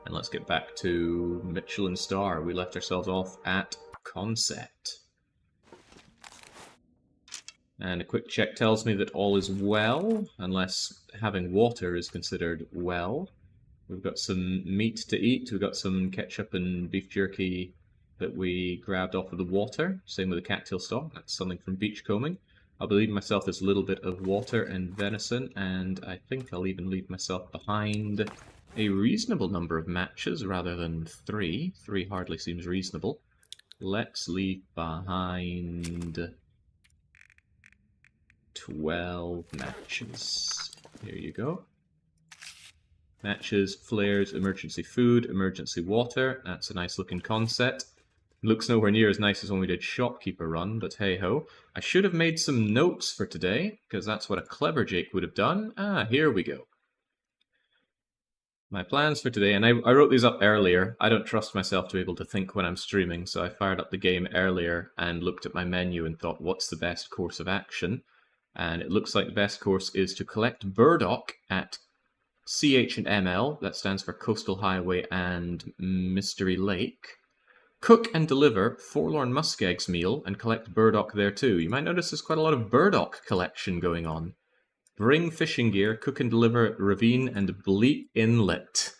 And let's get back to Michelin Star. We left ourselves off at Concept. And a quick check tells me that all is well, unless having water is considered well. We've got some meat to eat. We've got some ketchup and beef jerky that we grabbed off of the water. Same with the cattail stock. That's something from beachcombing. I'll be leaving myself this little bit of water and venison, and I think I'll even leave myself behind a reasonable number of matches rather than 3. 3 hardly seems reasonable. Let's leave behind 12 matches. Here you go. Matches, flares, emergency food, emergency water. That's a nice looking concept. Looks nowhere near as nice as when we did Shopkeeper Run, but hey ho. I should have made some notes for today, because that's what a clever Jake would have done. Ah, here we go. My plans for today, and I wrote these up earlier. I don't trust myself to be able to think when I'm streaming, so I fired up the game earlier and looked at my menu and thought, what's the best course of action? And it looks like the best course is to collect burdock at CH and ML, that stands for Coastal Highway and Mystery Lake. Cook and deliver Forlorn Muskeg's meal and collect burdock there too. You might notice there's quite a lot of burdock collection going on. Bring fishing gear, cook and deliver at Ravine and Bleak Inlet.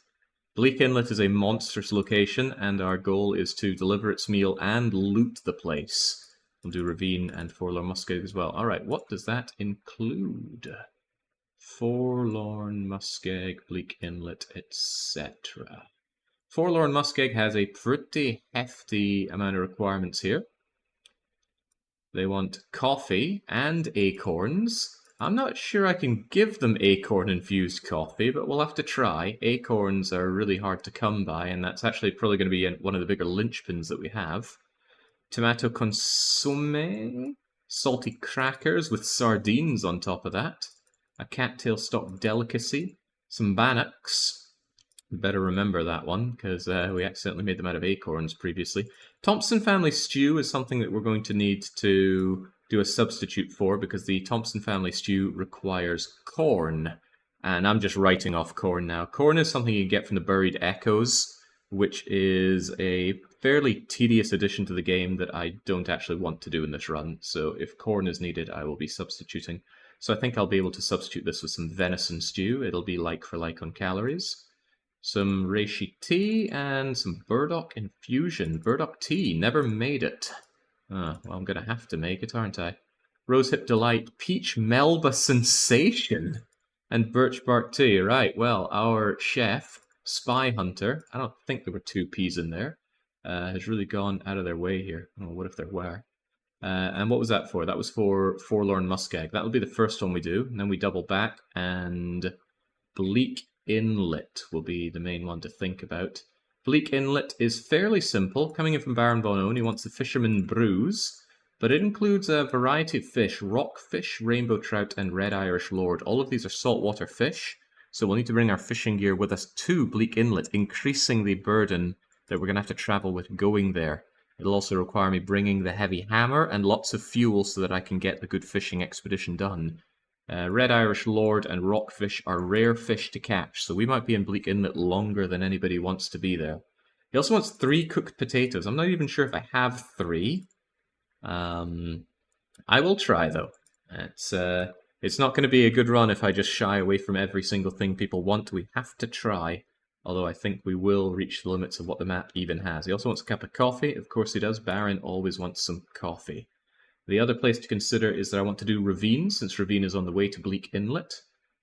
Bleak Inlet is a monstrous location, and our goal is to deliver its meal and loot the place. We'll do Ravine and Forlorn Muskeg as well. Alright, what does that include? Forlorn Muskeg, Bleak Inlet, etc. Forlorn Muskeg has a pretty hefty amount of requirements here. They want coffee and acorns. I'm not sure I can give them acorn-infused coffee, but we'll have to try. Acorns are really hard to come by, and that's actually probably going to be one of the bigger linchpins that we have. Tomato consomme, salty crackers with sardines on top of that. A cattail stock delicacy, some bannocks. We better remember that one, because we accidentally made them out of acorns previously. Thompson family stew is something that we're going to need to do a substitute for, because the Thompson family stew requires corn. And I'm just writing off corn now. Corn is something you get from the Buried Echoes, which is a fairly tedious addition to the game that I don't actually want to do in this run. So if corn is needed, I will be substituting. So I think I'll be able to substitute this with some venison stew. It'll be like for like on calories. Some reishi tea and some burdock infusion. Burdock tea, never made it. Well, I'm going to have to make it, aren't I? Rosehip Delight, Peach Melba Sensation, and Birch Bark Tea. Right, well, our chef, Spy Hunter, I don't think there were 2 P's in there, has really gone out of their way here. Oh, what if there were? And what was that for? That was for Forlorn Muskeg. That'll be the first one we do, and then we double back, and Bleak Inlet will be the main one to think about. Bleak Inlet is fairly simple. Coming in from Baron Von Owen, he wants the Fisherman Brews, but it includes a variety of fish: rockfish, rainbow trout, and red Irish lord. All of these are saltwater fish, so we'll need to bring our fishing gear with us to Bleak Inlet, increasing the burden that we're going to have to travel with going there. It'll also require me bringing the heavy hammer and lots of fuel so that I can get the good fishing expedition done. Red Irish Lord and rockfish are rare fish to catch, so we might be in Bleak Inlet longer than anybody wants to be there. He also wants 3 cooked potatoes. I'm not even sure if I have 3. I will try, though. It's not going to be a good run if I just shy away from every single thing people want. We have to try. Although I think we will reach the limits of what the map even has. He also wants a cup of coffee. Of course he does. Baron always wants some coffee. The other place to consider is that I want to do Ravine, since Ravine is on the way to Bleak Inlet.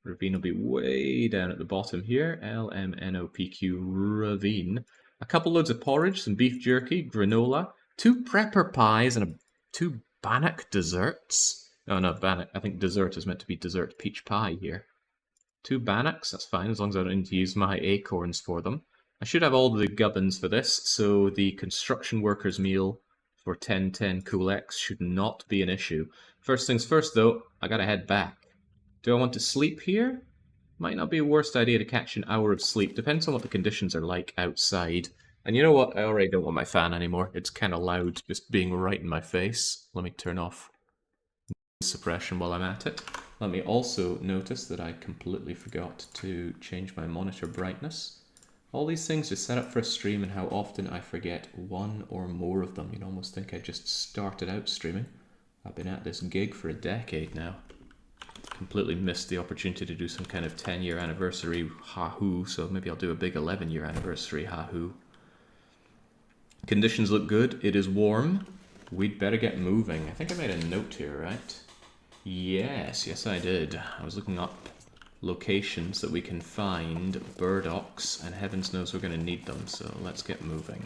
Ravine will be way down at the bottom here. LMNOPQ Ravine. A couple loads of porridge, some beef jerky, granola, 2 prepper pies, and 2 bannock desserts. Oh no, bannock. I think dessert is meant to be dessert peach pie here. 2 bannocks, that's fine, as long as I don't need to use my acorns for them. I should have all the gubbins for this, so the construction workers meal for 1010 Cool X should not be an issue. First things first, though, I gotta head back. Do I want to sleep here? Might not be a worst idea to catch an hour of sleep. Depends on what the conditions are like outside. And you know what? I already don't want my fan anymore. It's kind of loud, just being right in my face. Let me turn off suppression while I'm at it. Let me also notice that I completely forgot to change my monitor brightness. All these things just set up for a stream, and how often I forget one or more of them. You'd almost think I just started out streaming. I've been at this gig for a decade now. Completely missed the opportunity to do some kind of 10-year anniversary ha-hoo, so maybe I'll do a big 11-year anniversary ha-hoo. Conditions look good. It is warm. We'd better get moving. I think I made a note here, right? Yes I did. I was looking up locations that we can find burdocks, and heavens knows we're going to need them, so let's get moving.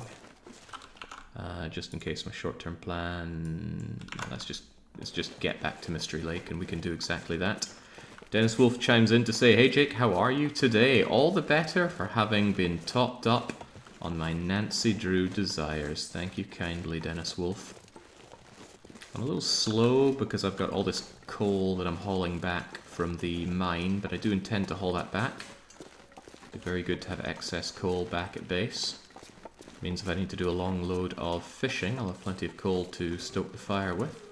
Just in case my short-term plan... Let's just get back to Mystery Lake, and we can do exactly that. Dennis Wolf chimes in to say, "Hey Jake, how are you today? All the better for having been topped up on my Nancy Drew desires." Thank you kindly, Dennis Wolf. I'm a little slow because I've got all this coal that I'm hauling back from the mine, but I do intend to haul that back. It'd be very good to have excess coal back at base. Means if I need to do a long load of fishing, I'll have plenty of coal to stoke the fire with.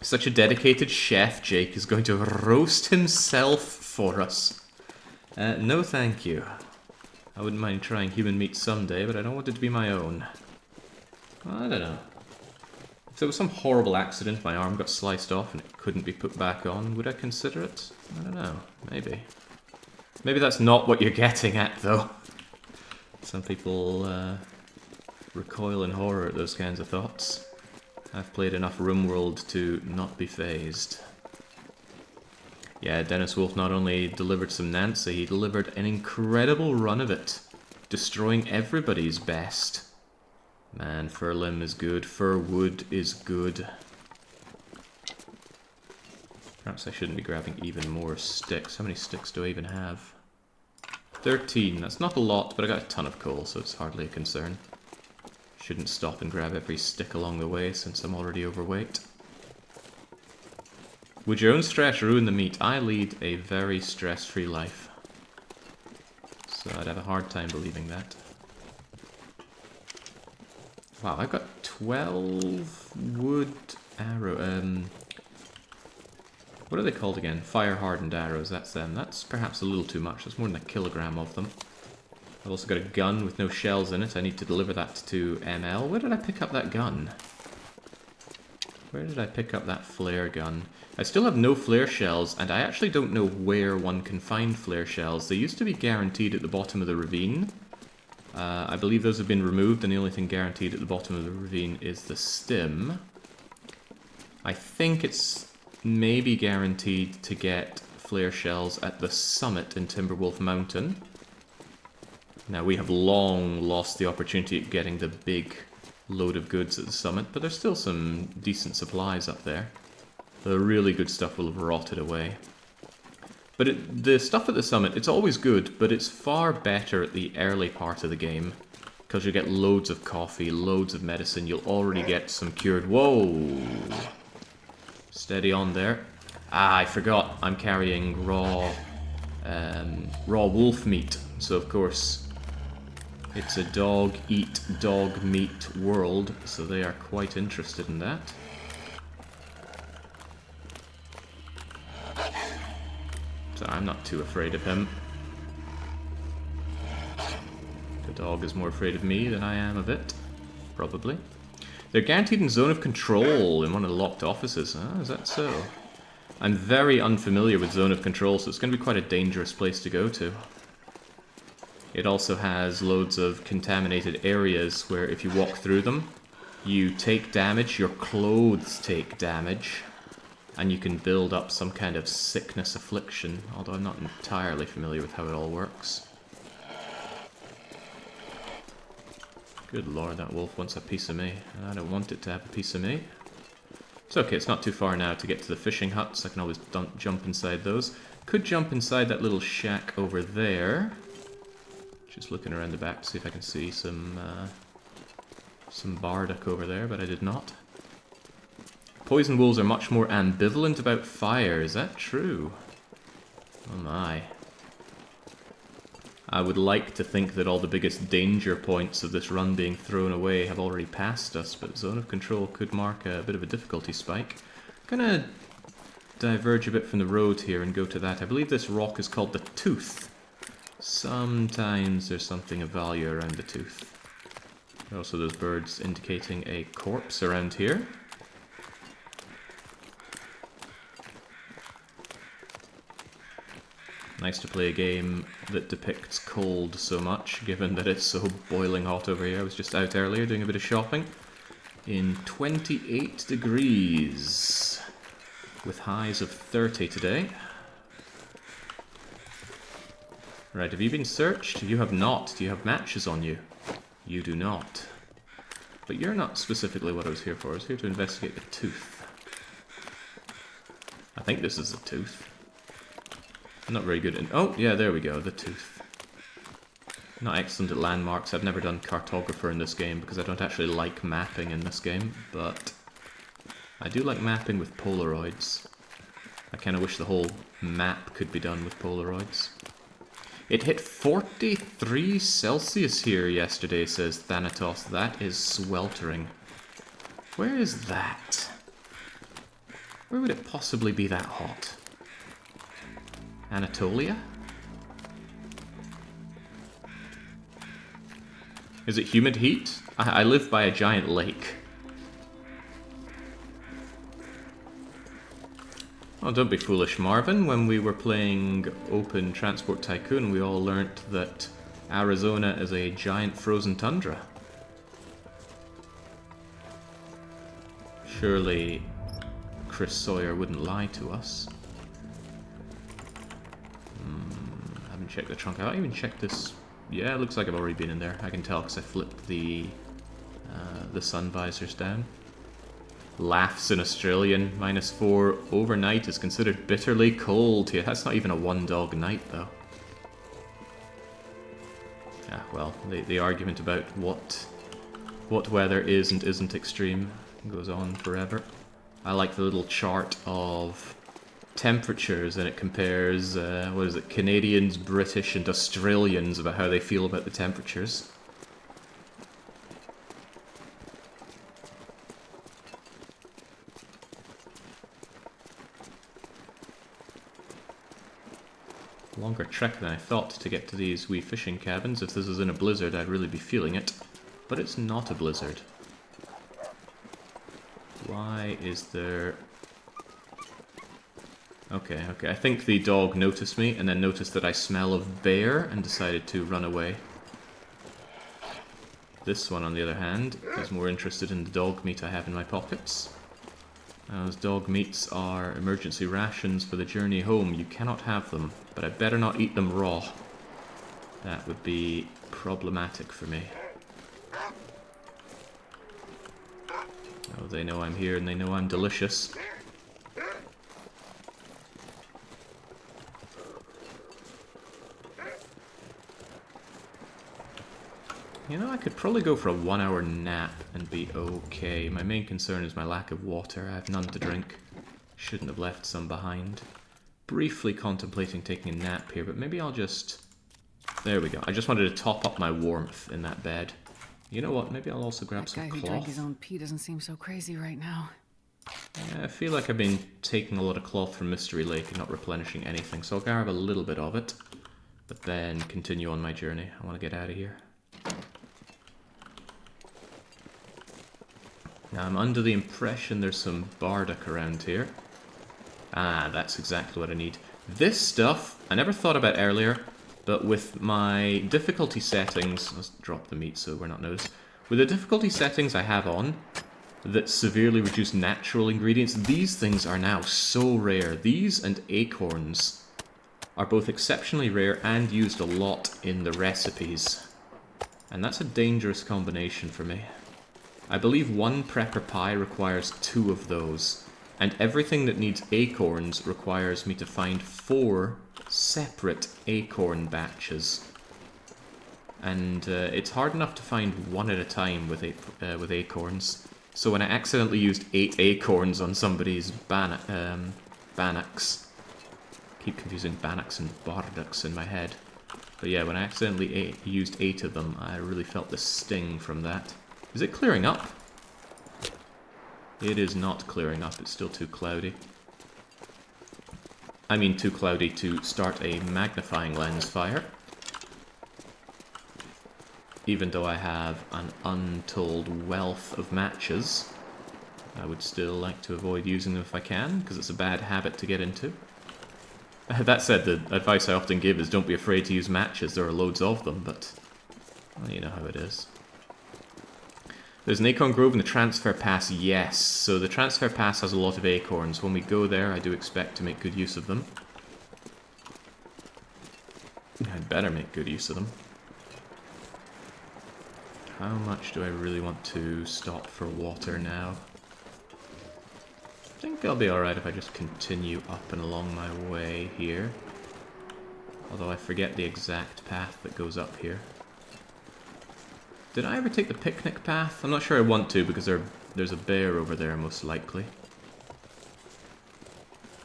Such a dedicated chef, Jake is going to roast himself for us. No thank you. I wouldn't mind trying human meat someday, but I don't want it to be my own. I don't know. If there was some horrible accident, my arm got sliced off and it couldn't be put back on, would I consider it? I don't know. Maybe. Maybe that's not what you're getting at, though. Some people recoil in horror at those kinds of thoughts. I've played enough RimWorld to not be fazed. Yeah, Dennis Wolf not only delivered some Nancy, he delivered an incredible run of it, destroying everybody's best. Man, fir limb is good, fir wood is good. Perhaps I shouldn't be grabbing even more sticks. How many sticks do I even have? 13, that's not a lot, but I got a ton of coal, so it's hardly a concern. Shouldn't stop and grab every stick along the way, since I'm already overweight. Would your own stress ruin the meat? I lead a very stress-free life. So I'd have a hard time believing that. Wow, I've got 12 wood arrow... what are they called again? Fire-hardened arrows, that's them. That's perhaps a little too much. That's more than a kilogram of them. I've also got a gun with no shells in it. I need to deliver that to ML. Where did I pick up that gun? Where did I pick up that flare gun? I still have no flare shells, and I actually don't know where one can find flare shells. They used to be guaranteed at the bottom of the ravine. I believe those have been removed, and the only thing guaranteed at the bottom of the ravine is the stim. I think it's maybe guaranteed to get flare shells at the summit in Timberwolf Mountain. Now, we have long lost the opportunity of getting the big load of goods at the summit, but there's still some decent supplies up there. The really good stuff will have rotted away. But the stuff at the summit, it's always good, but it's far better at the early part of the game, because you get loads of coffee, loads of medicine, you'll already get some cured... Whoa! Steady on there. Ah, I forgot, I'm carrying raw wolf meat, so of course... It's a dog-eat, dog-meat world, so they are quite interested in that. So I'm not too afraid of him. The dog is more afraid of me than I am of it, probably. They're guaranteed in Zone of Control in one of the locked offices. Ah, is that so? I'm very unfamiliar with Zone of Control, so it's going to be quite a dangerous place to go to. It also has loads of contaminated areas where if you walk through them, you take damage, your clothes take damage, and you can build up some kind of sickness affliction, although I'm not entirely familiar with how it all works. Good lord, that wolf wants a piece of me, and I don't want it to have a piece of me. It's okay, it's not too far now to get to the fishing huts, I can always jump inside those. Could jump inside that little shack over there. Just looking around the back to see if I can see some bardock over there, but I did not. Poison wolves are much more ambivalent about fire, is that true? Oh my. I would like to think that all the biggest danger points of this run being thrown away have already passed us, but Zone of Control could mark a bit of a difficulty spike. I'm gonna diverge a bit from the road here and go to that. I believe this rock is called the Tooth. Sometimes there's something of value around the tooth. Also, those birds indicating a corpse around here. Nice to play a game that depicts cold so much, given that it's so boiling hot over here. I was just out earlier doing a bit of shopping in 28 degrees, with highs of 30 today. Right, have you been searched? You have not. Do you have matches on you? You do not. But you're not specifically what I was here for. I was here to investigate the tooth. I think this is the tooth. I'm not very good at... Oh, yeah, there we go, the tooth. Not excellent at landmarks. I've never done cartographer in this game because I don't actually like mapping in this game, but I do like mapping with Polaroids. I kind of wish the whole map could be done with Polaroids. It hit 43 Celsius here yesterday, says Thanatos. That is sweltering. Where is that? Where would it possibly be that hot? Anatolia? Is it humid heat? I live by a giant lake. Oh, don't be foolish, Marvin. When we were playing Open Transport Tycoon, we all learnt that Arizona is a giant frozen tundra. Surely Chris Sawyer wouldn't lie to us. I haven't checked the trunk. I haven't even checked this. Yeah, it looks like I've already been in there. I can tell because I flipped the sun visors down. Laughs in Australian. -4 overnight is considered bitterly cold here. That's not even a one-dog night, though. Yeah, well, the argument about what weather is and isn't extreme goes on forever. I like the little chart of temperatures, and it compares, what is it, Canadians, British, and Australians about how they feel about the temperatures. Longer trek than I thought to get to these wee fishing cabins. If this was in a blizzard, I'd really be feeling it. But it's not a blizzard. Why is there... Okay, I think the dog noticed me and then noticed that I smell of bear and decided to run away. This one, on the other hand, is more interested in the dog meat I have in my pockets. Those dog meats are emergency rations for the journey home. You cannot have them, but I better not eat them raw. That would be problematic for me. Oh, they know I'm here and they know I'm delicious. You know, I could probably go for a 1-hour nap and be okay. My main concern is my lack of water. I have none to drink. Shouldn't have left some behind. Briefly contemplating taking a nap here, but maybe I'll just... There we go. I just wanted to top up my warmth in that bed. You know what? Maybe I'll also grab some cloth. That guy who drank his own pee doesn't seem so crazy right now. Yeah, I feel like I've been taking a lot of cloth from Mystery Lake and not replenishing anything, so I'll grab a little bit of it, but then continue on my journey. I want to get out of here. Now, I'm under the impression there's some bardock around here. Ah, that's exactly what I need. This stuff, I never thought about earlier, but with my difficulty settings... Let's drop the meat so we're not noticed. With the difficulty settings I have on, that severely reduce natural ingredients, these things are now so rare. These and acorns are both exceptionally rare and used a lot in the recipes. And that's a dangerous combination for me. I believe one prepper pie requires 2 of those, and everything that needs acorns requires me to find 4 separate acorn batches. And it's hard enough to find 1 at a time with acorns. So when I accidentally used 8 acorns on somebody's bannocks, keep confusing bannocks and bardocks in my head. But yeah, when I accidentally used 8 of them, I really felt the sting from that. Is it clearing up? It is not clearing up. It's still too cloudy. I mean too cloudy to start a magnifying lens fire. even though I have an untold wealth of matches, I would still like to avoid using them if I can, because it's a bad habit to get into. That said, the advice I often give is don't be afraid to use matches, there are loads of them, but well, you know how it is. There's an acorn grove in the transfer pass, yes. So the transfer pass has a lot of acorns. When we go there, I do expect to make good use of them. I'd better make good use of them. How much do I really want to stop for water now? I think I'll be alright if I just continue up and along my way here. Although I forget the exact path that goes up here. Did I ever take the picnic path? I'm not sure I want to because there's a bear over there most likely.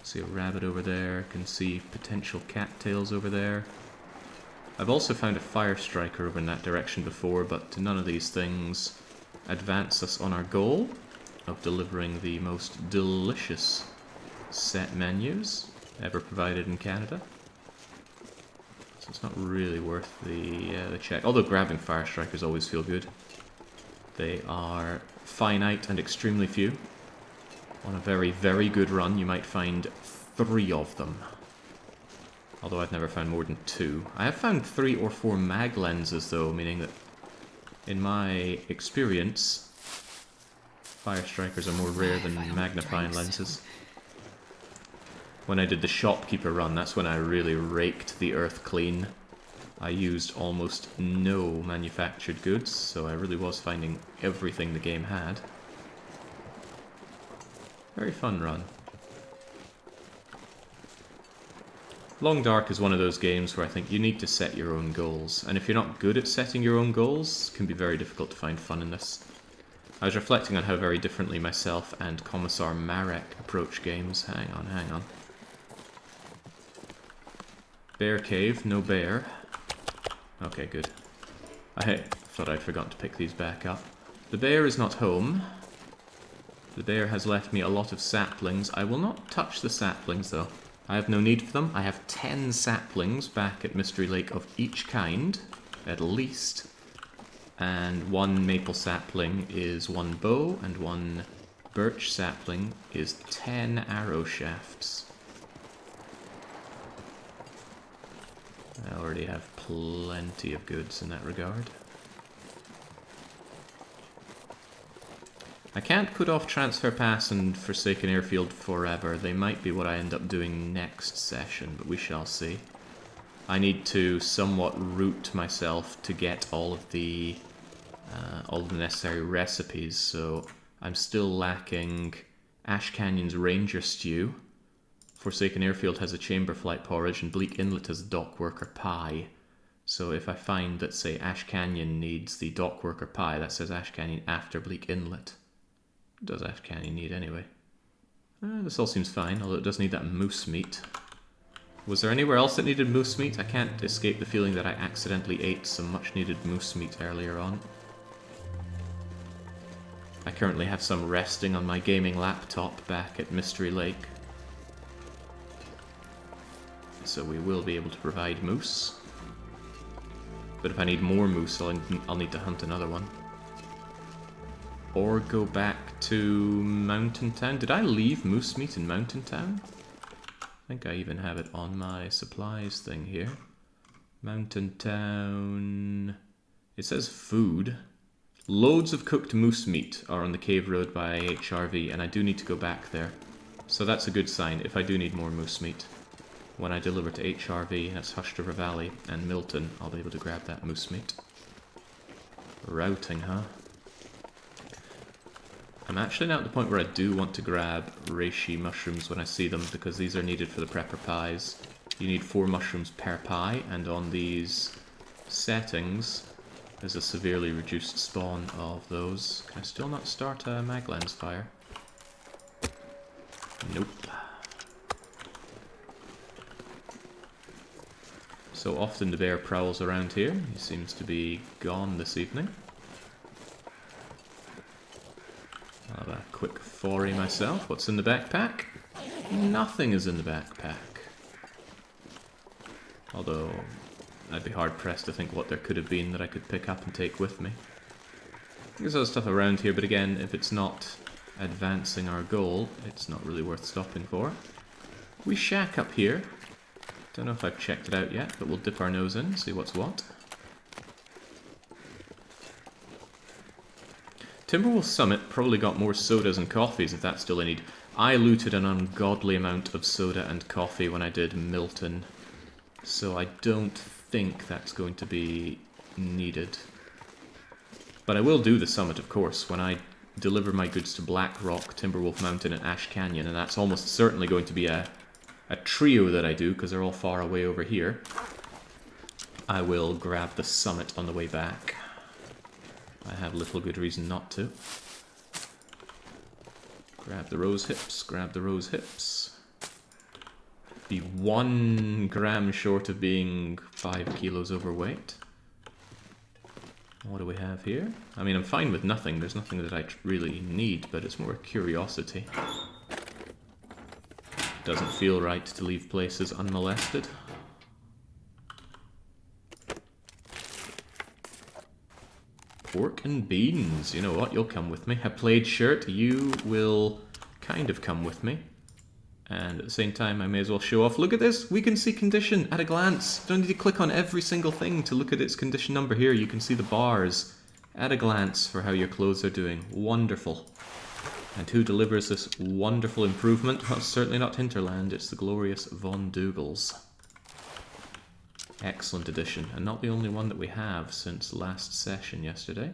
See a rabbit over there, can see potential cattails over there. I've also found a fire striker over in that direction before, but none of these things advance us on our goal of delivering the most delicious set menus ever provided in Canada. So it's not really worth the check. Although grabbing fire strikers always feel good. They are finite and extremely few. On a very, very good run, you might find 3 of them. Although I've never found more than 2. I have found 3 or 4 mag lenses though, meaning that in my experience, fire strikers are more rare than magnifying lenses. When I did the shopkeeper run, that's when I really raked the earth clean. I used almost no manufactured goods, so I really was finding everything the game had. Very fun run. Long Dark is one of those games where I think you need to set your own goals, and if you're not good at setting your own goals, it can be very difficult to find fun in this. I was reflecting on how very differently myself and Commissar Marek approach games. Hang on. Bear cave, no bear. Okay, good. I thought I'd forgotten to pick these back up. The bear is not home. The bear has left me a lot of saplings. I will not touch the saplings though. I have no need for them. I have 10 saplings back at Mystery Lake of each kind, at least. And 1 maple sapling is 1 bow, and 1 birch sapling is 10 arrow shafts. I already have plenty of goods in that regard. I can't put off Transfer Pass and Forsaken Airfield forever. They might be what I end up doing next session, but we shall see. I need to somewhat route myself to get all of the necessary recipes, so I'm still lacking Ash Canyon's Ranger Stew. Forsaken Airfield has a chamber flight porridge, and Bleak Inlet has a dock worker pie. So if I find that, say, Ash Canyon needs the dock worker pie, that says Ash Canyon after Bleak Inlet. What does Ash Canyon need anyway? This all seems fine, although it does need that moose meat. Was there anywhere else that needed moose meat? I can't escape the feeling that I accidentally ate some much needed moose meat earlier on. I currently have some resting on my gaming laptop back at Mystery Lake. So we will be able to provide moose. But if I need more moose, I'll need to hunt another one. Or go back to Mountain Town. Did I leave moose meat in Mountain Town? I think I even have it on my supplies thing here. Mountain Town... It says food. Loads of cooked moose meat are on the cave road by HRV, and I do need to go back there. So that's a good sign if I do need more moose meat. When I deliver to HRV, that's Hush River Valley and Milton, I'll be able to grab that moose meat. Routing, huh? I'm actually now at the point where I do want to grab reishi mushrooms when I see them, because these are needed for the prepper pies. You need 4 mushrooms per pie, and on these settings, there's a severely reduced spawn of those. Can I still not start a mag lens fire? Nope. So often the bear prowls around here. He seems to be gone this evening. I'll have a quick foray myself. What's in the backpack? Nothing is in the backpack. Although, I'd be hard-pressed to think what there could have been that I could pick up and take with me. There's other stuff around here, but again, if it's not advancing our goal, it's not really worth stopping for. We shack up here. Don't know if I've checked it out yet, but we'll dip our nose in, see what's what. Timberwolf Summit probably got more sodas and coffees if that's still a need. I looted an ungodly amount of soda and coffee when I did Milton, so I don't think that's going to be needed. But I will do the summit, of course, when I deliver my goods to Black Rock, Timberwolf Mountain, and Ash Canyon, and that's almost certainly going to be a trio that I do, because they're all far away over here. I will grab the summit on the way back. I have little good reason not to. Grab the rose hips, grab the rose hips. Be 1 gram short of being 5 kilos overweight. What do we have here? I mean, I'm fine with nothing. There's nothing that I really need, but it's more a curiosity. Doesn't feel right to leave places unmolested. Pork and beans. You know what? You'll come with me. A plaid shirt. You will kind of come with me. And at the same time, I may as well show off. Look at this! We can see condition at a glance. Don't need to click on every single thing to look at its condition number here. You can see the bars at a glance for how your clothes are doing. Wonderful. And who delivers this wonderful improvement? Well, certainly not Hinterland. It's the glorious Von Dougals. Excellent addition. And not the only one that we have since last session yesterday.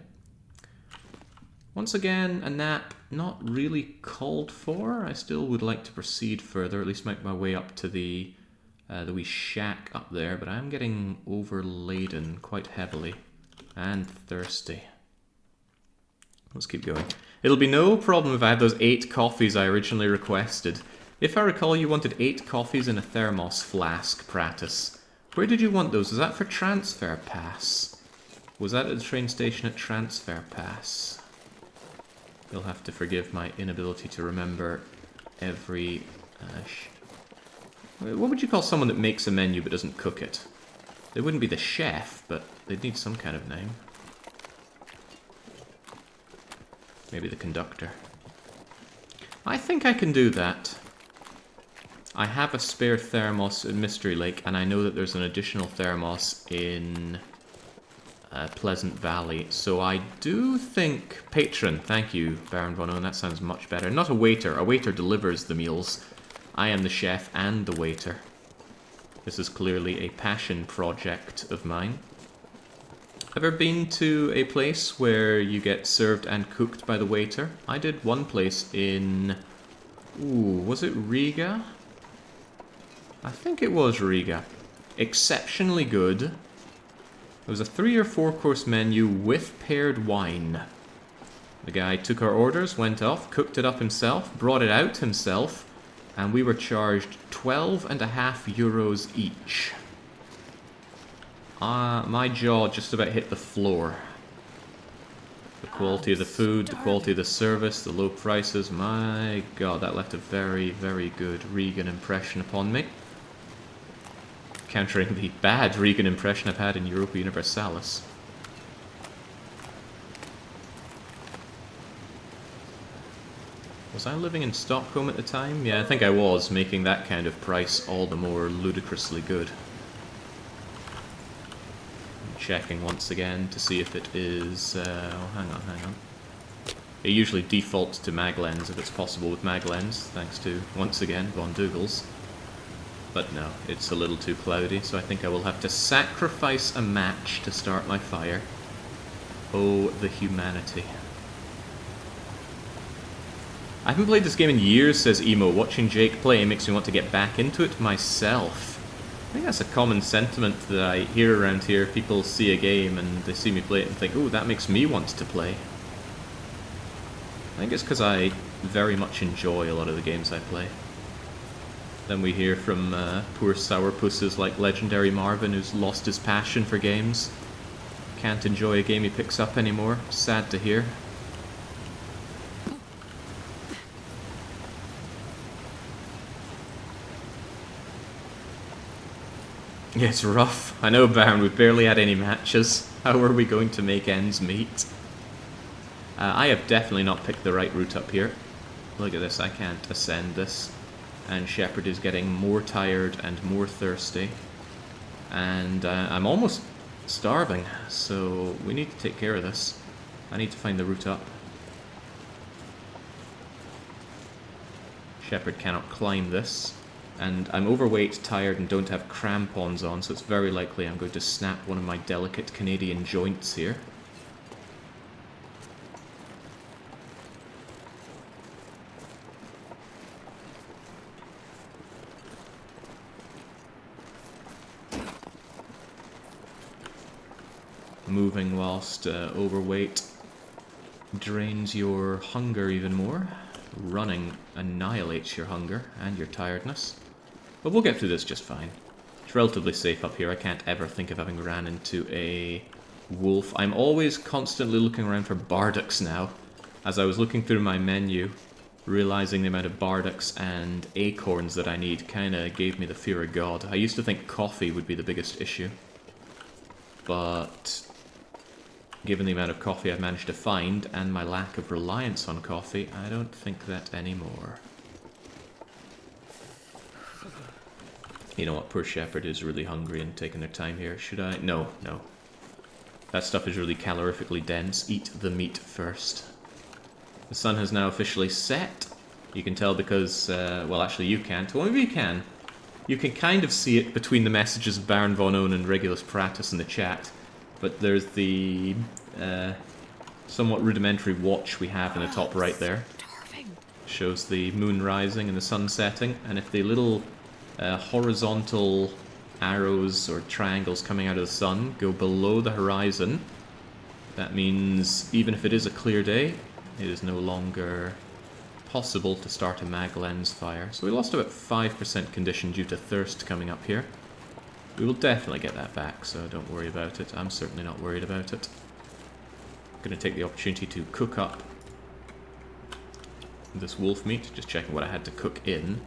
Once again, a nap not really called for. I still would like to proceed further, at least make my way up to the wee shack up there, but I am getting overladen quite heavily and thirsty. Let's keep going. It'll be no problem if I have those 8 coffees I originally requested. If I recall, you wanted 8 coffees in a thermos flask, Pratis. Where did you want those? Was that for Transfer Pass? Was that at the train station at Transfer Pass? You'll have to forgive my inability to remember every... what would you call someone that makes a menu but doesn't cook it? They wouldn't be the chef, but they'd need some kind of name. Maybe the conductor. I think I can do that. I have a spare thermos in Mystery Lake, and I know that there's an additional thermos in... Pleasant Valley, so I do think... Patron, thank you, Baron Von Owen, that sounds much better. Not a waiter. A waiter delivers the meals. I am the chef and the waiter. This is clearly a passion project of mine. Ever been to a place where you get served and cooked by the waiter? I did one place in... Ooh, was it Riga? I think it was Riga. Exceptionally good. It was a 3 or 4 course menu with paired wine. The guy took our orders, went off, cooked it up himself, brought it out himself, and we were charged 12.5 euros each. My jaw just about hit the floor. The quality of the food, the quality of the service, the low prices, my god, that left a very, very good Regan impression upon me. Countering the bad Regan impression I've had in Europa Universalis. Was I living in Stockholm at the time? Yeah, I think I was, making that kind of price all the more ludicrously good. I'm checking once again to see if it is... oh, hang on. It usually defaults to Maglens if it's possible with Maglens, thanks to, once again, Von Dougals. But no, it's a little too cloudy, so I think I will have to sacrifice a match to start my fire. Oh, the humanity. I haven't played this game in years, says Emo. Watching Jake play makes me want to get back into it myself. I think that's a common sentiment that I hear around here. People see a game and they see me play it and think, oh, that makes me want to play. I think it's because I very much enjoy a lot of the games I play. Then we hear from poor sourpusses like Legendary Marvin, who's lost his passion for games. Can't enjoy a game he picks up anymore. Sad to hear. Yeah, it's rough. I know, Baron, we've barely had any matches. How are we going to make ends meet? I have definitely not picked the right route up here. Look at this, I can't ascend this. And Shepard is getting more tired and more thirsty. And I'm almost starving, so we need to take care of this. I need to find the route up. Shepard cannot climb this. And I'm overweight, tired, and don't have crampons on, so it's very likely I'm going to snap one of my delicate Canadian joints here. Moving whilst overweight drains your hunger even more. Running annihilates your hunger and your tiredness. But we'll get through this just fine. It's relatively safe up here. I can't ever think of having ran into a wolf. I'm always constantly looking around for bardaks now. As I was looking through my menu, realizing the amount of bardaks and acorns that I need kind of gave me the fear of God. I used to think coffee would be the biggest issue. But given the amount of coffee I've managed to find, and my lack of reliance on coffee, I don't think that anymore. You know what, poor Shepard is really hungry and taking their time here. Should I? No, no. That stuff is really calorifically dense. Eat the meat first. The sun has now officially set. You can tell because, well actually you can't. Well, maybe you can. You can kind of see it between the messages of Baron Von Owen and Regulus Praetus in the chat. But there's the somewhat rudimentary watch we have in the top right there. Shows the moon rising and the sun setting, and if the little horizontal arrows or triangles coming out of the sun go below the horizon, that means even if it is a clear day, it is no longer possible to start a mag lens fire. So we lost about 5% condition due to thirst coming up here. We will definitely get that back, so don't worry about it. I'm certainly not worried about it. I'm going to take the opportunity to cook up this wolf meat, just checking what I had to cook in.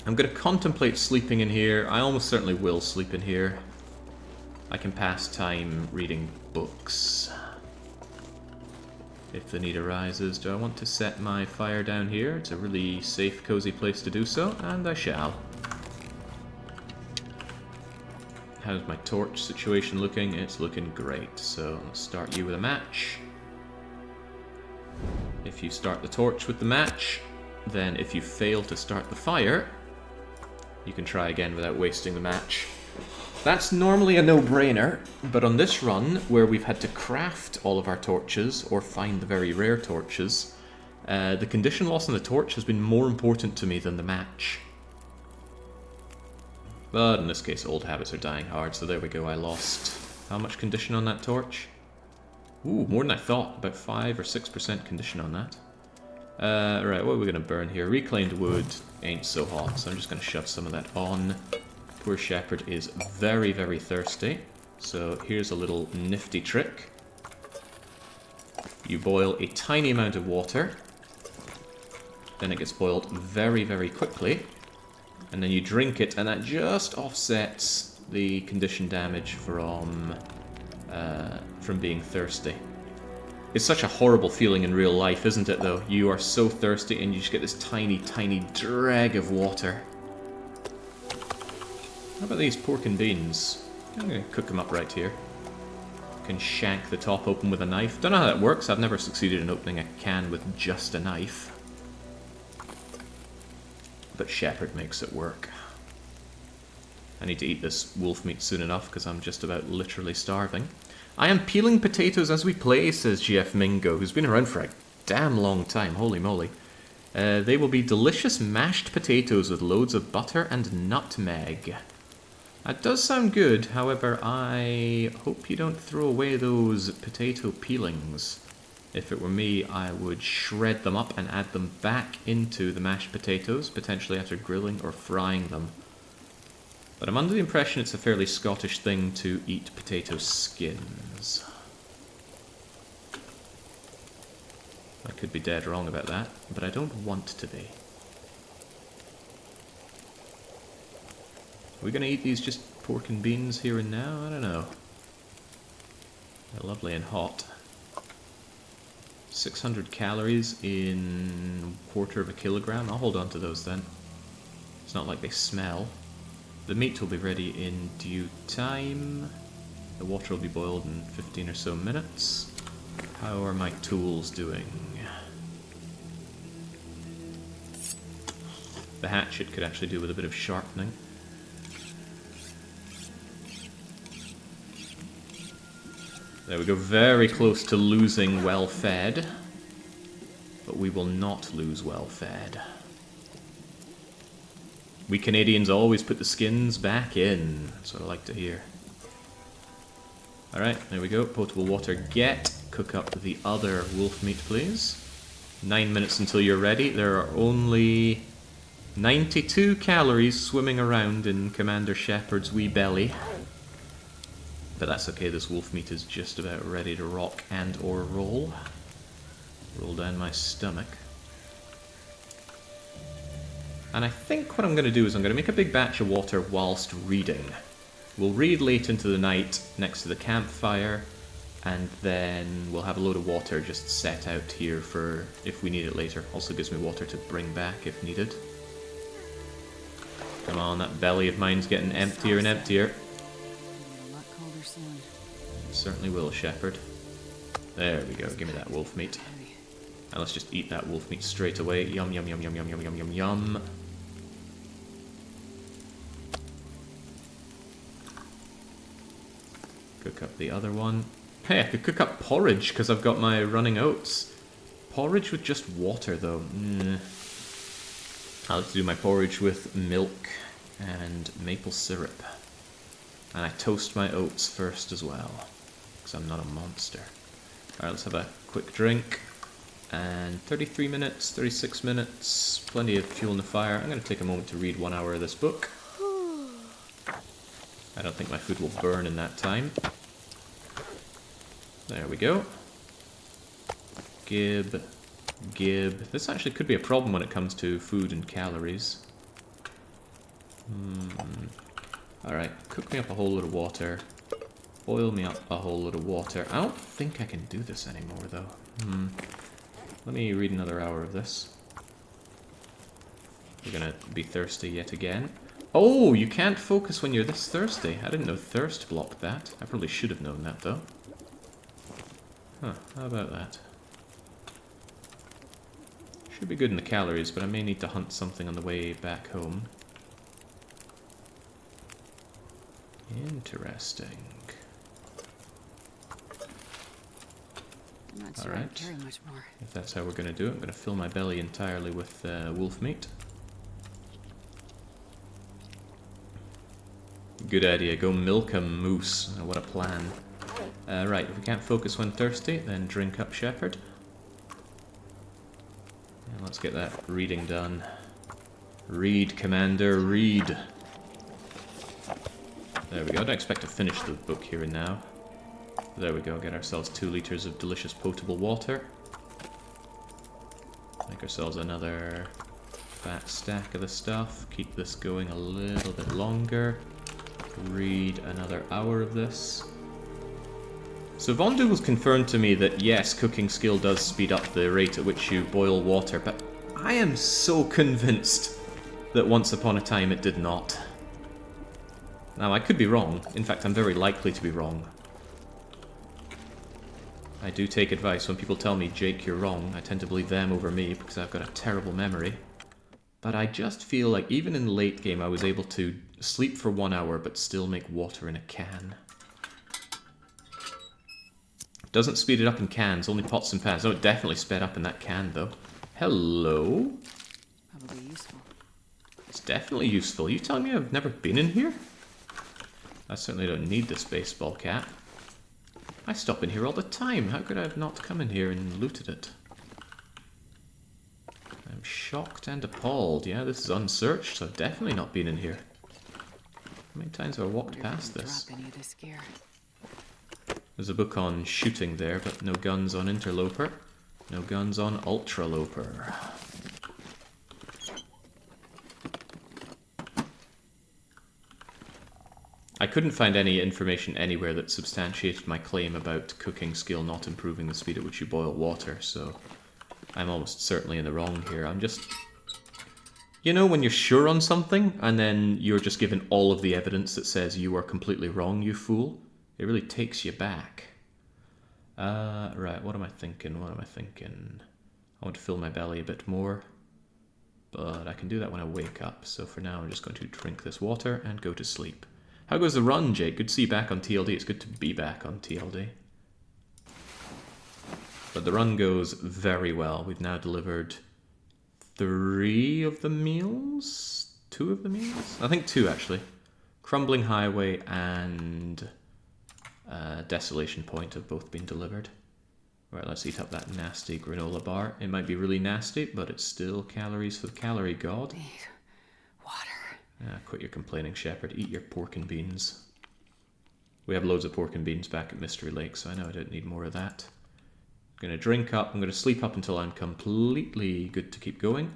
I'm going to contemplate sleeping in here. I almost certainly will sleep in here. I can pass time reading books if the need arises. Do I want to set my fire down here? It's a really safe, cozy place to do so, and I shall. How's my torch situation looking? It's looking great. So I'll start you with a match. If you start the torch with the match, then if you fail to start the fire, you can try again without wasting the match. That's normally a no-brainer, but on this run, where we've had to craft all of our torches, or find the very rare torches, the condition loss on the torch has been more important to me than the match. But in this case, old habits are dying hard, so there we go, I lost how much condition on that torch? Ooh, more than I thought, about 5 or 6% condition on that. Right, what are we going to burn here? Reclaimed wood ain't so hot, so I'm just going to shove some of that on. Poor Shepard is very, very thirsty, so here's a little nifty trick. You boil a tiny amount of water, then it gets boiled very, very quickly, and then you drink it, and that just offsets the condition damage from being thirsty. It's such a horrible feeling in real life, isn't it, though? You are so thirsty, and you just get this tiny, tiny drag of water. How about these pork and beans? I'm going to cook them up right here. Can shank the top open with a knife. Don't know how that works. I've never succeeded in opening a can with just a knife. But Shepard makes it work. I need to eat this wolf meat soon enough because I'm just about literally starving. I am peeling potatoes as we play, says GF Mingo, who's been around for a damn long time. Holy moly. They will be delicious mashed potatoes with loads of butter and nutmeg. That does sound good, however, I hope you don't throw away those potato peelings. If it were me, I would shred them up and add them back into the mashed potatoes, potentially after grilling or frying them. But I'm under the impression it's a fairly Scottish thing to eat potato skins. I could be dead wrong about that, but I don't want to be. we gonna eat these just pork and beans here and now? I don't know. They're lovely and hot. 600 calories in 1/4 of a kilogram. I'll hold on to those then. It's not like they smell. The meat will be ready in due time. The water will be boiled in 15 or so minutes. How are my tools doing? The hatchet could actually do with a bit of sharpening. There we go, very close to losing well-fed. But we will not lose well-fed. We Canadians always put the skins back in. That's what I like to hear. Alright, there we go. Potable water get. Cook up the other wolf meat, please. 9 minutes until you're ready. There are only 92 calories swimming around in Commander Shepard's wee belly. But that's okay, this wolf meat is just about ready to rock and or roll. Roll down my stomach. And I think what I'm going to do is I'm going to make a big batch of water whilst reading. We'll read late into the night next to the campfire, and then we'll have a load of water just set out here for if we need it later. Also gives me water to bring back if needed. Come on, that belly of mine's getting emptier and emptier. It certainly will, Shepard. There we go, give me that wolf meat. And let's just eat that wolf meat straight away. Yum, yum, yum, yum, yum, yum, yum, yum, yum. Cook up the other one. Hey, I could cook up porridge because I've got my running oats. Porridge with just water, though. I like to do my porridge with milk and maple syrup. And I toast my oats first as well, because I'm not a monster. Alright, let's have a quick drink. And 33 minutes, 36 minutes, plenty of fuel in the fire. I'm going to take a moment to read 1 hour of this book. I don't think my food will burn in that time. There we go. Gib. This actually could be a problem when it comes to food and calories. Alright, cook me up a whole lot of water. Boil me up a whole lot of water. I don't think I can do this anymore, though. Let me read another hour of this. You're gonna be thirsty yet again. Oh, you can't focus when you're this thirsty. I didn't know thirst blocked that. I probably should have known that, though. Huh, how about that? Should be good in the calories, but I may need to hunt something on the way back home. Interesting. I'm not sure Alright. I carry much more. If that's how we're going to do it, I'm going to fill my belly entirely with wolf meat. Good idea, go milk a moose. What a plan. Right, if we can't focus when thirsty, then drink up, Shepard. And let's get that reading done. Read, Commander, read. There we go, I don't expect to finish the book here and now. There we go, get ourselves 2 liters of delicious potable water. Make ourselves another fat stack of the stuff. Keep this going a little bit longer. Read another hour of this. So Vondu was confirmed to me that yes, cooking skill does speed up the rate at which you boil water, but I am so convinced that once upon a time it did not. Now, I could be wrong. In fact, I'm very likely to be wrong. I do take advice. When people tell me, Jake, you're wrong, I tend to believe them over me because I've got a terrible memory. But I just feel like even in the late game I was able to sleep for 1 hour but still make water in a can. Doesn't speed it up in cans, only pots and pans. Oh, it definitely sped up in that can though. Hello? Probably useful. It's definitely useful. You telling me I've never been in here? I certainly don't need this baseball cap. I stop in here all the time. How could I have not come in here and looted it? I'm shocked and appalled. Yeah, this is unsearched, so I've definitely not been in here. How many times have I walked past this? Drop any of this gear. There's a book on shooting there, but no guns on Interloper. No guns on Ultraloper. I couldn't find any information anywhere that substantiated my claim about cooking skill not improving the speed at which you boil water, so I'm almost certainly in the wrong here. I'm just... You know when you're sure on something, and then you're just given all of the evidence that says you are completely wrong, you fool? It really takes you back. Right, what am I thinking? What am I thinking? I want to fill my belly a bit more, but I can do that when I wake up, so for now I'm just going to drink this water and go to sleep. How goes the run, Jake? Good to see you back on TLD. It's good to be back on TLD. But the run goes very well. We've now delivered 3 of the meals? 2 of the meals? I think 2, actually. Crumbling Highway and Desolation Point have both been delivered. Right, let's eat up that nasty granola bar. It might be really nasty, but it's still calories for the calorie god. Need water. Quit your complaining, Shepherd. Eat your pork and beans. We have loads of pork and beans back at Mystery Lake, so I know I don't need more of that. I'm going to drink up. I'm going to sleep up until I'm completely good to keep going.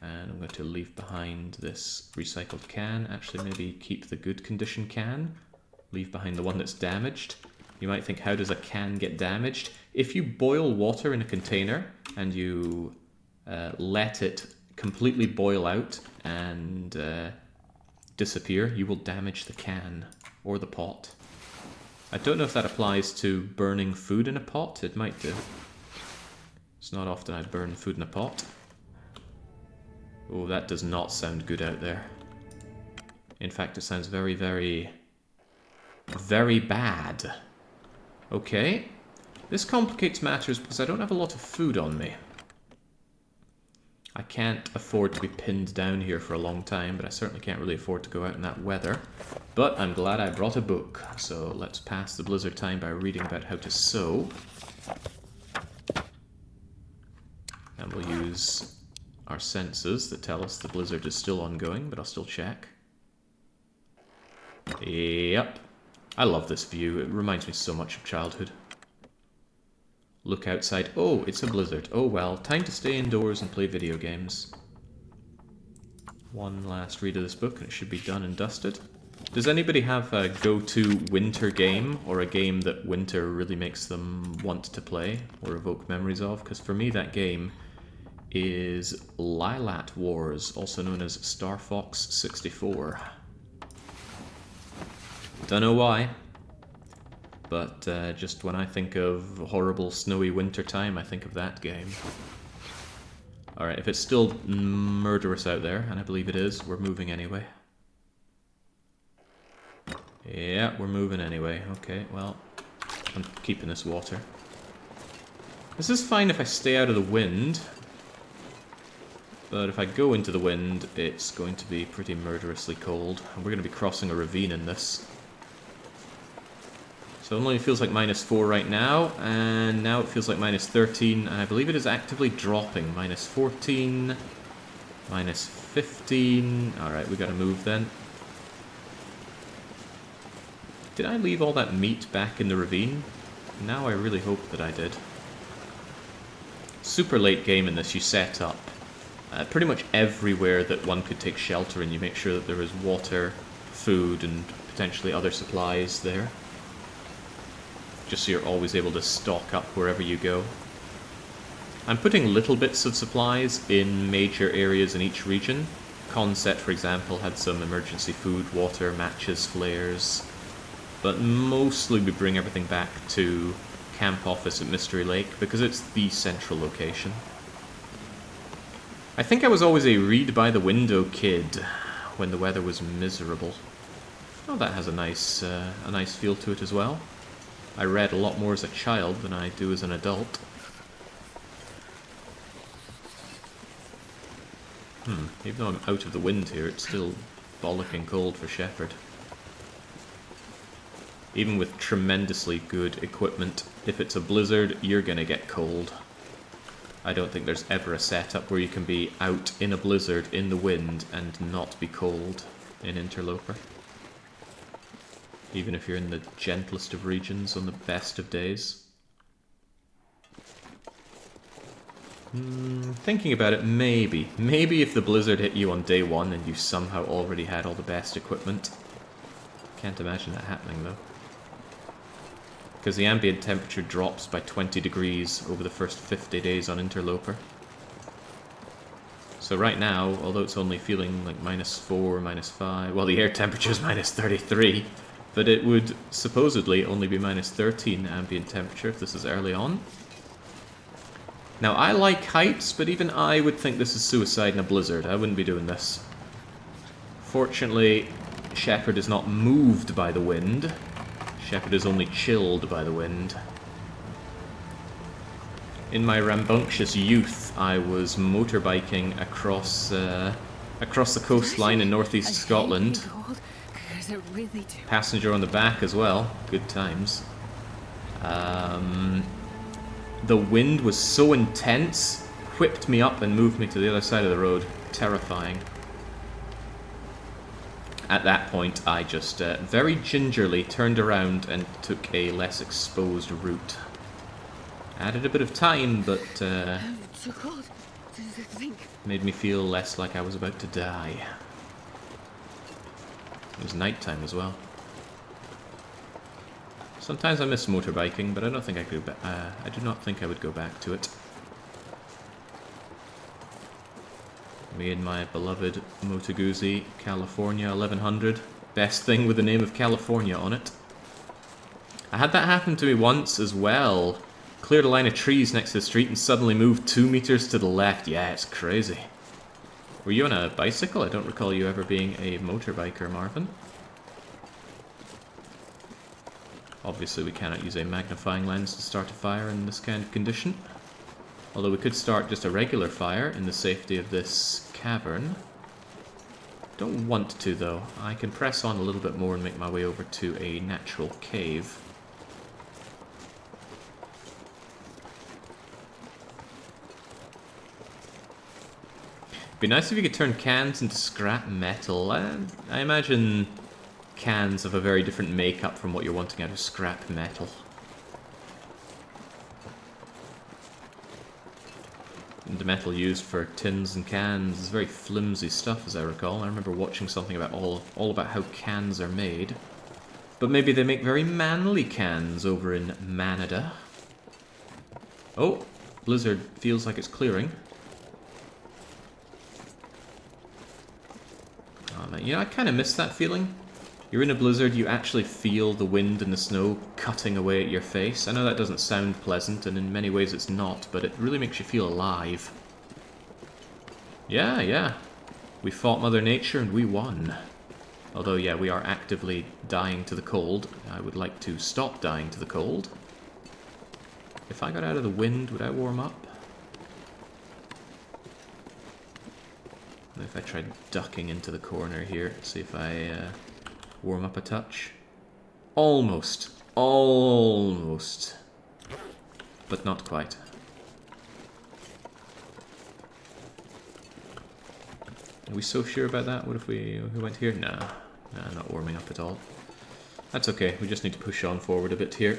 And I'm going to leave behind this recycled can. Actually, maybe keep the good condition can. Leave behind the one that's damaged. You might think, how does a can get damaged? If you boil water in a container and you let it completely boil out and disappear, you will damage the can or the pot. I don't know if that applies to burning food in a pot. It might do. It's not often I burn food in a pot. Oh, that does not sound good out there. In fact, it sounds very, very, very bad. Okay. This complicates matters because I don't have a lot of food on me. I can't afford to be pinned down here for a long time, but I certainly can't really afford to go out in that weather. But I'm glad I brought a book, so let's pass the blizzard time by reading about how to sew. And we'll use our senses that tell us the blizzard is still ongoing, but I'll still check. Yep. I love this view. It reminds me so much of childhood. Look outside. Oh, it's a blizzard. Oh well, time to stay indoors and play video games. One last read of this book and it should be done and dusted. Does anybody have a go-to winter game, or a game that winter really makes them want to play or evoke memories of? Because for me that game is Lilat Wars, also known as Star Fox 64. Don't know why. But just when I think of horrible snowy winter time, I think of that game. Alright, if it's still murderous out there, and I believe it is, we're moving anyway. Yeah, we're moving anyway. Okay, well, I'm keeping this water. This is fine if I stay out of the wind. But if I go into the wind, it's going to be pretty murderously cold. And we're going to be crossing a ravine in this. So it only feels like -4 right now, and now it feels like -13, and I believe it is actively dropping. -14, -15. Alright, we gotta move then. Did I leave all that meat back in the ravine? Now I really hope that I did. Super late game in this, you set up pretty much everywhere that one could take shelter in. You make sure that there is water, food, and potentially other supplies there. Just so you're always able to stock up wherever you go. I'm putting little bits of supplies in major areas in each region. Conset, for example, had some emergency food, water, matches, flares. But mostly we bring everything back to camp office at Mystery Lake because it's the central location. I think I was always a read-by-the-window kid when the weather was miserable. Oh, that has a nice feel to it as well. I read a lot more as a child than I do as an adult. Even though I'm out of the wind here, it's still bollocking cold for Shepherd. Even with tremendously good equipment, if it's a blizzard, you're gonna get cold. I don't think there's ever a setup where you can be out in a blizzard in the wind and not be cold in Interloper. Even if you're in the gentlest of regions on the best of days. Thinking about it, maybe. Maybe if the blizzard hit you on day 1 and you somehow already had all the best equipment. Can't imagine that happening though. Because the ambient temperature drops by 20 degrees over the first 50 days on Interloper. So right now, although it's only feeling like -4, -5, well, the air temperature is -33, but it would supposedly only be -13 ambient temperature if this is early on. Now, I like heights, but even I would think this is suicide in a blizzard. I wouldn't be doing this. Fortunately, Shepard is not moved by the wind. Shepard is only chilled by the wind. In my rambunctious youth, I was motorbiking across the coastline in northeast Scotland. Passenger on the back as well. Good times. The wind was so intense, whipped me up and moved me to the other side of the road. Terrifying. At that point, I just very gingerly turned around and took a less exposed route. Added a bit of time, but So cold. made me feel less like I was about to die. It was nighttime as well. Sometimes I miss motorbiking, but I don't think I could. I do not think I would go back to it. Me and my beloved Moto Guzzi California 1100. Best thing with the name of California on it. I had that happen to me once as well. Cleared a line of trees next to the street and suddenly moved 2 meters to the left. Yeah, it's crazy. Were you on a bicycle? I don't recall you ever being a motorbiker, Marvin. Obviously, we cannot use a magnifying lens to start a fire in this kind of condition. Although we could start just a regular fire in the safety of this cavern. Don't want to, though. I can press on a little bit more and make my way over to a natural cave. Be nice if you could turn cans into scrap metal. I imagine cans have a very different makeup from what you're wanting out of scrap metal. And the metal used for tins and cans is very flimsy stuff, as I recall. I remember watching something about all about how cans are made. But maybe they make very manly cans over in Manada. Oh, blizzard feels like it's clearing. Oh man, you know, I kind of miss that feeling. You're in a blizzard, you actually feel the wind and the snow cutting away at your face. I know that doesn't sound pleasant, and in many ways it's not, but it really makes you feel alive. Yeah. We fought Mother Nature and we won. Although, yeah, we are actively dying to the cold. I would like to stop dying to the cold. If I got out of the wind, would I warm up? If I tried ducking into the corner here, see if I warm up a touch. Almost. But not quite. Are we so sure about that? What if we went here? Nah, not warming up at all. That's okay, we just need to push on forward a bit here.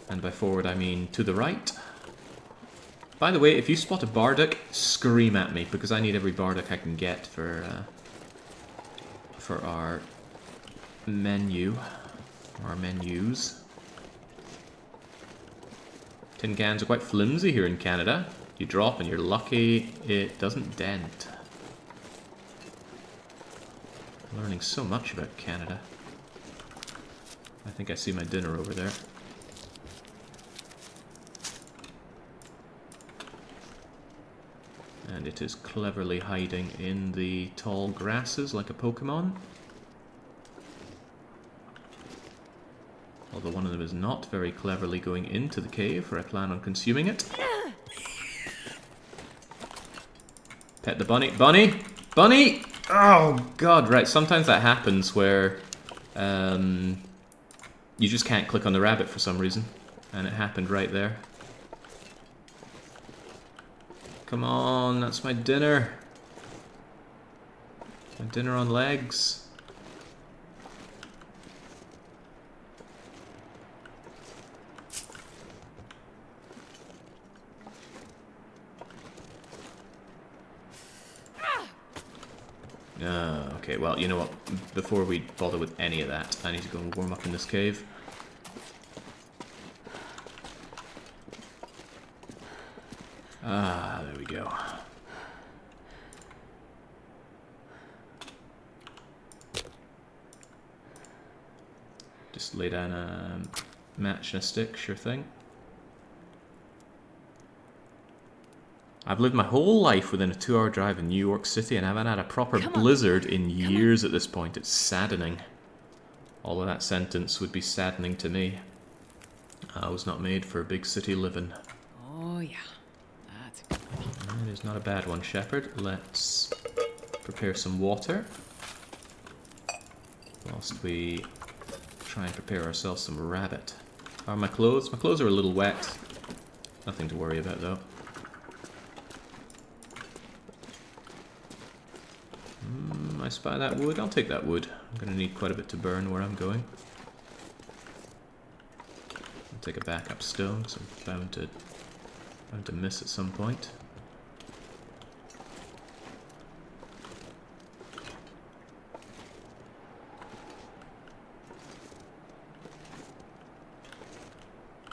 And by forward I mean to the right. By the way, if you spot a bardic, scream at me, because I need every bardic I can get for our menu, our menus. Tin cans are quite flimsy here in Canada. You drop and you're lucky it doesn't dent. I'm learning so much about Canada. I think I see my dinner over there. And it is cleverly hiding in the tall grasses like a Pokemon. Although one of them is not very cleverly going into the cave, where I plan on consuming it. Pet the bunny. Bunny! Bunny! Oh, God, right. Sometimes that happens where you just can't click on the rabbit for some reason. And it happened right there. Come on, that's my dinner. My dinner on legs. Okay, well, you know what? Before we bother with any of that, I need to go and warm up in this cave. Ah, there we go. Just lay down a match and a stick, sure thing. I've lived my whole life within a 2-hour drive in New York City and haven't had a proper blizzard in years at this point. It's saddening. All of that sentence would be saddening to me. I was not made for big city living. Oh, yeah. That's a good one. It is not a bad one, Shepherd. Let's prepare some water. Whilst we try and prepare ourselves some rabbit. How are my clothes? My clothes are a little wet. Nothing to worry about, though. I spy that wood. I'll take that wood. I'm going to need quite a bit to burn where I'm going. I'll take a backup stone, because I'm bound to miss at some point.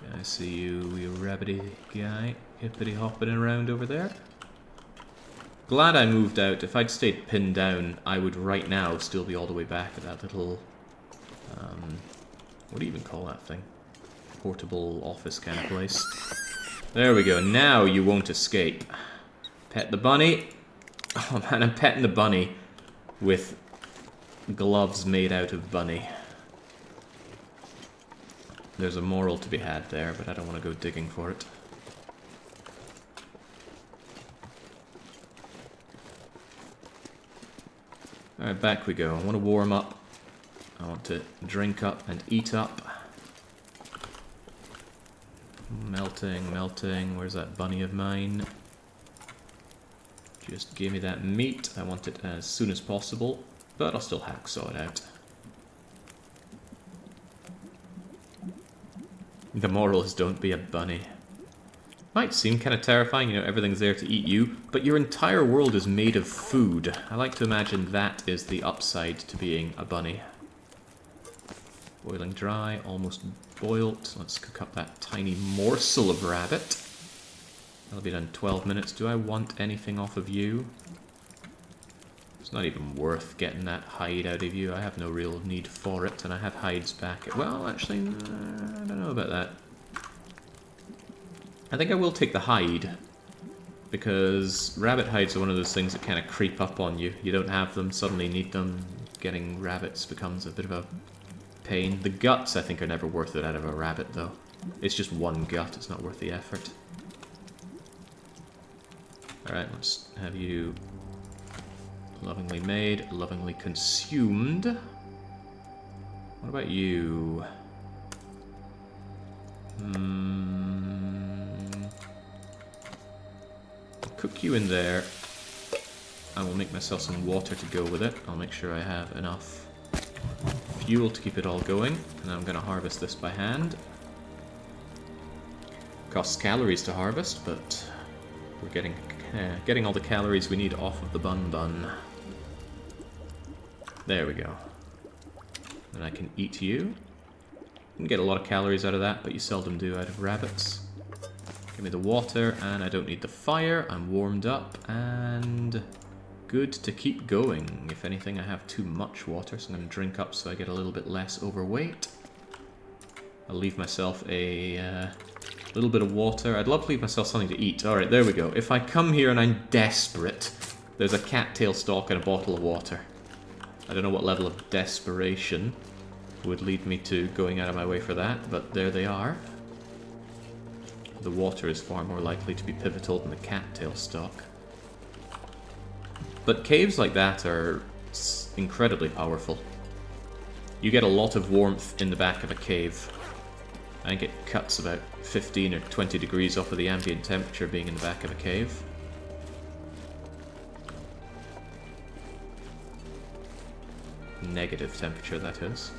Yeah, I see you, you rabbity guy, hippity hopping around over there. Glad I moved out. If I'd stayed pinned down, I would right now still be all the way back at that little... what do you even call that thing? Portable office kind of place. There we go. Now you won't escape. Pet the bunny. Oh man, I'm petting the bunny with gloves made out of bunny. There's a moral to be had there, but I don't want to go digging for it. Alright, back we go. I want to warm up. I want to drink up and eat up. Melting, melting. Where's that bunny of mine? Just give me that meat. I want it as soon as possible, but I'll still hacksaw it out. The moral is don't be a bunny. Might seem kind of terrifying, you know, everything's there to eat you, but your entire world is made of food. I like to imagine that is the upside to being a bunny. Boiling dry, almost boiled. Let's cook up that tiny morsel of rabbit. That'll be done in 12 minutes. Do I want anything off of you? It's not even worth getting that hide out of you. I have no real need for it, and I have hides back. Well, actually, I don't know about that. I think I will take the hide, because rabbit hides are one of those things that kind of creep up on you. You don't have them, suddenly need them. Getting rabbits becomes a bit of a pain. The guts, I think, are never worth it out of a rabbit, though. It's just one gut, it's not worth the effort. Alright, let's have you lovingly made, lovingly consumed. What about you? I'll cook you in there. I will make myself some water to go with it. I'll make sure I have enough fuel to keep it all going. And I'm going to harvest this by hand. Costs calories to harvest, but we're getting all the calories we need off of the bun. There we go. And I can eat you. You can get a lot of calories out of that, but you seldom do out of rabbits. Give me the water, and I don't need the fire. I'm warmed up, and good to keep going. If anything, I have too much water, so I'm going to drink up so I get a little bit less overweight. I'll leave myself a little bit of water. I'd love to leave myself something to eat. Alright, there we go. If I come here and I'm desperate, there's a cattail stalk and a bottle of water. I don't know what level of desperation would lead me to going out of my way for that, but there they are. The water is far more likely to be pivotal than the cattail stalk. But caves like that are incredibly powerful. You get a lot of warmth in the back of a cave. I think it cuts about 15 or 20 degrees off of the ambient temperature being in the back of a cave. Negative temperature, that is.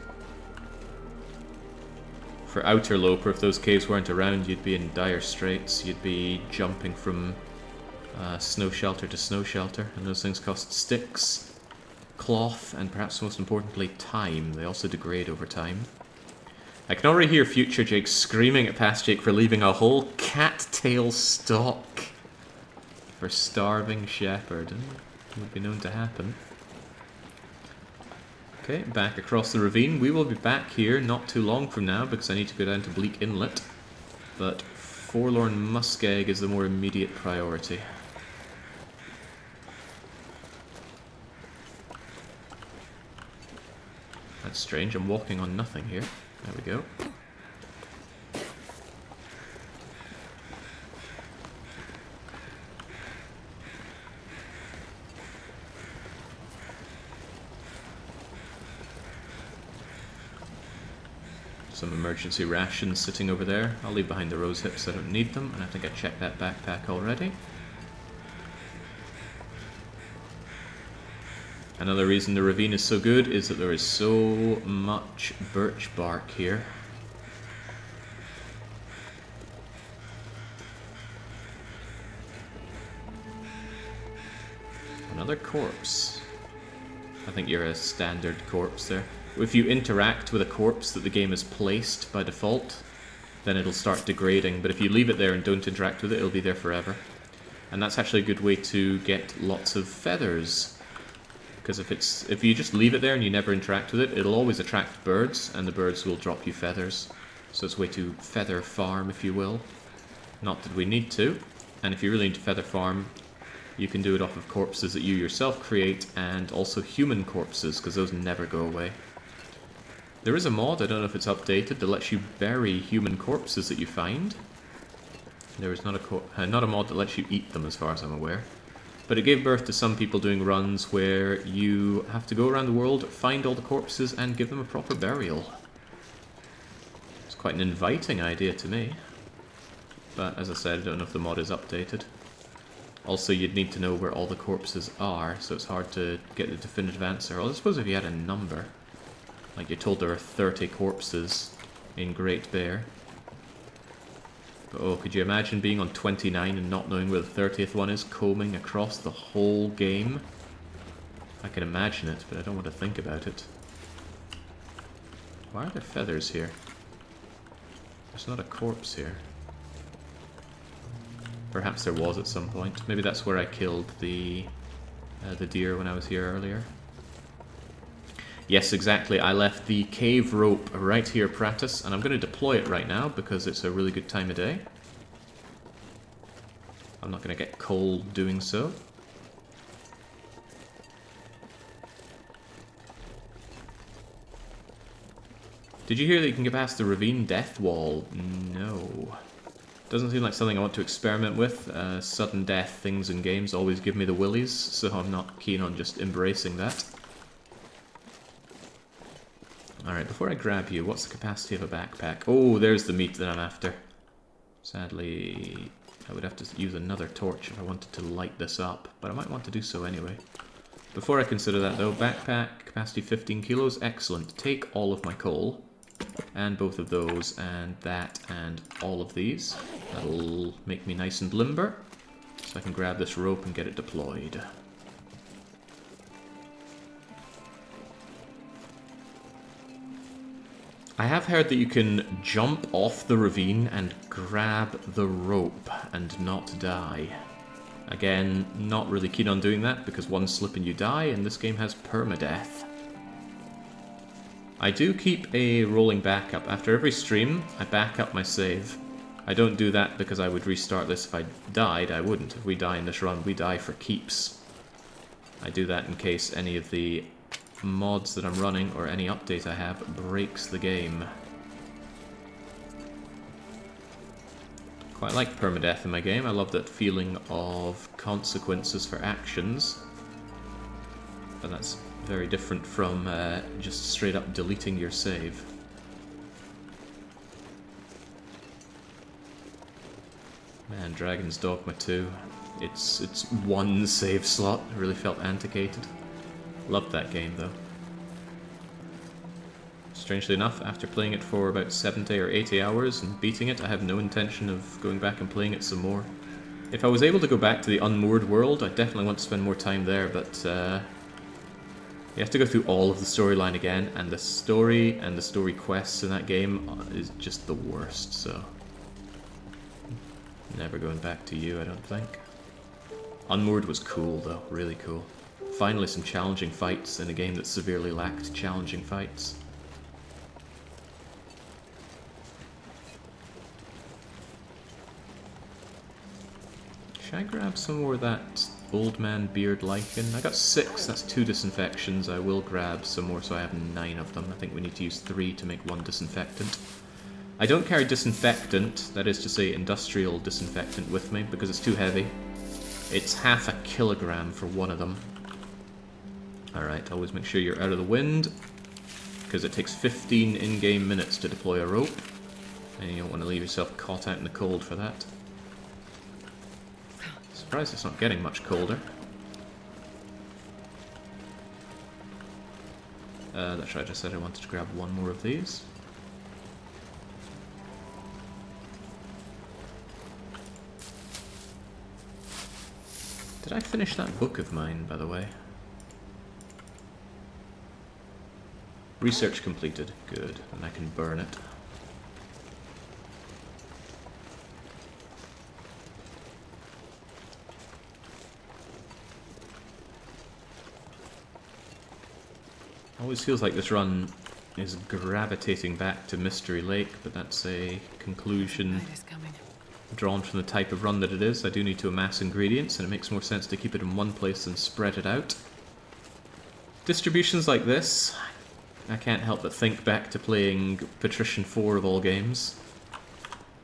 For Ultraloper, if those caves weren't around, you'd be in dire straits. You'd be jumping from snow shelter to snow shelter, and those things cost sticks. cloth, and perhaps most importantly, time. They also degrade over time. I can already hear future Jake screaming at past Jake for leaving a whole cattail stock for starving shepherd. It would be known to happen. Okay, back across the ravine. We will be back here not too long from now because I need to go down to Bleak Inlet. But Forlorn Muskeg is the more immediate priority. That's strange, I'm walking on nothing here. There we go. Some emergency rations sitting over there. I'll leave behind the rose hips, I don't need them, and I think I checked that backpack already. Another reason the ravine is so good is that there is so much birch bark here. Another corpse. I think you're a standard corpse there. If you interact with a corpse that the game has placed by default, then it'll start degrading. But if you leave it there and don't interact with it, it'll be there forever. And that's actually a good way to get lots of feathers. Because if you just leave it there and you never interact with it, it'll always attract birds, and the birds will drop you feathers. So it's a way to feather farm, if you will. Not that we need to. And if you really need to feather farm, you can do it off of corpses that you yourself create, and also human corpses, because those never go away. There is a mod, I don't know if it's updated, that lets you bury human corpses that you find. There is not a mod that lets you eat them, as far as I'm aware. But it gave birth to some people doing runs where you have to go around the world, find all the corpses, and give them a proper burial. It's quite an inviting idea to me. But as I said, I don't know if the mod is updated. Also, you'd need to know where all the corpses are, so it's hard to get a definitive answer. Well, I suppose if you had a number, like you're told there are 30 corpses in Great Bear. But oh, could you imagine being on 29 and not knowing where the 30th one is, combing across the whole game? I can imagine it, but I don't want to think about it. Why are there feathers here? There's not a corpse here. Perhaps there was at some point. Maybe that's where I killed the deer when I was here earlier. Yes, exactly. I left the cave rope right here, Pratis, and I'm going to deploy it right now because it's a really good time of day. I'm not going to get cold doing so. Did you hear that you can get past the ravine death wall? No. Doesn't seem like something I want to experiment with. Sudden death things in games always give me the willies, so I'm not keen on just embracing that. Alright, before I grab you, what's the capacity of a backpack? Oh, there's the meat that I'm after. Sadly, I would have to use another torch if I wanted to light this up, but I might want to do so anyway. Before I consider that though, backpack, capacity 15 kilos, excellent. Take all of my coal, and both of those, and that, and all of these. That'll make me nice and limber, so I can grab this rope and get it deployed. I have heard that you can jump off the ravine and grab the rope and not die. Again, not really keen on doing that because one slip and you die, and this game has permadeath. I do keep a rolling backup. After every stream, I back up my save. I don't do that because I would restart this if I died. I wouldn't. If we die in this run, we die for keeps. I do that in case any of the mods that I'm running or any update I have breaks the game. Quite like permadeath in my game. I love that feeling of consequences for actions. But that's very different from just straight up deleting your save. Man, Dragon's Dogma 2. It's one save slot. I really felt antiquated. Loved that game though. Strangely enough, after playing it for about 70 or 80 hours and beating it, I have no intention of going back and playing it some more. If I was able to go back to the Unmoored world, I definitely want to spend more time there, but You have to go through all of the storyline again, and the story and the story quests in that game is just the worst, so... Never going back to you, I don't think. Unmoored was cool, though. Really cool. Finally some challenging fights in a game that severely lacked challenging fights. Should I grab some more of that old man beard lichen? I got 6, that's 2 disinfections. I will grab some more so I have 9 of them. I think we need to use 3 to make 1 disinfectant. I don't carry disinfectant, that is to say industrial disinfectant, with me because it's too heavy. It's half a kilogram for one of them. Alright, always make sure you're out of the wind, because it takes 15 in-game minutes to deploy a rope, and you don't want to leave yourself caught out in the cold for that. Surprised it's not getting much colder. That's right, I said I wanted to grab 1 more of these. Did I finish that book of mine, by the way? Research completed. Good. And I can burn it. Always feels like this run is gravitating back to Mystery Lake, but that's a conclusion drawn from the type of run that it is. I do need to amass ingredients, and it makes more sense to keep it in one place than spread it out. Distributions like this, I can't help but think back to playing Patrician 4 of all games.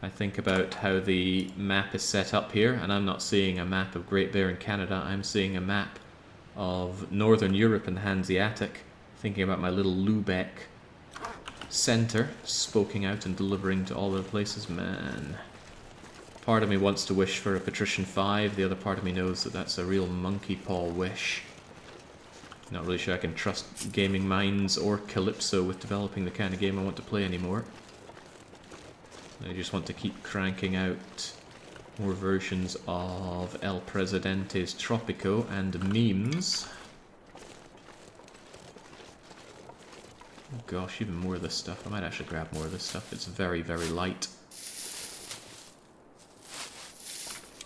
I think about how the map is set up here, and I'm not seeing a map of Great Bear in Canada, I'm seeing a map of Northern Europe and the Hanseatic, thinking about my little Lubeck centre, spoking out and delivering to all the places. Man. Part of me wants to wish for a Patrician 5, the other part of me knows that that's a real monkey paw wish. Not really sure I can trust Gaming Minds or Calypso with developing the kind of game I want to play anymore. I just want to keep cranking out more versions of El Presidente's Tropico and memes. Oh gosh, even more of this stuff. I might actually grab more of this stuff. It's very, very light.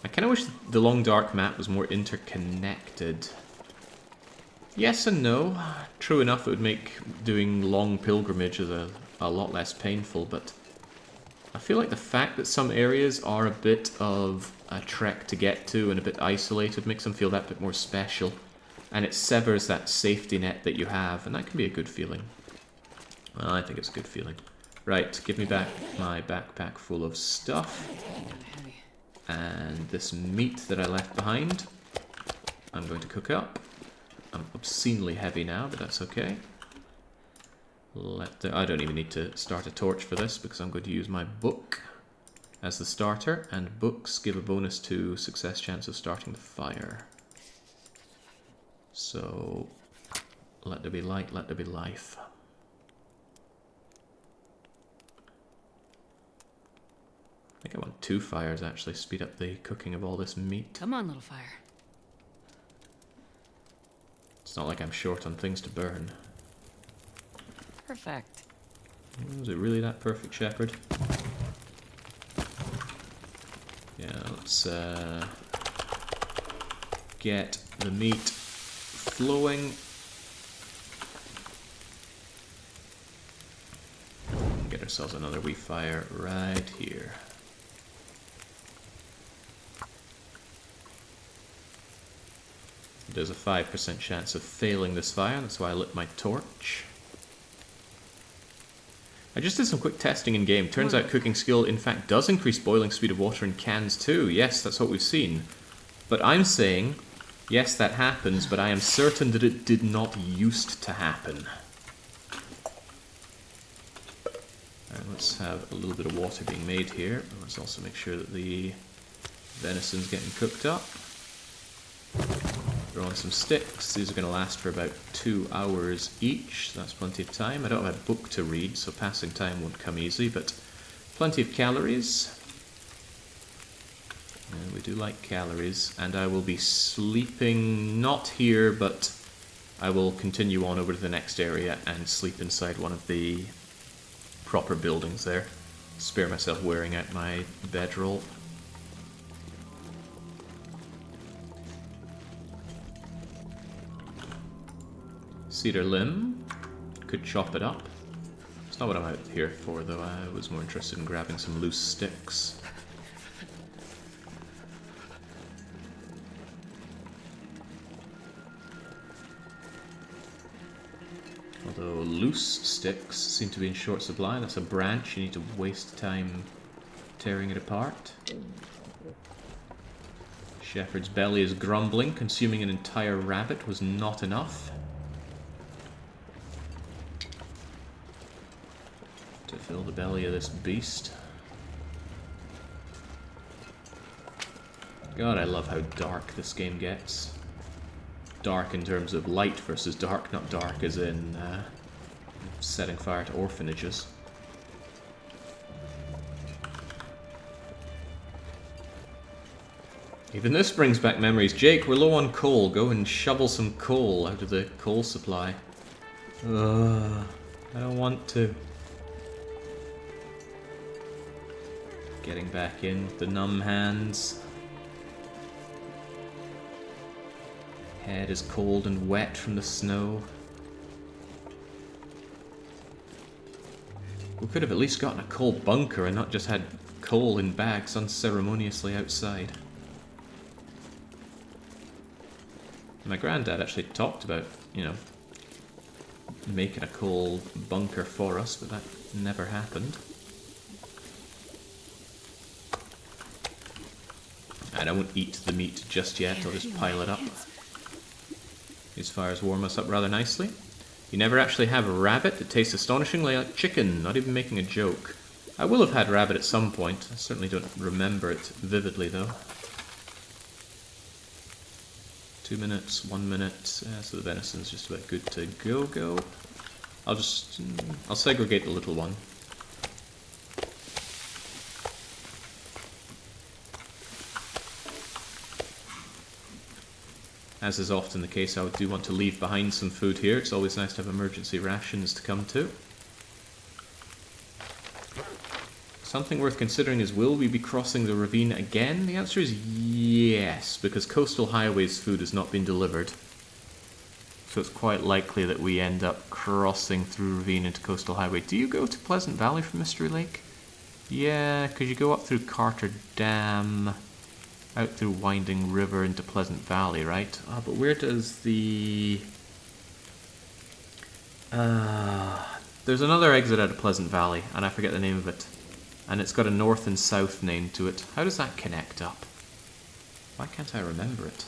I kind of wish the Long Dark map was more interconnected. Yes and no. True enough, it would make doing long pilgrimages a lot less painful, but I feel like the fact that some areas are a bit of a trek to get to and a bit isolated makes them feel that bit more special, and it severs that safety net that you have, and that can be a good feeling. Well, I think it's a good feeling. Right, give me back my backpack full of stuff. And this meat that I left behind, I'm going to cook up. I'm obscenely heavy now, but that's okay. I don't even need to start a torch for this because I'm going to use my book as the starter, and books give a bonus to success chance of starting the fire. So, let there be light, let there be life. I think I want 2 fires actually, speed up the cooking of all this meat. Come on, little fire. It's not like I'm short on things to burn. Perfect. Was it really that perfect, Shepherd? Yeah, let's get the meat flowing. Get ourselves another wee fire right here. There's a 5% chance of failing this fire, that's why I lit my torch. I just did some quick testing in game. Turns out cooking skill in fact does increase boiling speed of water in cans too. Yes, that's what we've seen. But I'm saying, yes, that happens, but I am certain that it did not used to happen. Alright, let's have a little bit of water being made here. Let's also make sure that the venison's getting cooked up. Throw on some sticks. These are going to last for about 2 hours each. That's plenty of time. I don't have a book to read, so passing time won't come easy, but plenty of calories. And we do like calories. And I will be sleeping, not here, but I will continue on over to the next area and sleep inside one of the proper buildings there. Spare myself wearing out my bedroll. Cedar limb. Could chop it up. It's not what I'm out here for, though. I was more interested in grabbing some loose sticks. Although loose sticks seem to be in short supply. That's a branch. You need to waste time tearing it apart. Shepherd's belly is grumbling. Consuming an entire rabbit was not enough. To fill the belly of this beast. God, I love how dark this game gets. Dark in terms of light versus dark, not dark as in setting fire to orphanages. Even this brings back memories. Jake, we're low on coal. Go and shovel some coal out of the coal supply. I don't want to. Getting back in with the numb hands. Head is cold and wet from the snow. We could have at least gotten a coal bunker and not just had coal in bags unceremoniously outside. My granddad actually talked about, you know, making a coal bunker for us, but that never happened. And I won't eat the meat just yet, I'll just pile it up. These fires warm us up rather nicely. You never actually have a rabbit. It tastes astonishingly like chicken, not even making a joke. I will have had rabbit at some point. I certainly don't remember it vividly, though. 2 minutes, 1 minute. So the venison's just about good to go. I'll segregate the little one. As is often the case, I do want to leave behind some food here. It's always nice to have emergency rations to come to. Something worth considering is, will we be crossing the ravine again? The answer is yes, because Coastal Highway's food has not been delivered. So it's quite likely that we end up crossing through Ravine into Coastal Highway. Do you go to Pleasant Valley from Mystery Lake? Yeah, because you go up through Carter Dam, out through Winding River into Pleasant Valley, right? But where does the... there's another exit out of Pleasant Valley, and I forget the name of it. And it's got a north and south name to it. How does that connect up? Why can't I remember it?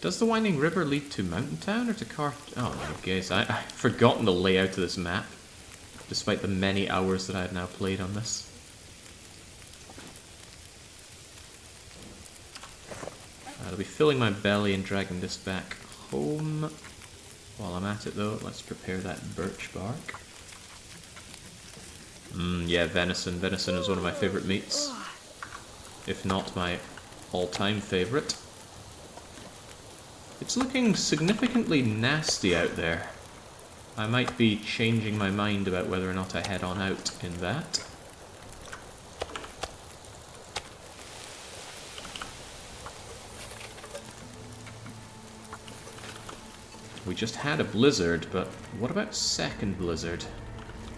Does the Winding River lead to Mountain Town or to Carter... Oh my guess, I've forgotten the layout of this map, despite the many hours that I have now played on this. I'll be filling my belly and dragging this back home. While I'm at it though, let's prepare that birch bark. Yeah, venison. Venison is one of my favourite meats. If not my all-time favourite. It's looking significantly nasty out there. I might be changing my mind about whether or not I head on out in that. We just had a blizzard, but what about second blizzard?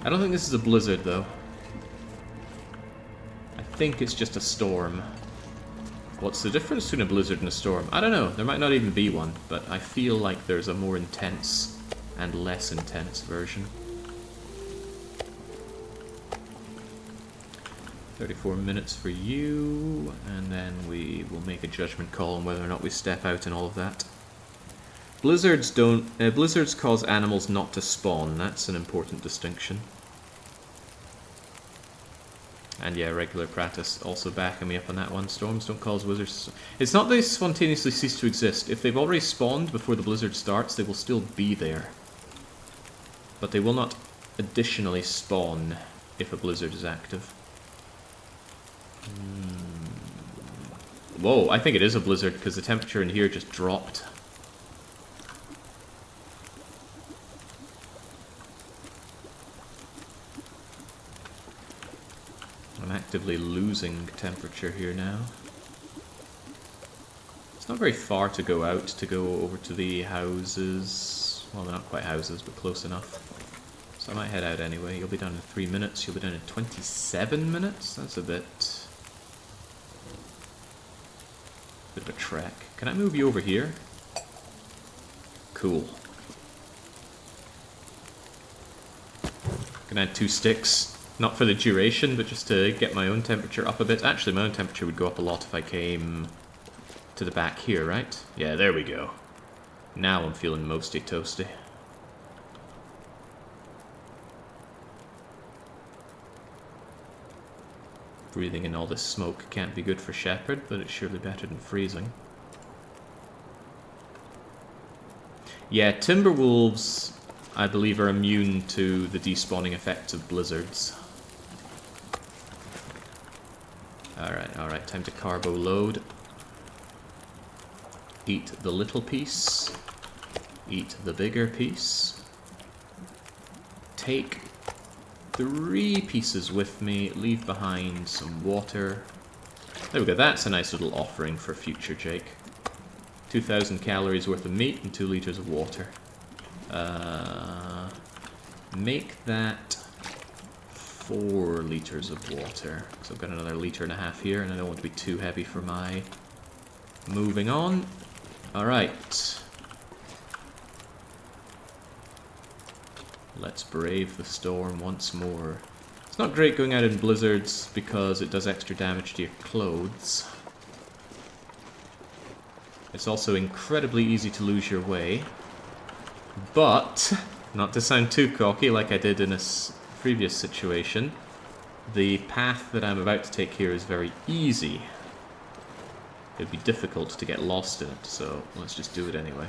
I don't think this is a blizzard, though. I think it's just a storm. What's the difference between a blizzard and a storm? I don't know. There might not even be one, but I feel like there's a more intense and less intense version. 34 minutes for you, and then we will make a judgment call on whether or not we step out and all of that. Blizzards don't... blizzards cause animals not to spawn. That's an important distinction. And yeah, regular practice also backing me up on that one. Storms don't cause blizzards. It's not they spontaneously cease to exist. If they've already spawned before the blizzard starts, they will still be there. But they will not additionally spawn if a blizzard is active. Whoa, I think it is a blizzard because the temperature in here just dropped. I'm actively losing temperature here now. It's not very far to go out, to go over to the houses. Well, they're not quite houses, but close enough. So I might head out anyway. You'll be done in 3 minutes. You'll be done in 27 minutes? That's a bit of a trek. Can I move you over here? Cool. Can add 2 sticks. Not for the duration, but just to get my own temperature up a bit. Actually, my own temperature would go up a lot if I came to the back here, right? Yeah, there we go. Now I'm feeling mosty toasty. Breathing in all this smoke can't be good for Shepherd, but it's surely better than freezing. Yeah, Timberwolves, I believe, are immune to the despawning effects of blizzards. Alright, time to carbo load. Eat the little piece. Eat the bigger piece. Take 3 pieces with me. Leave behind some water. There we go, that's a nice little offering for future Jake. 2,000 calories worth of meat and 2 liters of water. Make that 4 liters of water. So I've got another 1.5 liters here, and I don't want to be too heavy for my moving on. Alright. Let's brave the storm once more. It's not great going out in blizzards because it does extra damage to your clothes. It's also incredibly easy to lose your way. But, not to sound too cocky like I did in a previous situation, the path that I'm about to take here is very easy. It'd be difficult to get lost in it, so let's just do it anyway.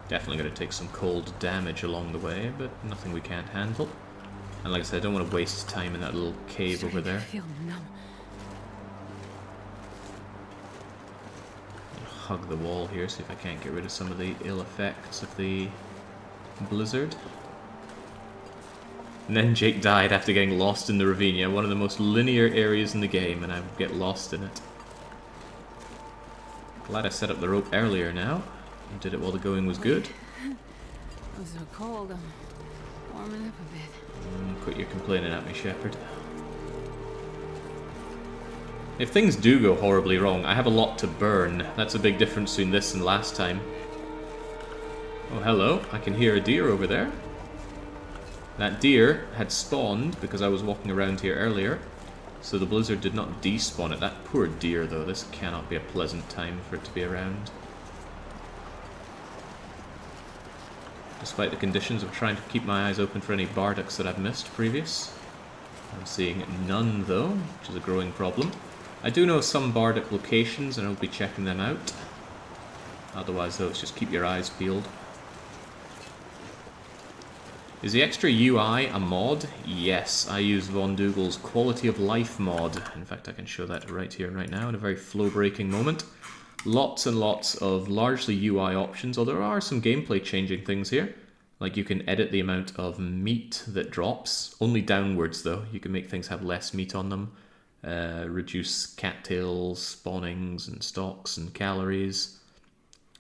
Definitely going to take some cold damage along the way, but nothing we can't handle. And like I said, I don't want to waste time in that little cave over there. Hug the wall here, see if I can't get rid of some of the ill effects of the blizzard. And then Jake died after getting lost in the ravine. Yeah, one of the most linear areas in the game, and I would get lost in it. Glad I set up the rope earlier now. And did it while the going was good. I'm so cold, I'm warming up a bit. Quit your complaining at me, Shepherd. If things do go horribly wrong, I have a lot to burn. That's a big difference between this and last time. Oh, hello. I can hear a deer over there. That deer had spawned because I was walking around here earlier, so the blizzard did not despawn it. That poor deer, though. This cannot be a pleasant time for it to be around. Despite the conditions of trying to keep my eyes open for any bardocks that I've missed previous. I'm seeing none, though, which is a growing problem. I do know some bardic locations, and I'll be checking them out. Otherwise, though, it's just keep your eyes peeled. Is the extra UI a mod? Yes, I use Von Dougal's Quality of Life mod. In fact, I can show that right here, right now, in a very flow-breaking moment. Lots and lots of largely UI options, although there are some gameplay changing things here. Like you can edit the amount of meat that drops, only downwards though. You can make things have less meat on them. Reduce cattails, spawnings and stocks and calories.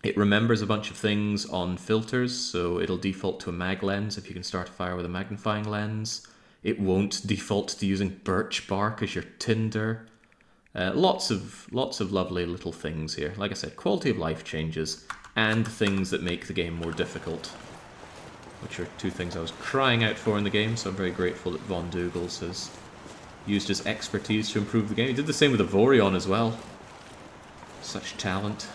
It remembers a bunch of things on filters, so it'll default to a mag lens if you can start a fire with a magnifying lens. It won't default to using birch bark as your tinder. Lots of lovely little things here. Like I said, quality of life changes and things that make the game more difficult, which are 2 things I was crying out for in the game, so I'm very grateful that Von Dougal has used his expertise to improve the game. He did the same with Avorion as well. Such talent.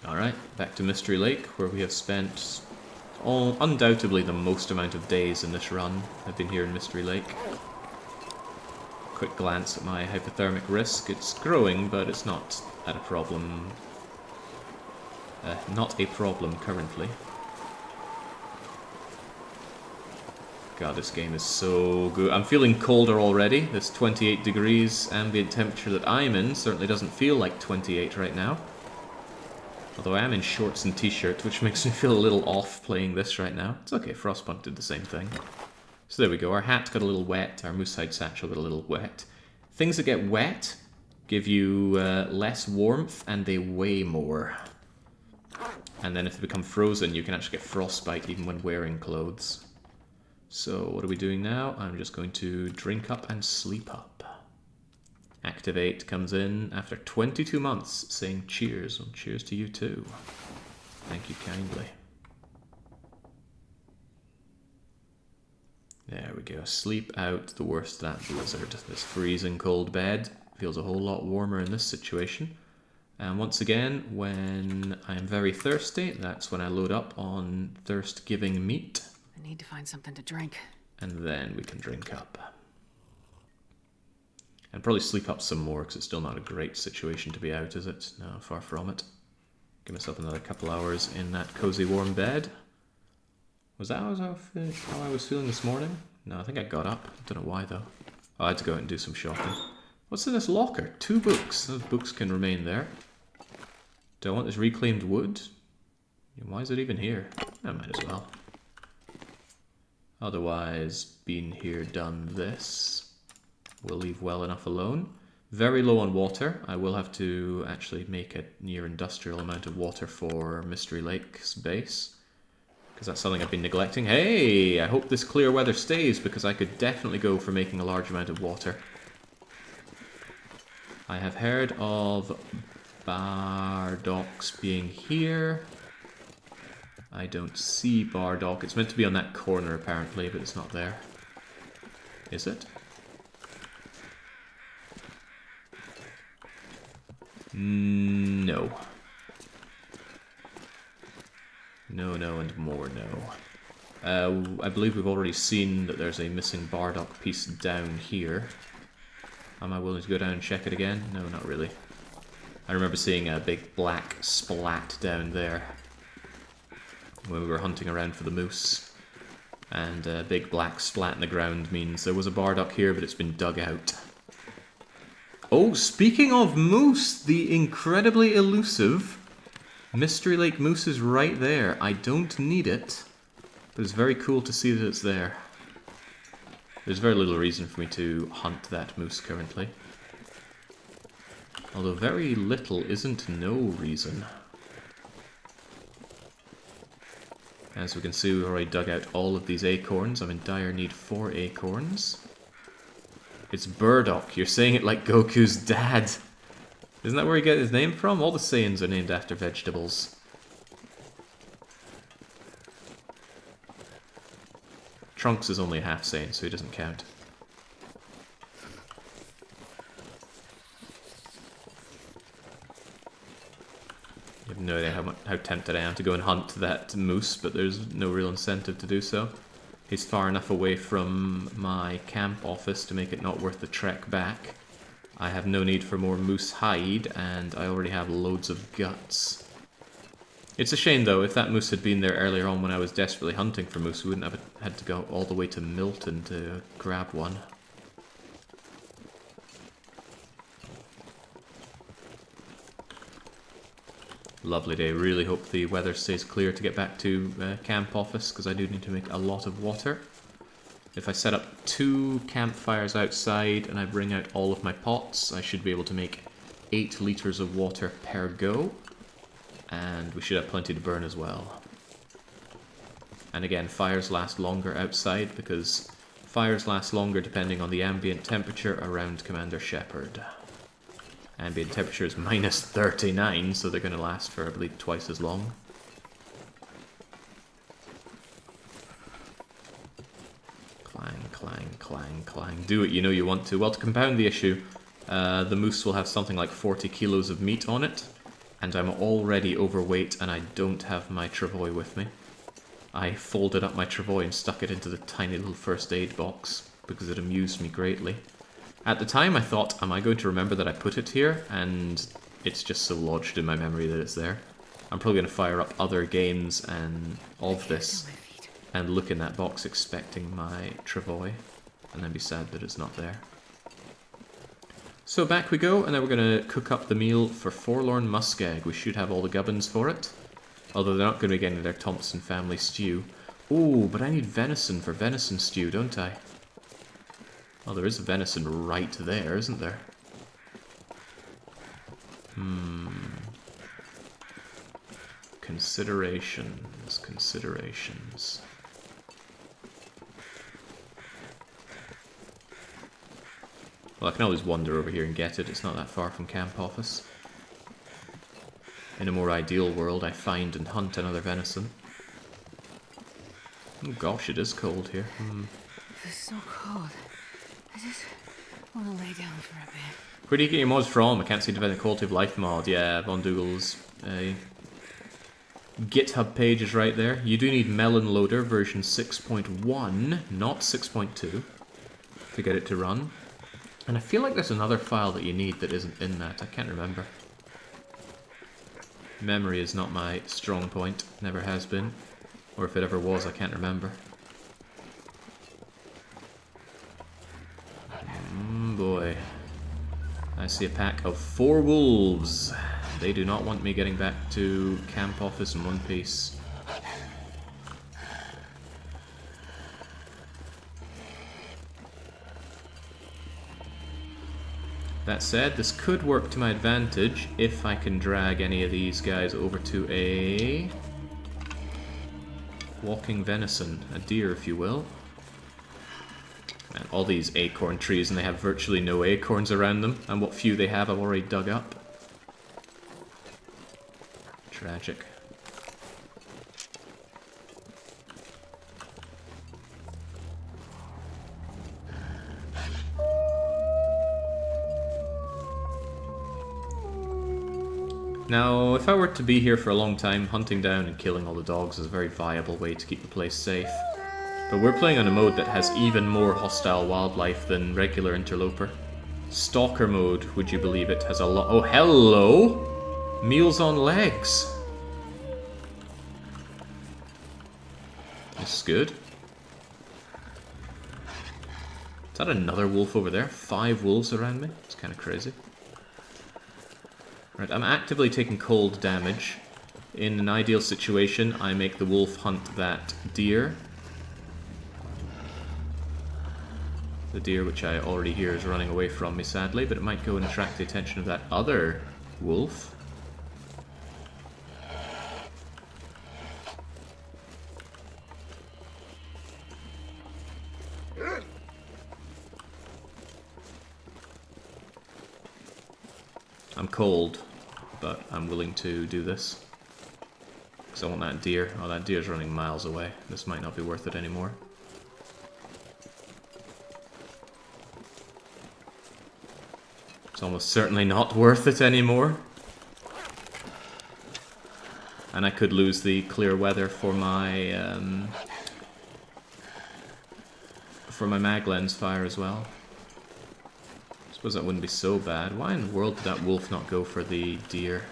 Alright, back to Mystery Lake, where we have spent undoubtedly the most amount of days in this run. I've been here in Mystery Lake. Quick glance at my hypothermic risk. It's growing, but it's not at a problem. Not a problem currently. God, this game is so good. I'm feeling colder already. This 28 degrees ambient temperature that I'm in certainly doesn't feel like 28 right now. Although I am in shorts and t-shirt, which makes me feel a little off playing this right now. It's okay, Frostpunk did the same thing. So there we go, our hat got a little wet, our moose hide satchel got a little wet. Things that get wet give you less warmth and they weigh more. And then if they become frozen, you can actually get frostbite even when wearing clothes. So what are we doing now? I'm just going to drink up and sleep up. Activate comes in after 22 months saying cheers. Well, cheers to you too. Thank you kindly. There we go. Sleep out the worst of that blizzard. This freezing cold bed feels a whole lot warmer in this situation. And once again, when I'm very thirsty, that's when I load up on thirst-giving meat. I need to find something to drink. And then we can drink up. And probably sleep up some more, because it's still not a great situation to be out, is it? No, far from it. Give myself another couple hours in that cozy warm bed. Was that how I was feeling this morning? No, I think I got up. I don't know why, though. Oh, I had to go out and do some shopping. What's in this locker? 2 books. Those books can remain there. Do I want this reclaimed wood? Why is it even here? I might as well. Otherwise, been here, done this. We'll leave well enough alone. Very low on water. I will have to actually make a near industrial amount of water for Mystery Lake's base. Because that's something I've been neglecting. Hey! I hope this clear weather stays, because I could definitely go for making a large amount of water. I have heard of Bardocks being here. I don't see Bardock. It's meant to be on that corner apparently, but it's not there. Is it? No. No, no, and more no. I believe we've already seen that there's a missing Bardock piece down here. Am I willing to go down and check it again? No, not really. I remember seeing a big black splat down there when we were hunting around for the moose. And a big black splat in the ground means there was a Bardock here, but it's been dug out. Oh, speaking of moose, the incredibly elusive Mystery Lake moose is right there. I don't need it, but it's very cool to see that it's there. There's very little reason for me to hunt that moose currently. Although very little isn't no reason. As we can see, we've already dug out all of these acorns. I'm in dire need for acorns. It's Burdock. You're saying it like Goku's dad. Isn't that where he got his name from? All the Saiyans are named after vegetables. Trunks is only a half Saiyan, so he doesn't count. You have no idea how tempted I am to go and hunt that moose, but there's no real incentive to do so. He's far enough away from my camp office to make it not worth the trek back. I have no need for more moose hide, and I already have loads of guts. It's a shame, though, if that moose had been there earlier on when I was desperately hunting for moose, we wouldn't have had to go all the way to Milton to grab one. Lovely day. Really hope the weather stays clear to get back to camp office, because I do need to make a lot of water. If I set up 2 campfires outside and I bring out all of my pots, I should be able to make 8 liters of water per go. And we should have plenty to burn as well. And again, fires last longer outside, because fires last longer depending on the ambient temperature around Commander Shepard. Ambient temperature is minus 39, so they're going to last for, I believe, twice as long. Clang, clang, clang, clang. Do it, you know you want to. Well, to compound the issue, the moose will have something like 40 kilos of meat on it, and I'm already overweight and I don't have my travois with me. I folded up my travois and stuck it into the tiny little first aid box, because it amused me greatly. At the time I thought, am I going to remember that I put it here? And it's just so lodged in my memory that it's there. I'm probably going to fire up other games and of this and look in that box expecting my travois, and then be sad that it's not there. So back we go, and then we're going to cook up the meal for Forlorn Muskeg. We should have all the gubbins for it, although they're not going to be getting their Thompson family stew. Ooh, but I need venison for venison stew, don't I? Oh, there is venison right there, isn't there? Considerations. Well, I can always wander over here and get it. It's not that far from camp office. In a more ideal world, I find and hunt another venison. Oh gosh, it is cold here. It's so cold. I just want to lay down for a bit. Where do you get your mods from? I can't see the quality of life mod. Yeah, Von Dougal's GitHub page is right there. You do need Melon Loader version 6.1, not 6.2, to get it to run. And I feel like there's another file that you need that isn't in that. I can't remember. Memory is not my strong point. Never has been. Or if it ever was, I can't remember. Boy. I see a pack of 4 wolves. They do not want me getting back to camp office in one piece. That said, this could work to my advantage if I can drag any of these guys over to a walking venison, a deer if you will. And all these acorn trees, and they have virtually no acorns around them, and what few they have I've already dug up. Tragic. Now, if I were to be here for a long time, hunting down and killing all the dogs is a very viable way to keep the place safe. But we're playing on a mode that has even more hostile wildlife than regular Interloper. Stalker mode, would you believe it, has a lot— oh, hello! Meals on legs! This is good. Is that another wolf over there? 5 wolves around me? It's kind of crazy. Right, I'm actively taking cold damage. In an ideal situation, I make the wolf hunt that deer. The deer, which I already hear is running away from me, sadly, but it might go and attract the attention of that other wolf. I'm cold, but I'm willing to do this. Because I want that deer. Oh, that deer's running miles away. This might not be worth it anymore. It's almost certainly not worth it anymore. And I could lose the clear weather for my mag lens fire as well. I suppose that wouldn't be so bad. Why in the world did that wolf not go for the deer?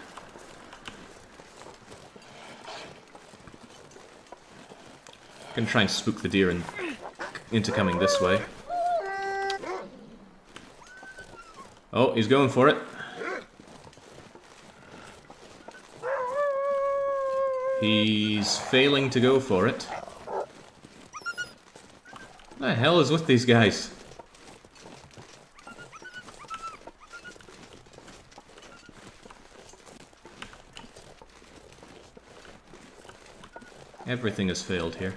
I'm gonna try and spook the deer into coming this way. Oh, he's going for it. He's failing to go for it. What the hell is with these guys? Everything has failed here.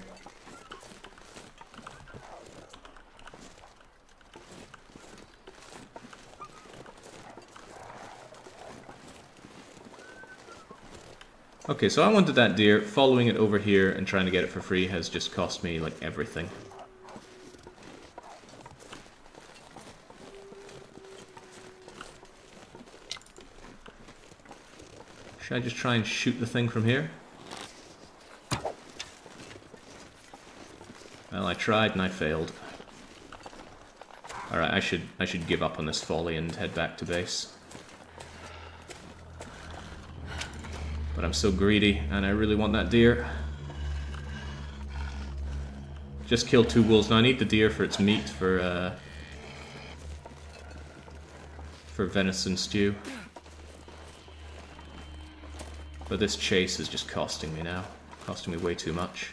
Okay, so I wanted that deer. Following it over here and trying to get it for free has just cost me, like, everything. Should I just try and shoot the thing from here? Well, I tried and I failed. Alright, I should give up on this folly and head back to base. But I'm so greedy, and I really want that deer. Just killed 2 wolves. Now I need the deer for its meat for venison stew. But this chase is just costing me now. Costing me way too much.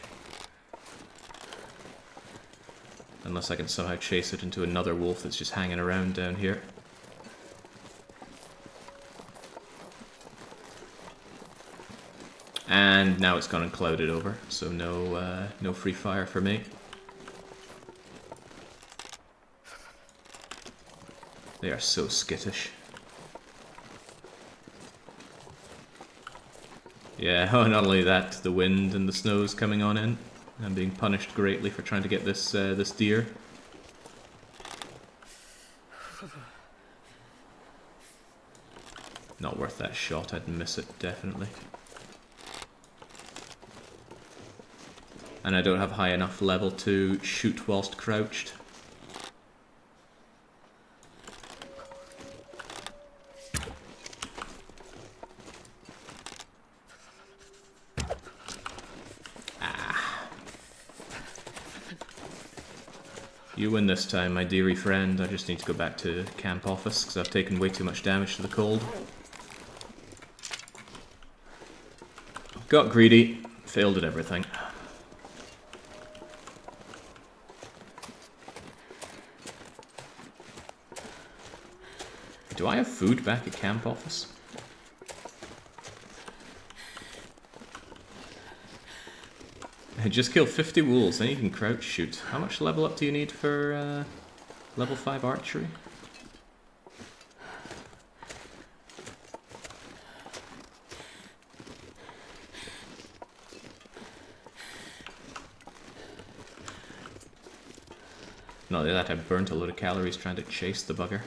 Unless I can somehow chase it into another wolf that's just hanging around down here. And now it's gone and clouded over, so no free fire for me. They are so skittish. Yeah, oh, not only that, the wind and the snow's coming on in. I'm being punished greatly for trying to get this this deer. Not worth that shot, I'd miss it, definitely. And I don't have high enough level to shoot whilst crouched. You win this time, my dearie friend. I just need to go back to camp office because I've taken way too much damage to the cold. Got greedy, failed at everything. Do I have food back at camp office? I just killed 50 wolves, then you can crouch shoot. How much level up do you need for level 5 archery? Not only that, I burnt a load of calories trying to chase the bugger.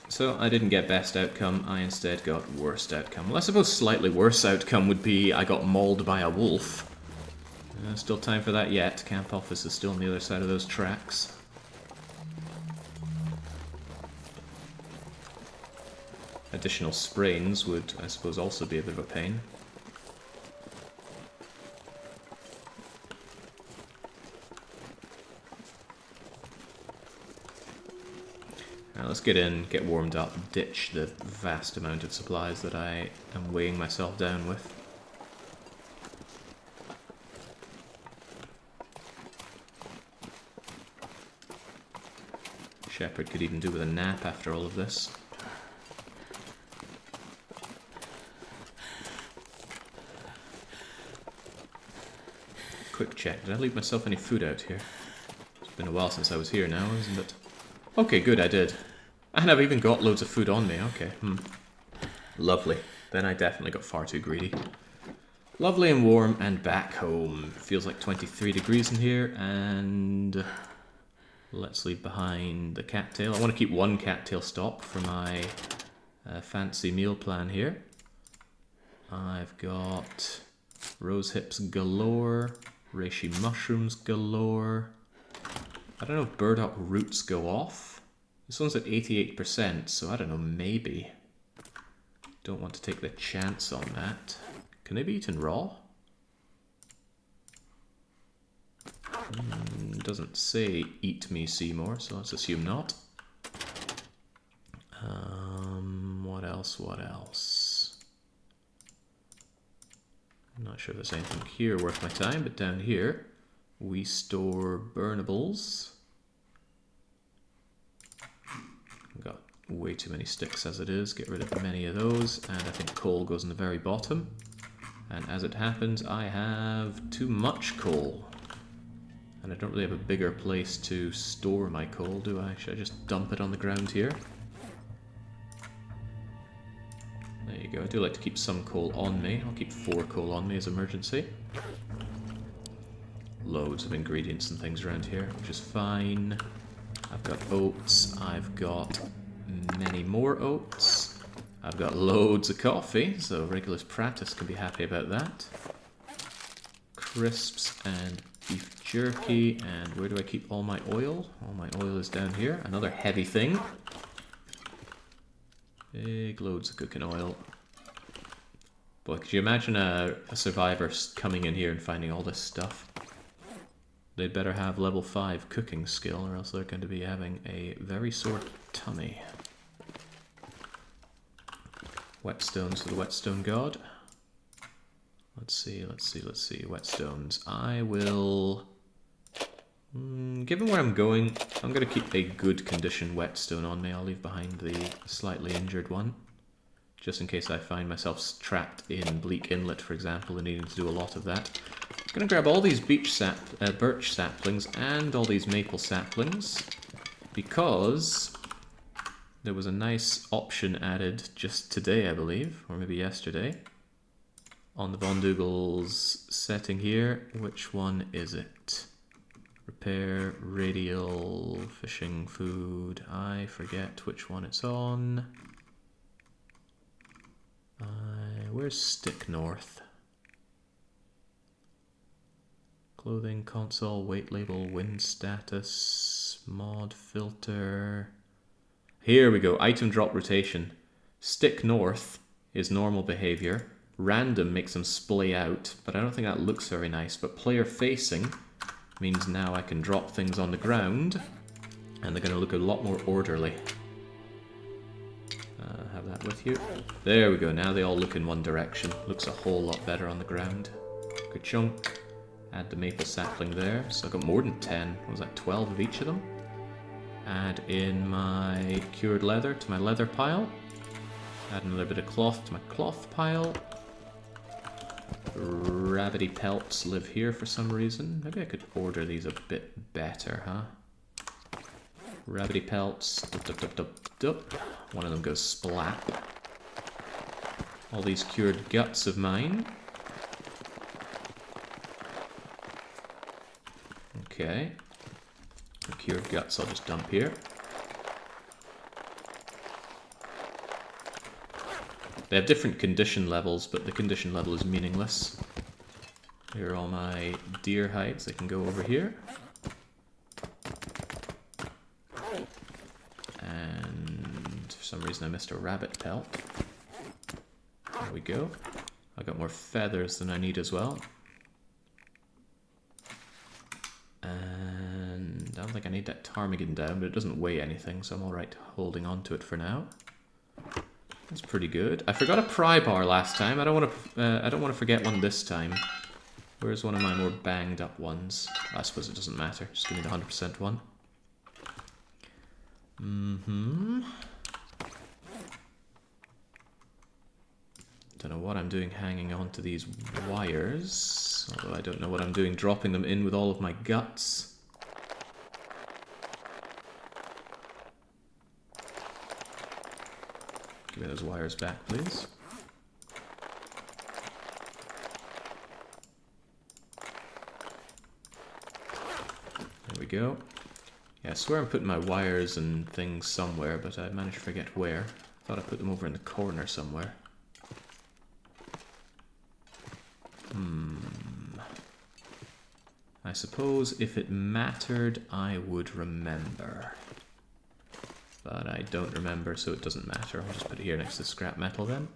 So I didn't get best outcome, I instead got worst outcome. Well, I suppose slightly worse outcome would be I got mauled by a wolf. Still time for that yet. Camp office is still on the other side of those tracks. Additional sprains would, I suppose, also be a bit of a pain. Now let's get in, get warmed up, ditch the vast amount of supplies that I am weighing myself down with. Shepherd could even do with a nap after all of this. Quick check, did I leave myself any food out here? It's been a while since I was here now, isn't it? Okay, good, I did. And I've even got loads of food on me, okay. Lovely. Then I definitely got far too greedy. Lovely and warm and back home. Feels like 23 degrees in here, and let's leave behind the cattail. I want to keep one cattail stock for my fancy meal plan here. I've got rose hips galore, reishi mushrooms galore. I don't know if burdock roots go off. This one's at 88%, so I don't know, maybe. Don't want to take the chance on that. Can they be eaten raw? Doesn't say eat me Seymour, so let's assume not. What else, what else? I'm not sure if there's anything here worth my time, but down here we store burnables. Got way too many sticks as it is, get rid of many of those, and I think coal goes in the very bottom. And as it happens, I have too much coal. And I don't really have a bigger place to store my coal, do I? Should I just dump it on the ground here? There you go, I do like to keep some coal on me. I'll keep 4 coal on me as emergency. Loads of ingredients and things around here, which is fine. I've got oats, I've got many more oats. I've got loads of coffee, so Regulus Pratus can be happy about that. crisps and beef jerky. And where do I keep all my oil? All my oil is down here. Another heavy thing. Big loads of cooking oil. Boy, could you imagine a survivor coming in here and finding all this stuff? They'd better have level 5 cooking skill, or else they're going to be having a very sore tummy. Whetstones for the whetstone god. Let's see. Whetstones. I will... given where I'm going, I'm going to keep a good condition whetstone on me. I'll leave behind the slightly injured one, just in case I find myself trapped in Bleak Inlet, for example, and needing to do a lot of that. I'm going to grab all these birch saplings and all these maple saplings, because there was a nice option added just today, I believe, or maybe yesterday, on the Von Dougall's setting here. Which one is it? Repair, radial, fishing, food. I forget which one it's on. Where's Stick North? Clothing, console, weight label, wind status, mod filter. Here we go. Item drop rotation. Stick North is normal behavior. Random makes them splay out, but I don't think that looks very nice. But player facing means now I can drop things on the ground, and they're going to look a lot more orderly. Have that with you. There we go. Now they all look in one direction. Looks a whole lot better on the ground. Good chunk. Add the maple sapling there. So I've got more than 10. What was that? 12 of each of them. Add in my cured leather to my leather pile. Add another bit of cloth to my cloth pile. Rabbity pelts live here for some reason. Maybe I could order these a bit better, huh? Rabbity pelts. One of them goes splat. All these cured guts of mine. Okay. The cured guts I'll just dump here. They have different condition levels, but the condition level is meaningless. Here are all my deer hides. They can go over here. And for some reason I missed a rabbit pelt. There we go. I got more feathers than I need as well. And I don't think I need that ptarmigan down, but it doesn't weigh anything, so I'm alright holding on to it for now. That's pretty good. I forgot a pry bar last time. I don't want to forget one this time. Where's one of my more banged up ones? I suppose it doesn't matter. Just give me the 100% one. Don't know what I'm doing hanging on to these wires. Although I don't know what I'm doing dropping them in with all of my guts. Give me those wires back, please. There we go. Yeah, I swear I'm putting my wires and things somewhere, but I managed to forget where. I thought I put them over in the corner somewhere. I suppose if it mattered, I would remember. But I don't remember, so it doesn't matter. I'll just put it here next to scrap metal then.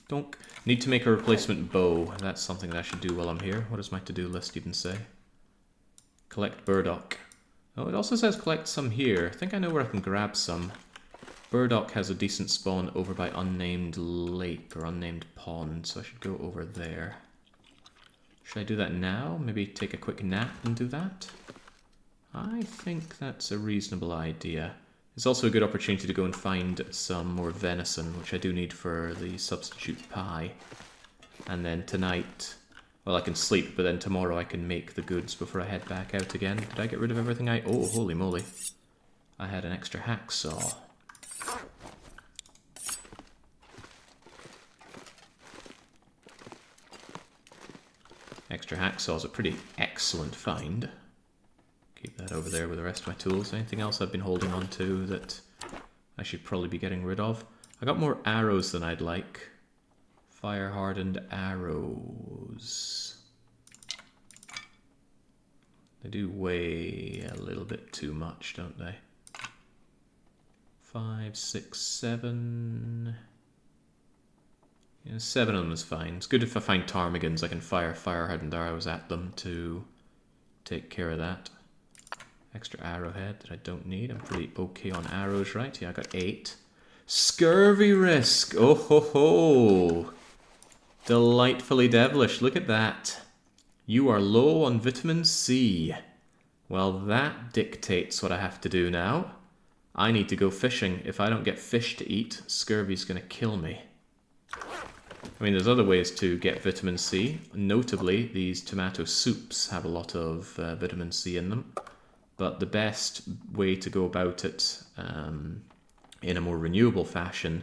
Donk. Need to make a replacement bow. That's something that I should do while I'm here. What does my to-do list even say? Collect burdock. Oh, it also says collect some here. I think I know where I can grab some. Burdock has a decent spawn over by unnamed lake or unnamed pond, so I should go over there. Should I do that now? Maybe take a quick nap and do that? I think that's a reasonable idea. It's also a good opportunity to go and find some more venison, which I do need for the substitute pie. And then tonight, well, I can sleep, but then tomorrow I can make the goods before I head back out again. Did I get rid of everything Oh, holy moly. I had an extra hacksaw. Extra hacksaw is a pretty excellent find. Keep that over there with the rest of my tools. Anything else I've been holding on to that I should probably be getting rid of? I got more arrows than I'd like. Fire-hardened arrows. They do weigh a little bit too much, don't they? 5, 6, 7... Yeah, 7 of them is fine. It's good if I find ptarmigans, I can fire firehead arrows at them to take care of that. Extra arrowhead that I don't need. I'm pretty okay on arrows, right? Yeah, I got 8. Scurvy risk! Oh ho ho! Delightfully devilish, look at that. You are low on vitamin C. Well, that dictates what I have to do now. I need to go fishing. If I don't get fish to eat, scurvy's gonna kill me. I mean, there's other ways to get vitamin C. Notably, these tomato soups have a lot of vitamin C in them. But the best way to go about it in a more renewable fashion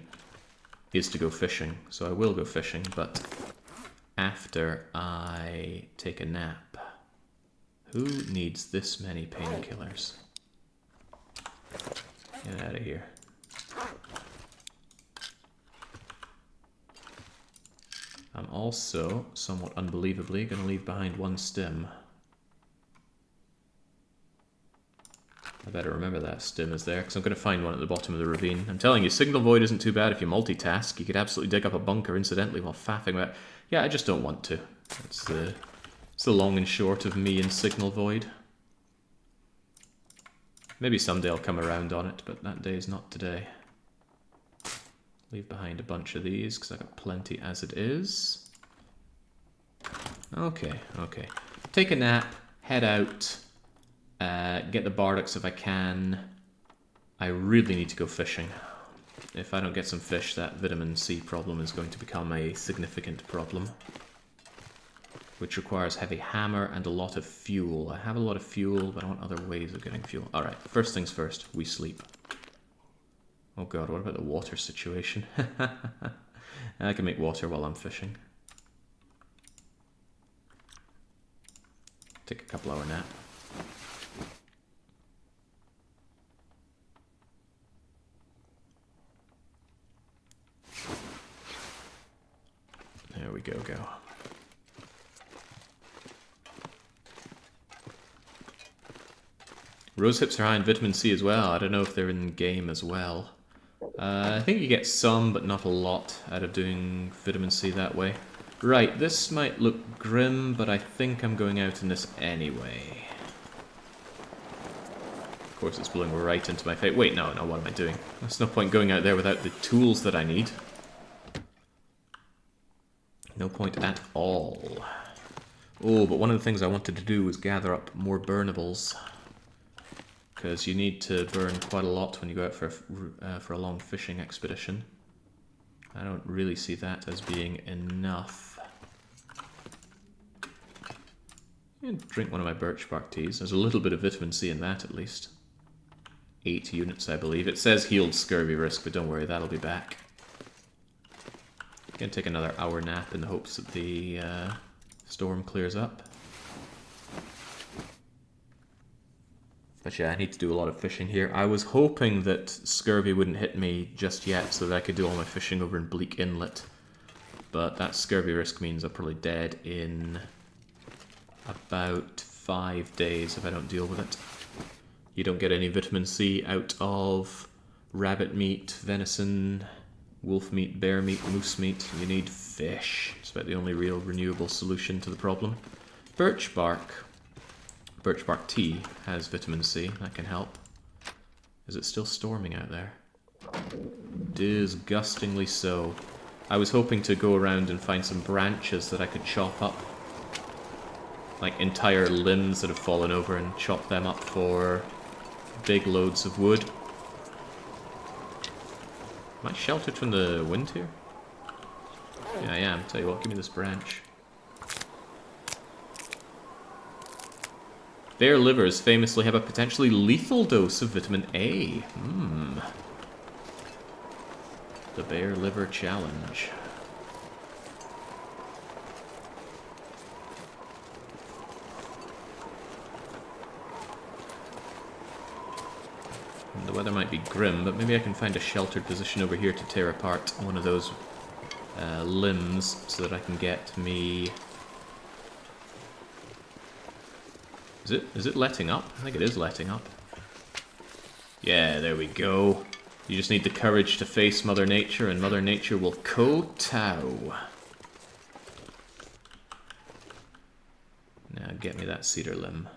is to go fishing. So I will go fishing, but after I take a nap. Who needs this many painkillers? Get out of here. I'm also, somewhat unbelievably, going to leave behind 1 stim. I better remember that stim is there, because I'm going to find one at the bottom of the ravine. I'm telling you, Signal Void isn't too bad if you multitask. You could absolutely dig up a bunker incidentally while faffing about. Yeah, I just don't want to. It's the long and short of me and Signal Void. Maybe someday I'll come around on it, but that day is not today. Leave behind a bunch of these, because I've got plenty as it is. Okay, okay. Take a nap, head out, get the bardocks if I can. I really need to go fishing. If I don't get some fish, that vitamin C problem is going to become a significant problem. Which requires heavy hammer and a lot of fuel. I have a lot of fuel, but I want other ways of getting fuel. Alright, first things first, we sleep. Oh god, what about the water situation? I can make water while I'm fishing. Take a couple hour nap. There we go. Rose hips are high in vitamin C as well. I don't know if they're in the game as well. I think you get some, but not a lot, out of doing vitamin C that way. Right, this might look grim, but I think I'm going out in this anyway. Of course, it's blowing right into my face. Wait, no, what am I doing? There's no point going out there without the tools that I need. No point at all. Oh, but one of the things I wanted to do was gather up more burnables. Because you need to burn quite a lot when you go out for a long fishing expedition. I don't really see that as being enough. Drink one of my birch bark teas. There's a little bit of vitamin C in that at least. 8 units, I believe. It says healed scurvy risk, but don't worry, that'll be back. Gonna take another hour nap in the hopes that the storm clears up. But yeah, I need to do a lot of fishing here. I was hoping that scurvy wouldn't hit me just yet so that I could do all my fishing over in Bleak Inlet. But that scurvy risk means I'm probably dead in about 5 days if I don't deal with it. You don't get any vitamin C out of rabbit meat, venison, wolf meat, bear meat, moose meat. You need fish. It's about the only real renewable solution to the problem. Birch bark. Birch bark tea has vitamin C. That can help. Is it still storming out there? Disgustingly so. I was hoping to go around and find some branches that I could chop up. Like entire limbs that have fallen over and chop them up for big loads of wood. Am I sheltered from the wind here? Yeah, I am. Tell you what, give me this branch. Bear livers famously have a potentially lethal dose of vitamin A. The bear liver challenge. The weather might be grim, but maybe I can find a sheltered position over here to tear apart one of those limbs so that I can get me... Is Is it letting up? I think it is letting up. Yeah, there we go. You just need the courage to face Mother Nature, and Mother Nature will kowtow. Now get me that cedar limb.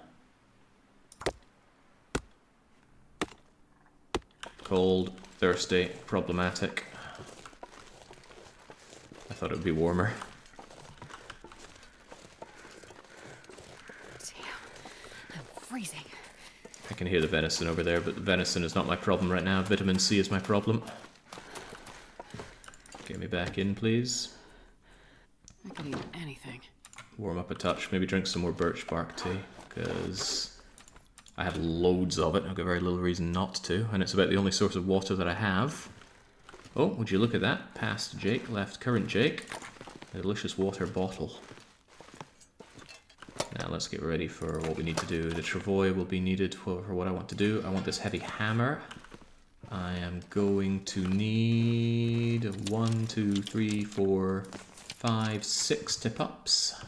Cold, thirsty, problematic. I thought it would be warmer. Damn, I'm freezing. I can hear the venison over there, but the venison is not my problem right now. Vitamin C is my problem. Get me back in, please. I could eat anything. Warm up a touch, maybe drink some more birch bark tea, because I have loads of it. I've got very little reason not to, and it's about the only source of water that I have. Oh, would you look at that? Past Jake, left current Jake. A delicious water bottle. Now let's get ready for what we need to do. The travois will be needed for what I want to do. I want this heavy hammer. I am going to need 1, 2, 3, 4, 5, 6 tip-ups.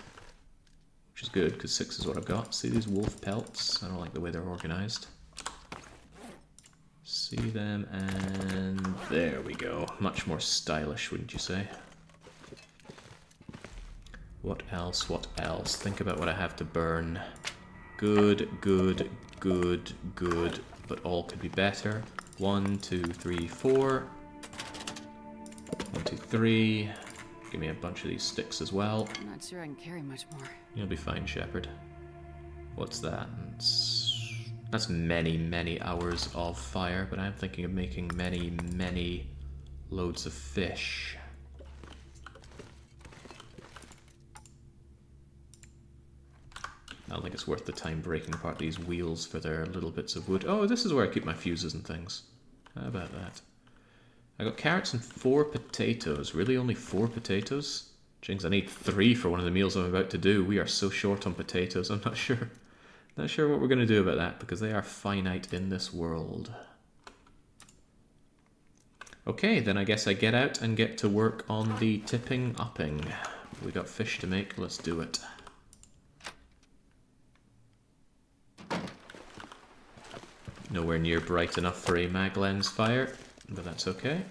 Which is good, because 6 is what I've got. See these wolf pelts? I don't like the way they're organized. See them, and there we go. Much more stylish, wouldn't you say? What else? What else? Think about what I have to burn. Good, good, good, good, but all could be better. 1, 2, 3, 4. 1, 2, 3. Give me a bunch of these sticks as well. I'm not sure I can carry much more. You'll be fine, Shepherd. What's that? That's many, many hours of fire, but I'm thinking of making many, many loads of fish. I don't think it's worth the time breaking apart these wheels for their little bits of wood. Oh, this is where I keep my fuses and things. How about that? I got carrots and 4 potatoes. Really, only 4 potatoes? Jinx, I need 3 for one of the meals I'm about to do. We are so short on potatoes, I'm not sure. Not sure what we're going to do about that, because they are finite in this world. Okay, then I guess I get out and get to work on the tipping upping. We got fish to make, let's do it. Nowhere near bright enough for a mag lens fire, but that's okay.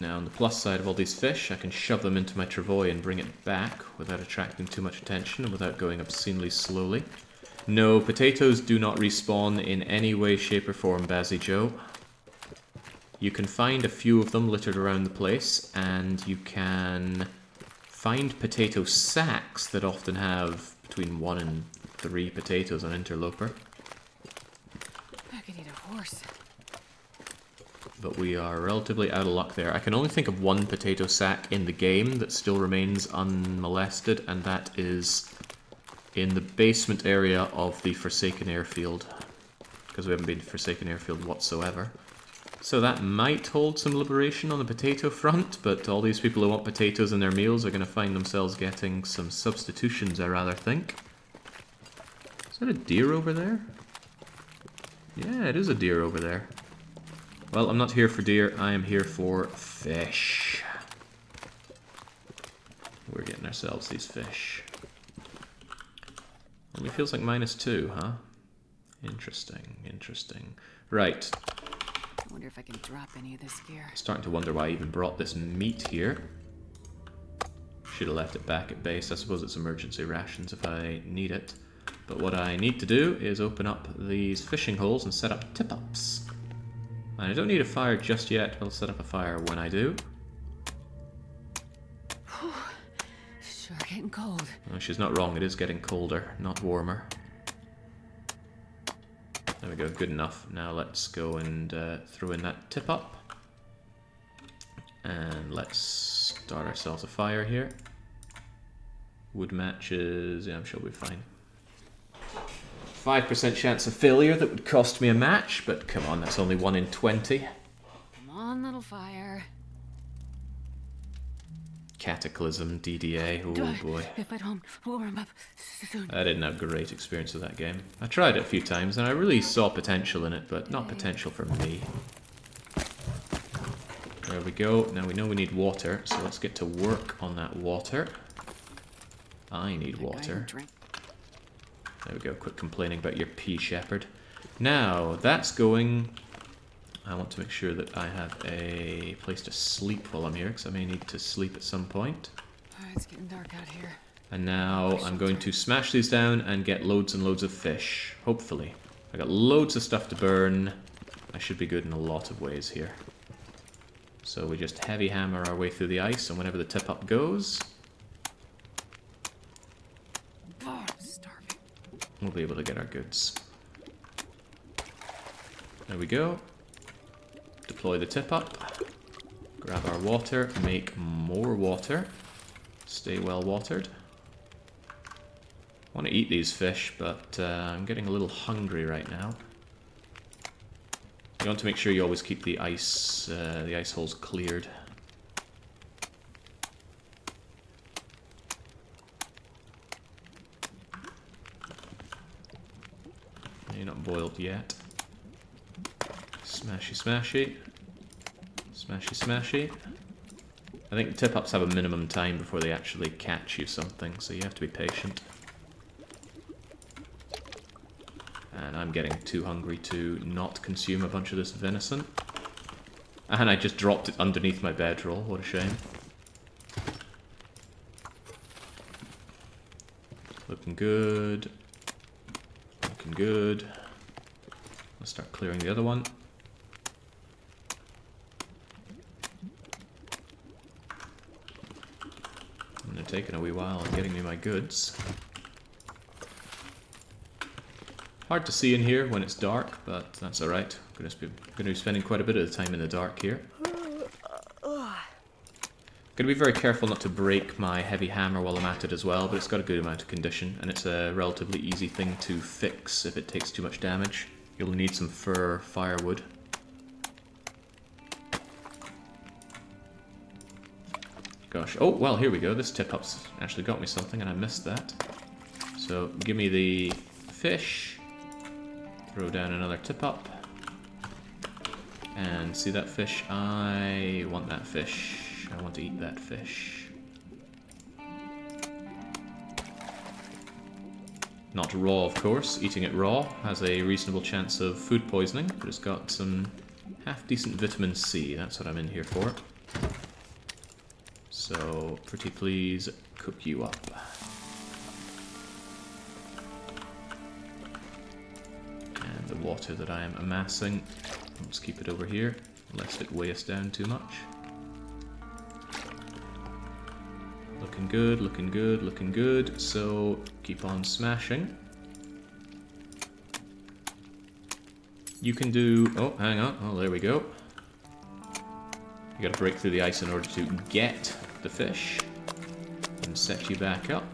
Now on the plus side of all these fish, I can shove them into my travois and bring it back without attracting too much attention and without going obscenely slowly. No, potatoes do not respawn in any way, shape or form, Bazzy Joe. You can find a few of them littered around the place, and you can find potato sacks that often have between 1 and 3 potatoes on Interloper. I could eat a horse. But we are relatively out of luck there. I can only think of 1 potato sack in the game that still remains unmolested, and that is in the basement area of the Forsaken Airfield, because we haven't been to Forsaken Airfield whatsoever. So that might hold some liberation on the potato front, but all these people who want potatoes in their meals are going to find themselves getting some substitutions, I rather think. Is that a deer over there? Yeah, it is a deer over there. Well, I'm not here for deer, I am here for fish. We're getting ourselves these fish. Only feels like -2, huh? Interesting, interesting. Right. I wonder if I can drop any of this gear. Starting to wonder why I even brought this meat here. Should have left it back at base. I suppose it's emergency rations if I need it. But what I need to do is open up these fishing holes and set up tip-ups. And I don't need a fire just yet, but I'll set up a fire when I do. Whew. Sure getting cold. Oh, she's not wrong, it is getting colder, not warmer. There we go, good enough. Now let's go and throw in that tip-up. And let's start ourselves a fire here. Wood matches, yeah, I'm sure we'll be fine. 5% chance of failure, that would cost me a match, but come on, that's only 1 in 20. Come on, little fire. Cataclysm, DDA, oh boy. If I don't warm up soon. I didn't have great experience with that game. I tried it a few times and I really saw potential in it, but not potential for me. There we go. Now we know we need water, so let's get to work on that water. I need water. There we go. Quit complaining about your pea shepherd. Now, that's going... I want to make sure that I have a place to sleep while I'm here, because I may need to sleep at some point. It's getting dark out here. And now I'm going to smash these down and get loads and loads of fish. Hopefully. I got loads of stuff to burn. I should be good in a lot of ways here. So we just heavy hammer our way through the ice, and whenever the tip up goes, Oh, I'm starving. we'll be able to get our goods. There we go. Deploy the tip up. Grab our water. Make more water. Stay well watered. I want to eat these fish, but I'm getting a little hungry right now. You want to make sure you always keep the ice holes cleared. You're not boiled yet. Smashy, smashy. Smashy, smashy. I think tip-ups have a minimum time before they actually catch you something, so you have to be patient. And I'm getting too hungry to not consume a bunch of this venison. And I just dropped it underneath my bedroll, what a shame. Looking good. Looking good. Let's start clearing the other one. And they're taking a wee while getting me my goods. Hard to see in here when it's dark, but that's alright. I'm going to be spending quite a bit of the time in the dark here. Going to be very careful not to break my heavy hammer while I'm at it as well, but it's got a good amount of condition, and it's a relatively easy thing to fix if it takes too much damage. You'll need some fir firewood. Gosh, oh, well, here we go. This tip-up's actually got me something, and I missed that. So, give me the fish. Throw down another tip-up. And see that fish? I want that fish. I want to eat that fish. Not raw, of course. Eating it raw has a reasonable chance of food poisoning, but it's got some half-decent vitamin C. That's what I'm in here for. So, pretty please cook you up. And the water that I am amassing, let's keep it over here, lest it weigh us down too much. Looking good, looking good, looking good. So, keep on smashing. You can do... oh, hang on. Oh, there we go. You gotta break through the ice in order to get the fish. And set you back up.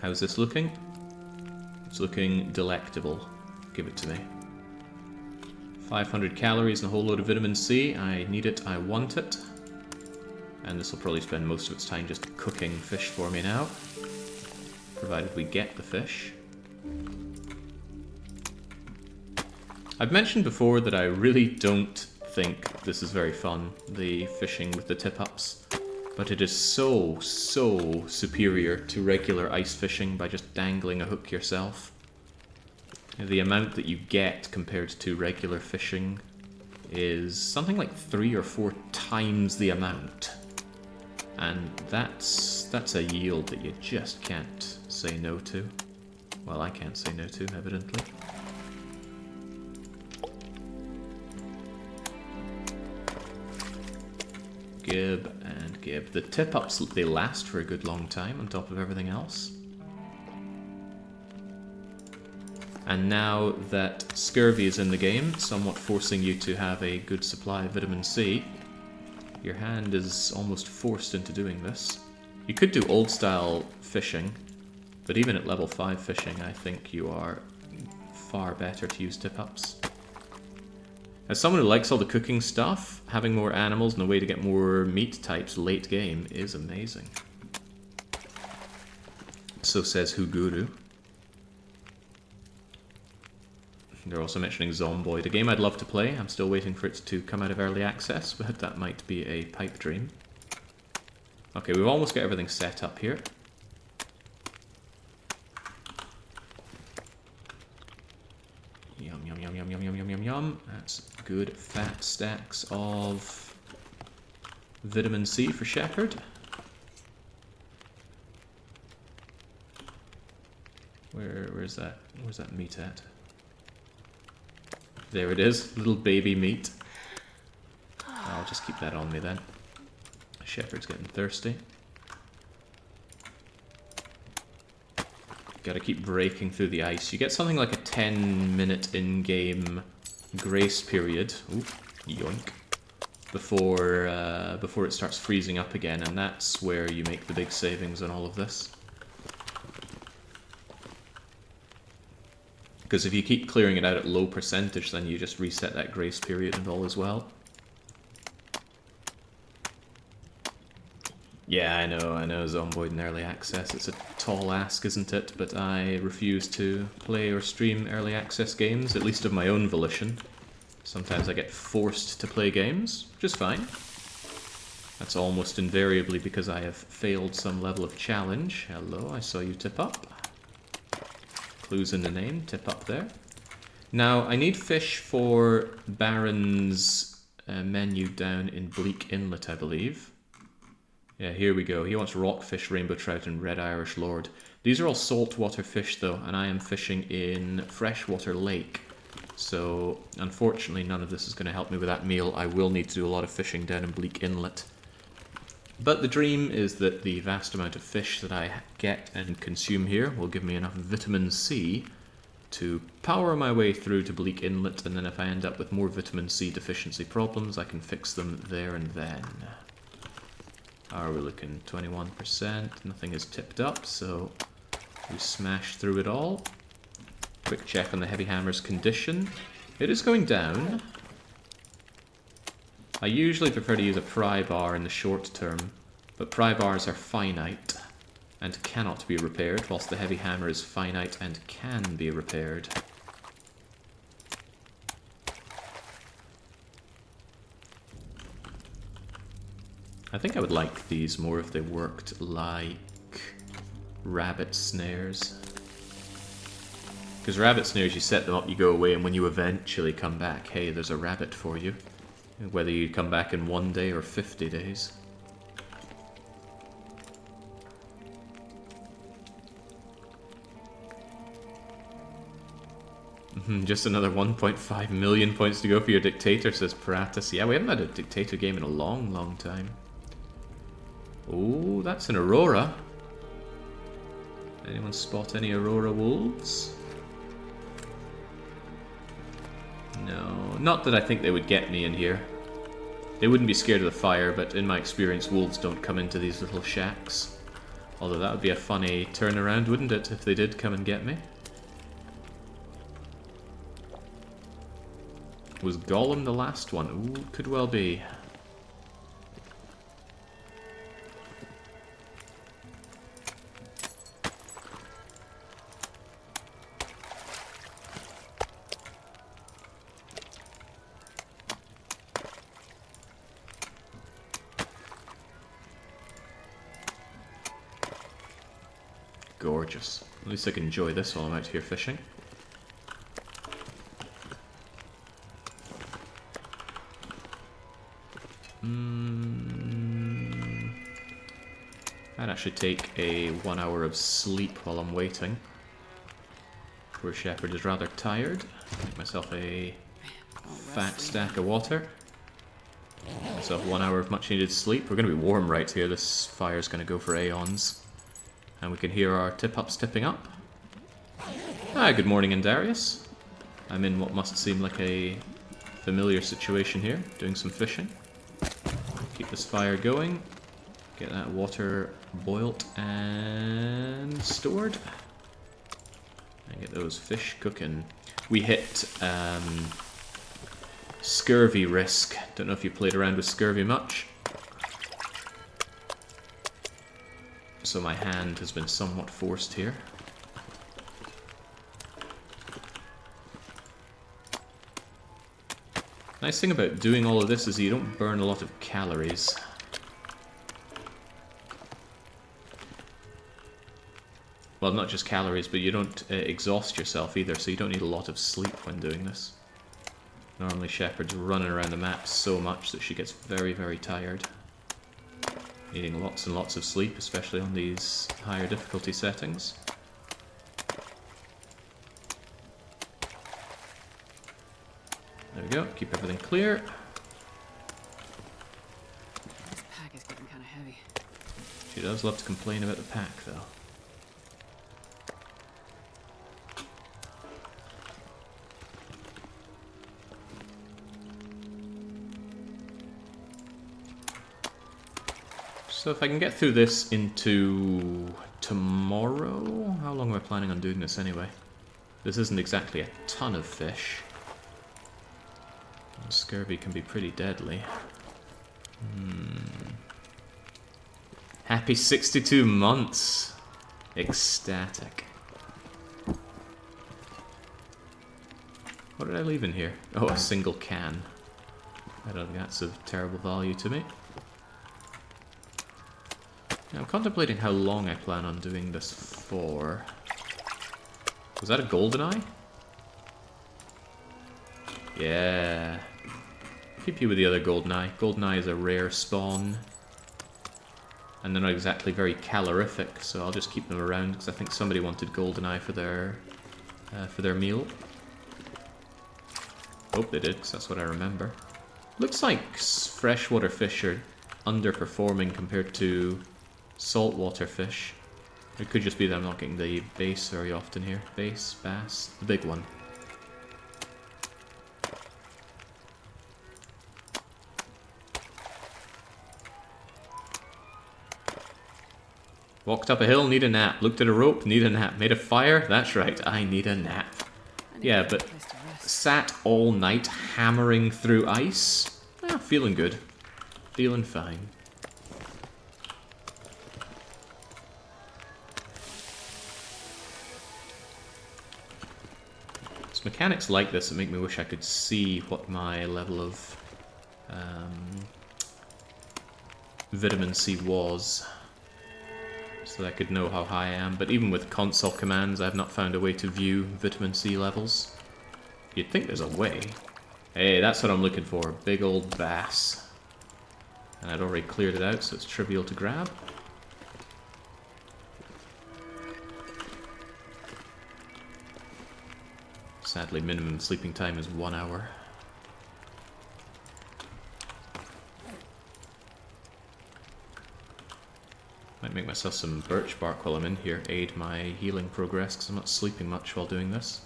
How's this looking? It's looking delectable. Give it to me. 500 calories and a whole load of vitamin C. I need it, I want it. And this will probably spend most of its time just cooking fish for me now. Provided we get the fish. I've mentioned before that I really don't think this is very fun, the fishing with the tip-ups. But it is so superior to regular ice fishing by just dangling a hook yourself. The amount that you get compared to regular fishing is something like 3 or 4 times the amount. And that's a yield that you just can't say no to. Well, I can't say no to, evidently. Gib and gib. The tip-ups, they last for a good long time on top of everything else. And now that scurvy is in the game, somewhat forcing you to have a good supply of vitamin C, your hand is almost forced into doing this. You could do old-style fishing, but even at level 5 fishing, I think you are far better to use tip-ups. As someone who likes all the cooking stuff, having more animals and a way to get more meat types late game is amazing. So says Huguru. They're also mentioning Zomboid, a game I'd love to play. I'm still waiting for it to come out of early access, but that might be a pipe dream. Okay, we've almost got everything set up here. Yum, yum, yum, yum, yum, yum, yum, yum, yum. That's good fat stacks of vitamin C for Shepard. Where's that meat at? There it is, little baby meat. I'll just keep that on me then. Shepard's getting thirsty. Gotta keep breaking through the ice. You get something like a 10-minute in-game grace period. Ooh, yoink. Before it starts freezing up again, and that's where you make the big savings on all of this. Because if you keep clearing it out at low percentage, then you just reset that grace period and all as well. Yeah, I know, Zomboid in early access. It's a tall ask, isn't it? But I refuse to play or stream early access games, at least of my own volition. Sometimes I get forced to play games, which is fine. That's almost invariably because I have failed some level of challenge. Hello, I saw you tip up. Clues in the name, tip up there. Now, I need fish for Baron's menu down in Bleak Inlet, I believe. Yeah, here we go. He wants rockfish, rainbow trout, and red Irish lord. These are all saltwater fish, though, and I am fishing in freshwater lake. So, unfortunately, none of this is going to help me with that meal. I will need to do a lot of fishing down in Bleak Inlet. But the dream is that the vast amount of fish that I get and consume here will give me enough vitamin C to power my way through to Bleak Inlet, and then if I end up with more vitamin C deficiency problems, I can fix them there and then. How are we looking? 21%. Nothing is tipped up, so we smash through it all. Quick check on the heavy hammer's condition. It is going down. I usually prefer to use a pry bar in the short term, but pry bars are finite and cannot be repaired, whilst the heavy hammer is finite and can be repaired. I think I would like these more if they worked like rabbit snares. Because rabbit snares, you set them up, you go away, and when you eventually come back, hey, there's a rabbit for you. Whether you come back in 1 day or 50 days. Just another 1.5 million points to go for your dictator, says Paratus. Yeah, we haven't had a dictator game in a long, long time. Oh, that's an Aurora. Anyone spot any Aurora wolves? No, not that I think they would get me in here. They wouldn't be scared of the fire, but in my experience, wolves don't come into these little shacks. Although that would be a funny turnaround, wouldn't it, if they did come and get me? Was Gollum the last one? Ooh, could well be. Gorgeous. At least I can enjoy this while I'm out here fishing. I'd actually take a 1 hour of sleep while I'm waiting. Poor Shepard is rather tired. Make myself a fat stack of water. Myself 1 hour of much needed sleep. We're going to be warm right here. This fire's going to go for aeons. And we can hear our tip-ups tipping up. Hi, good morning, Indarius. I'm in what must seem like a familiar situation here, doing some fishing. Keep this fire going. Get that water boiled and stored. And get those fish cooking. We hit scurvy risk. Don't know if you played around with scurvy much. So my hand has been somewhat forced here. Nice thing about doing all of this is you don't burn a lot of calories. Well, not just calories, but you don't exhaust yourself either, so you don't need a lot of sleep when doing this. Normally Shepard's running around the map so much that she gets very, very tired. Needing lots and lots of sleep, especially on these higher difficulty settings. There we go, keep everything clear. This pack is getting kind of heavy. She does love to complain about the pack, though. So if I can get through this into tomorrow... How long am I planning on doing this anyway? This isn't exactly a ton of fish. Scurvy can be pretty deadly. Happy 62 months! Ecstatic. What did I leave in here? Oh, a single can. I don't think that's of terrible value to me. Now, I'm contemplating how long I plan on doing this for. Was that a golden eye? Yeah. PP with the other golden eye. Golden eye is a rare spawn. And they're not exactly very calorific, so I'll just keep them around because I think somebody wanted golden eye for their meal. Hope they did, because that's what I remember. Looks like freshwater fish are underperforming compared to saltwater fish. It could just be that I'm not getting the bass very often here. Bass, bass, the big one. Walked up a hill, need a nap. Looked at a rope, need a nap. Made a fire, that's right, I need a nap. Yeah, but sat all night hammering through ice? Feeling good. Feeling fine. It's mechanics like this that make me wish I could see what my level of vitamin C was, so that I could know how high I am. But even with console commands, I've not found a way to view vitamin C levels. You'd think there's a way. Hey, that's what I'm looking for. Big old bass. And I'd already cleared it out, so it's trivial to grab. Sadly, minimum sleeping time is 1 hour. Might make myself some birch bark while I'm in here, aid my healing progress, because I'm not sleeping much while doing this.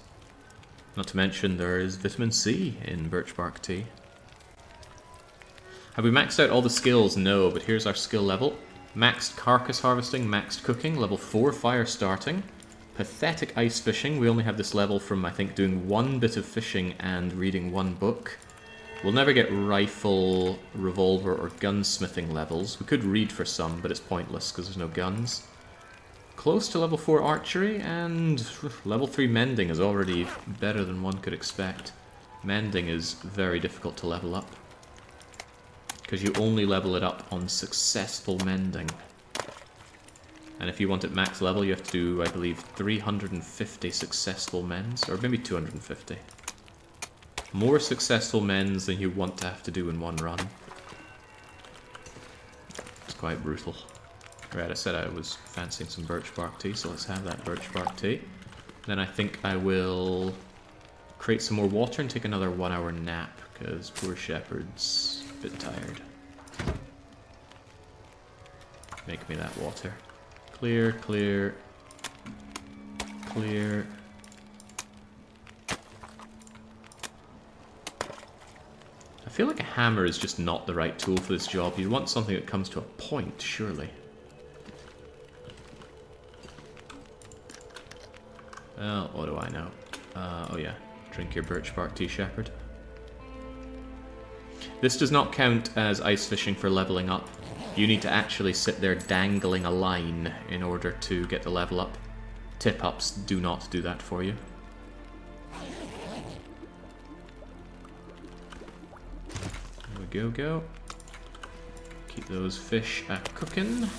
Not to mention there is vitamin C in birch bark tea. Have we maxed out all the skills? No, but here's our skill level. Maxed carcass harvesting, maxed cooking, level 4 fire starting. Pathetic ice fishing, we only have this level from I think doing 1 bit of fishing and reading 1 book. We'll never get rifle, revolver or gunsmithing levels. We could read for some, but it's pointless because there's no guns. Close to level 4 archery, and level 3 mending is already better than one could expect. Mending is very difficult to level up, because you only level it up on successful mending. And if you want it max level, you have to do, I believe, 350 successful mends, or maybe 250. More successful mends than you want to have to do in one run. It's quite brutal. Right, I said I was fancying some birch bark tea, so let's have that birch bark tea. Then I think I will create some more water and take another 1 hour nap, because poor Shepard's a bit tired. Make me that water. Clear, clear, clear. I feel like a hammer is just not the right tool for this job. You want something that comes to a point, surely. Well, what do I know? Oh yeah, drink your birch bark tea, Shepard. This does not count as ice fishing for leveling up. You need to actually sit there dangling a line in order to get the level up. Tip-ups do not do that for you. Go, go. Keep those fish cooking.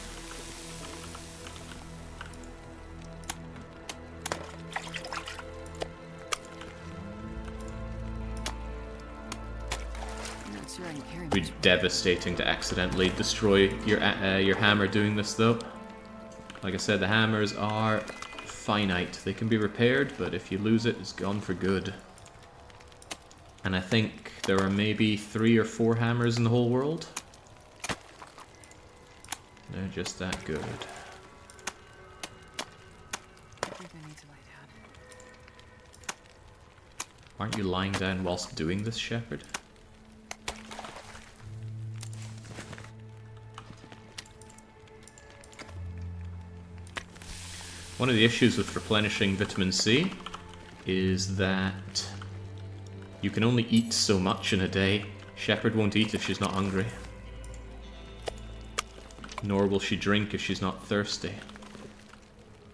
It'd be devastating to accidentally destroy your hammer doing this, though. Like I said, the hammers are finite. They can be repaired, but if you lose it, it's gone for good. And I think there are maybe 3 or 4 hammers in the whole world. They're just that good. I think I need to lie down. Aren't you lying down whilst doing this, Shepard? One of the issues with replenishing vitamin C is that you can only eat so much in a day. Shepard won't eat if she's not hungry. Nor will she drink if she's not thirsty.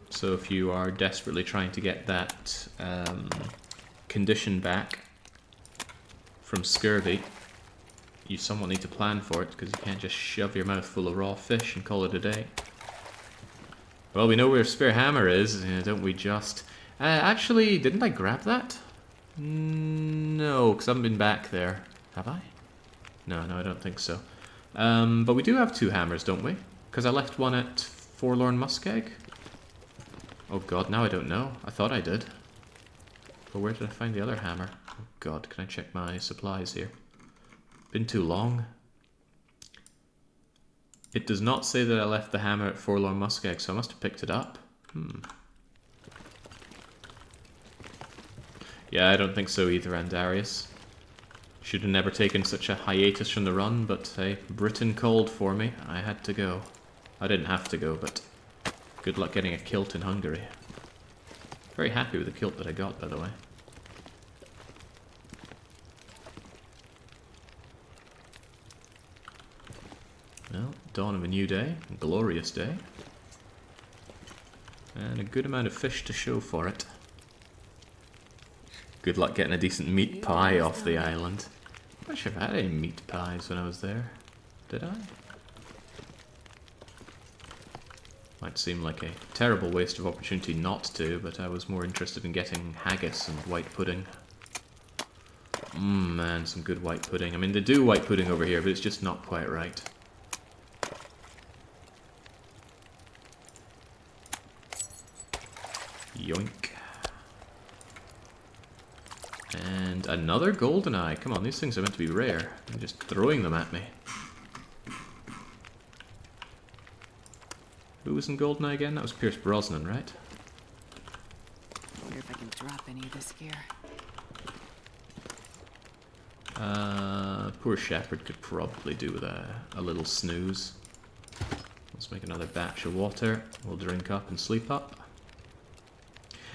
So if you are desperately trying to get that condition back from scurvy, you somewhat need to plan for it, because you can't just shove your mouth full of raw fish and call it a day. Well, we know where Spare Hammer is, don't we just... actually, didn't I grab that? No, because I haven't been back there. Have I? No, I don't think so. But we do have 2 hammers, don't we? Because I left one at Forlorn Muskeg. Oh god, now I don't know. I thought I did. But where did I find the other hammer? Oh god, can I check my supplies here? Been too long. It does not say that I left the hammer at Forlorn Muskeg, so I must have picked it up. Yeah, I don't think so either, Andarius. Should have never taken such a hiatus from the run, but hey, Britain called for me. I had to go. I didn't have to go, but good luck getting a kilt in Hungary. Very happy with the kilt that I got, by the way. Well, dawn of a new day, a glorious day. And a good amount of fish to show for it. Good luck getting a decent meat pie off the island. I'm not sure if I had any meat pies when I was there. Did I? Might seem like a terrible waste of opportunity not to, but I was more interested in getting haggis and white pudding. Man, some good white pudding. I mean, they do white pudding over here, but it's just not quite right. Yoink. And another goldeneye. Come on, these things are meant to be rare. I'm just throwing them at me. Who was in goldeneye again? That was Pierce Brosnan, right? I wonder if I can drop any of this gear. Poor Shepard could probably do with a little snooze. Let's make another batch of water. We'll drink up and sleep up.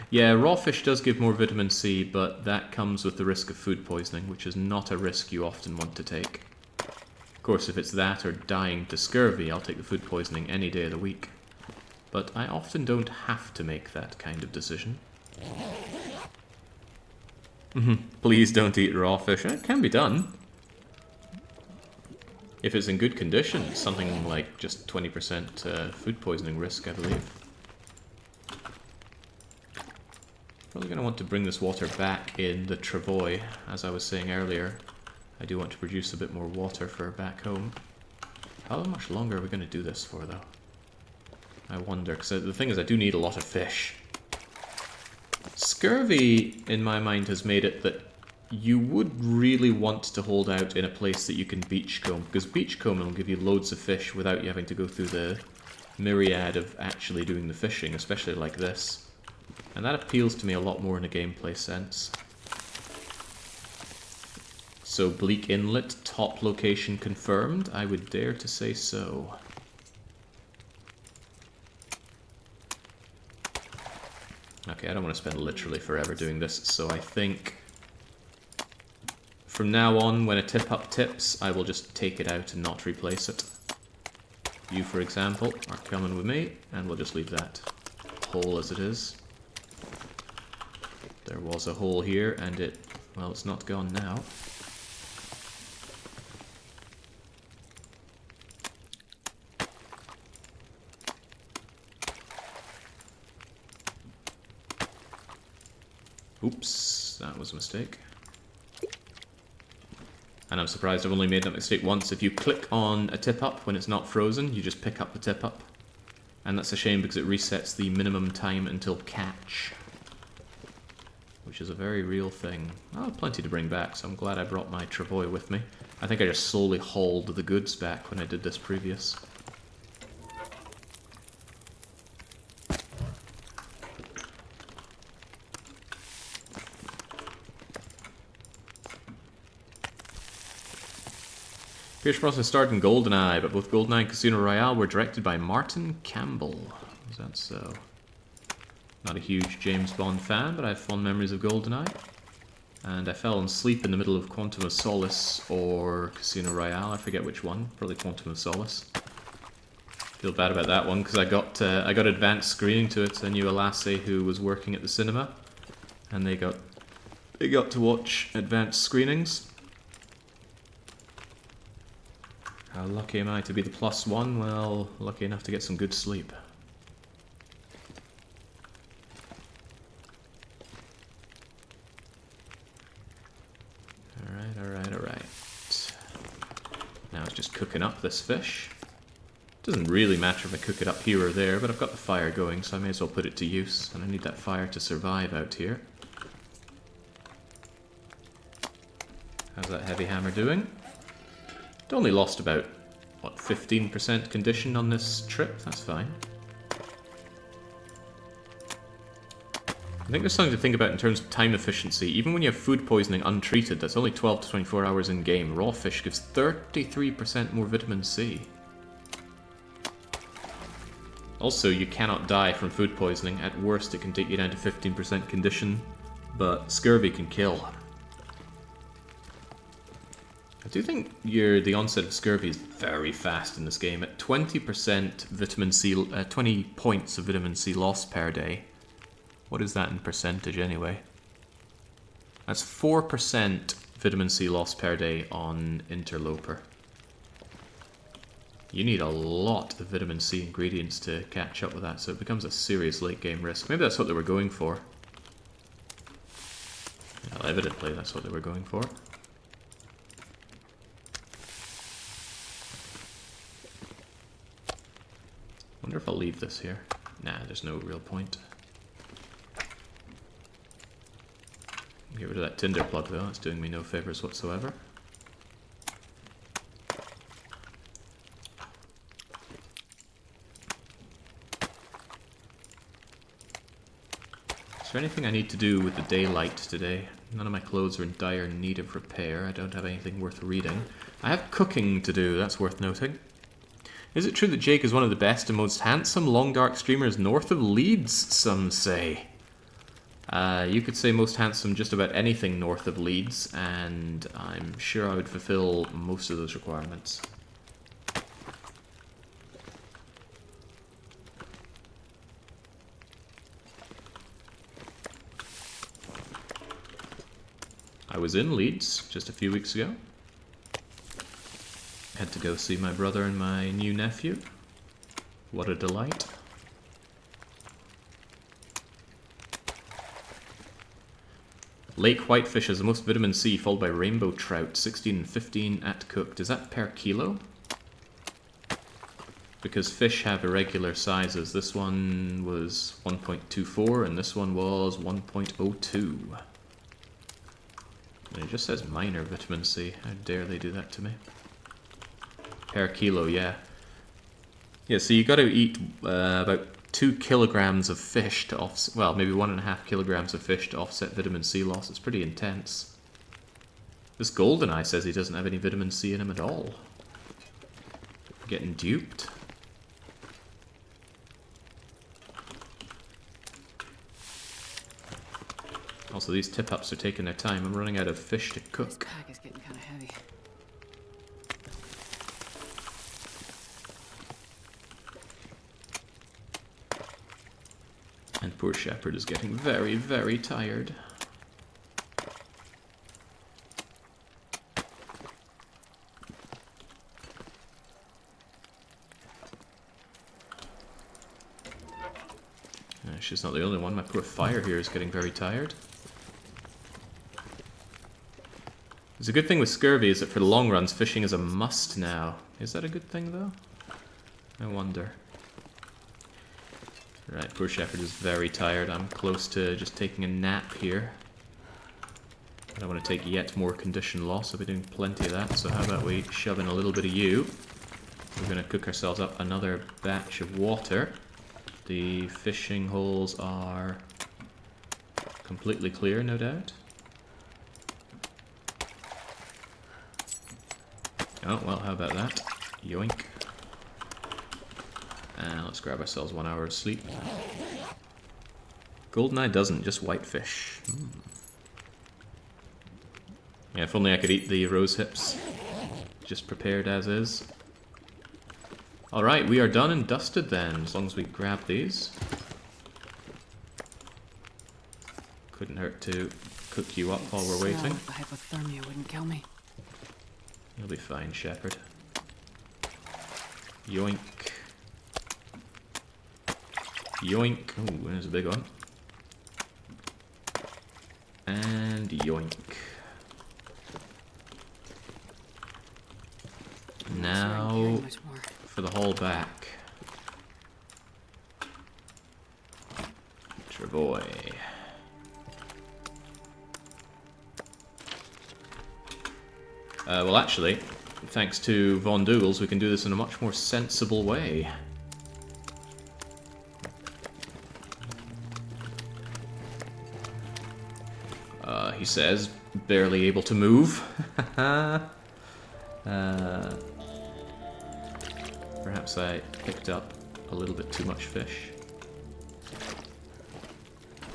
Yeah, raw fish does give more vitamin C, but that comes with the risk of food poisoning, which is not a risk you often want to take. Of course, if it's that or dying to scurvy, I'll take the food poisoning any day of the week. But I often don't have to make that kind of decision. Please don't eat raw fish. It can be done. If it's in good condition, it's something like just 20% food poisoning risk, I believe. Probably going to want to bring this water back in the travois, as I was saying earlier. I do want to produce a bit more water for back home. How much longer are we going to do this for, though? I wonder, because the thing is I do need a lot of fish. Scurvy, in my mind, has made it that you would really want to hold out in a place that you can beachcomb, because beachcombing will give you loads of fish without you having to go through the myriad of actually doing the fishing, especially like this. And that appeals to me a lot more in a gameplay sense. So Bleak Inlet, top location confirmed? I would dare to say so. Okay, I don't want to spend literally forever doing this, so I think from now on, when a tip-up tips, I will just take it out and not replace it. You, for example, are coming with me, and we'll just leave that hole as it is. There was a hole here, and well, it's not gone now. Oops, that was a mistake. And I'm surprised I've only made that mistake once. If you click on a tip up when it's not frozen, you just pick up the tip up. And that's a shame because it resets the minimum time until catch. Which is a very real thing. Oh, plenty to bring back, so I'm glad I brought my travois with me. I think I just slowly hauled the goods back when I did this previous. Pierce Brosnan starred in GoldenEye, but both GoldenEye and Casino Royale were directed by Martin Campbell. Is that so? Not a huge James Bond fan, but I have fond memories of GoldenEye. And I fell asleep in the middle of Quantum of Solace or Casino Royale. I forget which one. Probably Quantum of Solace. Feel bad about that one because I got advanced screening to it. I knew a lassie who was working at the cinema, and they got to watch advanced screenings. How lucky am I to be the +1? Well, lucky enough to get some good sleep. Alright. Now it's just cooking up this fish. Doesn't really matter if I cook it up here or there, but I've got the fire going, so I may as well put it to use. And I need that fire to survive out here. How's that heavy hammer doing? It only lost about, what, 15% condition on this trip? That's fine. I think there's something to think about in terms of time efficiency. Even when you have food poisoning untreated, that's only 12 to 24 hours in game. Raw fish gives 33% more vitamin C. Also, you cannot die from food poisoning. At worst, it can take you down to 15% condition, but scurvy can kill. I do think the onset of scurvy is very fast in this game. At 20% vitamin C, 20 points of vitamin C loss per day. What is that in percentage anyway? That's 4% vitamin C loss per day on Ultraloper. You need a lot of vitamin C ingredients to catch up with that, so it becomes a serious late game risk. Maybe that's what they were going for. Well, evidently that's what they were going for. Wonder if I'll leave this here. Nah, there's no real point. Get rid of that tinder plug though, it's doing me no favours whatsoever. Is there anything I need to do with the daylight today? None of my clothes are in dire need of repair. I don't have anything worth reading. I have cooking to do, that's worth noting. Is it true that Jake is one of the best and most handsome long dark streamers north of Leeds, some say? You could say most handsome just about anything north of Leeds, and I'm sure I would fulfill most of those requirements. I was in Leeds just a few weeks ago. Had to go see my brother and my new nephew. What a delight. Lake whitefish has the most vitamin C, followed by rainbow trout, 16 and 15 at cooked. Is that per kilo? Because fish have irregular sizes. This one was 1.24 and this one was 1.02. And it just says minor vitamin C. How dare they do that to me? Per kilo, yeah. Yeah, so you got to eat about 2 kilograms of fish to offset, well, maybe 1.5 kilograms of fish to offset vitamin C loss. It's pretty intense. This GoldenEye says he doesn't have any vitamin C in him at all. Getting duped. Also, these tip-ups are taking their time. I'm running out of fish to cook. This pack is getting kind of heavy. And poor Shepherd is getting very, very tired. She's not the only one. My poor fire here is getting very tired. There's a good thing with scurvy is that for the long runs, fishing is a must now. Is that a good thing, though? I wonder. Right, poor Shepherd is very tired. I'm close to just taking a nap here. I don't want to take yet more condition loss. I'll be doing plenty of that, so how about we shove in a little bit of you. We're going to cook ourselves up another batch of water. The fishing holes are completely clear, no doubt. Oh, well, how about that? Yoink. And let's grab ourselves 1 hour of sleep. Goldeneye doesn't, just whitefish. Yeah, if only I could eat the rose hips. Just prepared as is. Alright, we are done and dusted then, as long as we grab these. Couldn't hurt to cook you up while we're waiting. The hypothermia wouldn't kill me. You'll be fine, Shepherd. Yoink. Yoink. Ooh, there's a big one. And yoink. Now for the haul back. Travoy. Well, actually, thanks to Von Dougals, we can do this in a much more sensible way. He says, barely able to move. Perhaps I picked up a little bit too much fish.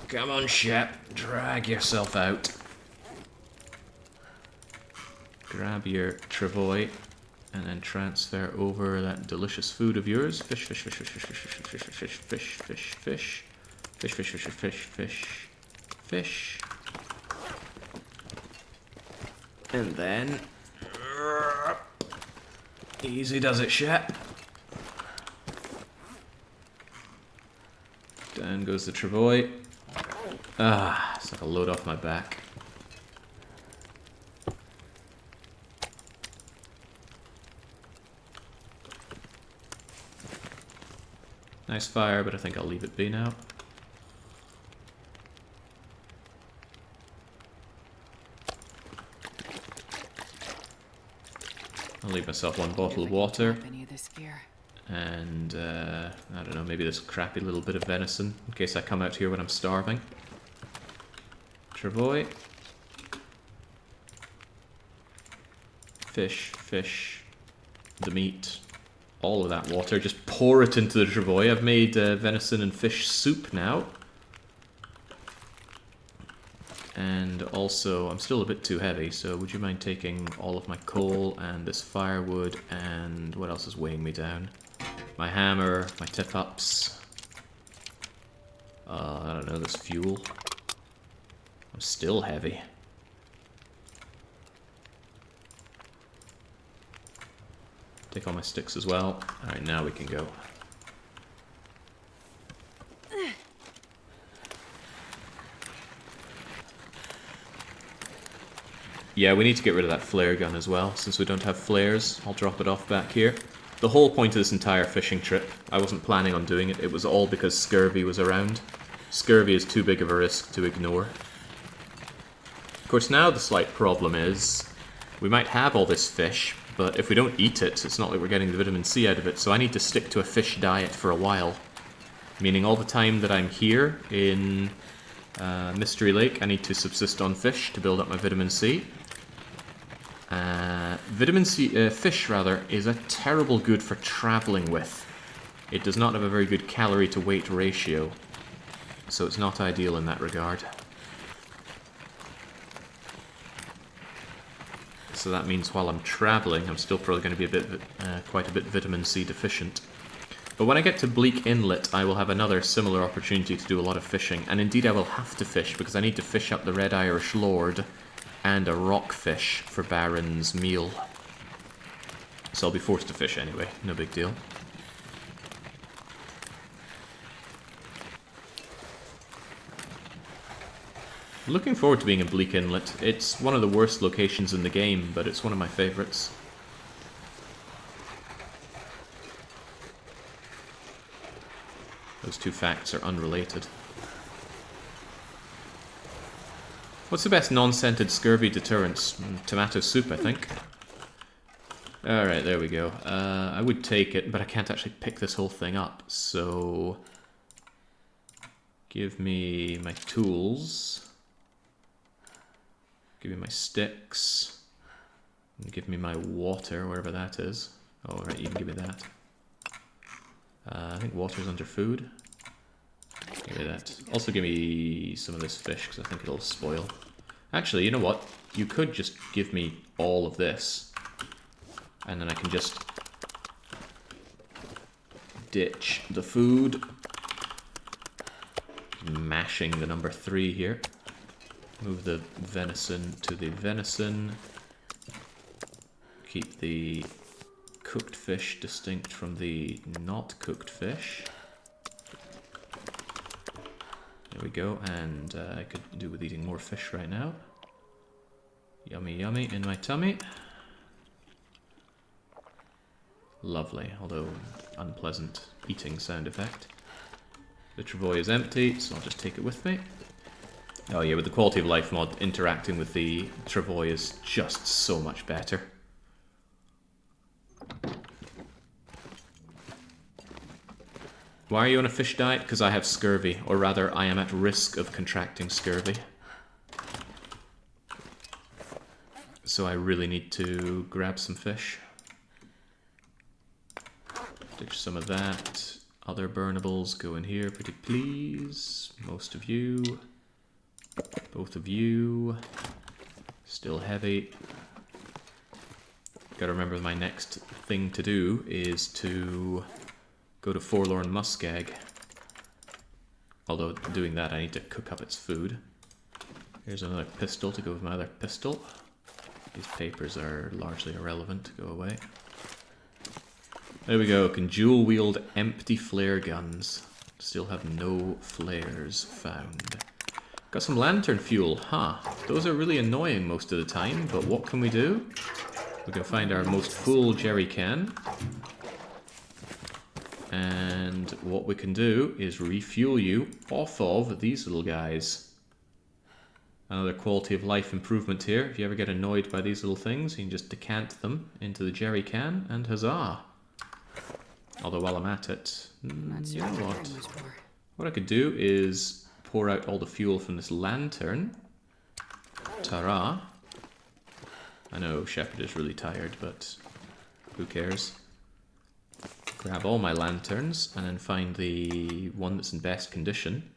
Come on, Shep, drag yourself out. Grab your travoy and then transfer over that delicious food of yours. Fish, fish, fish, fish, fish, fish, fish, fish, fish, fish, fish, fish, fish, fish, fish, fish, fish, fish. And then easy does it, Shep. Down goes the travoy. Ah, it's like a load off my back. Nice fire, but I think I'll leave it be now. I'll leave myself 1 bottle of water. And, I don't know, maybe this crappy little bit of venison, in case I come out here when I'm starving. Travoy. Fish, fish, the meat, all of that water. Just pour it into the travoy. I've made venison and fish soup now. And also, I'm still a bit too heavy, so would you mind taking all of my coal and this firewood and what else is weighing me down? My hammer, my tip-ups, I don't know, this fuel. I'm still heavy. Take all my sticks as well. Alright, now we can go. Yeah, we need to get rid of that flare gun as well, since we don't have flares. I'll drop it off back here. The whole point of this entire fishing trip, I wasn't planning on doing it, it was all because scurvy was around. Scurvy is too big of a risk to ignore. Of course, now the slight problem is, we might have all this fish, but if we don't eat it, it's not like we're getting the vitamin C out of it, so I need to stick to a fish diet for a while. Meaning all the time that I'm here in Mystery Lake, I need to subsist on fish to build up my vitamin C. Vitamin C, fish rather, is a terrible good for traveling with. It does not have a very good calorie to weight ratio, so it's not ideal in that regard. So that means while I'm traveling, I'm still probably going to be quite a bit vitamin C deficient. But when I get to Bleak Inlet, I will have another similar opportunity to do a lot of fishing, and indeed I will have to fish because I need to fish up the Red Irish Lord and a rockfish for Baron's meal. So I'll be forced to fish anyway, no big deal. Looking forward to being in Bleak Inlet. It's one of the worst locations in the game, but it's one of my favourites. Those two facts are unrelated. What's the best non-scented scurvy deterrents? Tomato soup, I think. Alright, there we go. I would take it, but I can't actually pick this whole thing up, so... Give me my tools. Give me my sticks. And give me my water, wherever that is. Oh, right, you can give me that. I think water's under food. Give me that. Also give me some of this fish, because I think it'll spoil. Actually, you know what? You could just give me all of this. And then I can just ditch the food. Mashing the number 3 here. Move the venison to the venison. Keep the cooked fish distinct from the not cooked fish. There we go, and I could do with eating more fish right now. Yummy, yummy in my tummy. Lovely, although unpleasant eating sound effect. The travois is empty, so I'll just take it with me. Oh yeah, with the quality of life mod, interacting with the travois is just so much better. Why are you on a fish diet? Because I have scurvy, or rather, I am at risk of contracting scurvy. So I really need to grab some fish. Ditch some of that. Other burnables go in here, pretty please. Most of you. Both of you. Still heavy. Gotta remember my next thing to do is to go to Forlorn Muskeg. Although doing that I need to cook up its food. Here's another pistol to go with my other pistol. These papers are largely irrelevant. Go away. There we go. Can dual wield empty flare guns. Still have no flares found. Got some lantern fuel. Huh. Those are really annoying most of the time, but what can we do? We can find our most full jerry can. And what we can do is refuel you off of these little guys. Another quality of life improvement here. If you ever get annoyed by these little things, you can just decant them into the jerry can, and huzzah! Although while I'm at it, you know what I could do is pour out all the fuel from this lantern. Ta-ra! I know Shepard is really tired, but who cares? Grab all my lanterns, and then find the one that's in best condition.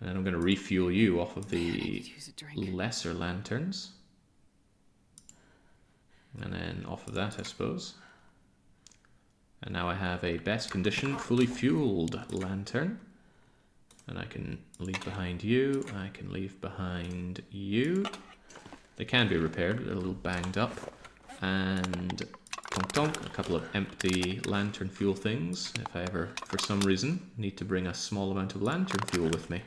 And then I'm going to refuel you off of the lesser lanterns. And then off of that, I suppose. And now I have a best condition, fully fueled lantern. And I can leave behind you, I can leave behind you. They can be repaired, they're a little banged up. And tonk tonk, a couple of empty lantern fuel things, if I ever, for some reason, need to bring a small amount of lantern fuel with me.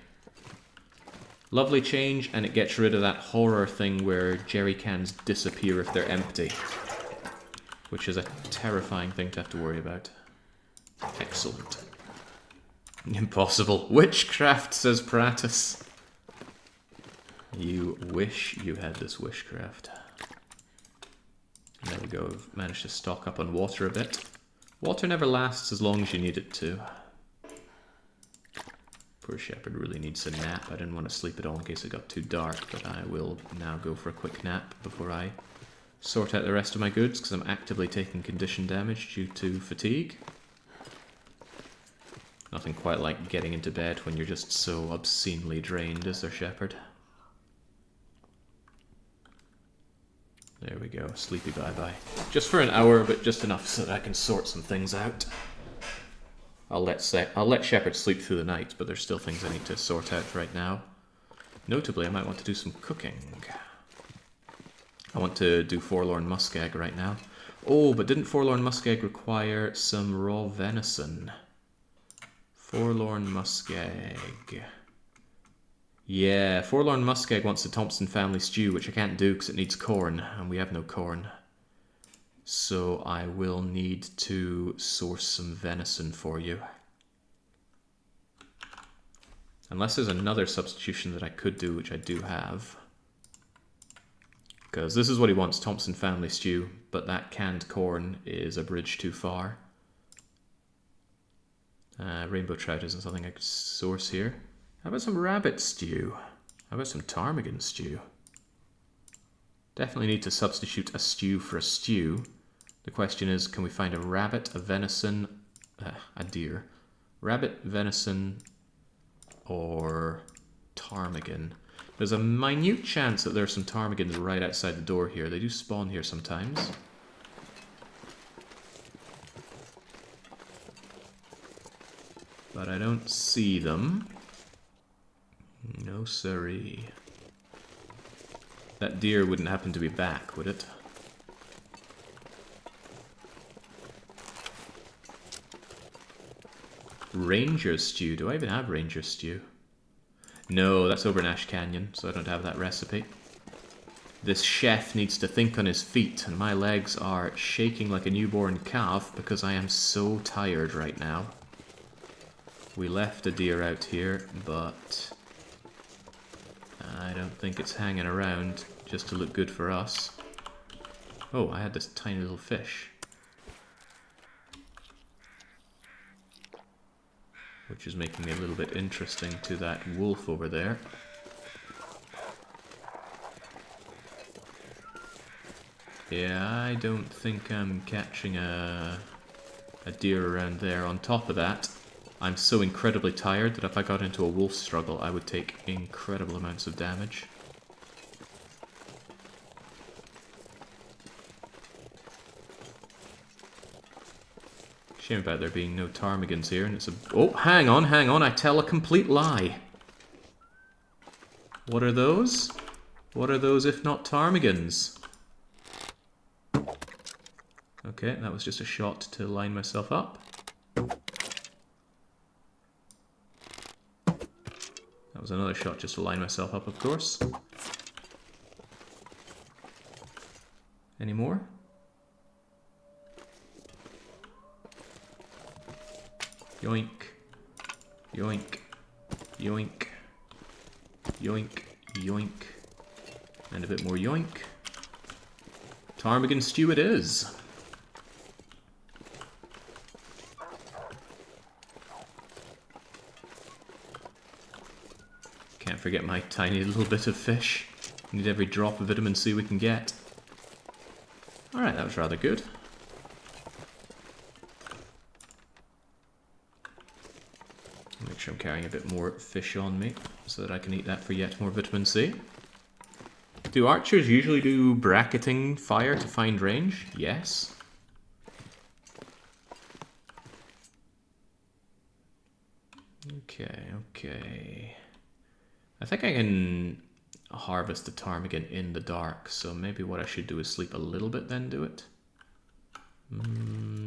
Lovely change, and it gets rid of that horror thing where jerry cans disappear if they're empty. Which is a terrifying thing to have to worry about. Excellent. Impossible. Witchcraft, says Pratus. You wish you had this witchcraft. There we go, I've managed to stock up on water a bit. Water never lasts as long as you need it to. Poor Shepard really needs a nap. I didn't want to sleep at all in case it got too dark, but I will now go for a quick nap before I sort out the rest of my goods, because I'm actively taking condition damage due to fatigue. Nothing quite like getting into bed when you're just so obscenely drained, is there, Shepard? There we go, sleepy bye-bye. Just for an hour, but just enough so that I can sort some things out. I'll let Shepard sleep through the night, but there's still things I need to sort out right now. Notably, I might want to do some cooking. I want to do Forlorn Muskeg right now. Oh, but didn't Forlorn Muskeg require some raw venison? Forlorn Muskeg. Yeah, Forlorn Muskeg wants the Thompson family stew, which I can't do because it needs corn, and we have no corn. So I will need to source some venison for you. Unless there's another substitution that I could do, which I do have. Because this is what he wants, Thompson family stew, but that canned corn is a bridge too far. Rainbow trout isn't something I could source here. How about some rabbit stew? How about some ptarmigan stew? Definitely need to substitute a stew for a stew. The question is, can we find a rabbit, a venison, a deer? Rabbit, venison, or ptarmigan? There's a minute chance that there's some ptarmigans right outside the door here. They do spawn here sometimes. But I don't see them. No siree. That deer wouldn't happen to be back, would it? Ranger stew. Do I even have ranger stew? No, that's over in Ash Canyon, so I don't have that recipe. This chef needs to think on his feet, and my legs are shaking like a newborn calf because I am so tired right now. We left a deer out here, but I don't think it's hanging around just to look good for us. Oh, I had this tiny little fish. Which is making me a little bit interesting to that wolf over there. Yeah, I don't think I'm catching a deer around there. On top of that, I'm so incredibly tired that if I got into a wolf struggle, I would take incredible amounts of damage. Shame about there being no ptarmigans here, and it's a... Oh, hang on, I tell a complete lie. What are those? What are those if not ptarmigans? Okay, that was just a shot to line myself up. That was another shot just to line myself up, of course. Any more? Yoink. Yoink. Yoink. Yoink. Yoink. And a bit more yoink. Ptarmigan stew it is. Can't forget my tiny little bit of fish. Need every drop of vitamin C we can get. Alright, that was rather good. Make sure I'm carrying a bit more fish on me so that I can eat that for yet more vitamin C. Do archers usually do bracketing fire to find range? Yes. Okay. I think I can harvest the ptarmigan in the dark, so maybe what I should do is sleep a little bit then do it.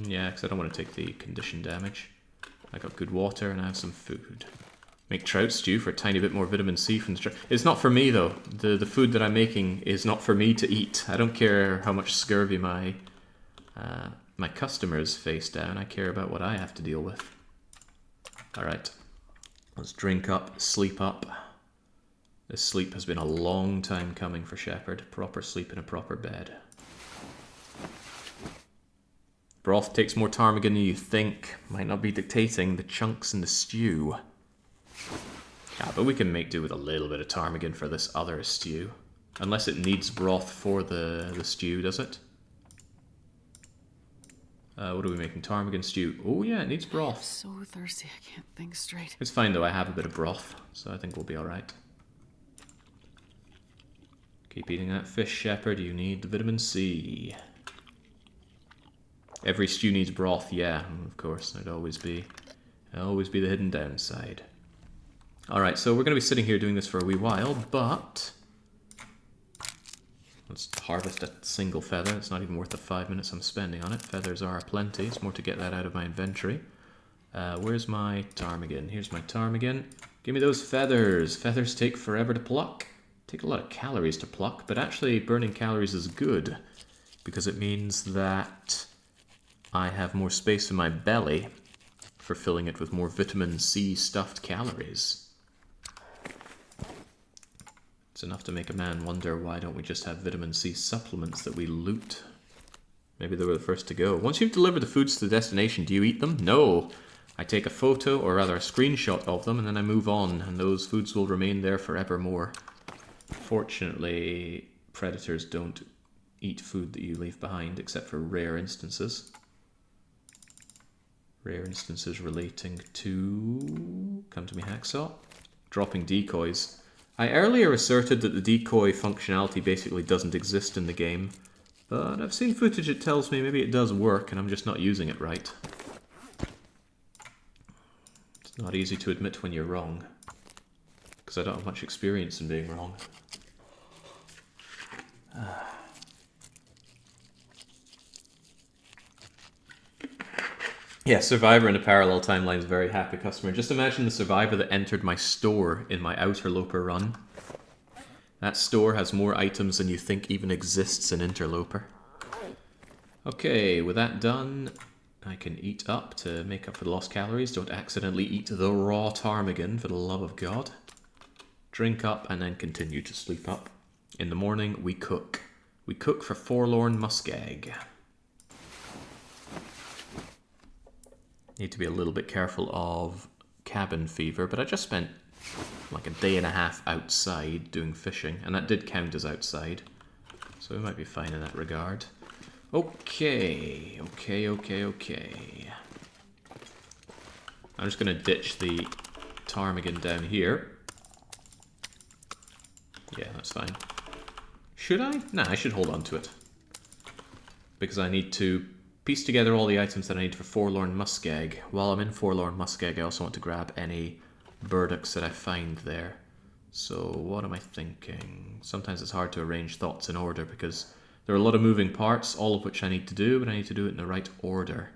Yeah, because I don't want to take the condition damage. I got good water and I have some food. Make trout stew for a tiny bit more vitamin C from the trout. It's not for me though. The food that I'm making is not for me to eat. I don't care how much scurvy my my customers face down. I care about what I have to deal with. Alright. Let's drink up, sleep up. This sleep has been a long time coming for Shepard. Proper sleep in a proper bed. Broth takes more ptarmigan than you think. Might not be dictating the chunks in the stew. Yeah, but we can make do with a little bit of ptarmigan for this other stew. Unless it needs broth for the stew, does it? What are we making? Ptarmigan stew. Oh yeah, it needs broth. I'm so thirsty, I can't think straight. It's fine though, I have a bit of broth, so I think we'll be alright. Keep eating that fish, Shepard. You need the vitamin C. Every stew needs broth, yeah, of course. It'd always be the hidden downside. Alright, so we're going to be sitting here doing this for a wee while, but let's harvest a single feather. It's not even worth the 5 minutes I'm spending on it. Feathers are plenty. It's more to get that out of my inventory. Where's my ptarmigan? Here's my ptarmigan. Give me those feathers. Feathers take forever to pluck. Take a lot of calories to pluck, but actually burning calories is good because it means that I have more space in my belly for filling it with more vitamin C stuffed calories. It's enough to make a man wonder, why don't we just have vitamin C supplements that we loot? Maybe they were the first to go. Once you've delivered the foods to the destination, do you eat them? No. I take a photo, or rather a screenshot of them, and then I move on, and those foods will remain there forevermore. Fortunately, predators don't eat food that you leave behind, except for rare instances. Rare instances relating to... Come to me, hacksaw. Dropping decoys. I earlier asserted that the decoy functionality basically doesn't exist in the game, but I've seen footage that tells me maybe it does work and I'm just not using it right. It's not easy to admit when you're wrong, because I don't have much experience in being wrong. Yeah, Survivor in a parallel timeline is a very happy customer. Just imagine the Survivor that entered my store in my Ultraloper run. That store has more items than you think even exists in Interloper. Okay, with that done, I can eat up to make up for the lost calories. Don't accidentally eat the raw ptarmigan, for the love of God. Drink up and then continue to sleep up. In the morning, we cook. We cook for Forlorn Muskeg. Need to be a little bit careful of cabin fever, but I just spent like a day and a half outside doing fishing, and that did count as outside, so we might be fine in that regard. Okay. I'm just going to ditch the ptarmigan down here. Yeah, that's fine. Should I? Nah, I should hold on to it, because I need to piece together all the items that I need for Forlorn Muskeg. While I'm in Forlorn Muskeg, I also want to grab any burdocks that I find there. So what am I thinking? Sometimes it's hard to arrange thoughts in order because there are a lot of moving parts, all of which I need to do, but I need to do it in the right order.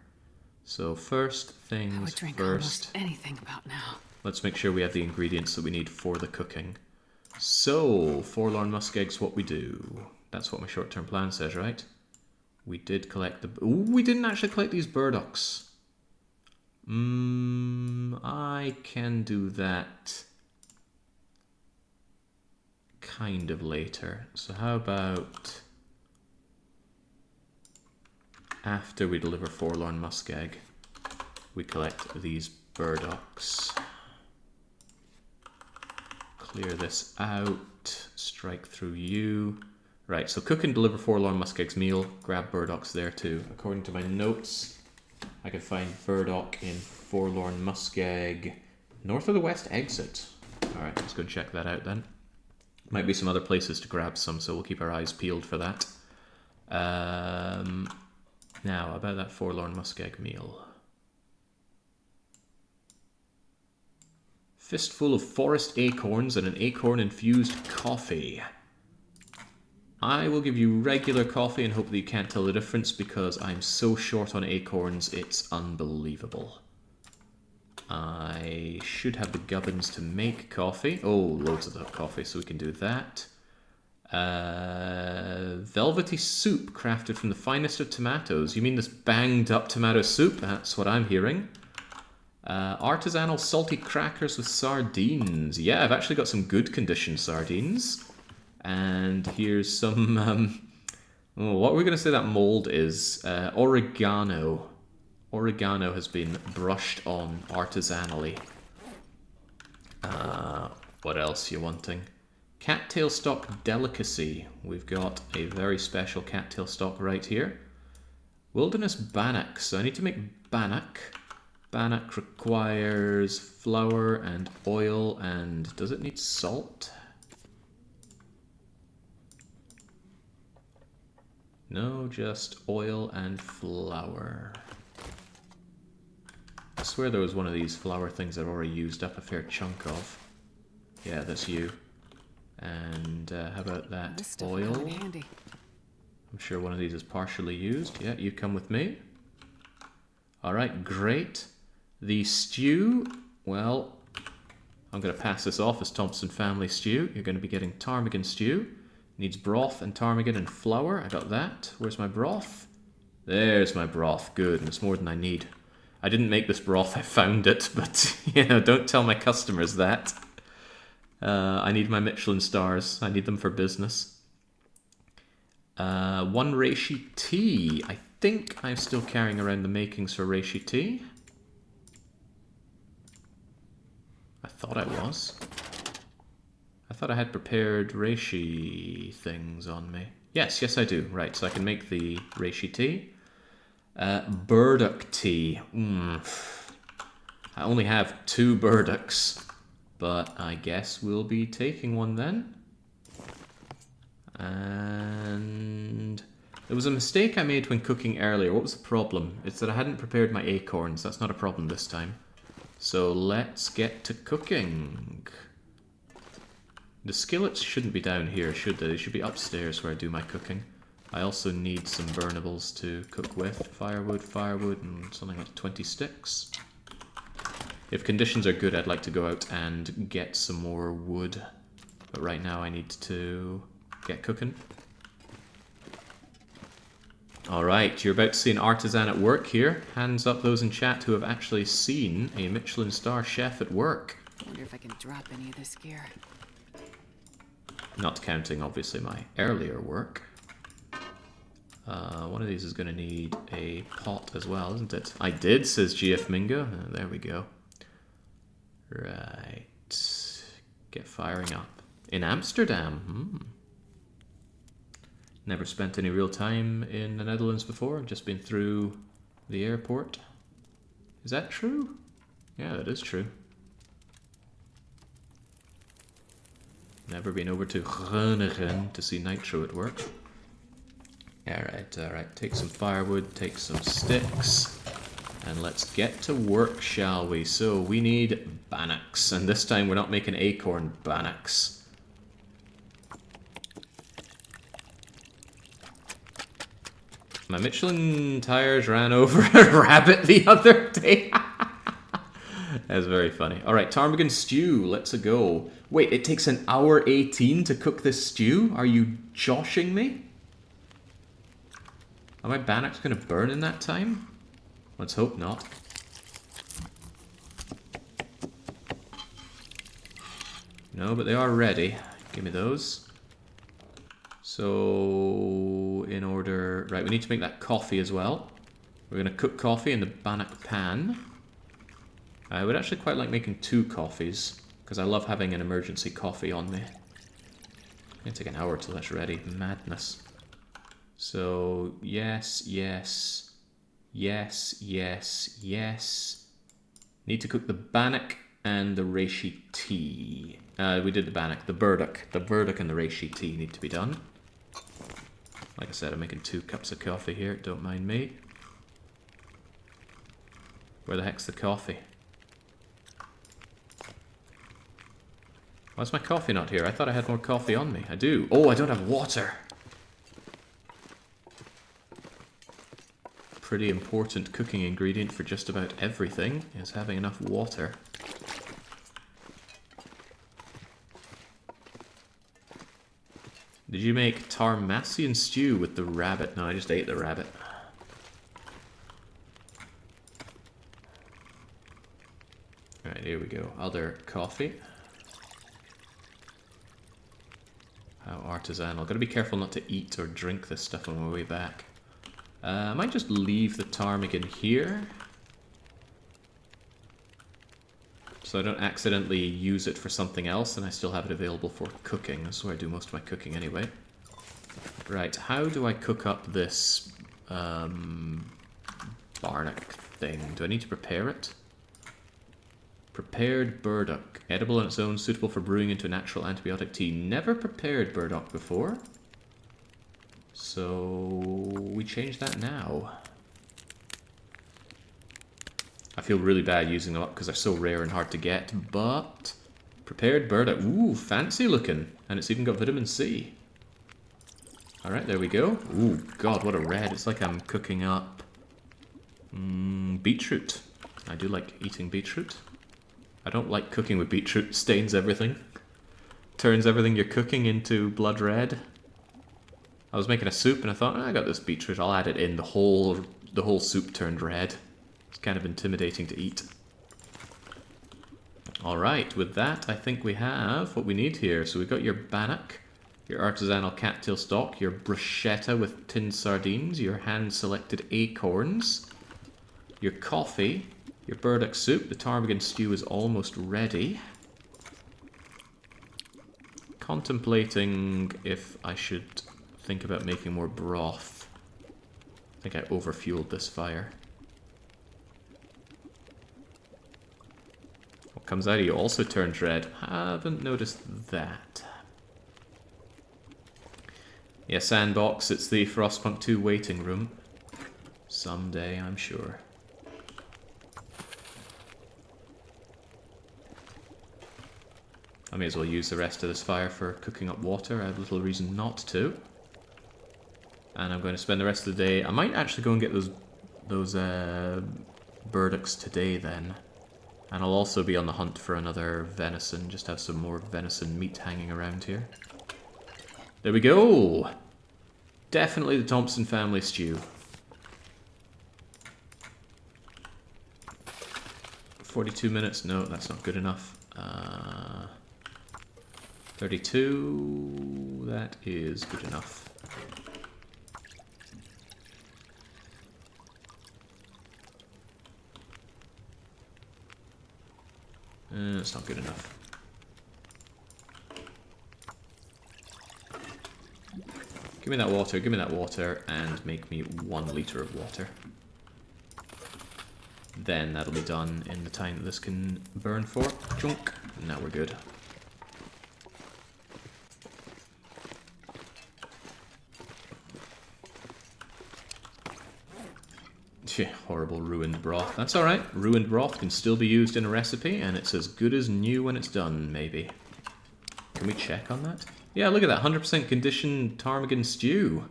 So first things I would drink first. almost anything about now. Let's make sure we have the ingredients that we need for the cooking. So, Forlorn Muskeg's what we do. That's what my short-term plan says, right? We did collect the... Ooh, we didn't actually collect these burdocks. I can do that kind of later. So how about after we deliver Forlorn Muskeg, we collect these burdocks. Clear this out. Strike through you. Right, so cook and deliver Forlorn Muskeg's meal. Grab burdocks there too. According to my notes, I can find burdock in Forlorn Muskeg north of the west exit. Alright, let's go and check that out then. Might be some other places to grab some, so we'll keep our eyes peeled for that. Now, about that Forlorn Muskeg meal. Fistful of forest acorns and an acorn-infused coffee. I will give you regular coffee and hope that you can't tell the difference because I'm so short on acorns, it's unbelievable. I should have the gubbins to make coffee. Oh, loads of that coffee, so we can do that. Velvety soup crafted from the finest of tomatoes. You mean this banged up tomato soup? That's what I'm hearing. Artisanal salty crackers with sardines. Yeah, I've actually got some good condition sardines. And here's some, what are we going to say that mold is? Oregano. Oregano has been brushed on artisanally. What else are you wanting? Cattail stock delicacy. We've got a very special cattail stock right here. Wilderness bannock. So I need to make bannock. Bannock requires flour and oil and does it need salt? No, just oil and flour. I swear there was one of these flour things I've already used up a fair chunk of. Yeah, that's you. And how about that oil? Handy. I'm sure one of these is partially used. Yeah, you come with me. Alright, great. The stew, well, I'm going to pass this off as Thompson family stew. You're going to be getting ptarmigan stew. Needs broth and ptarmigan and flour. I got that. Where's my broth? There's my broth. Good, and it's more than I need. I didn't make this broth, I found it, but, you know, don't tell my customers that. I need my Michelin stars. I need them for business. 1 reishi tea. I think I'm still carrying around the makings for reishi tea. I thought I was. I thought I had prepared reishi things on me. Yes, yes I do. Right, so I can make the reishi tea. Burdock tea. I only have 2 burdocks, but I guess we'll be taking one then. And there was a mistake I made when cooking earlier. What was the problem? It's that I hadn't prepared my acorns. That's not a problem this time. So let's get to cooking. The skillets shouldn't be down here, should they? They should be upstairs where I do my cooking. I also need some burnables to cook with. Firewood, and something like 20 sticks. If conditions are good, I'd like to go out and get some more wood. But right now I need to get cooking. Alright, you're about to see an artisan at work here. Hands up those in chat who have actually seen a Michelin star chef at work. I wonder if I can drop any of this gear. Not counting, obviously, my earlier work. One of these is going to need a pot as well, isn't it? I did, says GF Mingo. There we go. Right. Get firing up. In Amsterdam. Never spent any real time in the Netherlands before. Just been through the airport. Is that true? Yeah, that is true. Never been over to Groningen to see Nitro at work. Alright. Take some firewood, take some sticks, and let's get to work, shall we? So we need bannocks, and this time we're not making acorn bannocks. My Michelin tires ran over a rabbit the other day. That's very funny. Alright, ptarmigan stew, let's go. Wait, it takes an hour 18 to cook this stew? Are you joshing me? Are my bannocks going to burn in that time? Let's hope not. No, but they are ready. Give me those. So, in order... Right, we need to make that coffee as well. We're going to cook coffee in the bannock pan. I would actually quite like making 2 coffees, because I love having an emergency coffee on me. It's going to take an hour till that's ready. Madness. So, yes. Need to cook the bannock and the reishi tea. We did the bannock. The burdock. The burdock and the reishi tea need to be done. Like I said, I'm making 2 cups of coffee here. Don't mind me. Where the heck's the coffee? Why's my coffee not here? I thought I had more coffee on me. I do. Oh, I don't have water. Pretty important cooking ingredient for just about everything is having enough water. Did you make Tarmassian stew with the rabbit? No, I just ate the rabbit. Alright, here we go. Other coffee. How artisanal. Gotta be careful not to eat or drink this stuff on my way back. I might just leave the ptarmigan here, so I don't accidentally use it for something else and I still have it available for cooking. That's where I do most of my cooking anyway. Right, how do I cook up this barnack thing? Do I need to prepare it? Prepared burdock. Edible on its own, suitable for brewing into a natural antibiotic tea. Never prepared burdock before. So we change that now. I feel really bad using them up because they're so rare and hard to get, but prepared burdock. Ooh, fancy looking. And it's even got vitamin C. Alright, there we go. Ooh, God, what a red. It's like I'm cooking up beetroot. I do like eating beetroot. I don't like cooking with beetroot. Stains everything. Turns everything you're cooking into blood red. I was making a soup and I thought, I got this beetroot, I'll add it in. The whole soup turned red. It's kind of intimidating to eat. Alright, with that I think we have what we need here. So we've got your bannock, your artisanal cattail stock, your bruschetta with tinned sardines, your hand-selected acorns, your coffee, your burdock soup. The ptarmigan stew is almost ready. Contemplating if I should think about making more broth. I think I overfueled this fire. What comes out of you also turns red. Haven't noticed that. Yeah, sandbox, it's the Frostpunk 2 waiting room. Someday, I'm sure. I may as well use the rest of this fire for cooking up water. I have little reason not to. And I'm going to spend the rest of the day... I might actually go and get those burdocks today then. And I'll also be on the hunt for another venison. Just have some more venison meat hanging around here. There we go! Definitely the Thompson family stew. 42 minutes? No, that's not good enough. 32... That is good enough. It's not good enough. Give me that water, and make me 1 liter of water. Then that'll be done in the time that this can burn for. Chunk. Now we're good. Horrible ruined broth. That's alright. Ruined broth can still be used in a recipe, and it's as good as new when it's done, maybe. Can we check on that? Yeah, look at that. 100% conditioned ptarmigan stew.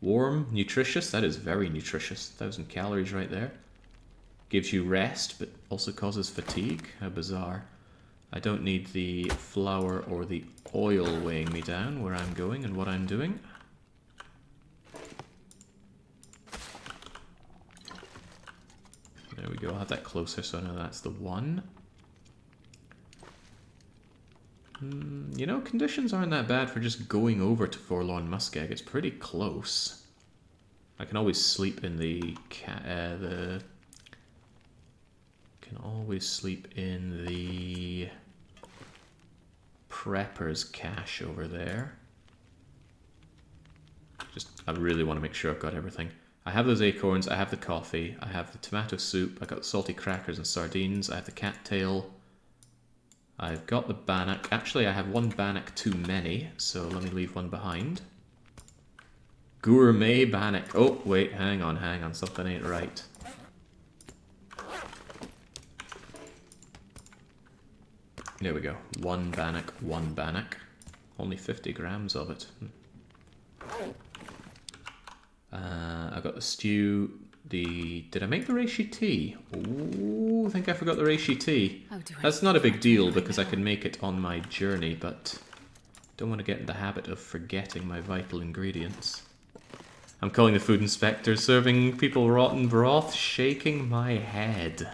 Warm, nutritious. That is very nutritious. 1,000 calories right there. Gives you rest, but also causes fatigue. How bizarre. I don't need the flour or the oil weighing me down where I'm going and what I'm doing. There we go, I'll have that closer so I know that's the one. You know, conditions aren't that bad for just going over to Forlorn Muskeg. It's pretty close. I can always sleep in the... Can always sleep in the... Prepper's cache over there. I really want to make sure I've got everything. I have those acorns, I have the coffee, I have the tomato soup, I got the salty crackers and sardines, I have the cattail, I've got the bannock. Actually, I have 1 bannock too many, so let me leave 1 behind. Gourmet bannock. Oh, wait, hang on, something ain't right. There we go. 1 bannock, 1 bannock. Only 50 grams of it. I got the stew, Did I make the reishi tea? Ooh, I think I forgot the reishi tea. That's not a big deal because I can make it on my journey, but don't want to get in the habit of forgetting my vital ingredients. I'm calling the food inspector, serving people rotten broth, shaking my head.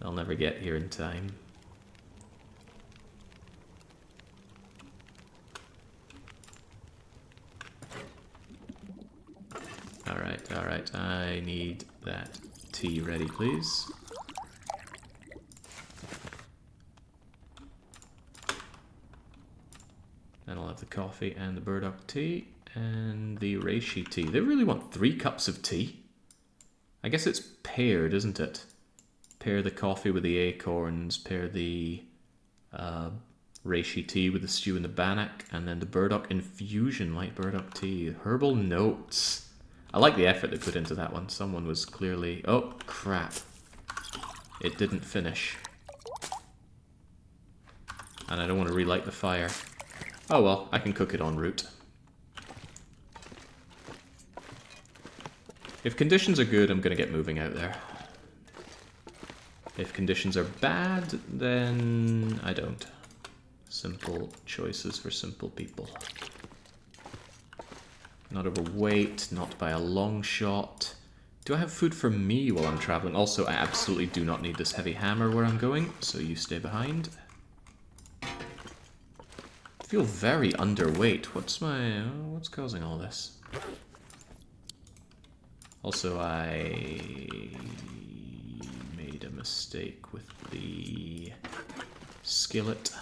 I'll never get here in time. Alright, I need that tea ready, please. And I'll have the coffee and the burdock tea and the reishi tea. They really want 3 cups of tea? I guess it's paired, isn't it? Pair the coffee with the acorns, pair the reishi tea with the stew and the bannock, and then the burdock infusion, light burdock tea. Herbal notes. I like the effort they put into that one. Someone was clearly... Oh, crap. It didn't finish. And I don't want to relight the fire. Oh well, I can cook it en route. If conditions are good, I'm going to get moving out there. If conditions are bad, then I don't. Simple choices for simple people. Not overweight, not by a long shot. Do I have food for me while I'm traveling? Also, I absolutely do not need this heavy hammer where I'm going, so you stay behind. I feel very underweight. What's causing all this? Also, I made a mistake with the skillet.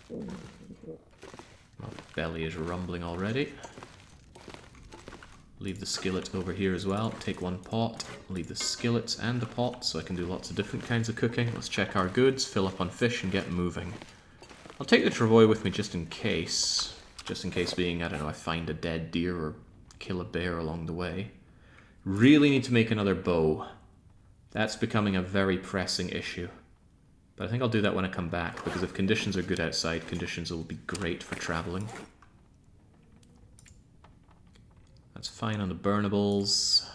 My belly is rumbling already. Leave the skillet over here as well. Take one pot. Leave the skillet and the pot so I can do lots of different kinds of cooking. Let's check our goods, fill up on fish, and get moving. I'll take the travois with me just in case. Just in case being, I don't know, I find a dead deer or kill a bear along the way. Really need to make another bow. That's becoming a very pressing issue. But I think I'll do that when I come back, because if conditions are good outside, conditions will be great for traveling. That's fine on the burnables.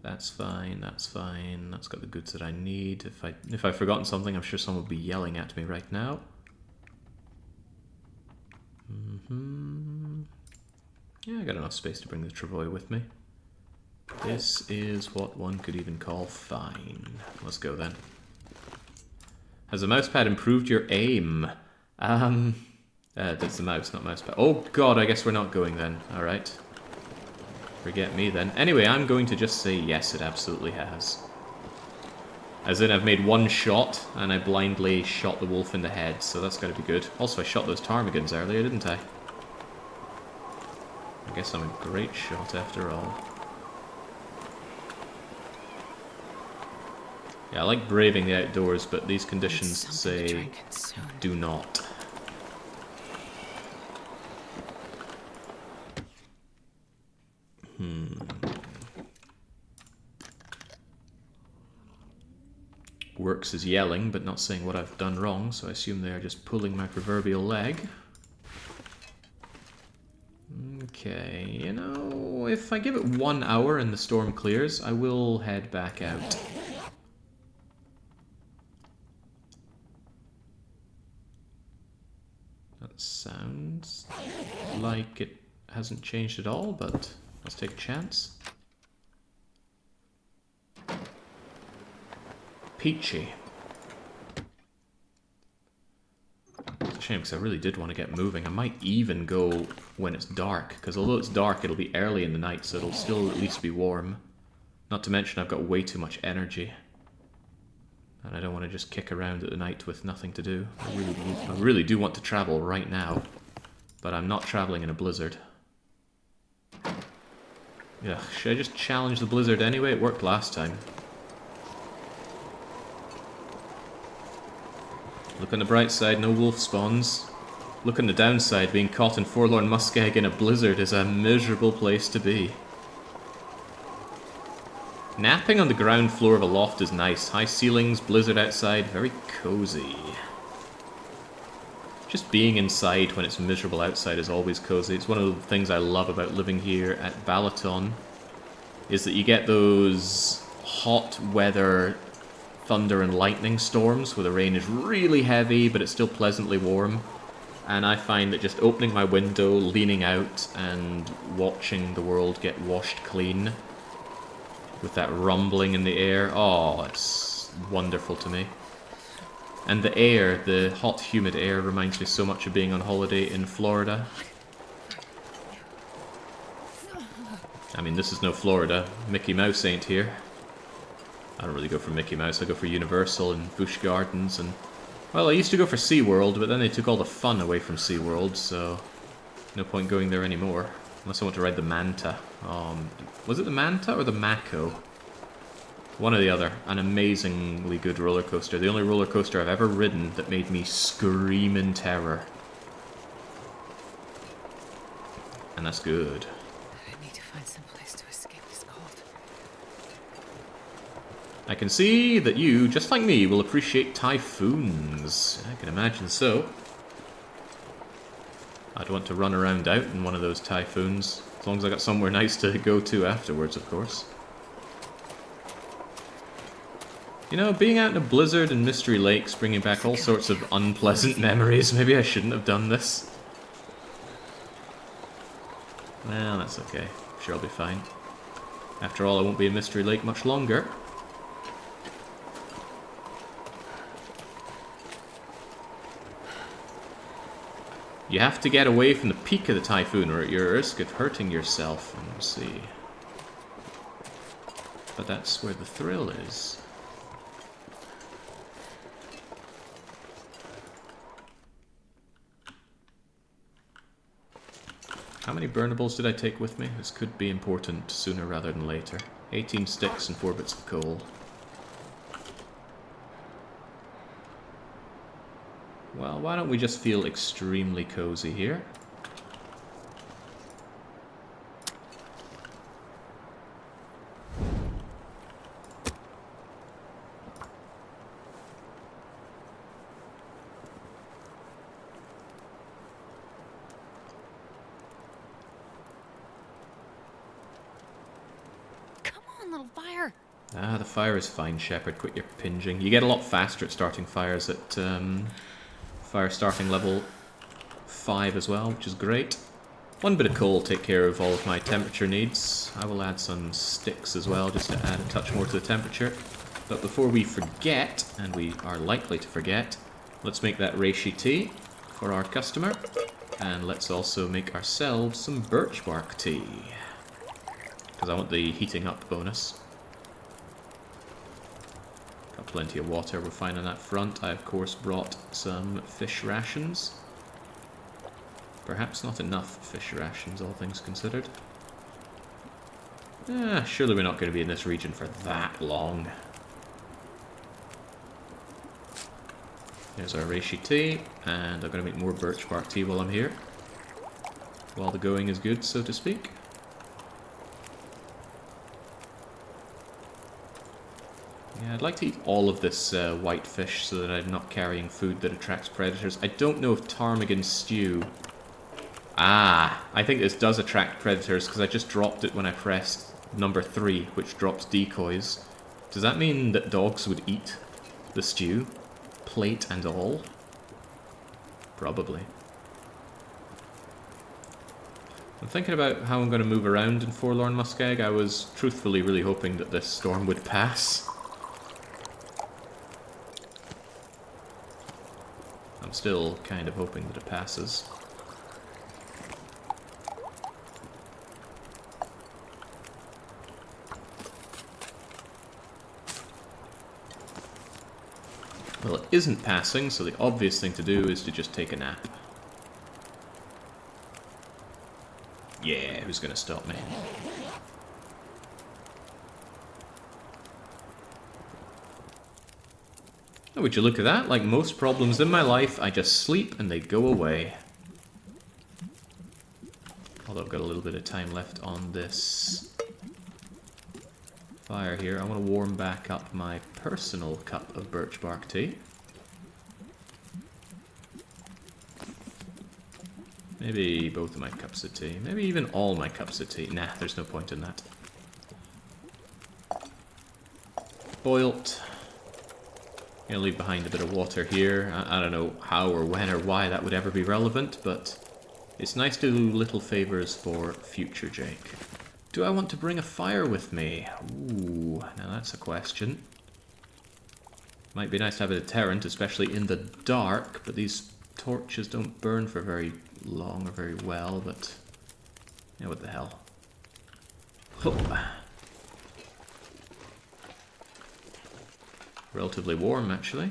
That's fine, that's fine. That's got the goods that I need. If I've forgotten something, I'm sure someone will be yelling at me right now. Yeah, I got enough space to bring the travois with me. This is what one could even call fine. Let's go then. Has the mousepad improved your aim? That's the mouse, not mousepad. Oh god, I guess we're not going then. Alright. Forget me then. Anyway, I'm going to just say yes, it absolutely has. As in, I've made one shot, and I blindly shot the wolf in the head, so that's gotta be good. Also, I shot those ptarmigans earlier, didn't I? I guess I'm a great shot after all. Yeah, I like braving the outdoors, but these conditions say do not. Works is yelling, but not saying what I've done wrong, so I assume they are just pulling my proverbial leg. Okay, you know, if I give it 1 hour and the storm clears, I will head back out. That sounds like it hasn't changed at all, but let's take a chance. Peachy. It's a shame because I really did want to get moving. I might even go when it's dark, because although it's dark, it'll be early in the night, so it'll still at least be warm. Not to mention I've got way too much energy. And I don't want to just kick around at the night with nothing to do. I really do want to travel right now. But I'm not traveling in a blizzard. Yeah, should I just challenge the blizzard anyway? It worked last time. Look on the bright side, no wolf spawns. Look on the downside, being caught in Forlorn Muskeg in a blizzard is a miserable place to be. Napping on the ground floor of a loft is nice. High ceilings, blizzard outside, very cozy. Just being inside when it's miserable outside is always cozy. It's one of the things I love about living here at Balaton, is that you get those hot weather thunder and lightning storms where the rain is really heavy but it's still pleasantly warm. And I find that just opening my window, leaning out, and watching the world get washed clean with that rumbling in the air, oh, it's wonderful to me. And the air, the hot, humid air, reminds me so much of being on holiday in Florida. I mean, this is no Florida. Mickey Mouse ain't here. I don't really go for Mickey Mouse, I go for Universal and Busch Gardens and... Well, I used to go for SeaWorld, but then they took all the fun away from SeaWorld, so... no point going there anymore. Unless I want to ride the Manta. Was it the Manta or the Mako? One or the other. An amazingly good roller coaster. The only roller coaster I've ever ridden that made me scream in terror. And that's good. I need to find some place to escape this cold. I can see that you, just like me, will appreciate typhoons. I can imagine so. I'd want to run around out in one of those typhoons. As long as I got somewhere nice to go to afterwards, of course. You know, being out in a blizzard and Mystery Lake's bringing back all sorts of unpleasant memories. Maybe I shouldn't have done this. Well, that's okay. I'm sure I'll be fine. After all, I won't be in Mystery Lake much longer. You have to get away from the peak of the typhoon or at your risk of hurting yourself. Let's see. But that's where the thrill is. How many burnables did I take with me? This could be important sooner rather than later. 18 sticks and 4 bits of coal. Well, why don't we just feel extremely cozy here? Ah, the fire is fine, Shepard. Quit your pinging. You get a lot faster at starting fires at fire starting level 5 as well, which is great. 1 bit of coal will take care of all of my temperature needs. I will add some sticks as well, just to add a touch more to the temperature. But before we forget, and we are likely to forget, let's make that reishi tea for our customer. And let's also make ourselves some birch bark tea, because I want the heating up bonus. Got plenty of water, we're fine on that front. I of course brought some fish rations. Perhaps not enough fish rations, all things considered. Surely we're not going to be in this region for that long. There's our reishi tea, and I'm going to make more birch bark tea while I'm here. While the going is good, so to speak. Yeah, I'd like to eat all of this white fish so that I'm not carrying food that attracts predators. I don't know if ptarmigan stew... Ah, I think this does attract predators because I just dropped it when I pressed number 3, which drops decoys. Does that mean that dogs would eat the stew? Plate and all? Probably. I'm thinking about how I'm going to move around in Forlorn Muskeg. I was truthfully really hoping that this storm would pass. I'm still kind of hoping that it passes. Well, it isn't passing, so the obvious thing to do is to just take a nap. Yeah, who's gonna stop me? Oh, would you look at that? Like most problems in my life, I just sleep and they go away. Although I've got a little bit of time left on this fire here. I want to warm back up my personal cup of birch bark tea. Maybe both of my cups of tea. Maybe even all my cups of tea. Nah, there's no point in that. Boiled. Gonna leave behind a bit of water here. I don't know how or when or why that would ever be relevant, but it's nice to do little favors for future Jake. Do I want to bring a fire with me? Ooh, now that's a question. Might be nice to have a deterrent, especially in the dark, but these torches don't burn for very long or very well, but... yeah, what the hell. Oh. Relatively warm, actually.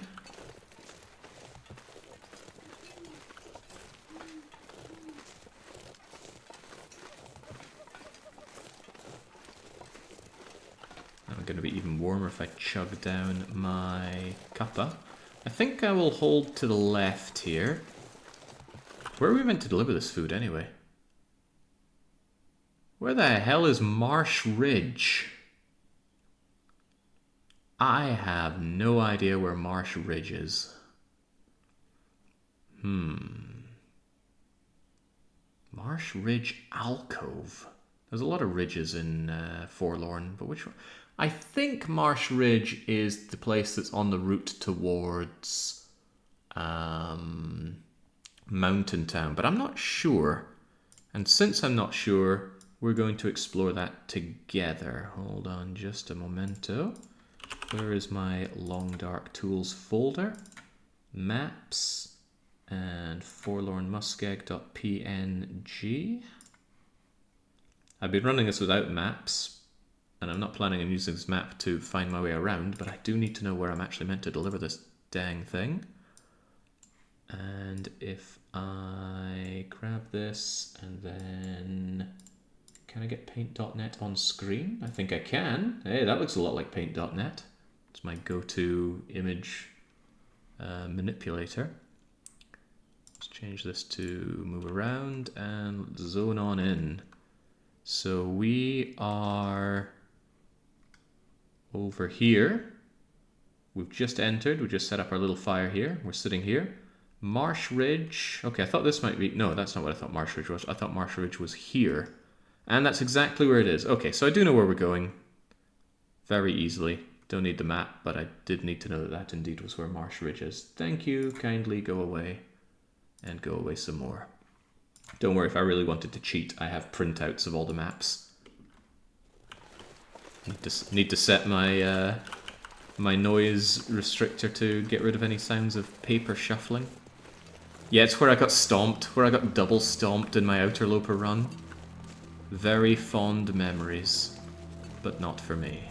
I'm going to be even warmer if I chug down my cuppa. I think I will hold to the left here. Where are we meant to deliver this food, anyway? Where the hell is Marsh Ridge? I have no idea where Marsh Ridge is. Marsh Ridge Alcove. There's a lot of ridges in Forlorn, but which one? I think Marsh Ridge is the place that's on the route towards Mountain Town, but I'm not sure. And since I'm not sure, we're going to explore that together. Hold on just a momento. Where is my Long Dark Tools folder? Maps and forlornmuskeg.png. I've been running this without maps, and I'm not planning on using this map to find my way around, but I do need to know where I'm actually meant to deliver this dang thing. And if I grab this and then... Can I get paint.net on screen? I think I can. Hey, that looks a lot like paint.net. It's my go-to image manipulator. Let's change this to move around and zone on in. So we are over here. We've just entered. We just set up our little fire here. We're sitting here. Marsh Ridge. Okay, I thought this might be... No, that's not what I thought Marsh Ridge was. I thought Marsh Ridge was here. And that's exactly where it is. Okay, so I do know where we're going very easily. Don't need the map, but I did need to know that that indeed was where Marsh Ridge is. Thank you. Kindly go away. And go away some more. Don't worry, if I really wanted to cheat, I have printouts of all the maps. Need to set my my noise restrictor to get rid of any sounds of paper shuffling. Yeah, it's where I got stomped, where I got double stomped in my Ultraloper run. Very fond memories, but not for me.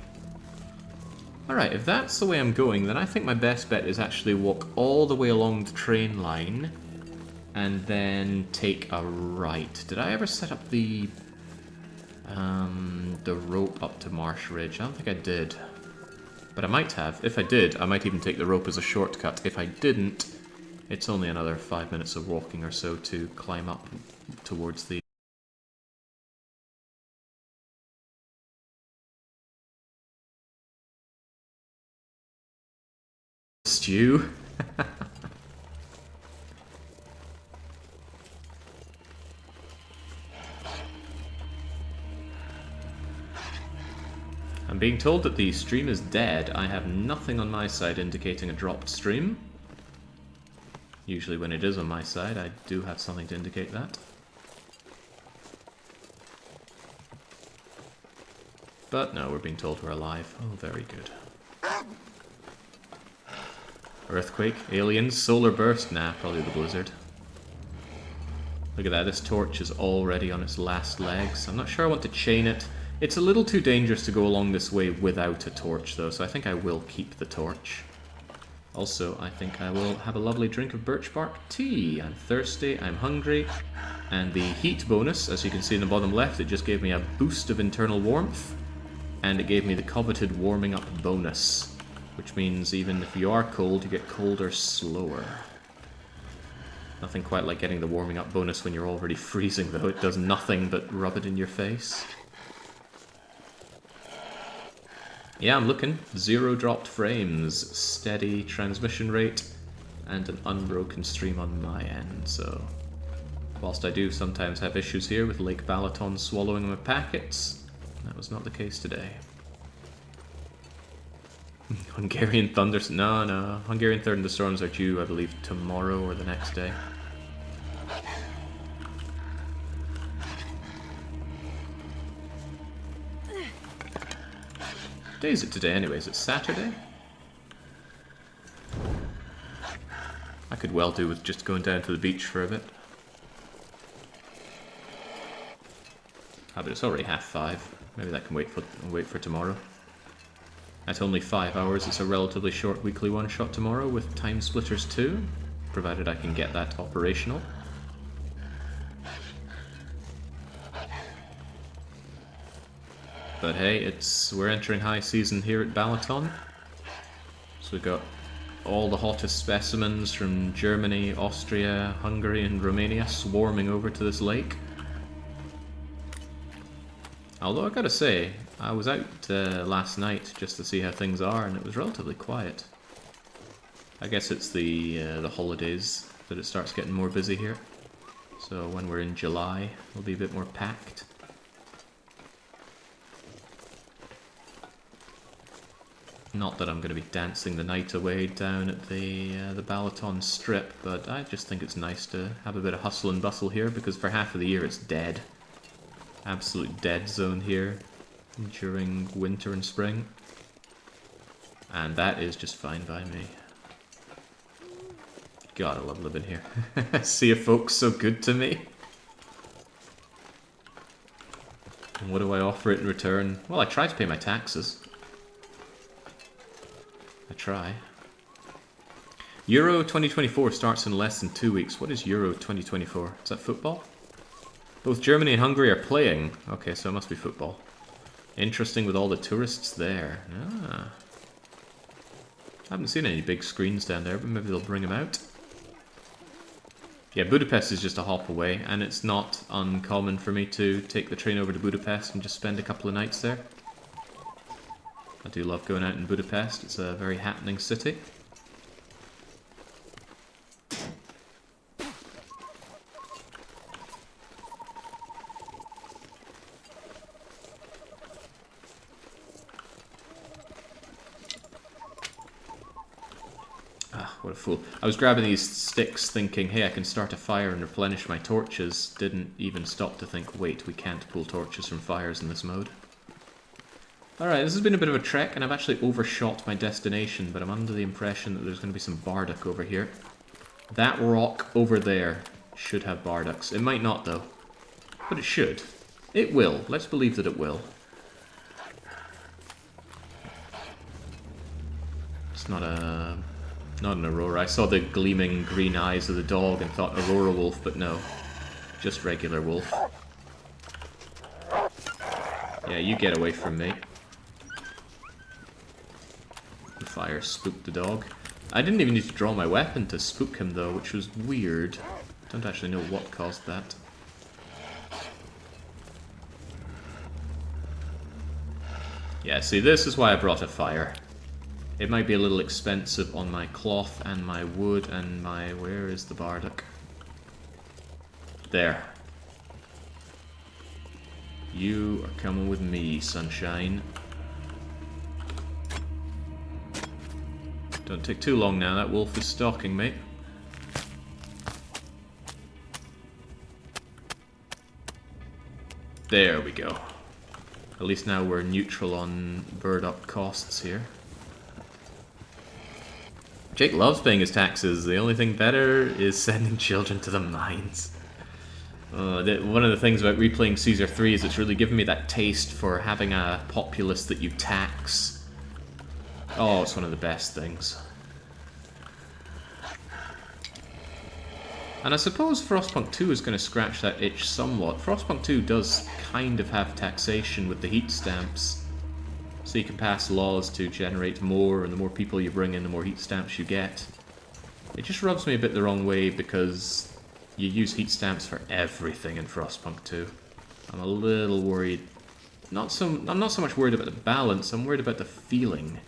Alright, if that's the way I'm going, then I think my best bet is actually walk all the way along the train line and then take a right. Did I ever set up the rope up to Marsh Ridge? I don't think I did. But I might have. If I did, I might even take the rope as a shortcut. If I didn't, it's only another 5 minutes of walking or so to climb up towards the... stew. I'm being told that the stream is dead. I have nothing on my side indicating a dropped stream. Usually when it is on my side, I do have something to indicate that. But no, we're being told we're alive. Oh, very good. Earthquake, aliens, solar burst? Nah, probably the blizzard. Look at that, this torch is already on its last legs. I'm not sure I want to chain it. It's a little too dangerous to go along this way without a torch though, so I think I will keep the torch. Also, I think I will have a lovely drink of birch bark tea. I'm thirsty, I'm hungry, and the heat bonus, as you can see in the bottom left, it just gave me a boost of internal warmth, and it gave me the coveted warming up bonus. Which means even if you are cold, you get colder slower. Nothing quite like getting the warming up bonus when you're already freezing though. It does nothing but rub it in your face. Yeah, I'm looking. 0 dropped frames, steady transmission rate, and an unbroken stream on my end, so... Whilst I do sometimes have issues here with Lake Balaton swallowing my packets, that was not the case today. Hungarian thunderstorms. No. Hungarian thunderstorms are due, I believe, tomorrow or the next day. What day is it today, anyways? It's Saturday? I could well do with just going down to the beach for a bit. Ah, but it's already 5:30. Maybe that can wait for tomorrow. At only 5 hours, it's a relatively short weekly one-shot tomorrow with Time Splitters 2, provided I can get that operational. But hey, we're entering high season here at Balaton. So we've got all the hottest specimens from Germany, Austria, Hungary and Romania swarming over to this lake. Although I gotta say, I was out last night just to see how things are, and it was relatively quiet. I guess it's the holidays that it starts getting more busy here. So when we're in July, it'll be a bit more packed. Not that I'm going to be dancing the night away down at the Balaton Strip, but I just think it's nice to have a bit of hustle and bustle here, because for half of the year it's dead. Absolute dead zone here during winter and spring. And that is just fine by me. God, I love living here. See you folks so good to me. And what do I offer it in return? Well, I try to pay my taxes. I try. Euro 2024 starts in less than 2 weeks. What is Euro 2024? Is that football? Both Germany and Hungary are playing. Okay, so it must be football. Interesting with all the tourists there. Ah. I haven't seen any big screens down there, but maybe they'll bring them out. Yeah, Budapest is just a hop away, and it's not uncommon for me to take the train over to Budapest and just spend a couple of nights there. I do love going out in Budapest. It's a very happening city. Ah, what a fool. I was grabbing these sticks thinking, hey, I can start a fire and replenish my torches. Didn't even stop to think, wait, we can't pull torches from fires in this mode. Alright, this has been a bit of a trek, and I've actually overshot my destination, but I'm under the impression that there's going to be some bardock over here. That rock over there should have bardocks. It might not, though. But it should. It will. Let's believe that it will. It's not an Aurora. I saw the gleaming green eyes of the dog and thought Aurora wolf, but no. Just regular wolf. Yeah, you get away from me. The fire spooked the dog. I didn't even need to draw my weapon to spook him though, which was weird. Don't actually know what caused that. Yeah, see, this is why I brought a fire. It might be a little expensive on my cloth and my wood and my... Where is the bardock? There. You are coming with me, sunshine. Don't take too long now, that wolf is stalking me. There we go. At least now we're neutral on burdock costs here. Jake loves paying his taxes. The only thing better is sending children to the mines. One of the things about replaying Caesar 3 is it's really given me that taste for having a populace that you tax. Oh, it's one of the best things. And I suppose Frostpunk 2 is going to scratch that itch somewhat. Frostpunk 2 does kind of have taxation with the heat stamps. So you can pass laws to generate more, and the more people you bring in, the more heat stamps you get. It just rubs me a bit the wrong way because you use heat stamps for everything in Frostpunk 2. I'm a little worried. I'm not so much worried about the balance, I'm worried about the feeling.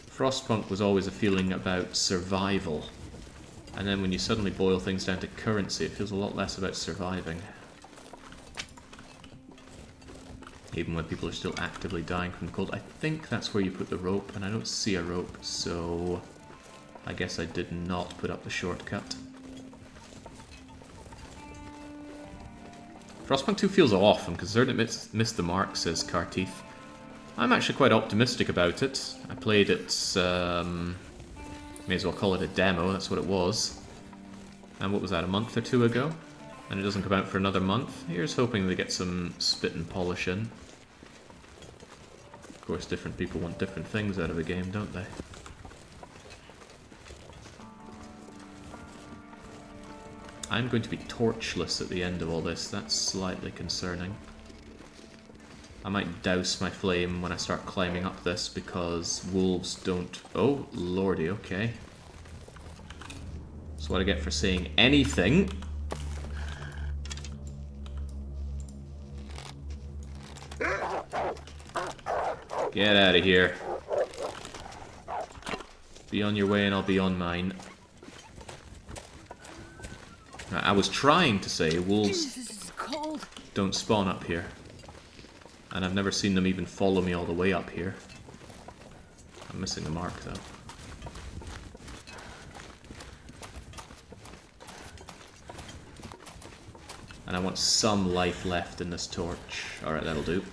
Frostpunk was always a feeling about survival. And then when you suddenly boil things down to currency, it feels a lot less about surviving. Even when people are still actively dying from the cold. I think that's where you put the rope, and I don't see a rope, so I guess I did not put up the shortcut. Frostpunk 2 feels off. I'm concerned it missed the mark, says Carteeth. I'm actually quite optimistic about it. I played it, may as well call it a demo, that's what it was. And what was that, a month or two ago? And it doesn't come out for another month. Here's hoping they get some spit and polish in. Of course, different people want different things out of a game, don't they? I'm going to be torchless at the end of all this. That's slightly concerning. I might douse my flame when I start climbing up this because wolves don't... Oh, lordy, okay. That's what I get for saying anything. Get out of here. Be on your way and I'll be on mine. I was trying to say wolves don't spawn up here. And I've never seen them even follow me all the way up here. I'm missing the mark though. And I want some life left in this torch. Alright, that'll do.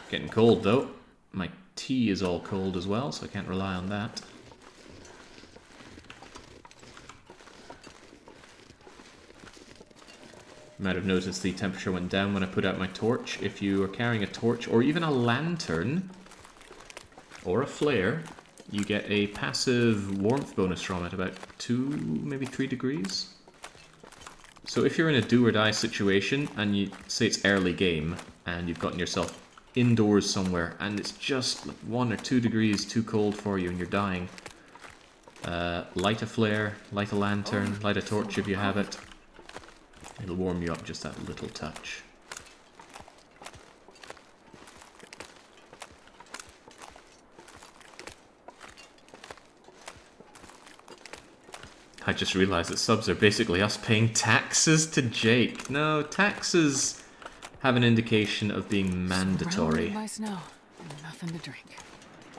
Getting cold though. My tea is all cold as well, so I can't rely on that. You might have noticed the temperature went down when I put out my torch. If you are carrying a torch or even a lantern or a flare, you get a passive warmth bonus from it, about 2, maybe 3 degrees. So if you're in a do or die situation and you say it's early game and you've gotten yourself indoors somewhere and it's just like 1 or 2 degrees too cold for you and you're dying, light a flare, light a lantern, light a torch if you have it. It'll warm you up just that little touch. I just realised that subs are basically us paying taxes to Jake. No, taxes have an indication of being mandatory. By snow, and nothing to drink.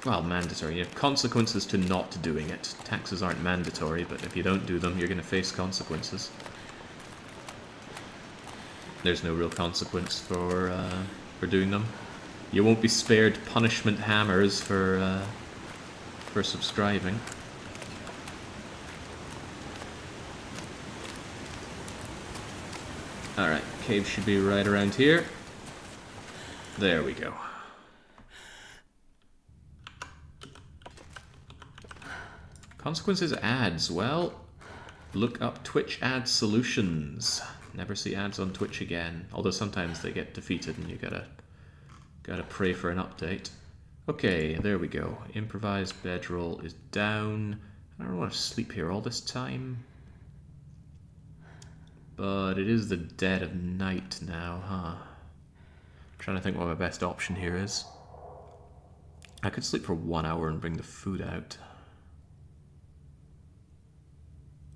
Well, mandatory. You have consequences to not doing it. Taxes aren't mandatory, but if you don't do them, you're going to face consequences. There's no real consequence for doing them. You won't be spared punishment hammers for subscribing. Alright, cave should be right around here. There we go. Consequences ads. Well, look up Twitch ad solutions. Never see ads on Twitch again. Although sometimes they get defeated and you gotta pray for an update. Okay, there we go. Improvised bedroll is down. I don't want to sleep here all this time. But it is the dead of night now, huh? I'm trying to think what my best option here is. I could sleep for 1 hour and bring the food out.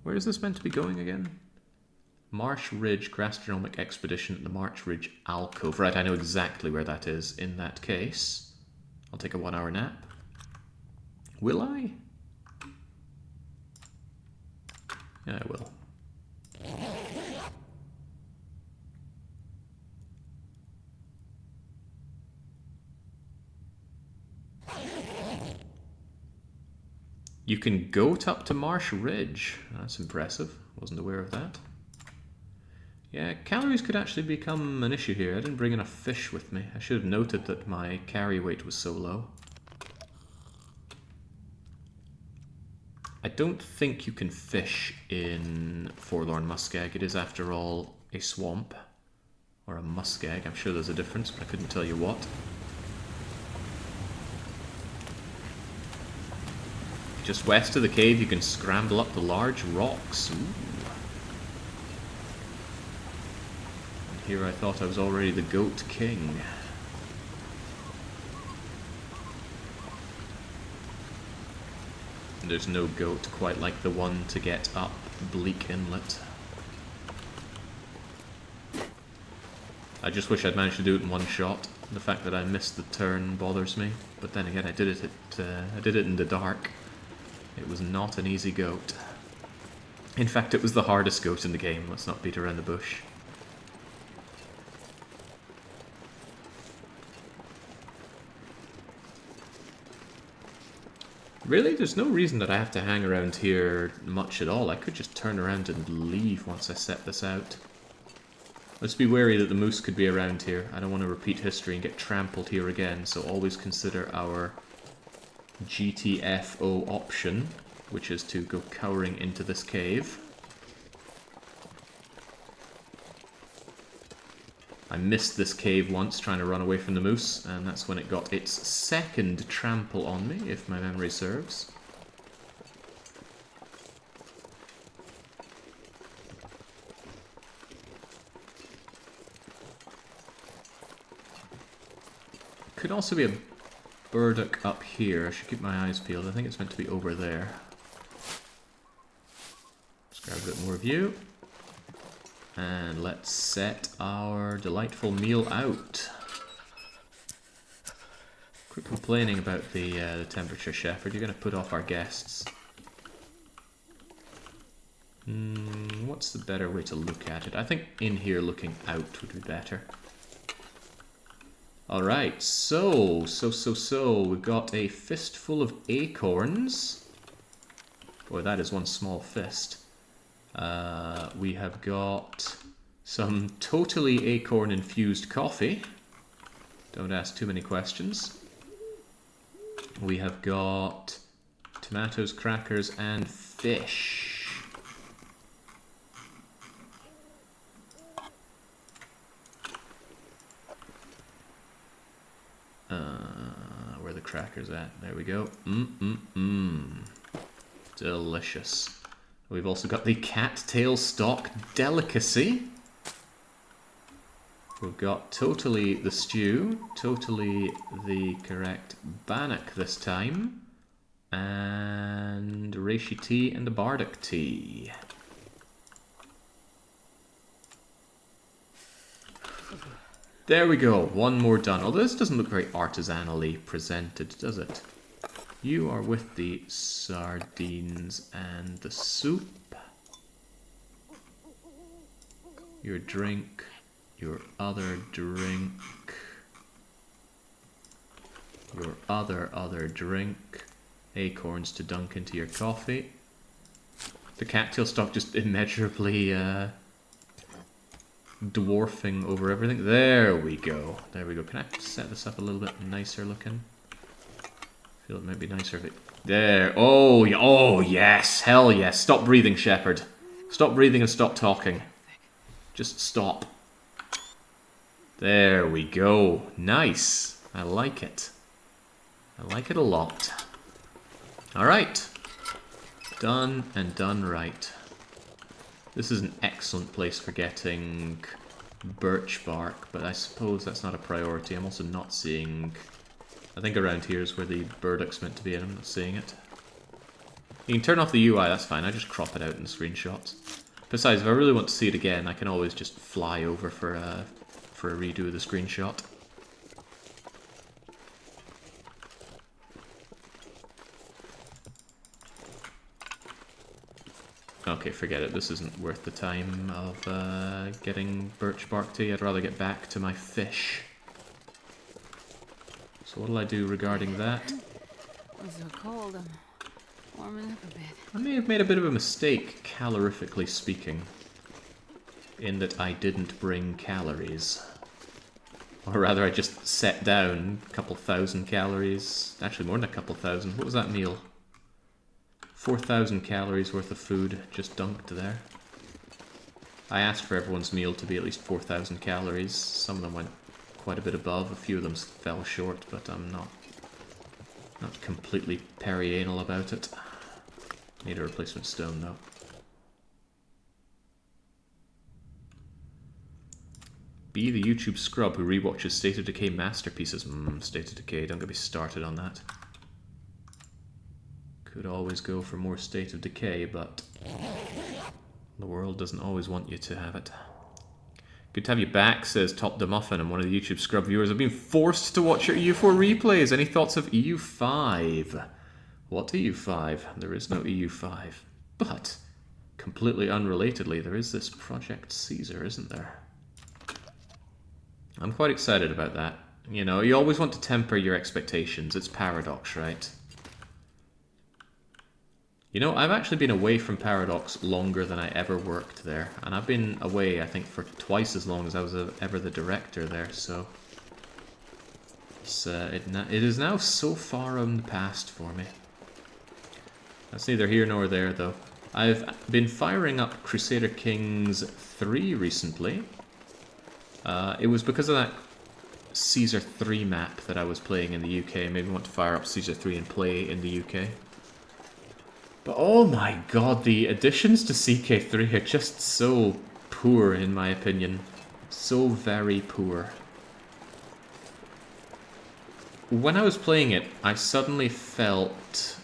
Where is this meant to be going again? Marsh Ridge Gastronomic Expedition at the Marsh Ridge Alcove. Right, I know exactly where that is. In that case, I'll take a 1 hour nap. Will I? Yeah, I will. You can goat up to Marsh Ridge. That's impressive. Wasn't aware of that. Yeah, calories could actually become an issue here. I didn't bring enough fish with me. I should have noted that my carry weight was so low. I don't think you can fish in Forlorn Muskeg. It is, after all, a swamp. Or a muskeg. I'm sure there's a difference, but I couldn't tell you what. Just west of the cave, you can scramble up the large rocks. Ooh. And here I thought I was already the Goat King. And there's no goat quite like the one to get up Bleak Inlet. I just wish I'd managed to do it in one shot. The fact that I missed the turn bothers me. But then again, I did it in the dark. It was not an easy goat. In fact, it was the hardest goat in the game. Let's not beat around the bush. Really? There's no reason that I have to hang around here much at all. I could just turn around and leave once I set this out. Let's be wary that the moose could be around here. I don't want to repeat history and get trampled here again, so always consider our GTFO option, which is to go cowering into this cave. I missed this cave once trying to run away from the moose, and that's when it got its second trample on me, if my memory serves. Could also be a burdock up here. I should keep my eyes peeled. I think it's meant to be over there. Let's grab a bit more view. And let's set our delightful meal out. Quit complaining about the temperature, Shepherd. You're going to put off our guests. What's the better way to look at it? I think in here looking out would be better. Alright, so, we've got a fistful of acorns. Boy, that is one small fist. We have got some totally acorn-infused coffee. Don't ask too many questions. We have got tomatoes, crackers, and fish. Where are the crackers at? There we go. Delicious. We've also got the cattail stock delicacy. We've got totally the stew, totally the correct bannock this time, and reishi tea and the bardock tea. There we go, one more done. Although this doesn't look very artisanally presented, does it? You are with the sardines and the soup. Your drink, your other drink, your other drink, acorns to dunk into your coffee. The cattail stock just immeasurably dwarfing over everything. There we go. There we go. Can I set this up a little bit nicer looking? I feel it might be nicer if it... There. Oh, yes. Hell yes. Stop breathing, Shepherd. Stop breathing and stop talking. Just stop. There we go. Nice. I like it. I like it a lot. Alright. Done and done right. This is an excellent place for getting birch bark, but I suppose that's not a priority. I'm also not seeing... I think around here is where the burdock's meant to be, and I'm not seeing it. You can turn off the UI, that's fine. I just crop it out in the screenshots. Besides, if I really want to see it again, I can always just fly over for a redo of the screenshot. Okay, forget it. This isn't worth the time of getting birch bark tea. I'd rather get back to my fish. So what'll I do regarding that? It's so cold, I'm warming up a bit. I may have made a bit of a mistake, calorifically speaking, in that I didn't bring calories. Or rather, I just set down a couple thousand calories. Actually, more than a couple thousand. What was that meal? 4,000 calories worth of food just dunked there. I asked for everyone's meal to be at least 4,000 calories. Some of them went quite a bit above. A few of them fell short, but I'm not completely perianal about it. Need a replacement stone though. Be the YouTube scrub who rewatches State of Decay masterpieces. State of Decay, don't get me started on that. Could always go for more State of Decay, but the world doesn't always want you to have it. Good to have you back, says Top the Muffin. I'm one of the YouTube scrub viewers. I've been forced to watch your EU4 replays. Any thoughts of EU5? What EU5? There is no EU5. But, completely unrelatedly, there is this Project Caesar, isn't there? I'm quite excited about that. You know, you always want to temper your expectations. It's Paradox, right? You know, I've actually been away from Paradox longer than I ever worked there. And I've been away, I think, for twice as long as I was ever the director there, so... it is now so far in the past for me. That's neither here nor there, though. I've been firing up Crusader Kings 3 recently. It was because of that Caesar 3 map that I was playing in the UK. Maybe I want to fire up Caesar 3 and play in the UK. But oh my god, the additions to CK3 are just so poor in my opinion. So very poor. When I was playing it, I suddenly felt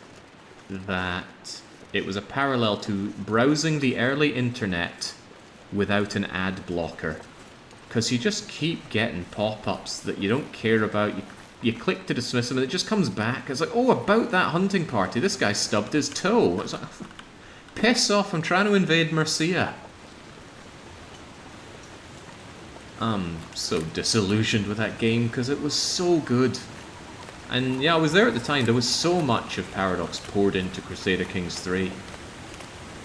that it was a parallel to browsing the early internet without an ad blocker. Because you just keep getting pop-ups that you don't care about. you click to dismiss him and it just comes back. It's like, oh, about that hunting party, this guy stubbed his toe. It's like, piss off, I'm trying to invade Mercia. I'm so disillusioned with that game because it was so good. And yeah, I was there at the time. There was so much of Paradox poured into Crusader Kings 3.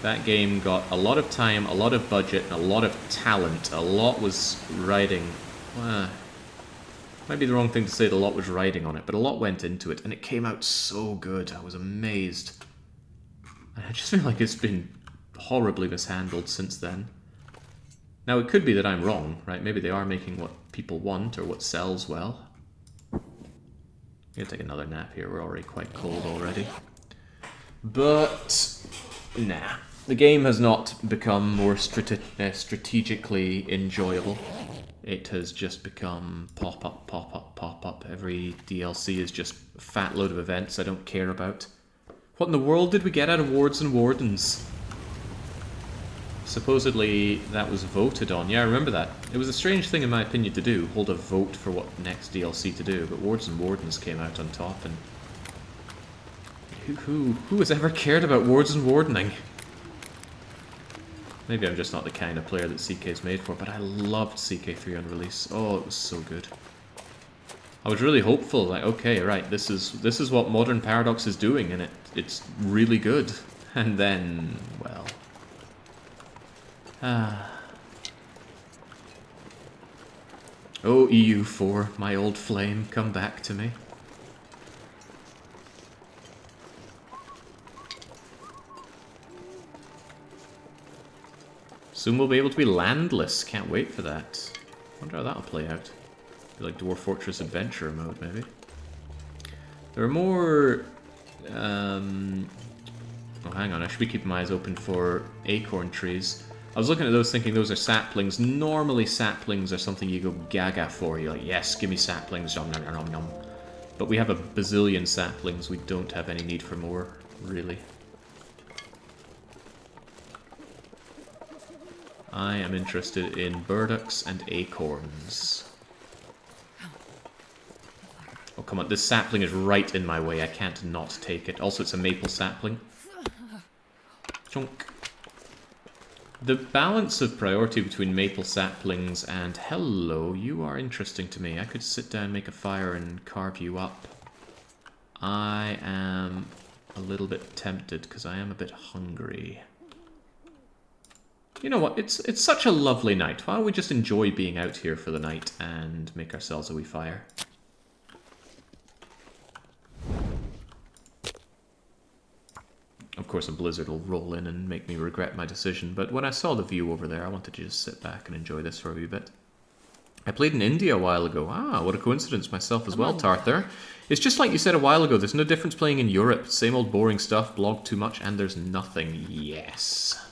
That game got a lot of time, a lot of budget, and a lot of talent. A lot was riding... might be the wrong thing to say that a lot was riding on it, but a lot went into it, and it came out so good. I was amazed. And I just feel like it's been horribly mishandled since then. Now, it could be that I'm wrong, right? Maybe they are making what people want or what sells well. I'm gonna take another nap here. We're already quite cold already. But, nah. The game has not become more strategically enjoyable. It has just become pop up, pop up, pop up. Every DLC is just a fat load of events I don't care about. What in the world did we get out of Wards and Wardens? Supposedly that was voted on. Yeah, I remember that. It was a strange thing in my opinion to do, hold a vote for what next DLC to do, but Wards and Wardens came out on top, and who has ever cared about Wards and Wardening? Maybe I'm just not the kind of player that CK's made for, but I loved CK3 on release. Oh, it was so good. I was really hopeful, like, okay, right, this is what modern Paradox is doing, and it's really good. And then, well... Oh, EU4, my old flame, come back to me. Soon we'll be able to be landless. Can't wait for that. Wonder how that'll play out. Be like Dwarf Fortress Adventure mode, maybe. There are more... Oh, hang on. I should be keeping my eyes open for acorn trees. I was looking at those thinking those are saplings. Normally saplings are something you go gaga for. You're like, yes, give me saplings. Nom, nom, nom, nom. But we have a bazillion saplings. We don't have any need for more, really. I am interested in burdocks and acorns. Oh, come on. This sapling is right in my way. I can't not take it. Also, it's a maple sapling. Chunk. The balance of priority between maple saplings and... Hello, you are interesting to me. I could sit down, make a fire, and carve you up. I am a little bit tempted, because I am a bit hungry. You know what? It's such a lovely night. Why don't we just enjoy being out here for the night and make ourselves a wee fire? Of course, a blizzard will roll in and make me regret my decision, but when I saw the view over there, I wanted to just sit back and enjoy this for a wee bit. I played in India a while ago. Ah, what a coincidence. Myself as well, Tarthur. It's just like you said a while ago. There's no difference playing in Europe. Same old boring stuff, blog too much, and there's nothing. Yes.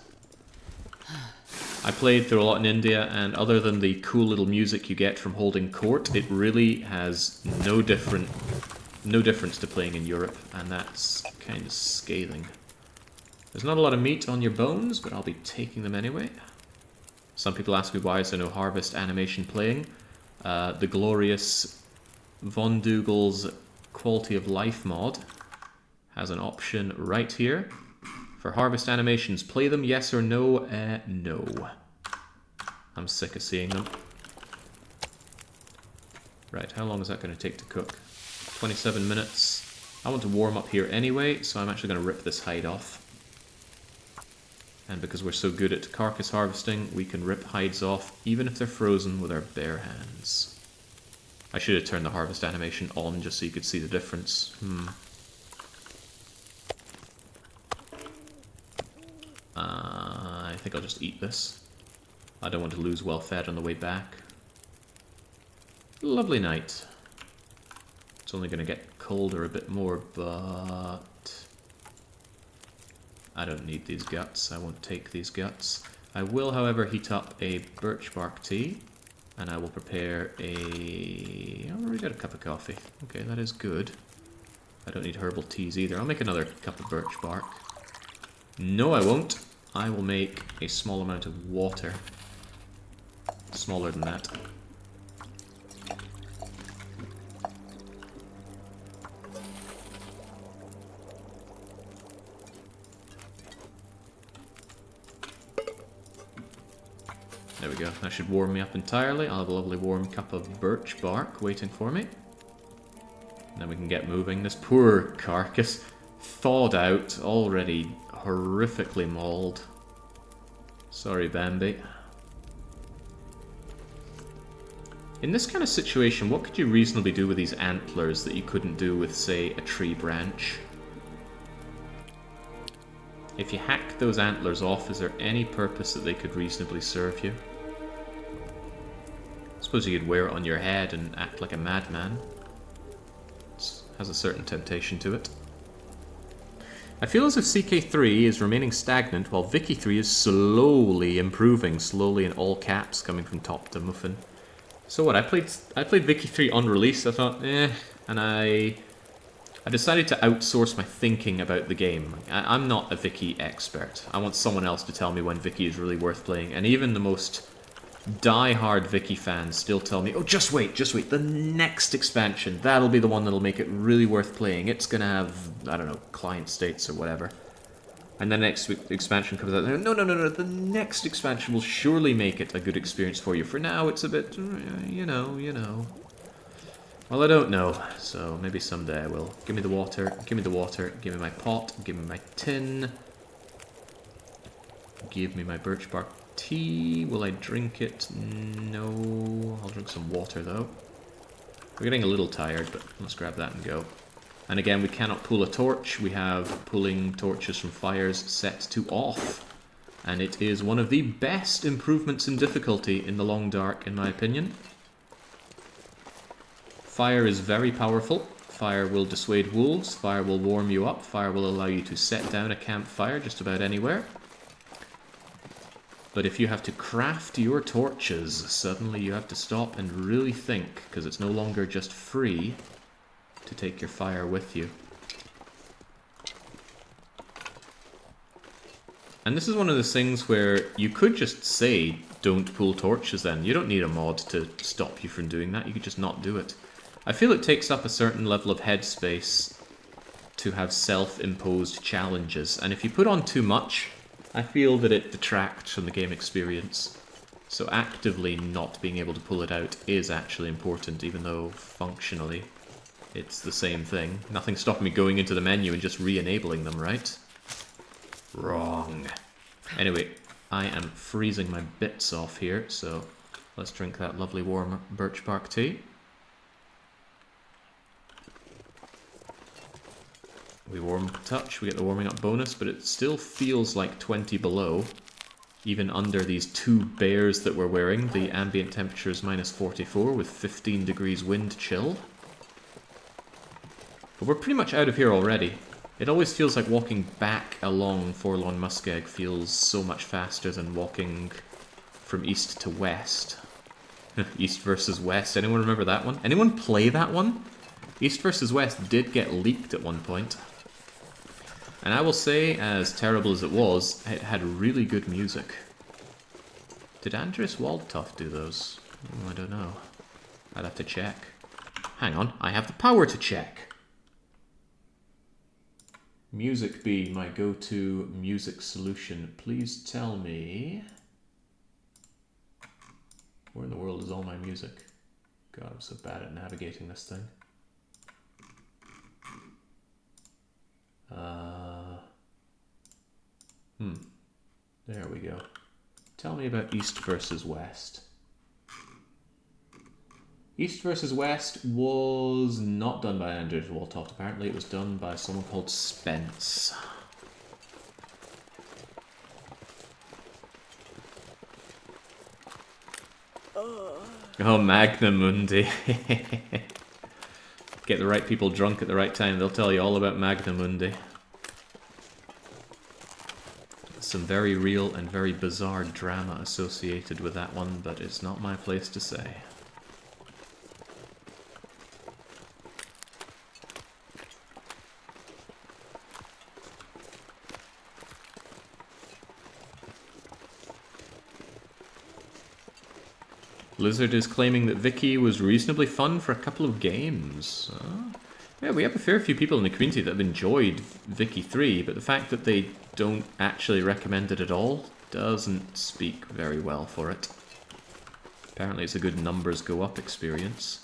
I played through a lot in India, and other than the cool little music you get from holding court, it really has no difference to playing in Europe, and that's kind of scathing. There's not a lot of meat on your bones, but I'll be taking them anyway. Some people ask me why is there no harvest animation playing. The glorious Von Dougal's Quality of Life mod has an option right here. For harvest animations, play them, yes or no? No. I'm sick of seeing them. Right, how long is that going to take to cook? 27 minutes. I want to warm up here anyway, so I'm actually going to rip this hide off. And because we're so good at carcass harvesting, we can rip hides off, even if they're frozen, with our bare hands. I should have turned the harvest animation on just so you could see the difference. I think I'll just eat this. I don't want to lose well fed on the way back. Lovely night. It's only going to get colder a bit more, but... I don't need these guts. I won't take these guts. I will, however, heat up a birch bark tea, and I will prepare a... I already got a cup of coffee. Okay, that is good. I don't need herbal teas either. I'll make another cup of birch bark. No, I won't. I will make a small amount of water. Smaller than that. There we go. That should warm me up entirely. I'll have a lovely warm cup of birch bark waiting for me. And then we can get moving. This poor carcass, thawed out, already horrifically mauled. Sorry, Bambi. In this kind of situation, what could you reasonably do with these antlers that you couldn't do with, say, a tree branch? If you hack those antlers off, is there any purpose that they could reasonably serve you? I suppose you could wear it on your head and act like a madman. It has a certain temptation to it. I feel as if CK3 is remaining stagnant while Vicky 3 is slowly improving, slowly in all caps, coming from top to muffin. So what, I played Vicky 3 on release, I thought, and I decided to outsource my thinking about the game. I'm not a Vicky expert. I want someone else to tell me when Vicky is really worth playing, and even the most die-hard Vicky fans still tell me, oh, just wait, the next expansion, that'll be the one that'll make it really worth playing. It's gonna have, I don't know, client states or whatever. And the next expansion comes out, no, the next expansion will surely make it a good experience for you. For now, it's a bit, you know. Well, I don't know, so maybe someday I will. Give me the water, give me my pot, give me my tin. Give me my birch bark tea. Will I drink it? No. I'll drink some water, though. We're getting a little tired, but let's grab that and go. And again, we cannot pull a torch. We have pulling torches from fires set to off. And it is one of the best improvements in difficulty in the Long Dark, in my opinion. Fire is very powerful. Fire will dissuade wolves. Fire will warm you up. Fire will allow you to set down a campfire just about anywhere. But if you have to craft your torches, suddenly you have to stop and really think, because it's no longer just free to take your fire with you. And this is one of those things where you could just say, don't pull torches then. You don't need a mod to stop you from doing that. You could just not do it. I feel it takes up a certain level of headspace to have self-imposed challenges. And if you put on too much, I feel that it detracts from the game experience. So actively not being able to pull it out is actually important, even though functionally it's the same thing. Nothing stopping me going into the menu and just re-enabling them, right? Wrong. Anyway, I am freezing my bits off here, so let's drink that lovely warm birch bark tea. We warm up a touch, we get the warming up bonus, but it still feels like 20 below. Even under these two bears that we're wearing, the ambient temperature is minus 44 with 15 degrees wind chill. But we're pretty much out of here already. It always feels like walking back along Forlorn Muskeg feels so much faster than walking from east to west. East versus west, anyone remember that one? Anyone play that one? East versus west did get leaked at one point. And I will say, as terrible as it was, it had really good music. Did Andres Waldtoft do those? I don't know. I'd have to check. Hang on, I have the power to check. Music be my go-to music solution. Please tell me... where in the world is all my music? God, I'm so bad at navigating this thing. There we go. Tell me about East versus West. East versus West was not done by Andrew Waltoft, apparently. It was done by someone called Spence. Oh, Magnum Mundi. Get the right people drunk at the right time, they'll tell you all about Magnum Mundi. Some very real and very bizarre drama associated with that one, but it's not my place to say. Blizzard is claiming that Vicky was reasonably fun for a couple of games. Yeah, we have a fair few people in the community that have enjoyed Vicky 3, but the fact that they don't actually recommend it at all doesn't speak very well for it. Apparently it's a good numbers go up experience.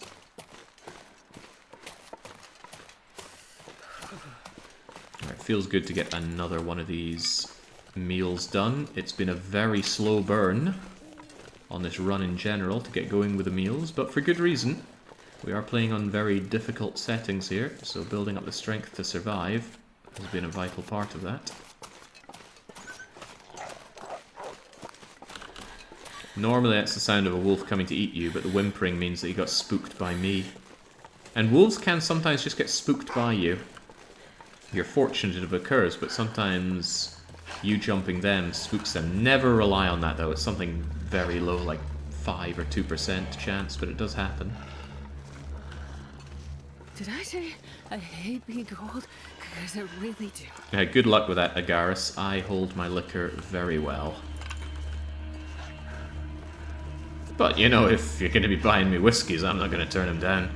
Alright, feels good to get another one of these meals done. It's been a very slow burn on this run in general to get going with the meals, but for good reason. We are playing on very difficult settings here, so building up the strength to survive has been a vital part of that. Normally that's the sound of a wolf coming to eat you, but the whimpering means that he got spooked by me. And wolves can sometimes just get spooked by you. You're fortunate it occurs, but sometimes you jumping them spooks them. Never rely on that though, it's something very low, like 5 or 2% chance, but it does happen. Did I say I hate being cold? Because I really do. Yeah, good luck with that, Agaris. I hold my liquor very well. But, you know, if you're going to be buying me whiskies, I'm not going to turn them down.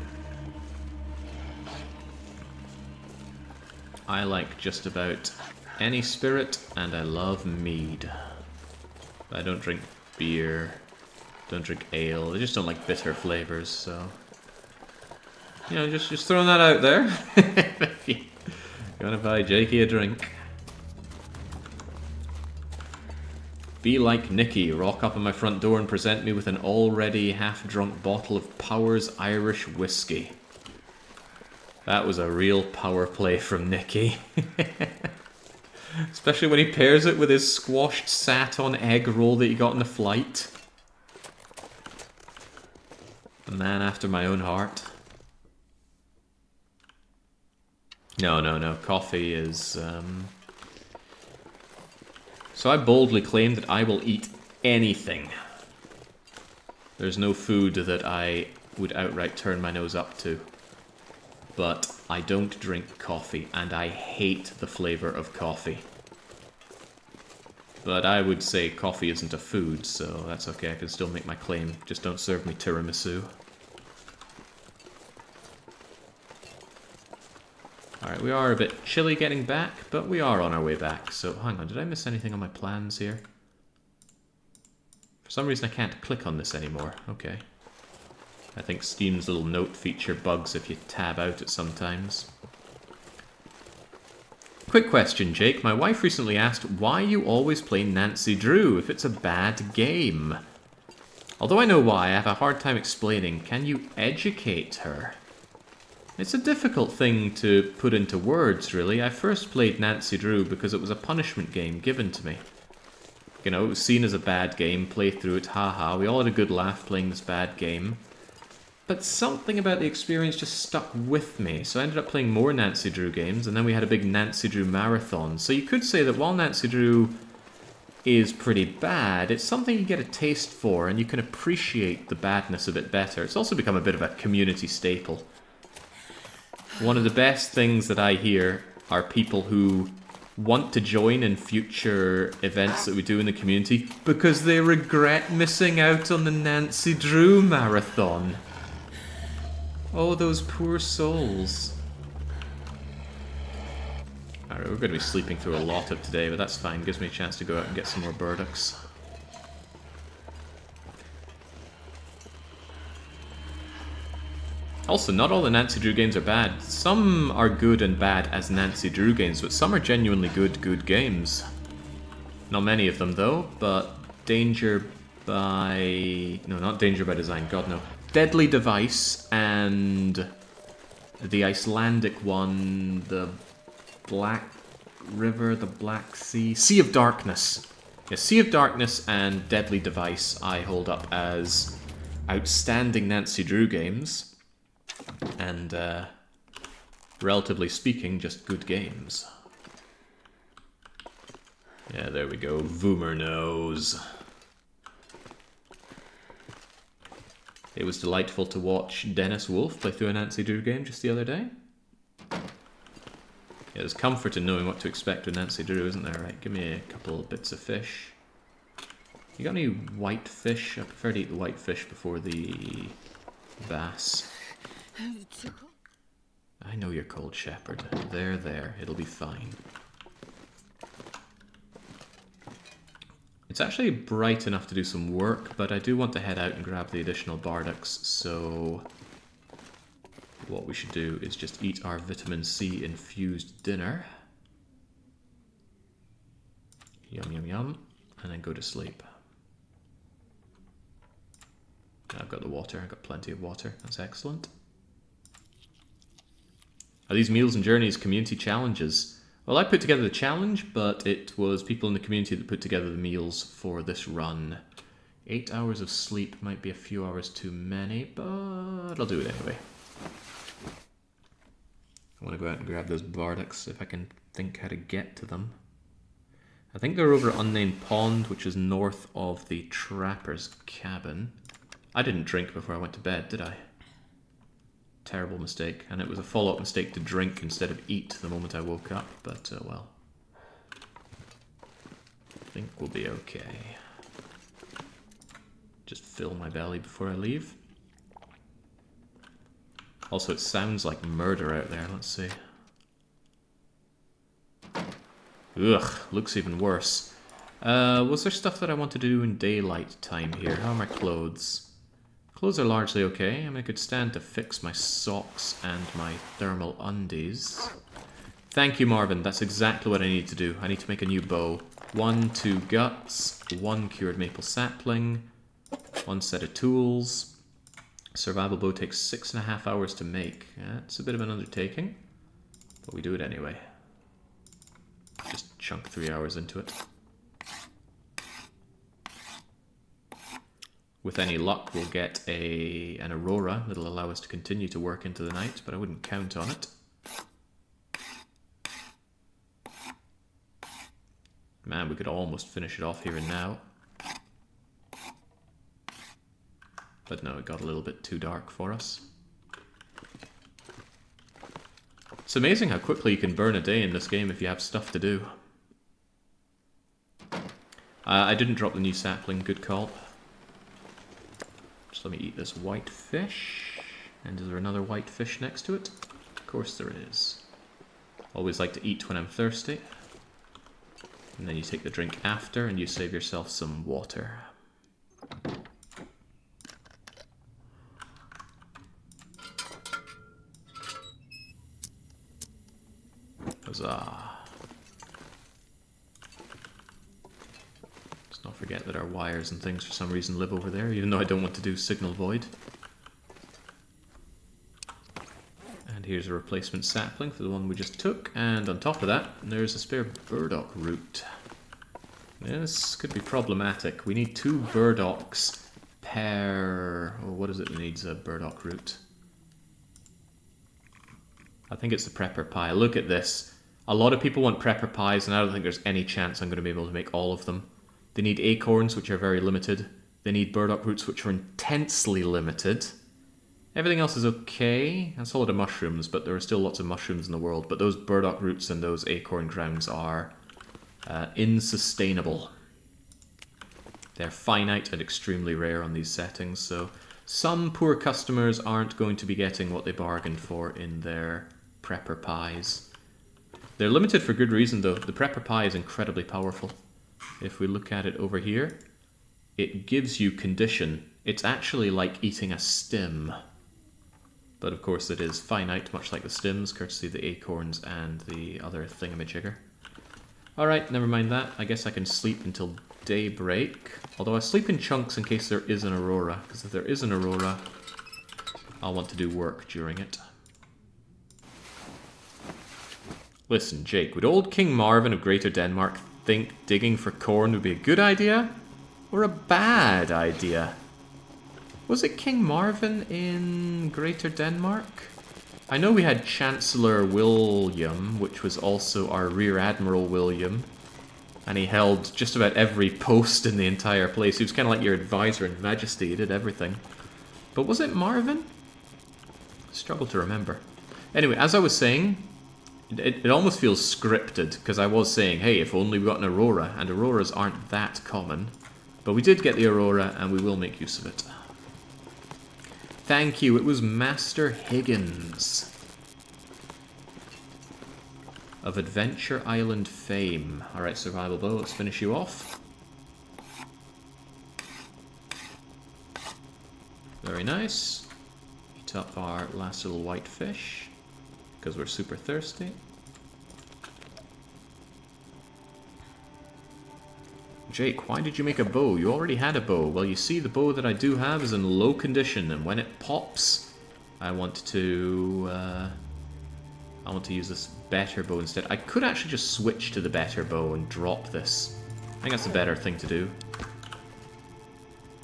I like just about any spirit, and I love mead. I don't drink beer, don't drink ale, I just don't like bitter flavors, so... You know, just throwing that out there. If you're gonna buy Jakey a drink. Be like Nicky, rock up on my front door and present me with an already half-drunk bottle of Powers Irish whiskey. That was a real power play from Nicky. Especially when he pairs it with his squashed sat-on egg roll that he got on the flight. A man after my own heart. No. Coffee is... So I boldly claim that I will eat anything. There's no food that I would outright turn my nose up to. But I don't drink coffee, and I hate the flavor of coffee. But I would say coffee isn't a food, so that's okay, I can still make my claim. Just don't serve me tiramisu. Alright, we are a bit chilly getting back, but we are on our way back. So, hang on, did I miss anything on my plans here? For some reason I can't click on this anymore. Okay. I think Steam's little note feature bugs if you tab out at sometimes. Quick question, Jake. My wife recently asked why you always play Nancy Drew if it's a bad game. Although I know why, I have a hard time explaining. Can you educate her? It's a difficult thing to put into words, really. I first played Nancy Drew because it was a punishment game given to me. You know, it was seen as a bad game, play through it, haha. We all had a good laugh playing this bad game. But something about the experience just stuck with me, so I ended up playing more Nancy Drew games, and then we had a big Nancy Drew marathon. So you could say that while Nancy Drew is pretty bad, it's something you get a taste for, and you can appreciate the badness of it better. It's also become a bit of a community staple. One of the best things that I hear are people who want to join in future events that we do in the community because they regret missing out on the Nancy Drew marathon. Oh, those poor souls. Alright, we're going to be sleeping through a lot of today, but that's fine. Gives me a chance to go out and get some more burdocks. Also, not all the Nancy Drew games are bad. Some are good and bad as Nancy Drew games, but some are genuinely good games. Not many of them, though, but Danger by... No, not Danger by Design, god no. Deadly Device and the Icelandic one, the Black River, the Black Sea... Sea of Darkness. Yeah, Sea of Darkness and Deadly Device I hold up as outstanding Nancy Drew games. And, relatively speaking, just good games. Yeah, there we go. Voomer knows. It was delightful to watch Dennis Wolf play through a Nancy Drew game just the other day. Yeah, there's comfort in knowing what to expect with Nancy Drew, isn't there? Right, give me a couple of bits of fish. You got any white fish? I prefer to eat the white fish before the bass. I know you're cold, Shepherd. There. It'll be fine. It's actually bright enough to do some work, but I do want to head out and grab the additional bardacks, so what we should do is just eat our vitamin C infused dinner. Yum, yum, yum. And then go to sleep. I've got the water. I've got plenty of water. That's excellent. Are these meals and journeys community challenges? Well, I put together the challenge, but it was people in the community that put together the meals for this run. 8 hours of sleep might be a few hours too many, but I'll do it anyway. I want to go out and grab those bardacks if I can think how to get to them. I think they're over at Unnamed Pond, which is north of the Trapper's Cabin. I didn't drink before I went to bed, did I? Terrible mistake. And it was a follow-up mistake to drink instead of eat the moment I woke up, but well. I think we'll be okay. Just fill my belly before I leave. Also, it sounds like murder out there. Let's see. Ugh, looks even worse. Was there stuff that I wanted to do in daylight time here? How are my clothes? Clothes are largely okay. I mean, I could stand to fix my socks and my thermal undies. Thank you, Marvin. That's exactly what I need to do. I need to make a new bow. 1, 2 guts, 1 cured maple sapling, 1 set of tools. Survival bow takes 6.5 hours to make. It's a bit of an undertaking, but we do it anyway. Just chunk 3 hours into it. With any luck, we'll get an aurora that'll allow us to continue to work into the night, but I wouldn't count on it. Man, we could almost finish it off here and now. But no, it got a little bit too dark for us. It's amazing how quickly you can burn a day in this game if you have stuff to do. I didn't drop the new sapling, good call. Just let me eat this white fish. And is there another white fish next to it? Of course there is. Always like to eat when I'm thirsty. And then you take the drink after and you save yourself some water. Huzzah. Let's not forget that our wires and things for some reason live over there, even though I don't want to do signal void. And here's a replacement sapling for the one we just took, and on top of that, there's a spare burdock root. This could be problematic. We need 2 burdocks per... Oh, what is it that needs a burdock root? I think it's the prepper pie. Look at this. A lot of people want prepper pies, and I don't think there's any chance I'm going to be able to make all of them. They need acorns, which are very limited. They need burdock roots, which are intensely limited. Everything else is okay. That's a lot of mushrooms, but there are still lots of mushrooms in the world. But those burdock roots and those acorn grounds are insustainable. They're finite and extremely rare on these settings, so some poor customers aren't going to be getting what they bargained for in their prepper pies. They're limited for good reason, though. The prepper pie is incredibly powerful. If we look at it over here, it gives you condition. It's actually like eating a stim. But of course it is finite, much like the stims, courtesy of the acorns and the other thingamajigger. Alright, never mind that. I guess I can sleep until daybreak. Although I sleep in chunks in case there is an aurora, because if there is an aurora, I'll want to do work during it. Listen, Jake, would old King Marvin of Greater Denmark think digging for corn would be a good idea? Or a bad idea? Was it King Marvin in Greater Denmark? I know we had Chancellor William, which was also our Rear Admiral William. And he held just about every post in the entire place. He was kind of like your advisor in Majesty, he did everything. But was it Marvin? I struggle to remember. Anyway, as I was saying, it almost feels scripted, because I was saying, hey, if only we got an aurora, and auroras aren't that common. But we did get the aurora, and we will make use of it. Thank you, it was Master Higgins of Adventure Island fame. Alright, survival bow, let's finish you off. Very nice. Eat up our last little whitefish, because we're super thirsty. Jake, why did you make a bow? You already had a bow. Well, you see, the bow that I do have is in low condition, and when it pops, I want to use this better bow instead. I could actually just switch to the better bow and drop this. I think that's a better thing to do.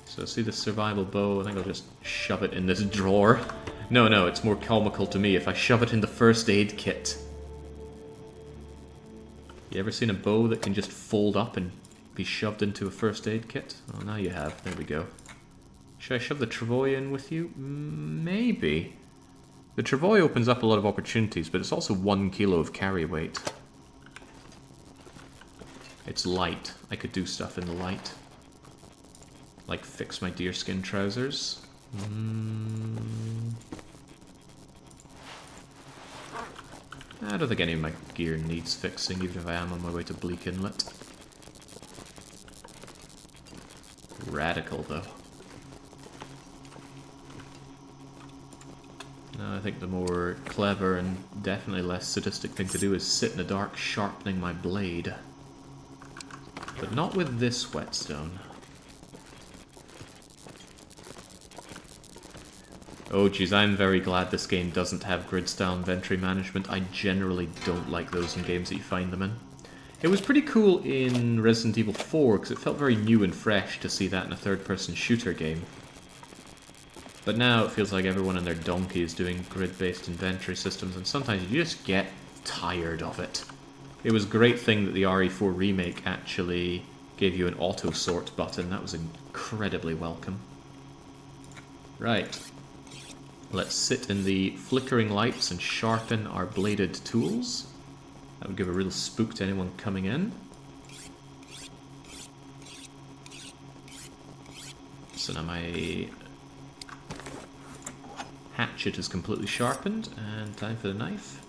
So see the survival bow, I think I'll just shove it in this drawer. No, it's more comical to me if I shove it in the first aid kit. You ever seen a bow that can just fold up and be shoved into a first aid kit? Oh, now you have. There we go. Should I shove the travois in with you? Maybe. The travois opens up a lot of opportunities, but it's also 1 kilo of carry weight. It's light. I could do stuff in the light. Like fix my deerskin trousers. I don't think any of my gear needs fixing, even if I am on my way to Bleak Inlet. Radical, though. No, I think the more clever and definitely less sadistic thing to do is sit in the dark sharpening my blade. But not with this whetstone. Oh geez, I'm very glad this game doesn't have grid-style inventory management. I generally don't like those in games that you find them in. It was pretty cool in Resident Evil 4 because it felt very new and fresh to see that in a third-person shooter game. But now it feels like everyone and their donkey is doing grid-based inventory systems, and sometimes you just get tired of it. It was a great thing that the RE4 remake actually gave you an auto-sort button. That was incredibly welcome. Right. Let's sit in the flickering lights and sharpen our bladed tools. That would give a real spook to anyone coming in. So now my hatchet is completely sharpened, and time for the knife.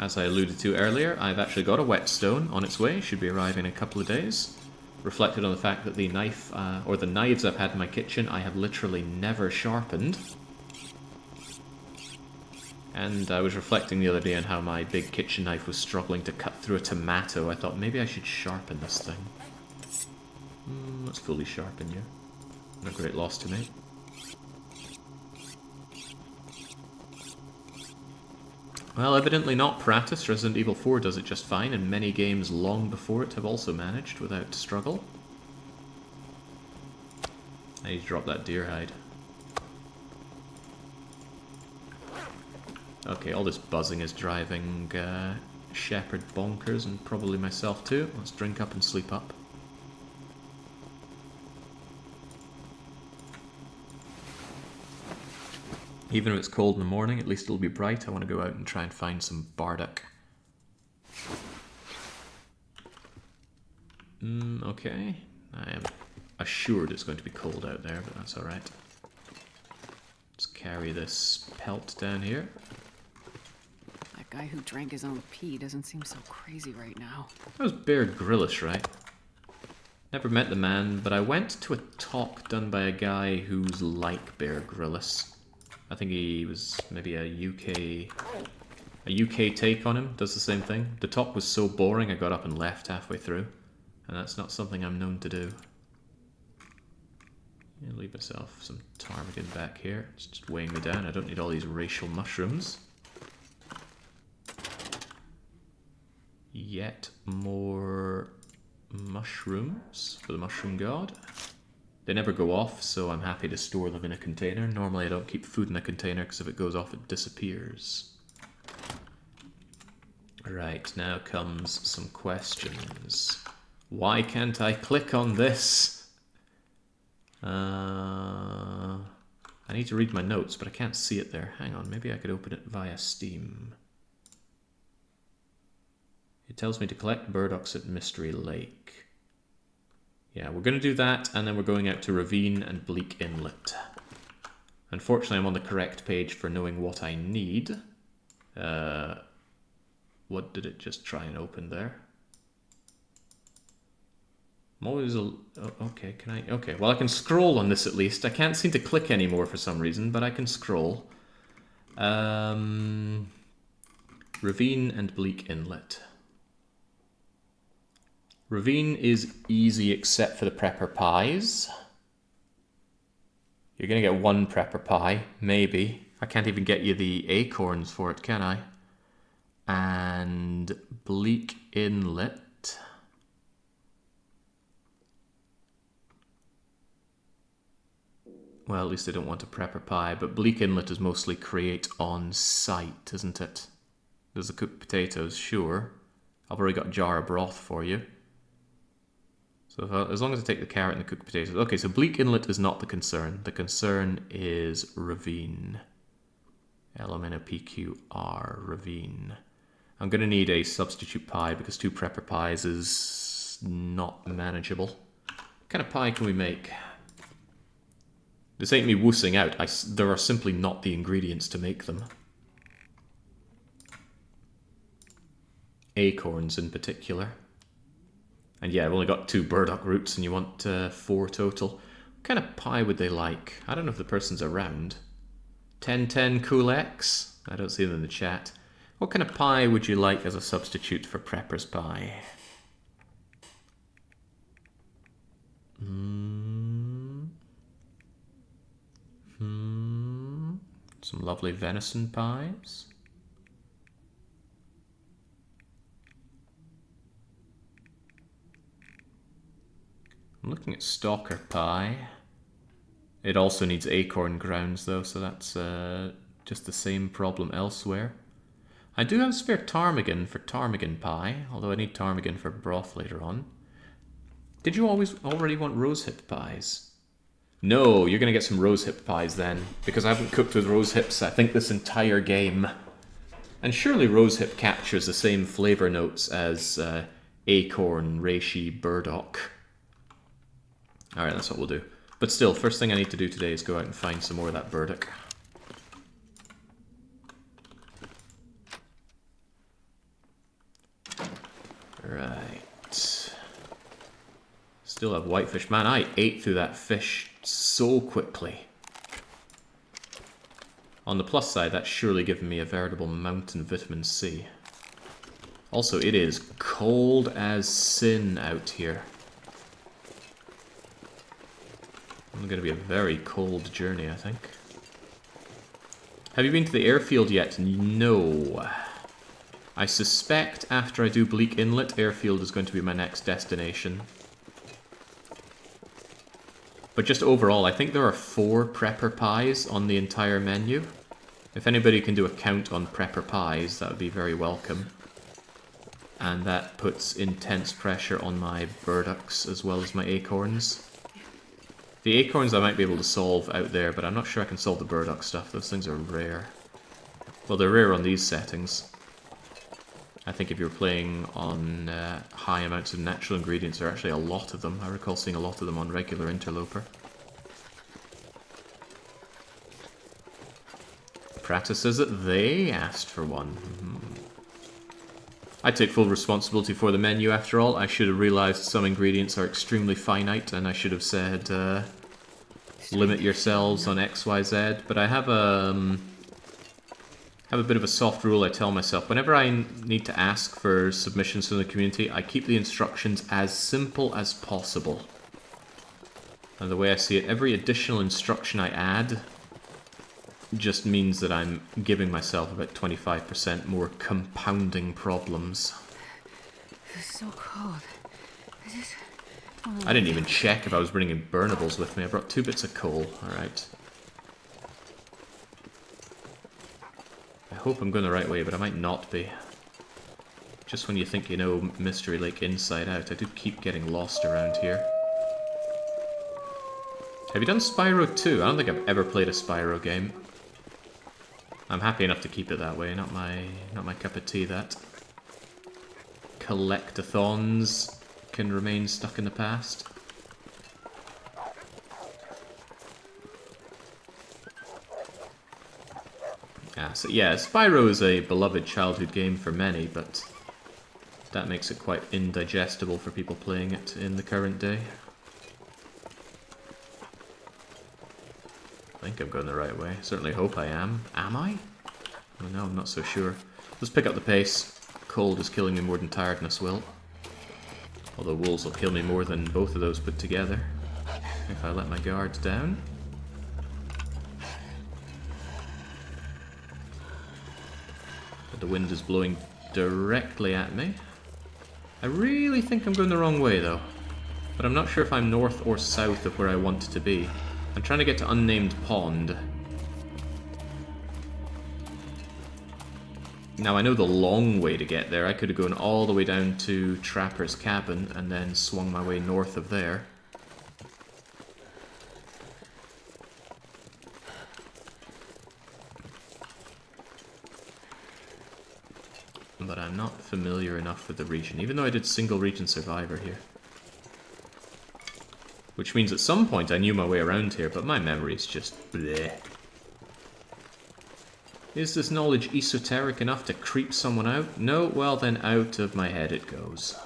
As I alluded to earlier, I've actually got a whetstone on its way, should be arriving in a couple of days. Reflected on the fact that the knife, or the knives I've had in my kitchen, I have literally never sharpened. And I was reflecting the other day on how my big kitchen knife was struggling to cut through a tomato. I thought maybe I should sharpen this thing. Let's fully sharpen you. No great loss to me. Well, evidently not Pratis. Resident Evil 4 does it just fine, and many games long before it have also managed without struggle. I need to drop that deer hide. Okay, all this buzzing is driving Shepard bonkers, and probably myself too. Let's drink up and sleep up. Even if it's cold in the morning, at least it'll be bright. I want to go out and try and find some bardock. Okay. I am assured it's going to be cold out there, but that's alright. Let's carry this pelt down here. That guy who drank his own pee doesn't seem so crazy right now. That was Bear Grylls, right? Never met the man, but I went to a talk done by a guy who's like Bear Grylls. I think he was maybe a UK take on him, does the same thing. The talk was so boring I got up and left halfway through, and that's not something I'm known to do. Yeah, leave myself some ptarmigan back here. It's just weighing me down. I don't need all these racial mushrooms. Yet more mushrooms for the mushroom god. They never go off, so I'm happy to store them in a container. Normally I don't keep food in a container because if it goes off it disappears. Right, now comes some questions. Why can't I click on this? I need to read my notes, but I can't see it there. Hang on, maybe I could open it via Steam. It tells me to collect burdocks at Mystery Lake. Yeah, we're going to do that, and then we're going out to Ravine and Bleak Inlet. Unfortunately, I'm on the correct page for knowing what I need. What did it just try and open there? I'm always a... Oh, okay, can I... Okay, well I can scroll on this at least. I can't seem to click anymore for some reason, but I can scroll. Ravine and Bleak Inlet. Ravine is easy except for the prepper pies. You're going to get one prepper pie, maybe. I can't even get you the acorns for it, can I? And Bleak Inlet. Well, at least I don't want a prepper pie, but Bleak Inlet is mostly create on site, isn't it? There's the cooked potatoes, sure. I've already got a jar of broth for you. So as long as I take the carrot and the cooked potatoes. Okay, so Bleak Inlet is not the concern. The concern is Ravine. LMNOPQR, Ravine. I'm going to need a substitute pie because 2 prepper pies is not manageable. What kind of pie can we make? This ain't me wussing out. There are simply not the ingredients to make them. Acorns in particular. And yeah, I've only got 2 burdock roots and you want 4 total. What kind of pie would they like? I don't know if the person's around. 1010 Cool X? I don't see them in the chat. What kind of pie would you like as a substitute for prepper's pie? Some lovely venison pies. I'm looking at stalker pie. It also needs acorn grounds though, so that's just the same problem elsewhere. I do have spare ptarmigan for ptarmigan pie, although I need ptarmigan for broth later on. Did you already want rosehip pies? No, you're going to get some rosehip pies then, because I haven't cooked with rosehips, I think, this entire game. And surely rosehip captures the same flavour notes as acorn, reishi, burdock. Alright, that's what we'll do. But still, first thing I need to do today is go out and find some more of that burdock. Right. Still have whitefish. Man, I ate through that fish so quickly. On the plus side, that's surely given me a veritable mountain vitamin C. Also, it is cold as sin out here. It's going to be a very cold journey, I think. Have you been to the airfield yet? No. I suspect after I do Bleak Inlet, airfield is going to be my next destination. But just overall, I think there are 4 prepper pies on the entire menu. If anybody can do a count on prepper pies, that would be very welcome. And that puts intense pressure on my burdocks as well as my acorns. The acorns I might be able to solve out there, but I'm not sure I can solve the burdock stuff. Those things are rare. Well, they're rare on these settings. I think if you're playing on high amounts of natural ingredients, there are actually a lot of them. I recall seeing a lot of them on regular Ultraloper. Prata says that they asked for one. I take full responsibility for the menu after all. I should have realised some ingredients are extremely finite and I should have said limit yourselves on XYZ, but I have a bit of a soft rule I tell myself. Whenever I need to ask for submissions from the community, I keep the instructions as simple as possible. And the way I see it, every additional instruction I add just means that I'm giving myself about 25% more compounding problems. It's so cold. I didn't even check if I was bringing burnables with me. I brought 2 bits of coal. Alright. I hope I'm going the right way, but I might not be. Just when you think you know Mystery Lake inside out, I do keep getting lost around here. Have you done Spyro 2? I don't think I've ever played a Spyro game. I'm happy enough to keep it that way, not my cup of tea, that. Collectathons can remain stuck in the past. So yeah, Spyro is a beloved childhood game for many, but That makes it quite indigestible for people playing it in the current day. I think I'm going the right way. Certainly hope I am. Am I? Oh, no, I'm not so sure. Let's pick up the pace. Cold is killing me more than tiredness will. Although wolves will kill me more than both of those put together if I let my guards down. But the wind is blowing directly at me. I really think I'm going the wrong way though. But I'm not sure if I'm north or south of where I want to be. I'm trying to get to Unnamed Pond. Now I know the long way to get there. I could have gone all the way down to Trapper's Cabin and then swung my way north of there. But I'm not familiar enough with the region, even though I did single region survivor here. Which means at some point I knew my way around here, but my memory is just bleh. Is this knowledge esoteric enough to creep someone out? No? Well then out of my head it goes.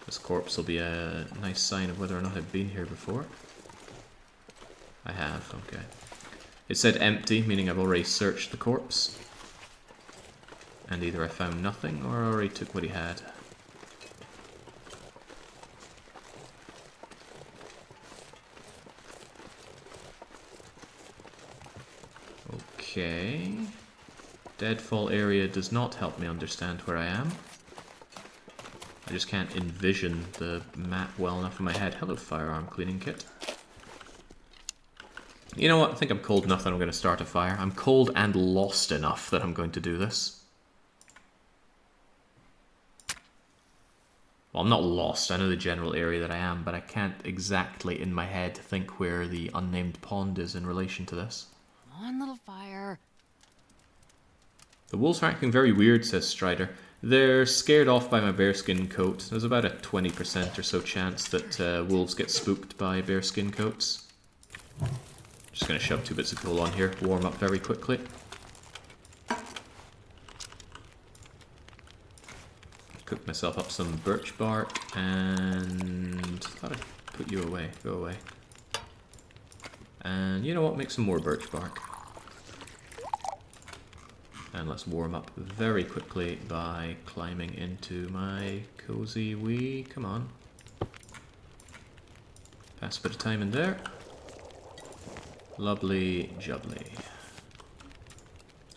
This corpse will be a nice sign of whether or not I've been here before. I have, okay. It said empty, meaning I've already searched the corpse. And either I found nothing or I already took what he had. Okay. Deadfall area does not help me understand where I am. I just can't envision the map well enough in my head. Hello, firearm cleaning kit. You know what? I think I'm cold enough that I'm going to start a fire. I'm cold and lost enough that I'm going to do this. Well, I'm not lost. I know the general area that I am, but I can't exactly in my head think where the unnamed pond is in relation to this. Come on, little fire. The wolves are acting very weird, says Strider. They're scared off by my bearskin coat. There's about a 20% or so chance that wolves get spooked by bearskin coats. Just going to shove 2 bits of coal on here, warm up very quickly. Cook myself up some birch bark and... thought I'd put you away. Go away. And you know what? Make some more birch bark. And let's warm up very quickly by climbing into my cozy wee... come on. Pass a bit of time in there. Lovely jubbly.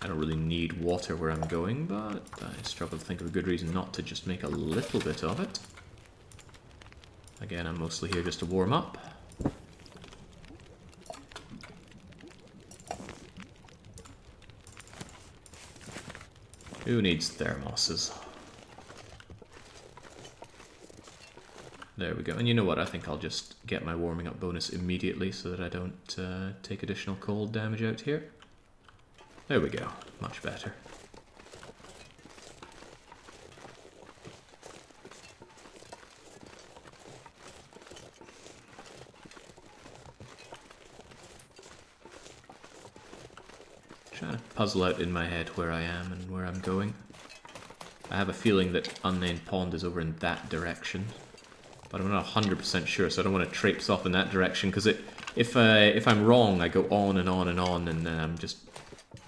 I don't really need water where I'm going, but I struggle to think of a good reason not to just make a little bit of it. Again, I'm mostly here just to warm up. Who needs thermoses? There we go. And you know what? I think I'll just get my warming up bonus immediately so that I don't take additional cold damage out here. There we go. Much better. Trying to puzzle out in my head where I am and where I'm going. I have a feeling that Unnamed Pond is over in that direction, but I'm not 100% sure, so I don't want to traipse off in that direction, because if I'm wrong, I go on and on and on, and then I'm just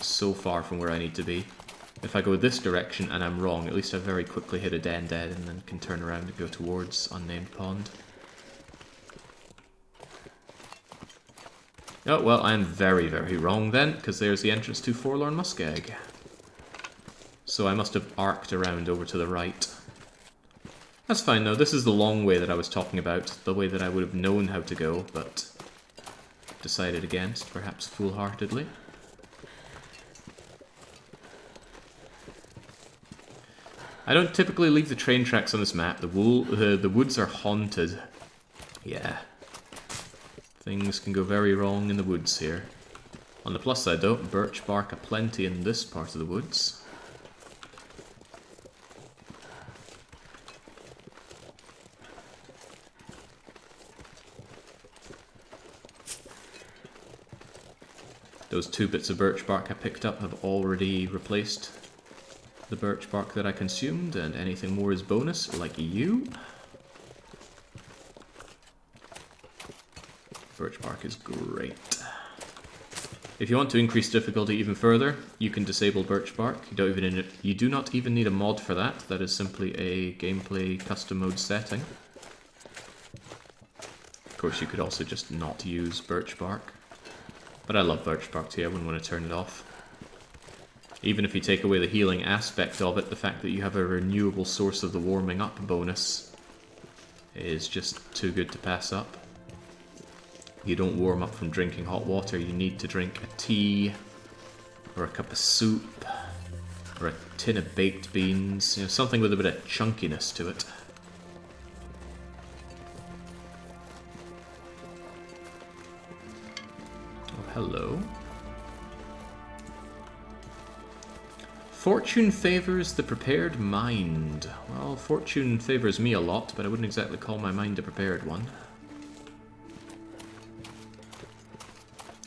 so far from where I need to be. If I go this direction and I'm wrong, at least I very quickly hit a dead and then can turn around and go towards Unnamed Pond. Oh, well, I'm very, very wrong then, because there's the entrance to Forlorn Muskeg. So I must have arced around over to the right. That's fine though, this is the long way that I was talking about, the way that I would have known how to go, but decided against, perhaps foolhardily. I don't typically leave the train tracks on this map. The woods are haunted. Yeah. Things can go very wrong in the woods here. On the plus side though, birch bark aplenty in this part of the woods. Those 2 bits of birch bark I picked up have already replaced the birch bark that I consumed, and anything more is bonus, like you. Birch bark is great. If you want to increase difficulty even further, you can disable birch bark. You do not even need a mod for that. That is simply a gameplay custom mode setting. Of course, you could also just not use birch bark. But I love birch bark too, I wouldn't want to turn it off. Even if you take away the healing aspect of it, the fact that you have a renewable source of the warming up bonus is just too good to pass up. You don't warm up from drinking hot water, you need to drink a tea, or a cup of soup, or a tin of baked beans, you know, something with a bit of chunkiness to it. Oh, hello. Fortune favours the prepared mind. Well, fortune favours me a lot, but I wouldn't exactly call my mind a prepared one.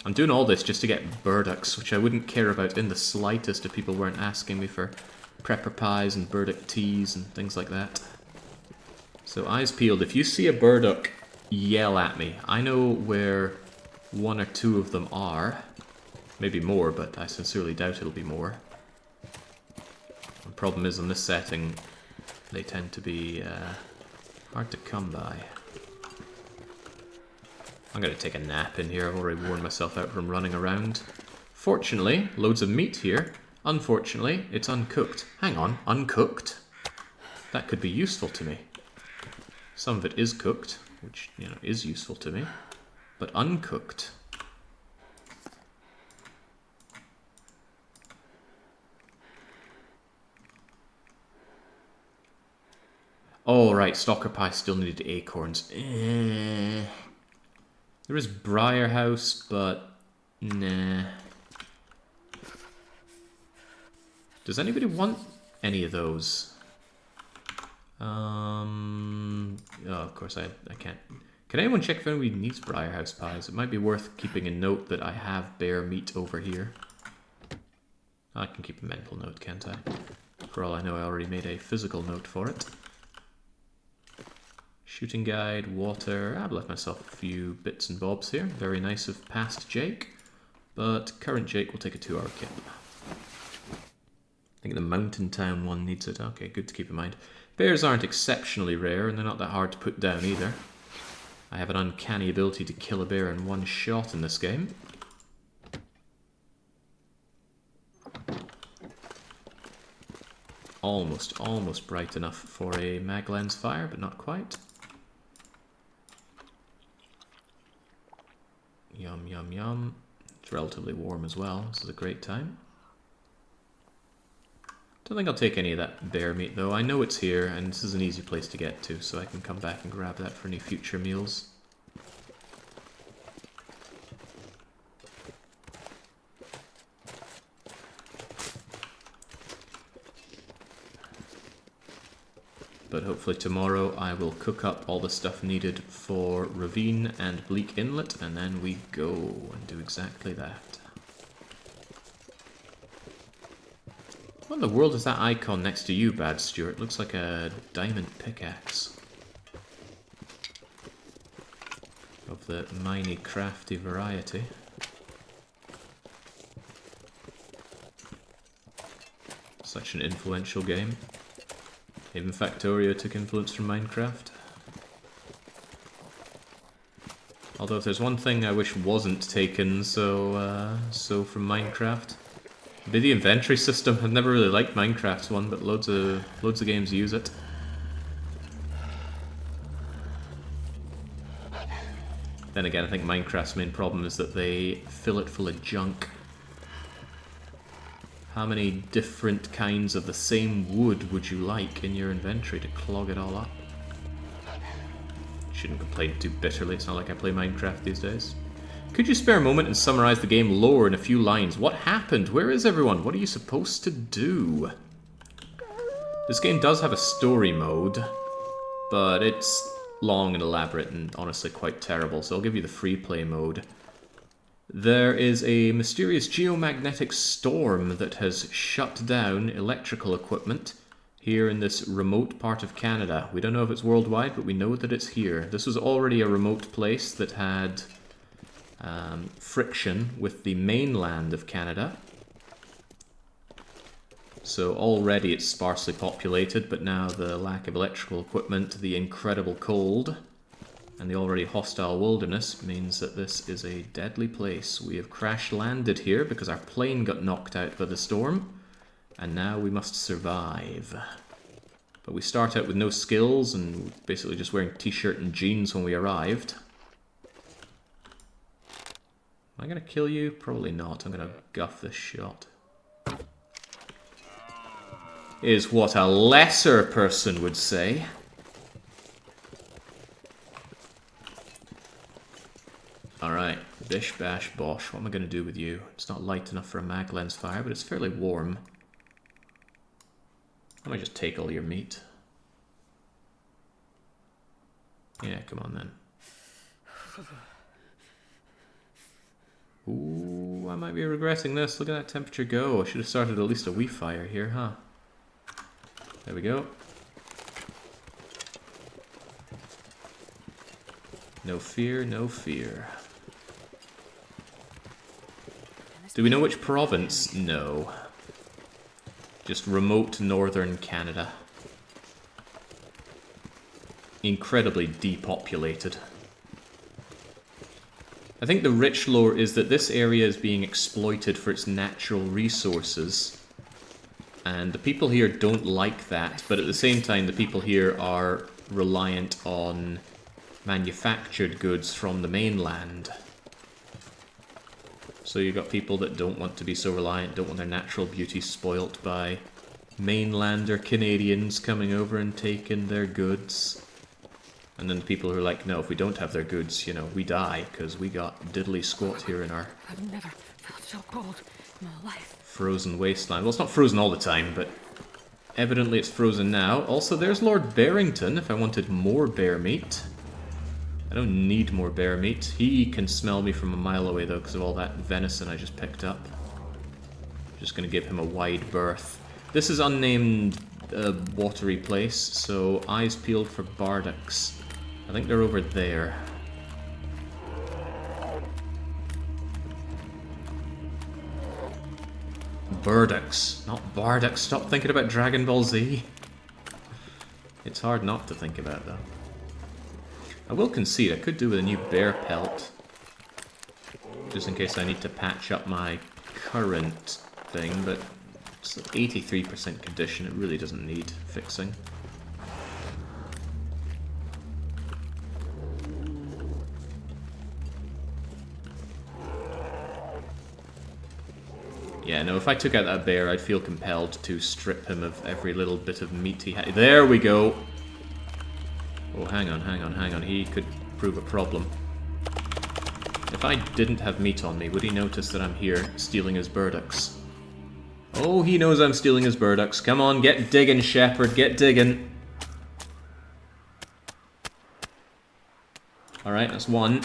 I'm doing all this just to get burdocks, which I wouldn't care about in the slightest if people weren't asking me for prepper pies and burdock teas and things like that. So eyes peeled, if you see a burdock, yell at me. I know where one or two of them are. Maybe more, but I sincerely doubt it'll be more. The problem is in this setting, they tend to be hard to come by. I'm going to take a nap in here. I've already worn myself out from running around. Fortunately, loads of meat here. Unfortunately, it's uncooked. Hang on, uncooked? That could be useful to me. Some of it is cooked, which, you know, is useful to me. But uncooked. Oh, right, stalker pie still needed acorns. There is Briar House, but nah. Does anybody want any of those? Oh, of course I can't. Can anyone check if anybody needs Briar House pies? It might be worth keeping a note that I have bear meat over here. I can keep a mental note, can't I? For all I know, I already made a physical note for it. Shooting guide, water. I've left myself a few bits and bobs here. Very nice of past Jake. But current Jake will take a 2-hour kip. I think the Mountain Town one needs it. Okay, good to keep in mind. Bears aren't exceptionally rare, and they're not that hard to put down either. I have an uncanny ability to kill a bear in one shot in this game. Almost bright enough for a mag lens fire, but not quite. Yum, yum, yum. It's relatively warm as well. This is a great time. Don't think I'll take any of that bear meat though. I know it's here, and this is an easy place to get to, so I can come back and grab that for any future meals. But hopefully tomorrow I will cook up all the stuff needed for Ravine and Bleak Inlet, and then we go and do exactly that. What in the world is that icon next to you, Bad Stuart? Looks like a diamond pickaxe. Of the miney crafty variety. Such an influential game. Even Factorio took influence from Minecraft. Although if there's one thing I wish wasn't taken so from Minecraft, it'd be the inventory system. I've never really liked Minecraft's one, but loads of games use it. Then again, I think Minecraft's main problem is that they fill it full of junk. How many different kinds of the same wood would you like in your inventory to clog it all up? Shouldn't complain too bitterly, it's not like I play Minecraft these days. Could you spare a moment and summarize the game lore in a few lines? What happened? Where is everyone? What are you supposed to do? This game does have a story mode, but it's long and elaborate and honestly quite terrible, so I'll give you the free play mode. There is a mysterious geomagnetic storm that has shut down electrical equipment here in this remote part of Canada. We don't know if it's worldwide, but we know that it's here. This was already a remote place that had friction with the mainland of Canada. So already it's sparsely populated, but now the lack of electrical equipment, the incredible cold, and the already hostile wilderness means that this is a deadly place. We have crash landed here because our plane got knocked out by the storm, and now we must survive. But we start out with no skills and basically just wearing t-shirt and jeans when we arrived. Am I going to kill you? Probably not. I'm going to guff this shot. Is what a lesser person would say. Alright, bish bash bosh. What am I going to do with you? It's not light enough for a mag lens fire, but it's fairly warm. I might just take all your meat. Yeah, come on then. Ooh, I might be regretting this. Look at that temperature go. I should have started at least a wee fire here, huh? There we go. No fear, no fear. Do we know which province? No. Just remote northern Canada. Incredibly depopulated. I think the rich lore is that this area is being exploited for its natural resources. And the people here don't like that, but at the same time the people here are reliant on manufactured goods from the mainland. So you've got people that don't want to be so reliant, don't want their natural beauty spoilt by mainlander Canadians coming over and taking their goods. And then the people who are like, no, if we don't have their goods, you know, we die, because we got diddly squat here in our I've never felt so cold in my life. Frozen wasteland. Well, it's not frozen all the time, but evidently it's frozen now. Also, there's Lord Barrington, if I wanted more bear meat. I don't need more bear meat. He can smell me from a mile away, though, because of all that venison I just picked up. Just going to give him a wide berth. This is unnamed watery place, so eyes peeled for bardocks. I think they're over there. Burdocks, not Bardocks. Stop thinking about Dragon Ball Z. It's hard not to think about, though. I will concede, I could do with a new bear pelt. Just in case I need to patch up my current thing, but it's 83% condition, it really doesn't need fixing. Yeah, no, if I took out that bear, I'd feel compelled to strip him of every little bit of meat he had. There we go! Oh, hang on, hang on, hang on. He could prove a problem. If I didn't have meat on me, would he notice that I'm here stealing his burdocks? Oh, he knows I'm stealing his burdocks. Come on, get digging, Shepherd, get digging. Alright, that's one.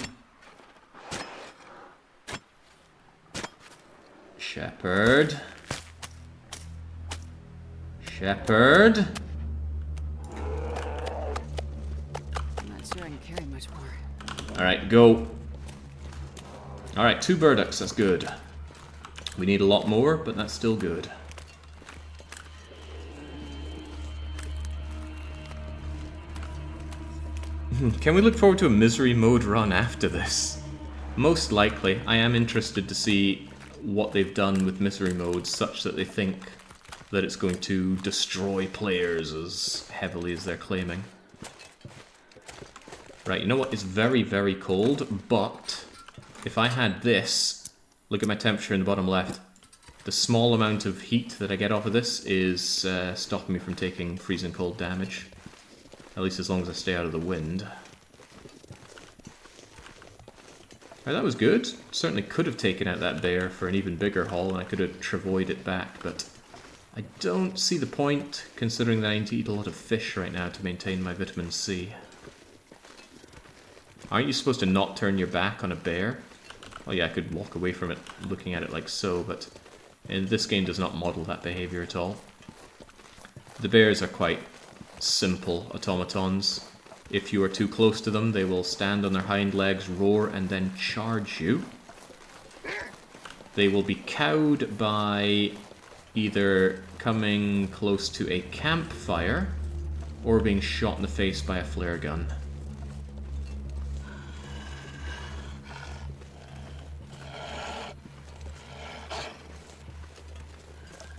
Shepherd. Shepherd. I'm not sure I can carry much more. Alright, go. Alright, 2 burdocks, that's good. We need a lot more, but that's still good. Can we look forward to a misery mode run after this? Most likely. I am interested to see what they've done with misery mode such that they think that it's going to destroy players as heavily as they're claiming. Right, you know what? It's very, very cold, but if I had this, look at my temperature in the bottom left. The small amount of heat that I get off of this is stopping me from taking freezing cold damage. At least as long as I stay out of the wind. Right, that was good. Certainly could have taken out that bear for an even bigger haul, and I could have travoyed it back, but I don't see the point, considering that I need to eat a lot of fish right now to maintain my vitamin C. Aren't you supposed to not turn your back on a bear? Oh yeah, I could walk away from it looking at it like so, but this game does not model that behavior at all. The bears are quite simple automatons. If you are too close to them, they will stand on their hind legs, roar, and then charge you. They will be cowed by either coming close to a campfire or being shot in the face by a flare gun.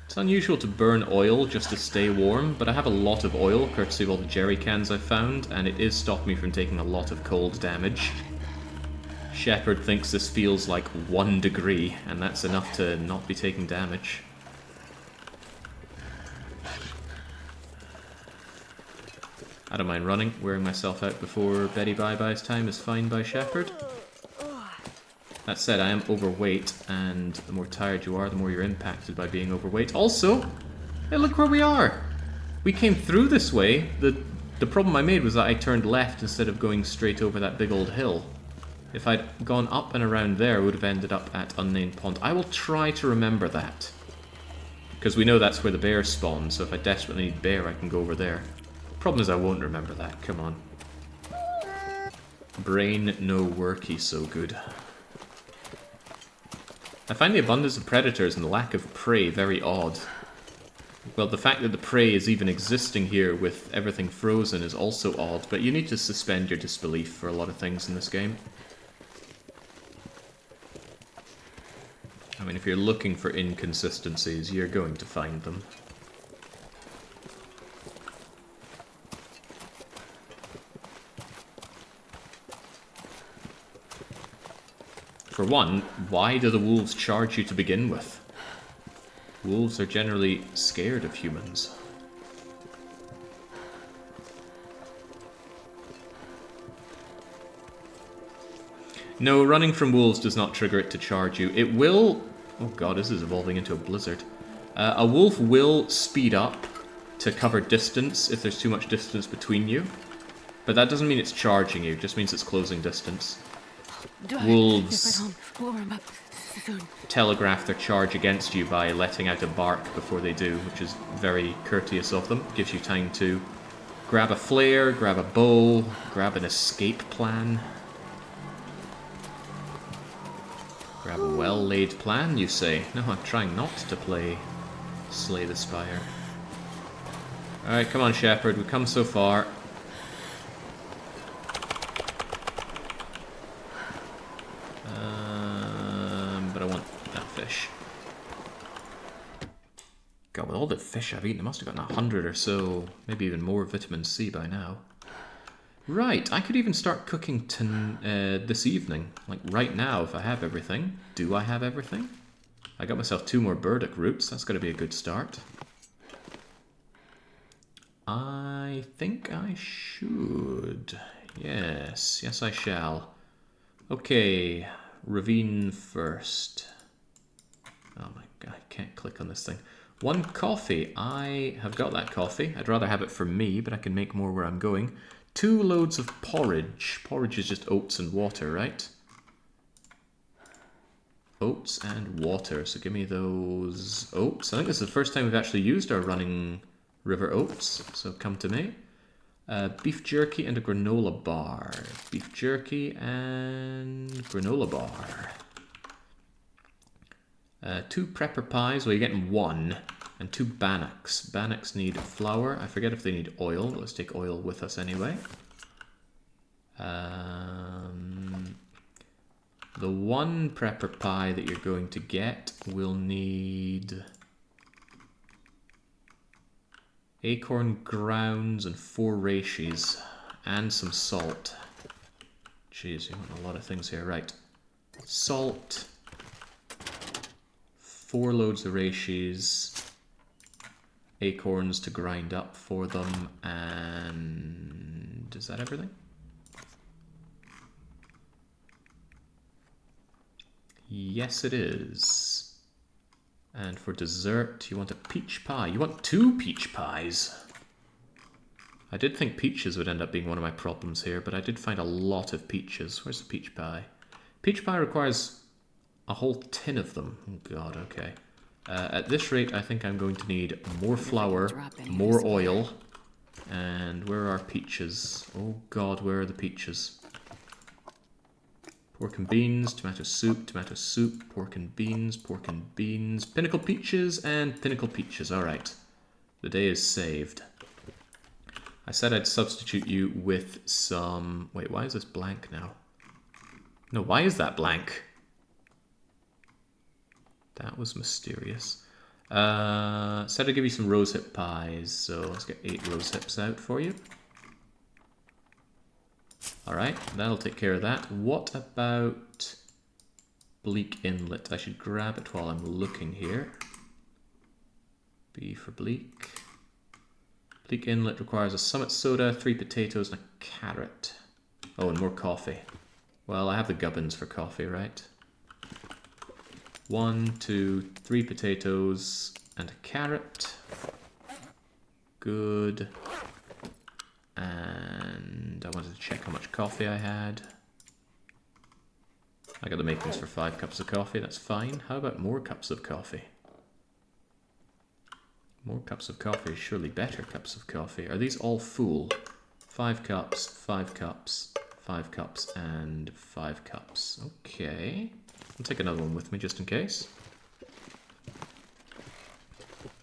It's unusual to burn oil just to stay warm, but I have a lot of oil, courtesy of all the jerry cans I've found, and it is stopping me from taking a lot of cold damage. Shepard thinks this feels like 1 degree, and that's enough to not be taking damage. I don't mind running. Wearing myself out before Betty Bye-Bye's time is fine by Shepard. That said, I am overweight, and the more tired you are, the more you're impacted by being overweight. Also, hey, look where we are! We came through this way. The problem I made was that I turned left instead of going straight over that big old hill. If I'd gone up and around there, I would have ended up at Unnamed Pond. I will try to remember that. Because we know that's where the bears spawn, so if I desperately need bear, I can go over there. Problem is I won't remember that, come on. Brain no worky so good. I find the abundance of predators and the lack of prey very odd. Well, the fact that the prey is even existing here with everything frozen is also odd, but you need to suspend your disbelief for a lot of things in this game. I mean, if you're looking for inconsistencies, you're going to find them. For one, why do the wolves charge you to begin with? Wolves are generally scared of humans. No, running from wolves does not trigger it to charge you. It will... Oh god, this is evolving into a blizzard. A wolf will speed up to cover distance if there's too much distance between you. But that doesn't mean it's charging you, it just means it's closing distance. Wolves telegraph their charge against you by letting out a bark before they do, which is very courteous of them. Gives you time to grab a flare, grab a bow, grab an escape plan. Grab a well-laid plan, you say? No, I'm trying not to play Slay the Spire. Alright, come on, Shepard, we've come so far. But I want that fish. God, with all the fish I've eaten, I must have gotten 100 or so, maybe even more vitamin C by now. Right, I could even start cooking this evening, like right now if I have everything. Do I have everything? I got myself 2 more burdock roots, that's going to be a good start. I think I should. Yes, yes I shall. Okay, Ravine first. Oh my god, I can't click on this thing. 1 coffee, I have got that coffee. I'd rather have it for me, but I can make more where I'm going. 2 loads of porridge. Porridge is just oats and water, right? Oats and water. So give me those oats. I think this is the first time we've actually used our running river oats. So come to me. Beef jerky and a granola bar. Beef jerky and granola bar. 2 prepper pies. Well, you're getting 1. And 2 bannocks. Bannocks need flour. I forget if they need oil, but let's take oil with us anyway. The 1 prepper pie that you're going to get will need acorn grounds and 4 reishi and some salt. Jeez, you want a lot of things here. Right. Salt. 4 loads of reishi. Acorns to grind up for them, and is that everything? Yes, it is. And for dessert, you want a peach pie. You want 2 peach pies. I did think peaches would end up being one of my problems here, but I did find a lot of peaches. Where's the peach pie? Peach pie requires A whole tin of them. Oh god, okay. At this rate, I think I'm going to need more flour, more oil, and where are peaches? Oh god, where are the peaches? Pork and beans, tomato soup, pork and beans, pinnacle peaches, and pinnacle peaches. Alright. The day is saved. I said I'd substitute you with some... Wait, why is this blank now? No, why is that blank? That was mysterious. Said I'd give you some rosehip pies, so let's get 8 rosehips out for you. Alright, that'll take care of that. What about Bleak Inlet? I should grab it while I'm looking here. B for Bleak. Bleak Inlet requires a summit soda, 3 potatoes, and a carrot. Oh, and more coffee. Well, I have the gubbins for coffee, right? 1, 2, 3 potatoes and a carrot. Good. And I wanted to check how much coffee I had. I got the makings for 5 cups of coffee, that's fine. How about more cups of coffee? More cups of coffee, surely better cups of coffee. Are these all full? 5 cups, 5 cups, 5 cups, and 5 cups. Okay. I'll take another one with me just in case.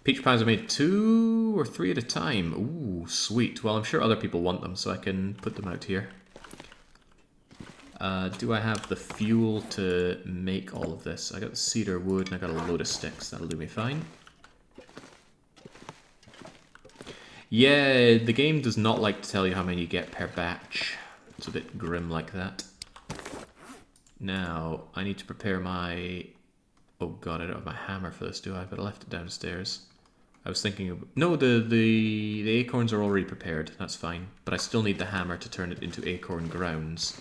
Peach pies are made 2 or 3 at a time. Ooh, sweet. Well, I'm sure other people want them, so I can put them out here. Do I have the fuel to make all of this? I got the cedar wood and I got a load of sticks. That'll do me fine. Yeah, the game does not like to tell you how many you get per batch. It's a bit grim like that. Now, I need to prepare my... Oh god, I don't have my hammer for this, do I? But I left it downstairs. I was thinking of... No, the acorns are already prepared. That's fine. But I still need the hammer to turn it into acorn grounds.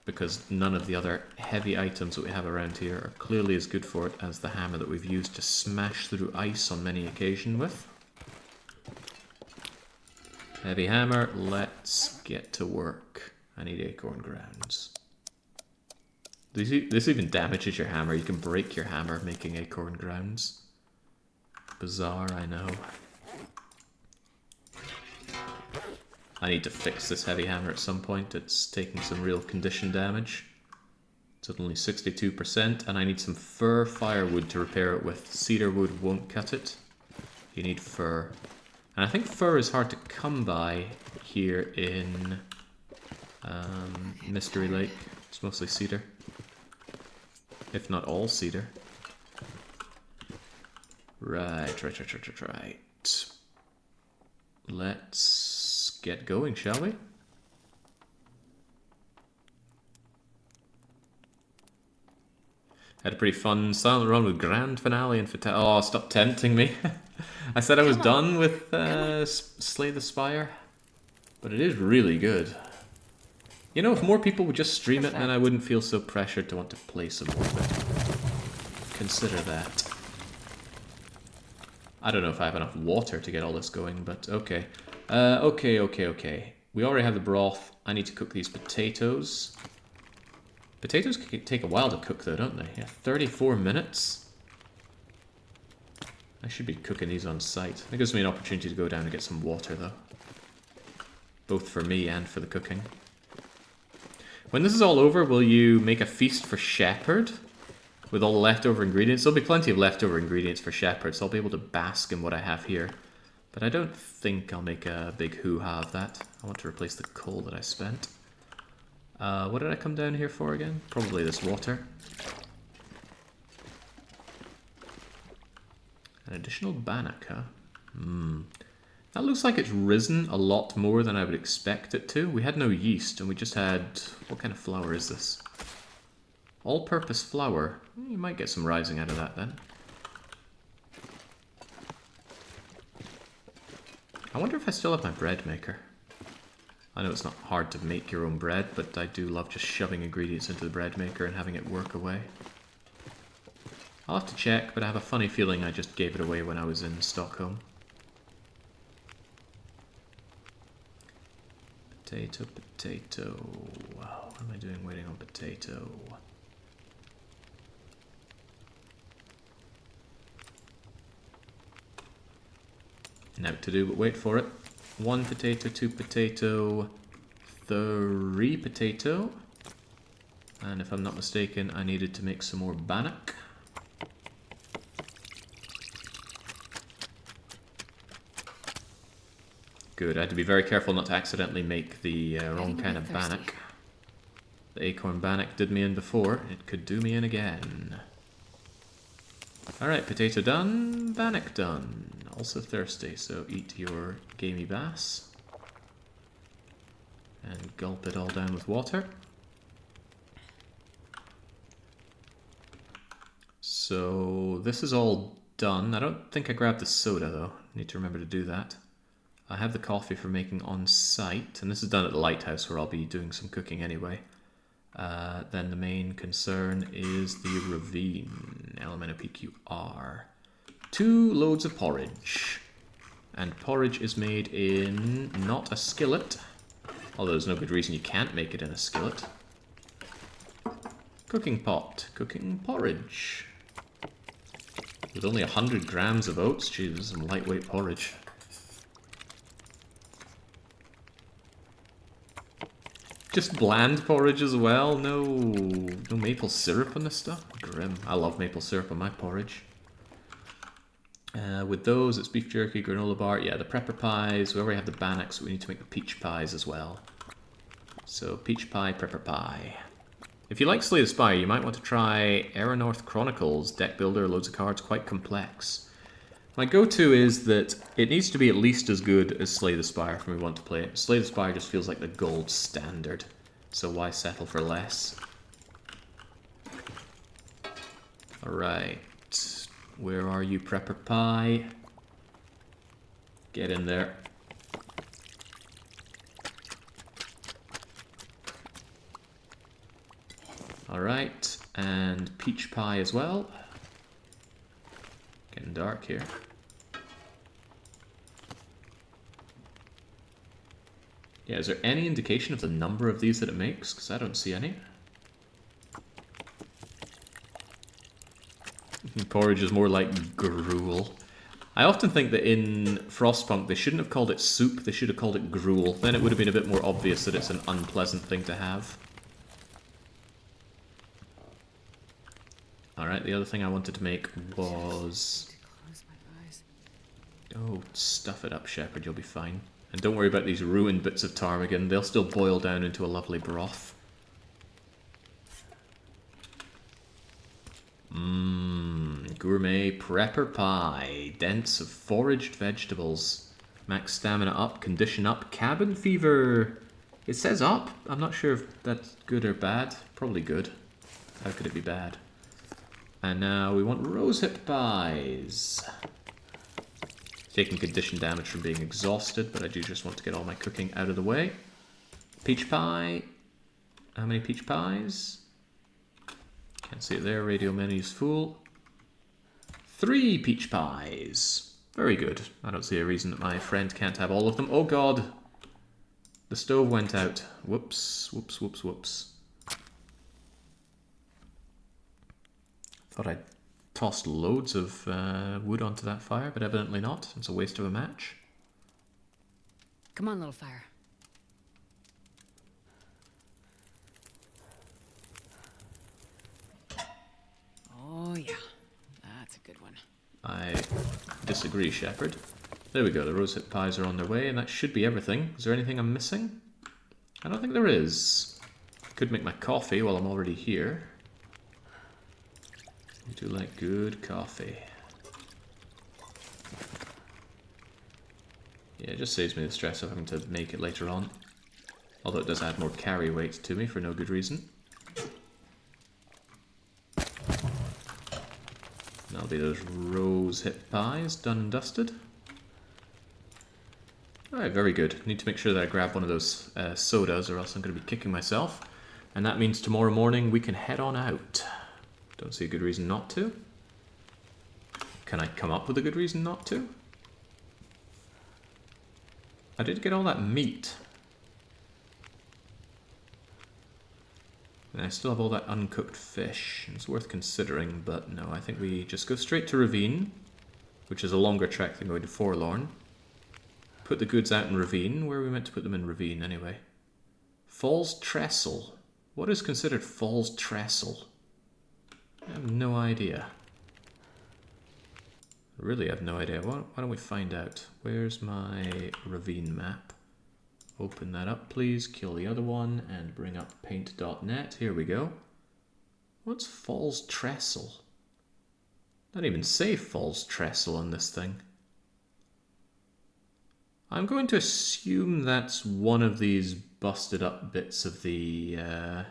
Because none of the other heavy items that we have around here are clearly as good for it as the hammer that we've used to smash through ice on many occasions with. Heavy hammer, let's get to work. I need acorn grounds. This even damages your hammer. You can break your hammer making acorn grounds. Bizarre, I know. I need to fix this heavy hammer at some point. It's taking some real condition damage. It's at only 62%, and I need some fir firewood to repair it with. Cedar wood won't cut it. You need fir. And I think fir is hard to come by here in Mystery Lake. It's mostly cedar. If not all cedar. Right. Let's get going, shall we? Had a pretty fun silent run with grand finale and oh, stop tempting me. I said I was done with Slay the Spire, but it is really good. You know, if more people would just stream it, then I wouldn't feel so pressured to want to play some more of it. Consider that. I don't know if I have enough water to get all this going, but okay. Okay. We already have the broth. I need to cook these potatoes. Potatoes can take a while to cook though, don't they? Yeah, 34 minutes. I should be cooking these on site. That gives me an opportunity to go down and get some water though. Both for me and for the cooking. When this is all over, will you make a feast for Shepherd? With all the leftover ingredients? There'll be plenty of leftover ingredients for Shepherd, so I'll be able to bask in what I have here. But I don't think I'll make a big hoo-ha of that. I want to replace the coal that I spent. What did I come down here for again? Probably this water. An additional bannock, huh? That looks like it's risen a lot more than I would expect it to. We had no yeast, and we just had... What kind of flour is this? All-purpose flour. You might get some rising out of that, then. I wonder if I still have my bread maker. I know it's not hard to make your own bread, but I do love just shoving ingredients into the bread maker and having it work away. I'll have to check, but I have a funny feeling I just gave it away when I was in Stockholm. Potato. Wow, what am I doing waiting on potato? Now to do, but wait for it. 1 potato, 2 potato, 3 potato. And if I'm not mistaken, I needed to make some more bannock. Good, I had to be very careful not to accidentally make the wrong kind of bannock. The acorn bannock did me in before, it could do me in again. Alright, potato done, bannock done. Also thirsty, so eat your gamey bass. And gulp it all down with water. So this is all done. I don't think I grabbed the soda though. Need to remember to do that. I have the coffee for making on site, and this is done at the lighthouse where I'll be doing some cooking anyway. Then the main concern is the Ravine, LMNOPQR. 2 loads of porridge. And porridge is made in not a skillet, although there's no good reason you can't make it in a skillet. Cooking pot, cooking porridge. With only 100 grams of oats, geez, this is some lightweight porridge. Just bland porridge as well? No maple syrup on this stuff? Grim. I love maple syrup on my porridge. With those, it's beef jerky, granola bar. Yeah, the prepper pies. We already have the bannocks, so we need to make the peach pies as well. So, peach pie, prepper pie. If you like Slay the Spire, you might want to try Aeronorth Chronicles. Deck builder, loads of cards, quite complex. My go-to is that it needs to be at least as good as Slay the Spire for me to want to play it. Slay the Spire just feels like the gold standard, so why settle for less? Alright, where are you, Prepper Pie? Get in there. Alright, and Peach Pie as well. Getting dark here. Yeah, is there any indication of the number of these that it makes? Because I don't see any. Porridge is more like gruel. I often think that in Frostpunk they shouldn't have called it soup, they should have called it gruel. Then it would have been a bit more obvious that it's an unpleasant thing to have. Alright, the other thing I wanted to make was... Oh, stuff it up, Shepherd, you'll be fine. And don't worry about these ruined bits of ptarmigan, they'll still boil down into a lovely broth. Gourmet prepper pie. Dense of foraged vegetables. Max stamina up, condition up, cabin fever. It says up. I'm not sure if that's good or bad. Probably good. How could it be bad? And now we want rosehip pies. Taking condition damage from being exhausted, but I do just want to get all my cooking out of the way. Peach pie. How many peach pies? Can't see it there. Radio menu's full. 3 peach pies. Very good. I don't see a reason that my friend can't have all of them. Oh god! The stove went out. Whoops. Whoops, whoops, whoops. Thought I'd tossed loads of wood onto that fire, but evidently not. It's a waste of a match. Come on, little fire. Oh yeah, that's a good one. I disagree, Shepherd. There we go, the rosehip pies are on their way, and that should be everything. Is there anything I'm missing? I don't think there is. Could make my coffee while I'm already here. I do like good coffee. Yeah, it just saves me the stress of having to make it later on. Although it does add more carry weight to me for no good reason. That'll be those rosehip pies, done and dusted. Alright, very good. Need to make sure that I grab one of those sodas or else I'm going to be kicking myself. And that means tomorrow morning we can head on out. Don't see a good reason not to. Can I come up with a good reason not to? I did get all that meat. And I still have all that uncooked fish. It's worth considering, but no, I think we just go straight to Ravine, which is a longer trek than going to Forlorn. Put the goods out in Ravine. Where are we meant to put them in Ravine, anyway? Falls Trestle. What is considered Falls Trestle? I have no idea. I really have no idea. Why don't we find out? Where's my Ravine map? Open that up, please. Kill the other one and bring up paint.net. Here we go. What's Falls Trestle? Not even say Falls Trestle on this thing. I'm going to assume that's one of these busted up bits of the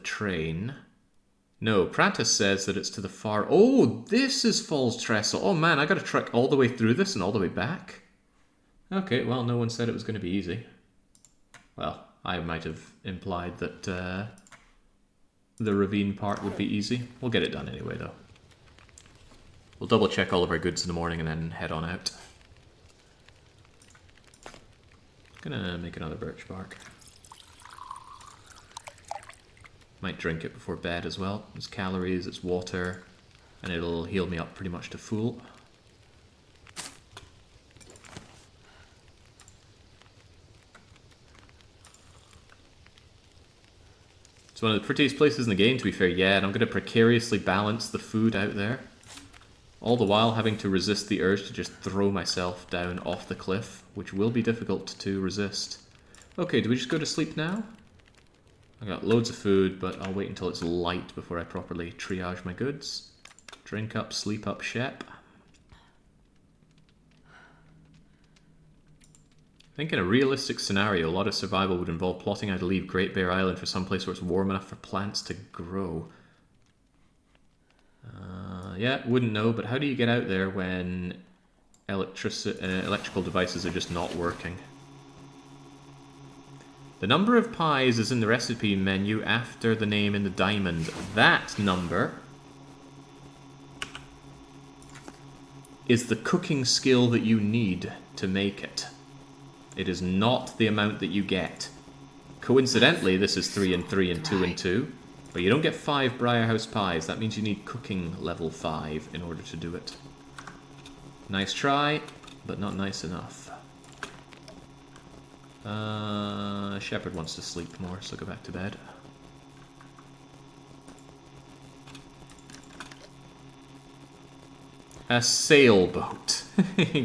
train. No, Prentice says that it's to the far... Oh, this is Falls Trestle. Oh man, I gotta trek all the way through this and all the way back. Okay, well, no one said it was going to be easy. Well, I might have implied that the Ravine part would be easy. We'll get it done anyway, though. We'll double check all of our goods in the morning and then head on out. Gonna make another birch bark. Might drink it before bed as well. It's calories, it's water, and it'll heal me up pretty much to full. It's one of the prettiest places in the game, to be fair, yeah, and I'm going to precariously balance the food out there. All the while having to resist the urge to just throw myself down off the cliff, which will be difficult to resist. Okay, do we just go to sleep now? I got loads of food, but I'll wait until it's light before I properly triage my goods. Drink up, sleep up, Shep. I think in a realistic scenario, a lot of survival would involve plotting how to leave Great Bear Island for some place where it's warm enough for plants to grow. Yeah, wouldn't know, but how do you get out there when electrical devices are just not working? The number of pies is in the recipe menu after the name in the diamond. That number is the cooking skill that you need to make it. It is not the amount that you get. Coincidentally, this is 3 and 3 and 2 and 2. But you don't get 5 Briarhouse pies. That means you need cooking level 5 in order to do it. Nice try, but not nice enough. Shepherd wants to sleep more, so go back to bed. A sailboat.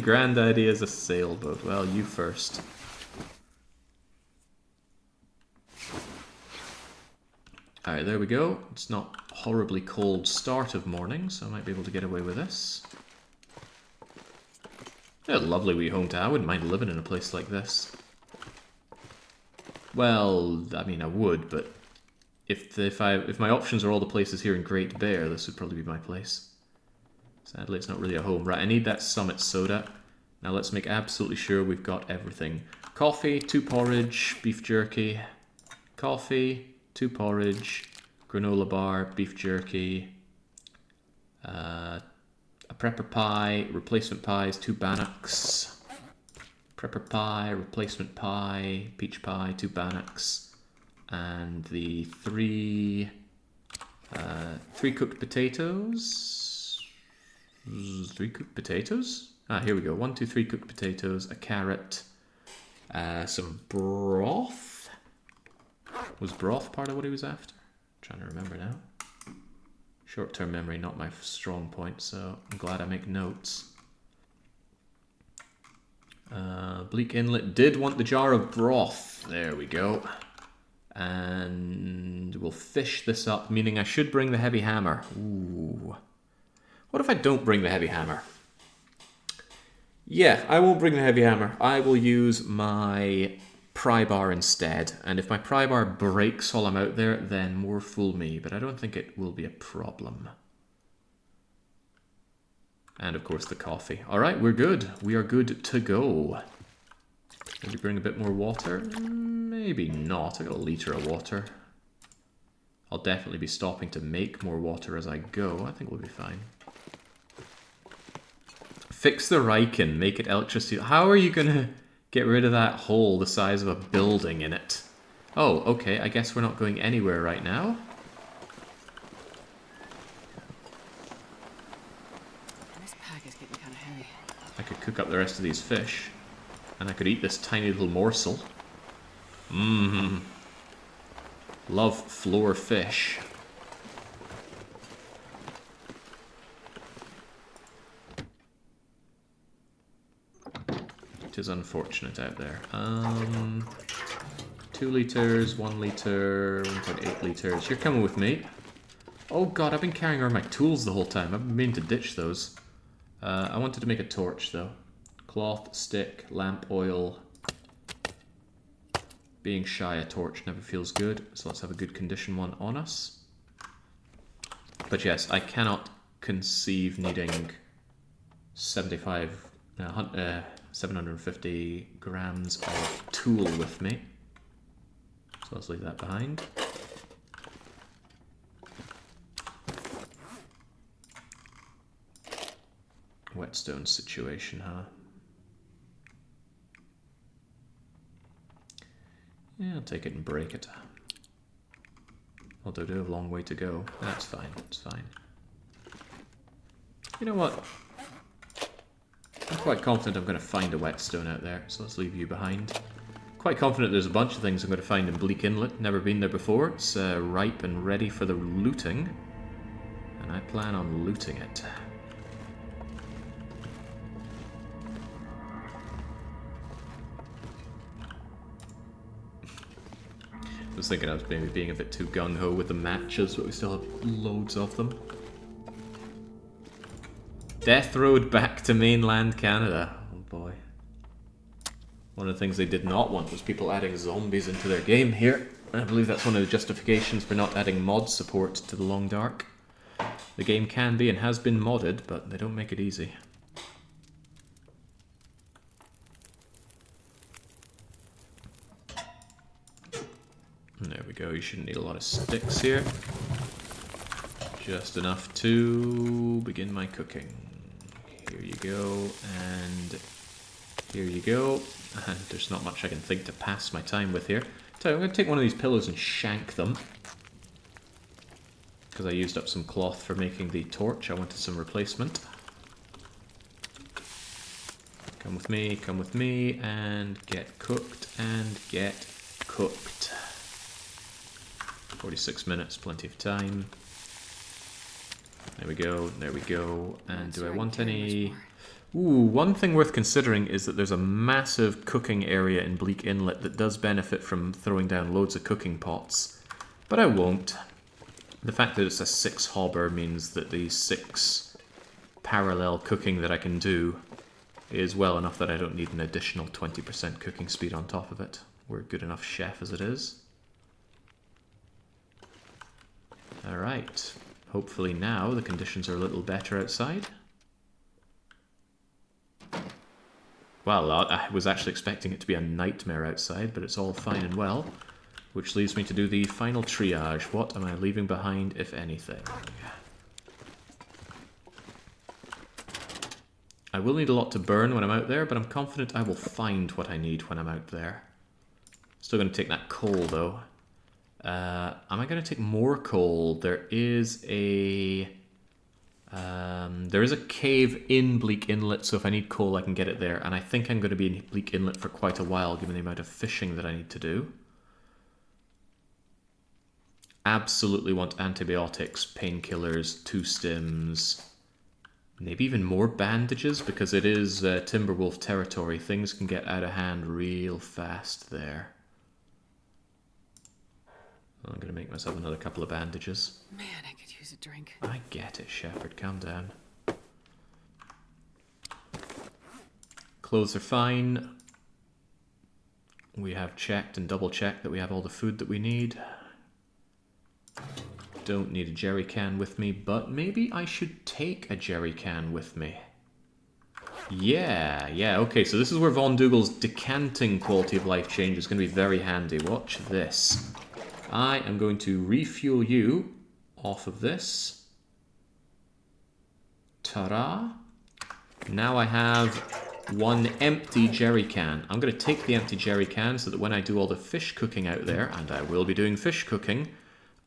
Grand idea is a sailboat. Well, you first. Alright, there we go. It's not a horribly cold start of morning, so I might be able to get away with this. Yeah, lovely wee hometown. I wouldn't mind living in a place like this. Well, I mean, I would, but if my options are all the places here in Great Bear, this would probably be my place. Sadly, it's not really a home. Right, I need that Summit soda. Now let's make absolutely sure we've got everything. Coffee, 2 porridge, beef jerky. Coffee, 2 porridge, granola bar, beef jerky, a prepper pie, replacement pies, 2 bannocks, prepper pie, replacement pie, peach pie, 2 bannocks, and the 3 cooked potatoes. 3 cooked potatoes? Ah, here we go. 1, 2, 3 cooked potatoes, a carrot, some broth. Was broth part of what he was after? I'm trying to remember now. Short-term memory, not my strong point, so I'm glad I make notes. Bleak Inlet did want the jar of broth. There we go. And we'll fish this up, meaning I should bring the heavy hammer. Ooh. What if I don't bring the heavy hammer? Yeah, I won't bring the heavy hammer. I will use my pry bar instead. And if my pry bar breaks while I'm out there, then more fool me. But I don't think it will be a problem. And of course the coffee. Alright, we're good. We are good to go. Maybe bring a bit more water? Maybe not. I got a litre of water. I'll definitely be stopping to make more water as I go. I think we'll be fine. Fix the Riken, make it electricity. How are you gonna get rid of that hole the size of a building in it? Oh, okay, I guess we're not going anywhere right now. This pack is getting kind of heavy. I could cook up the rest of these fish. And I could eat this tiny little morsel. Mmm. Love floor fish. It is unfortunate out there. 2 liters, 1 liter, 1.8 liters. You're coming with me. Oh god, I've been carrying around my tools the whole time. I've been meaning to ditch those. I wanted to make a torch though. Cloth, stick, lamp oil. Being shy a torch never feels good, so let's have a good condition one on us. But yes, I cannot conceive needing 750 grams of tool with me. So let's leave that behind. Whetstone situation, huh? Yeah, I'll take it and break it. Although I do have a long way to go. That's fine, it's fine. You know what? I'm quite confident I'm going to find a whetstone out there, so let's leave you behind. Quite confident there's a bunch of things I'm going to find in Bleak Inlet. Never been there before. It's ripe and ready for the looting. And I plan on looting it. I was thinking I was maybe being a bit too gung-ho with the matches, but we still have loads of them. Death Road back to mainland Canada. Oh boy. One of the things they did not want was people adding zombies into their game here. I believe that's one of the justifications for not adding mod support to the Long Dark. The game can be and has been modded, but they don't make it easy. There we go, you shouldn't need a lot of sticks here. Just enough to begin my cooking. Here you go, and here you go. And there's not much I can think to pass my time with here. So I'm going to take one of these pillows and shank them. Because I used up some cloth for making the torch. I wanted some replacement. Come with me, and get cooked, and get cooked. 46 minutes, plenty of time. There we go, there we go. And do I want any... Ooh, one thing worth considering is that there's a massive cooking area in Bleak Inlet that does benefit from throwing down loads of cooking pots. But I won't. The fact that it's a 6 hobber means that the 6 parallel cooking that I can do is well enough that I don't need an additional 20% cooking speed on top of it. We're a good enough chef as it is. Alright, hopefully now the conditions are a little better outside. Well, I was actually expecting it to be a nightmare outside, but it's all fine and well. Which leaves me to do the final triage. What am I leaving behind, if anything? I will need a lot to burn when I'm out there, but I'm confident I will find what I need when I'm out there. Still going to take that coal, though. Am I going to take more coal? There is a cave in Bleak Inlet, so if I need coal I can get it there. And I think I'm going to be in Bleak Inlet for quite a while, given the amount of fishing that I need to do. Absolutely want antibiotics, painkillers, 2 stims, maybe even more bandages, because it is Timberwolf territory. Things can get out of hand real fast there. I'm going to make myself another couple of bandages. Man, I could use a drink. I get it, Shepherd. Calm down. Clothes are fine. We have checked and double-checked that we have all the food that we need. Don't need a jerry can with me, but maybe I should take a jerry can with me. Yeah, okay, so this is where Von Dougal's decanting quality of life change is going to be very handy. Watch this. I am going to refuel you off of this. Ta-da! Now I have 1 empty jerry can. I'm going to take the empty jerry can so that when I do all the fish cooking out there, and I will be doing fish cooking,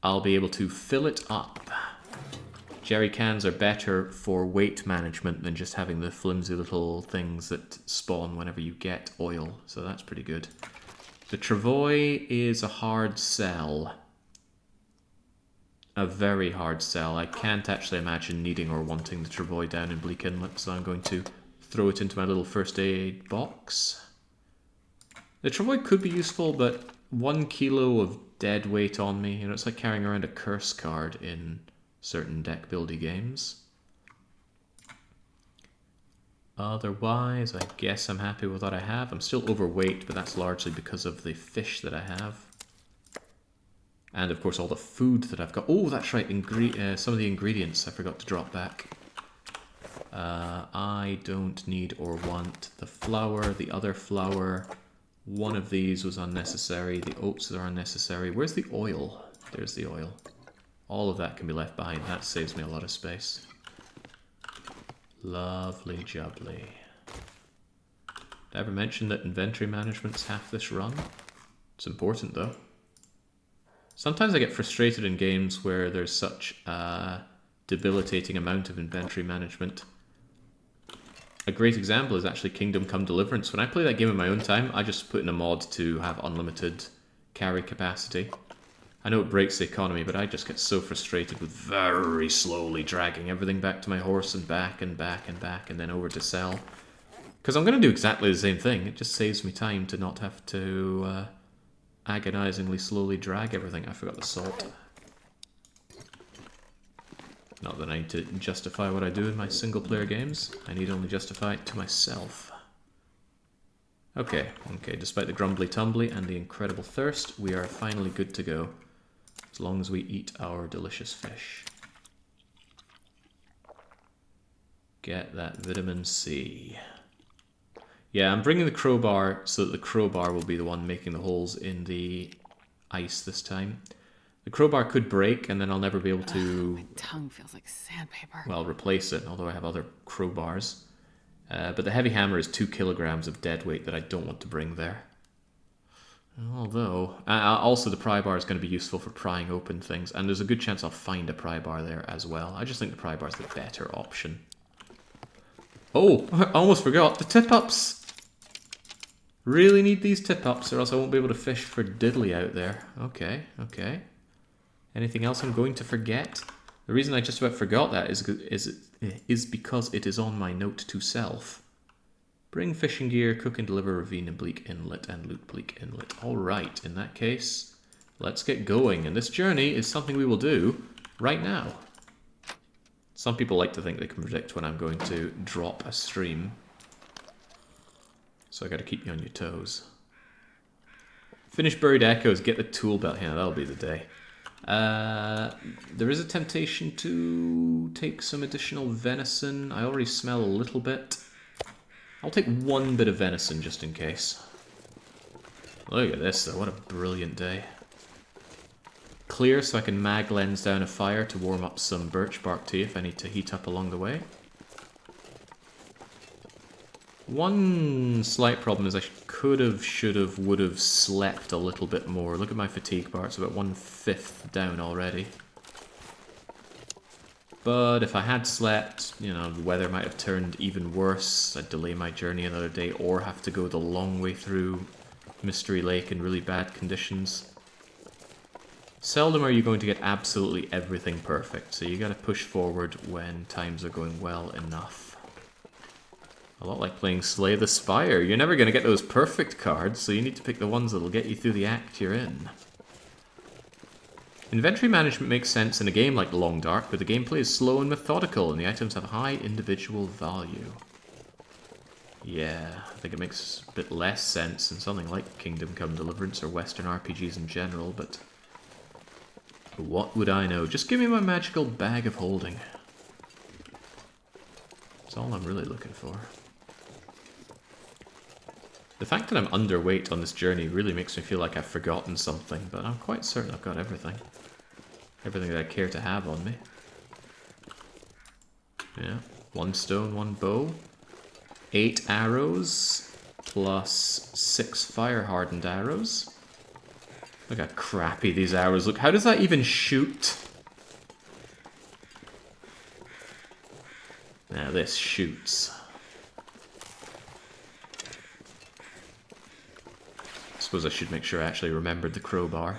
I'll be able to fill it up. jerry cans are better for weight management than just having the flimsy little things that spawn whenever you get oil, so that's pretty good. The travois is a hard sell. A very hard sell. I can't actually imagine needing or wanting the travois down in Bleak Inlet, so I'm going to throw it into my little first aid box. The travois could be useful, but 1 kilo of dead weight on me, you know, it's like carrying around a curse card in certain deck buildy games. Otherwise, I guess I'm happy with what I have. I'm still overweight, but that's largely because of the fish that I have. And of course all the food that I've got. Oh, that's right, some of the ingredients I forgot to drop back. I don't need or want the flour, the other flour. One of these was unnecessary. The oats are unnecessary. Where's the oil? There's the oil. All of that can be left behind. That saves me a lot of space. Lovely jubbly. Did I ever mention that inventory management's half this run? It's important though. Sometimes I get frustrated in games where there's such a debilitating amount of inventory management. A great example is actually Kingdom Come Deliverance. When I play that game in my own time, I just put in a mod to have unlimited carry capacity. I know it breaks the economy, but I just get so frustrated with very slowly dragging everything back to my horse and back and back and back and then over to sell. Because I'm going to do exactly the same thing. It just saves me time to not have to agonizingly slowly drag everything. I forgot the salt. Not that I need to justify what I do in my single player games. I need only justify it to myself. Okay, despite the grumbly tumbly and the incredible thirst, we are finally good to go. As long as we eat our delicious fish. Get that vitamin C. Yeah, I'm bringing the crowbar so that the crowbar will be the one making the holes in the ice this time. The crowbar could break and then I'll never be able to... My tongue feels like sandpaper. Well, replace it, although I have other crowbars. But the heavy hammer is 2 kilograms of dead weight that I don't want to bring there. Although, also the pry bar is going to be useful for prying open things, and there's a good chance I'll find a pry bar there as well. I just think the pry bar is the better option. Oh, I almost forgot, the tip-ups! Really need these tip-ups or else I won't be able to fish for diddly out there. Okay. Anything else I'm going to forget? The reason I just about forgot that is because it is on my note to self. Bring fishing gear, cook and deliver Ravine and Bleak Inlet, and loot Bleak Inlet. Alright, in that case, let's get going. And this journey is something we will do right now. Some people like to think they can predict when I'm going to drop a stream. So I gotta keep you on your toes. Finish Buried Echoes, get the tool belt. Yeah, that'll be the day. There is a temptation to take some additional venison. I already smell a little bit. I'll take 1 bit of venison just in case. Look at this though, what a brilliant day. Clear so I can mag lens down a fire to warm up some birch bark tea if I need to heat up along the way. One slight problem is I could have, should have, would have slept a little bit more. Look at my fatigue bar, it's about 1/5 down already. But if I had slept, you know, the weather might have turned even worse. I'd delay my journey another day or have to go the long way through Mystery Lake in really bad conditions. Seldom are you going to get absolutely everything perfect, so you gotta push forward when times are going well enough. A lot like playing Slay the Spire. You're never gonna get those perfect cards, so you need to pick the ones that'll get you through the act you're in. Inventory management makes sense in a game like Long Dark, where the gameplay is slow and methodical, and the items have high individual value. Yeah, I think it makes a bit less sense in something like Kingdom Come Deliverance or Western RPGs in general, but what would I know? Just give me my magical bag of holding. That's all I'm really looking for. The fact that I'm underweight on this journey really makes me feel like I've forgotten something, but I'm quite certain I've got everything. Everything that I care to have on me. Yeah, 1 stone, 1 bow. 8 arrows, plus 6 fire-hardened arrows. Look how crappy these arrows look. How does that even shoot? Now this shoots. I suppose I should make sure I actually remembered the crowbar.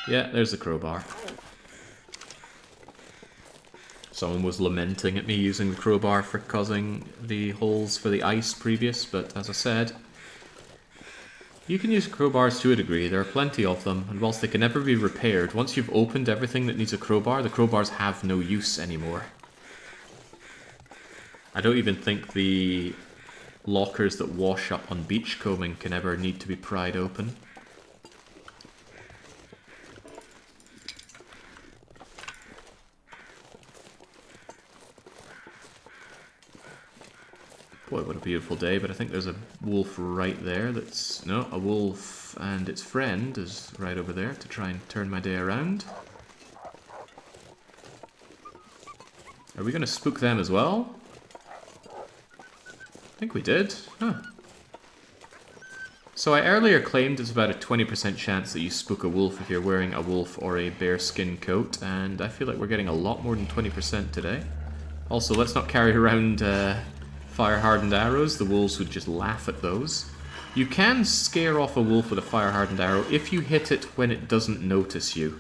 Yeah, there's the crowbar. Someone was lamenting at me using the crowbar for causing the holes for the ice previous, but as I said, you can use crowbars to a degree. There are plenty of them, and whilst they can never be repaired, once you've opened everything that needs a crowbar, the crowbars have no use anymore. I don't even think the lockers that wash up on beachcombing can ever need to be pried open. Boy, what a beautiful day, but I think there's a wolf right there that's... No, a wolf and its friend is right over there to try and turn my day around. Are we going to spook them as well? I think we did. Huh. So I earlier claimed it's about a 20% chance that you spook a wolf if you're wearing a wolf or a bearskin coat, and I feel like we're getting a lot more than 20% today. Also, let's not carry around fire-hardened arrows. The wolves would just laugh at those. You can scare off a wolf with a fire-hardened arrow if you hit it when it doesn't notice you.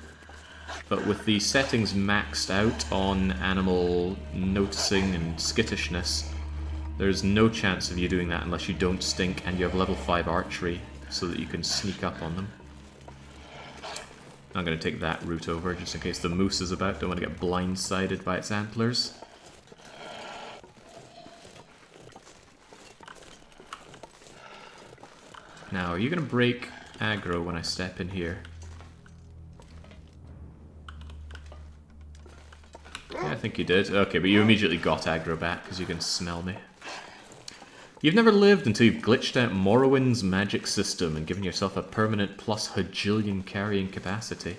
But with the settings maxed out on animal noticing and skittishness, there's no chance of you doing that unless you don't stink and you have level 5 archery so that you can sneak up on them. I'm going to take that route over just in case the moose is about. Don't want to get blindsided by its antlers. Now, are you going to break aggro when I step in here? Yeah, I think you did. Okay, but you immediately got aggro back because you can smell me. You've never lived until you've glitched out Morrowind's magic system and given yourself a permanent plus hajillion carrying capacity.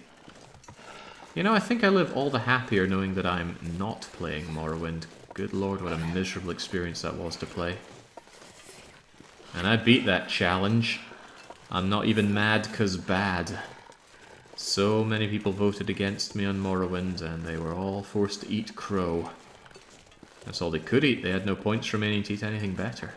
You know, I think I live all the happier knowing that I'm not playing Morrowind. Good lord, what a miserable experience that was to play. And I beat that challenge. I'm not even mad 'cause bad. So many people voted against me on Morrowind and they were all forced to eat crow. That's all they could eat. They had no points remaining to eat anything better.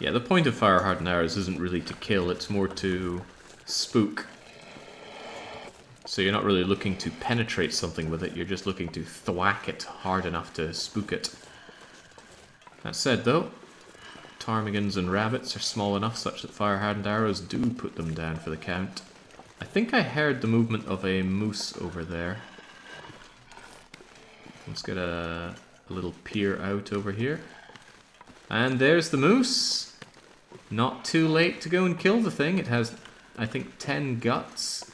Yeah, the point of fire-hardened arrows isn't really to kill, it's more to spook. So you're not really looking to penetrate something with it, you're just looking to thwack it hard enough to spook it. That said though, ptarmigans and rabbits are small enough such that fire-hardened arrows do put them down for the count. I think I heard the movement of a moose over there. Let's get a little peer out over here. And there's the moose! Not too late to go and kill the thing. It has, I think, 10 guts.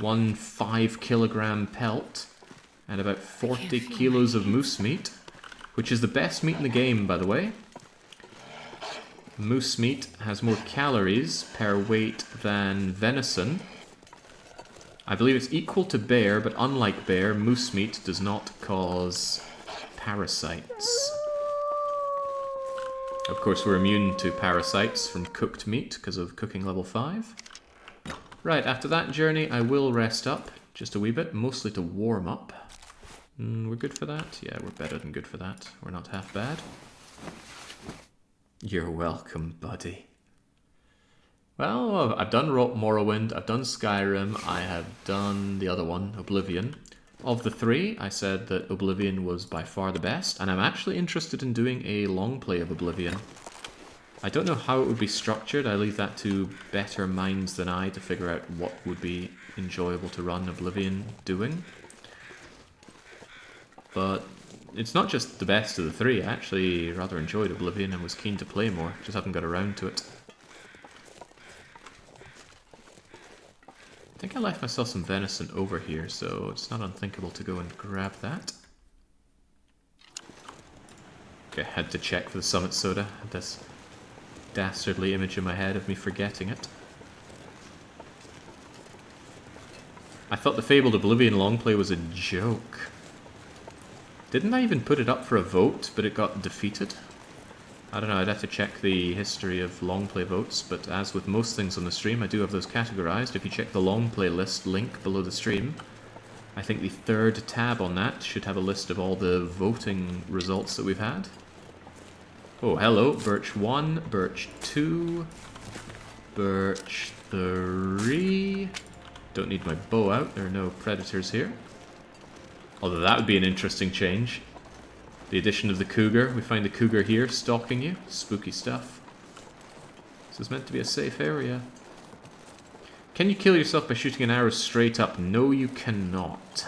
One 5-kilogram pelt, and about 40 kilos of moose meat, which is the best meat in the game, by the way. Moose meat has more calories per weight than venison. I believe it's equal to bear, but unlike bear, moose meat does not cause parasites. Of course, we're immune to parasites from cooked meat because of cooking level 5. Right, after that journey, I will rest up just a wee bit, mostly to warm up. We're good for that? Yeah, we're better than good for that. We're not half bad. You're welcome, buddy. Well, I've done Morrowind, I've done Skyrim, I have done the other one, Oblivion. Of the three, I said that Oblivion was by far the best, and I'm actually interested in doing a long play of Oblivion. I don't know how it would be structured. I leave that to better minds than I to figure out what would be enjoyable to run Oblivion doing. But it's not just the best of the three. I actually rather enjoyed Oblivion and was keen to play more. Just haven't got around to it. I think I left myself some venison over here, so it's not unthinkable to go and grab that. Okay, had to check for the Summit Soda. Had this dastardly image in my head of me forgetting it. I thought the fabled Oblivion longplay was a joke. Didn't I even put it up for a vote, but it got defeated? I don't know, I'd have to check the history of long play votes, but as with most things on the stream, I do have those categorized. If you check the long play list link below the stream, I think the third tab on that should have a list of all the voting results that we've had. Oh, hello, Birch 1, Birch 2, Birch 3. Don't need my bow out, there are no predators here. Although that would be an interesting change. The addition of the cougar. We find the cougar here stalking you. Spooky stuff. This is meant to be a safe area. Can you kill yourself by shooting an arrow straight up? No, you cannot.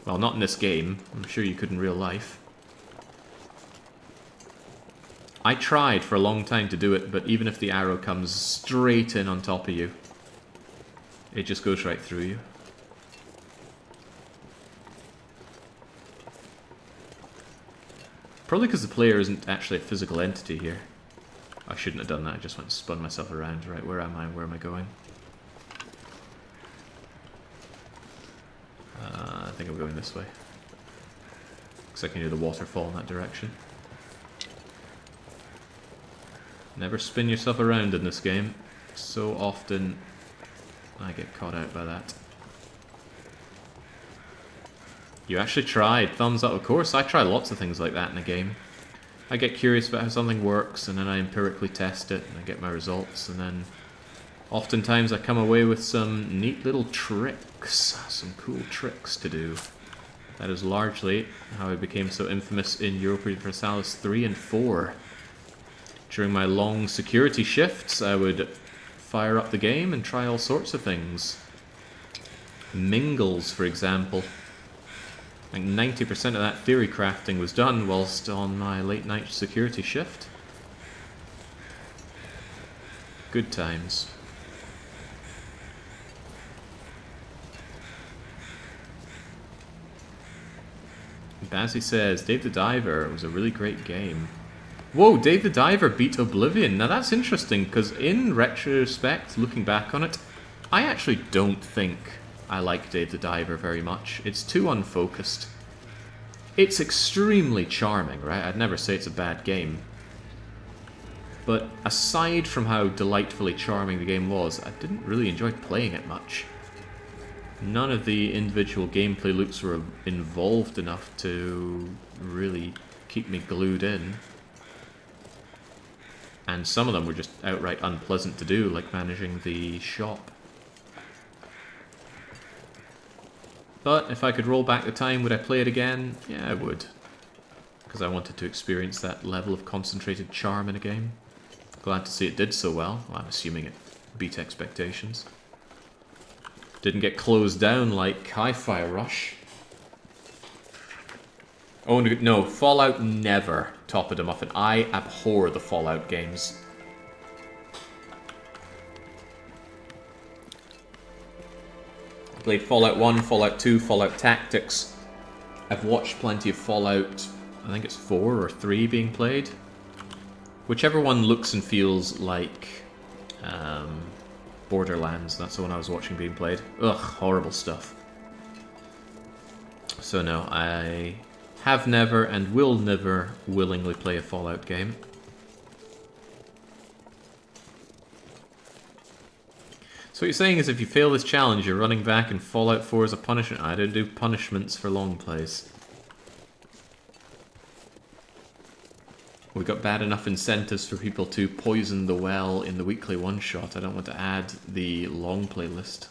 Well, not in this game. I'm sure you could in real life. I tried for a long time to do it, but even if the arrow comes straight in on top of you, it just goes right through you. Probably because the player isn't actually a physical entity here. I shouldn't have done that, I just went and spun myself around. Right, where am I? Where am I going? I think I'm going this way. Looks like I can hear the waterfall in that direction. Never spin yourself around in this game. So often I get caught out by that. You actually tried. Thumbs up, of course. I try lots of things like that in a game. I get curious about how something works, and then I empirically test it, and I get my results, and then oftentimes I come away with some neat little tricks. Some cool tricks to do. That is largely how I became so infamous in Europa Universalis 3 and 4. During my long security shifts, I would fire up the game and try all sorts of things. Mingles, for example. Like 90% of that theory crafting was done whilst on my late night security shift. Good times. Bazzy says, Dave the Diver was a really great game. Whoa, Dave the Diver beat Oblivion. Now that's interesting, because in retrospect, looking back on it, I actually don't think I like Dave the Diver very much. It's too unfocused. It's extremely charming, right? I'd never say it's a bad game. But aside from how delightfully charming the game was, I didn't really enjoy playing it much. None of the individual gameplay loops were involved enough to really keep me glued in. And some of them were just outright unpleasant to do, like managing the shop. But if I could roll back the time, would I play it again? Yeah, I would. Because I wanted to experience that level of concentrated charm in a game. Glad to see it did so well. Well, I'm assuming it beat expectations. Didn't get closed down like Hi-Fi Rush. Oh no, Fallout never topped them off, and I abhor the Fallout games. Played Fallout 1, Fallout 2, Fallout Tactics. I've watched plenty of Fallout, I think it's 4 or 3 being played. Whichever one looks and feels like Borderlands, that's the one I was watching being played. Ugh, horrible stuff. So no, I have never and will never willingly play a Fallout game. So what you're saying is if you fail this challenge, you're running back and Fallout 4 is a punishment. I don't do punishments for long plays. We got bad enough incentives for people to poison the well in the weekly one-shot. I don't want to add the long play list.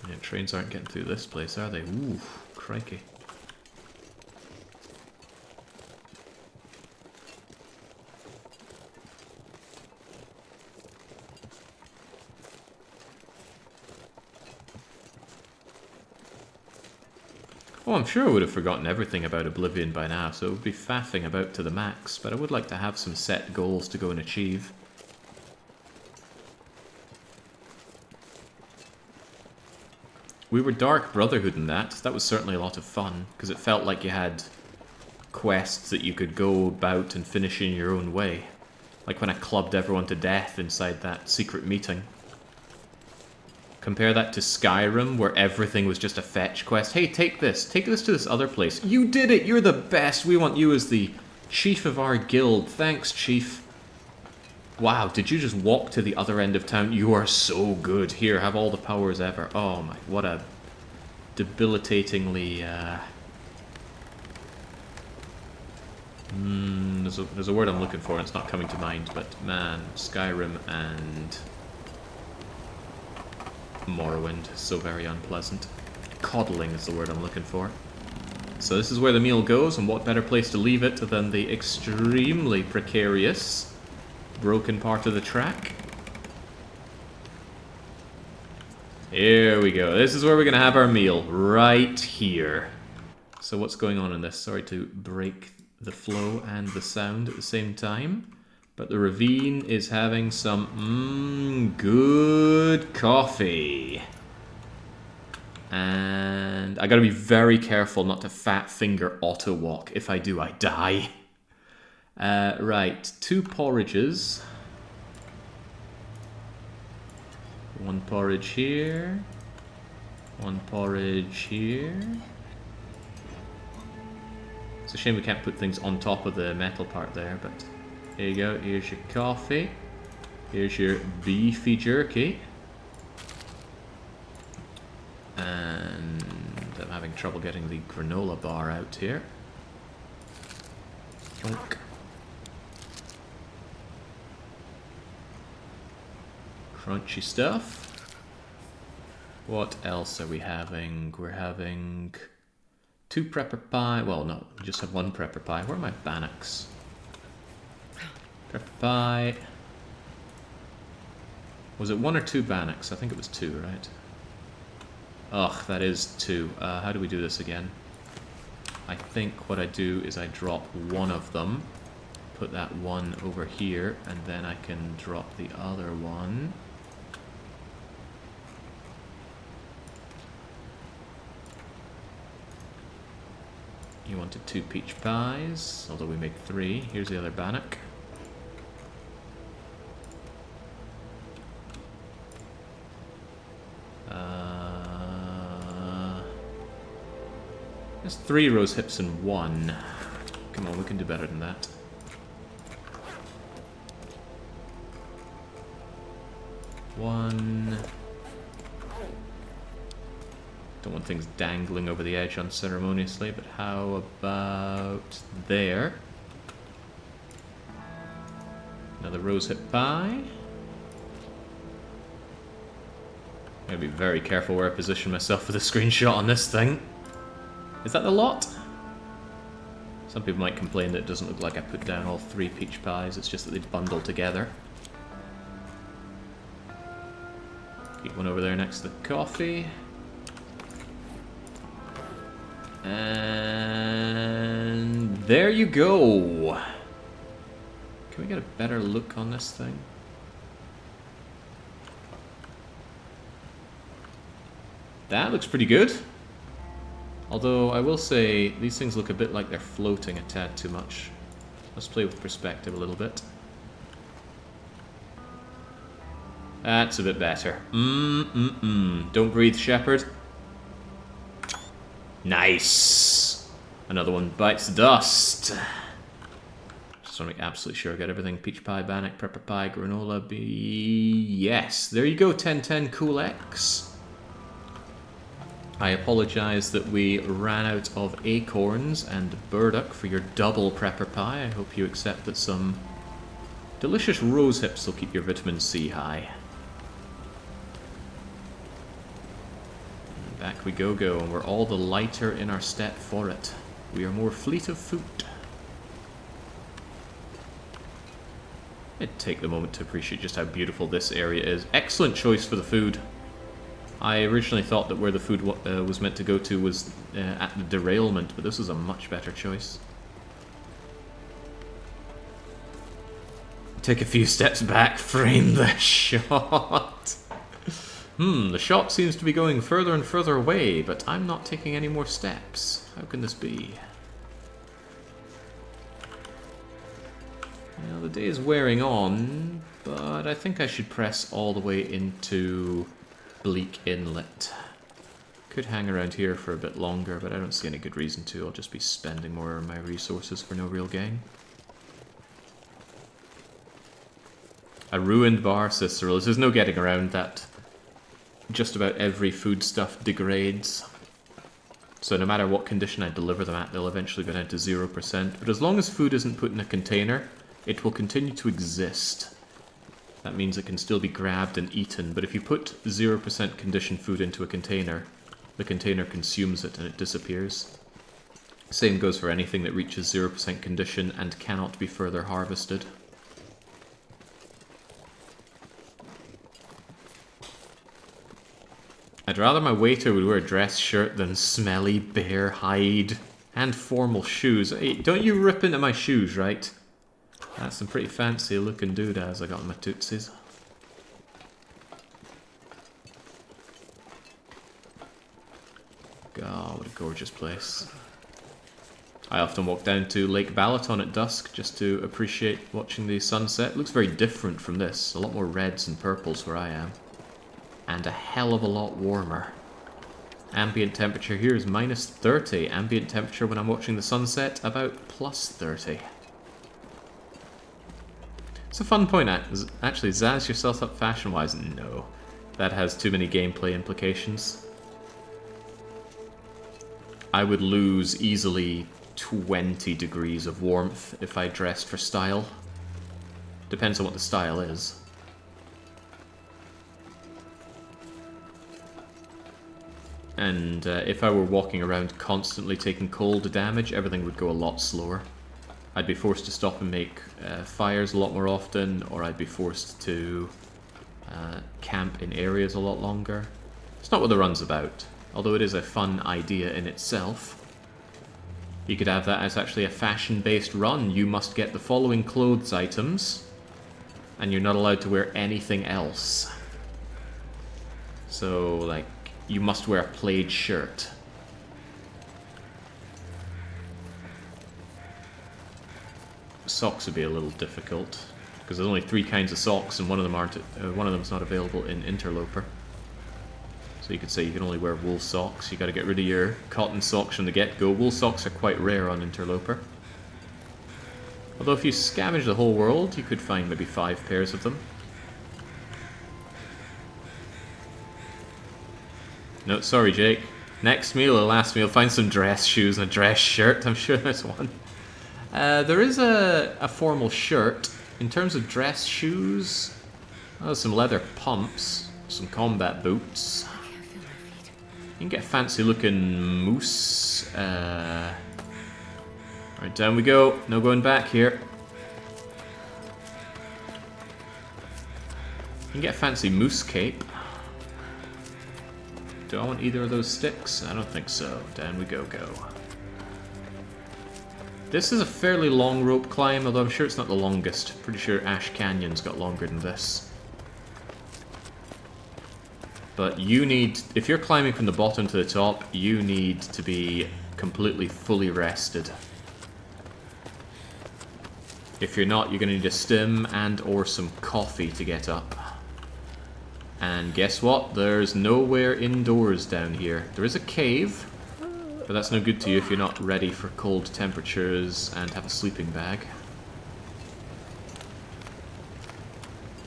Yeah, trains aren't getting through this place, are they? Ooh, crikey. Oh, I'm sure I would have forgotten everything about Oblivion by now, so it would be faffing about to the max, but I would like to have some set goals to go and achieve. We were Dark Brotherhood in that. That was certainly a lot of fun, because it felt like you had quests that you could go about and finish in your own way. Like when I clubbed everyone to death inside that secret meeting. Compare that to Skyrim, where everything was just a fetch quest. Hey, take this to this other place. You did it! You're the best! We want you as the Chief of our guild. Thanks, Chief. Wow, did you just walk to the other end of town? You are so good. Here, have all the powers ever. Oh my, what a debilitatingly... there's a word I'm looking for and it's not coming to mind, but man, Skyrim and Morrowind, so very unpleasant. Coddling is the word I'm looking for. So this is where the meal goes, and what better place to leave it than the extremely precarious broken part of the track. Here we go. This is where we're going to have our meal, right here. So what's going on in this? Sorry to break the flow and the sound at the same time, but the Ravine is having some good coffee. And I gotta be very careful not to fat finger auto walk. If I do, I die. Right, 2 porridges. 1 porridge here. 1 porridge here. It's a shame we can't put things on top of the metal part there, but here you go. Here's your coffee. Here's your beefy jerky. And I'm having trouble getting the granola bar out here. Chonk. Crunchy stuff. What else are we having? We're having 2 prepper pie. Well, no, we just have 1 prepper pie. Where are my bannocks? Prepper pie. Was it 1 or 2 bannocks? I think it was 2, right? Ugh, that is 2. How do we do this again? I think what I do is I drop 1 of them, put that 1 over here, and then I can drop the other 1. You wanted 2 peach pies, although we made 3. Here's the other bannock. There's 3 rose hips and 1. Come on, we can do better than that. One. Don't want things dangling over the edge unceremoniously, but how about there? Another rose hip pie. I'm gonna be very careful where I position myself for the screenshot on this thing. Is that the lot? Some people might complain that it doesn't look like I put down all 3 peach pies, it's just that they bundle together. Keep 1 over there next to the coffee. And there you go. Can we get a better look on this thing? That looks pretty good. Although I will say these things look a bit like they're floating a tad too much. Let's play with perspective a little bit. That's a bit better. Don't breathe, Shepherd. Nice. Another one bites the dust. Just want to make absolutely sure I got everything. Peach pie, bannock, prepper pie, granola, yes. There you go, 1010 Cool X. I apologise that we ran out of acorns and burdock for your double prepper pie. I hope you accept that some delicious rose hips will keep your vitamin C high. And back we go, and we're all the lighter in our step for it. We are more fleet of foot. I'd take the moment to appreciate just how beautiful this area is. Excellent choice for the food. I originally thought that where the food was meant to go to was at the derailment, but this is a much better choice. Take a few steps back, frame the shot. The shot seems to be going further and further away, but I'm not taking any more steps. How can this be? Well, the day is wearing on, but I think I should press all the way into Bleak Inlet. Could hang around here for a bit longer, but I don't see any good reason to. I'll just be spending more of my resources for no real gain. A ruined bar, Cicero. There's no getting around that. Just about every foodstuff degrades. So no matter what condition I deliver them at, they'll eventually go down to 0%. But as long as food isn't put in a container, it will continue to exist. That means it can still be grabbed and eaten. But if you put 0% conditioned food into a container, the container consumes it and it disappears. Same goes for anything that reaches 0% condition and cannot be further harvested. I'd rather my waiter would wear a dress shirt than smelly bear hide and formal shoes. Hey, don't you rip into my shoes, right? That's some pretty fancy looking doodads I got on my tootsies. God, what a gorgeous place. I often walk down to Lake Balaton at dusk just to appreciate watching the sunset. It looks very different from this. A lot more reds and purples where I am. And a hell of a lot warmer. Ambient temperature here is minus 30. Ambient temperature when I'm watching the sunset, about plus 30. It's a fun point, actually. Zazz yourself up fashion-wise? No. That has too many gameplay implications. I would lose easily 20 degrees of warmth if I dressed for style. Depends on what the style is. And if I were walking around constantly taking cold damage, everything would go a lot slower. I'd be forced to stop and make fires a lot more often, or I'd be forced to camp in areas a lot longer. It's not what the run's about, although it is a fun idea in itself. You could have that as actually a fashion-based run. You must get the following clothes items, and you're not allowed to wear anything else. So, like, you must wear a plaid shirt. Socks would be a little difficult because there's only 3 kinds of socks, and one of them's not available in Interloper. So you could say you can only wear wool socks. You got to get rid of your cotton socks from the get-go. Wool socks are quite rare on Interloper. Although if you scavenge the whole world, you could find maybe 5 pairs of them. No, sorry, Jake. Next meal or last meal, find some dress shoes and a dress shirt. I'm sure there's one. There is a formal shirt. In terms of dress shoes, some leather pumps, some combat boots. You can get a fancy looking moose. Right, down we go. No going back here. You can get a fancy moose cape. Do I want either of those sticks? I don't think so. Down we go. This is a fairly long rope climb, although I'm sure it's not the longest. Pretty sure Ash Canyon's got longer than this. But you need, if you're climbing from the bottom to the top, you need to be completely fully rested. If you're not, you're going to need a stim and or some coffee to get up. And guess what? There's nowhere indoors down here. There is a cave, but that's no good to you if you're not ready for cold temperatures and have a sleeping bag.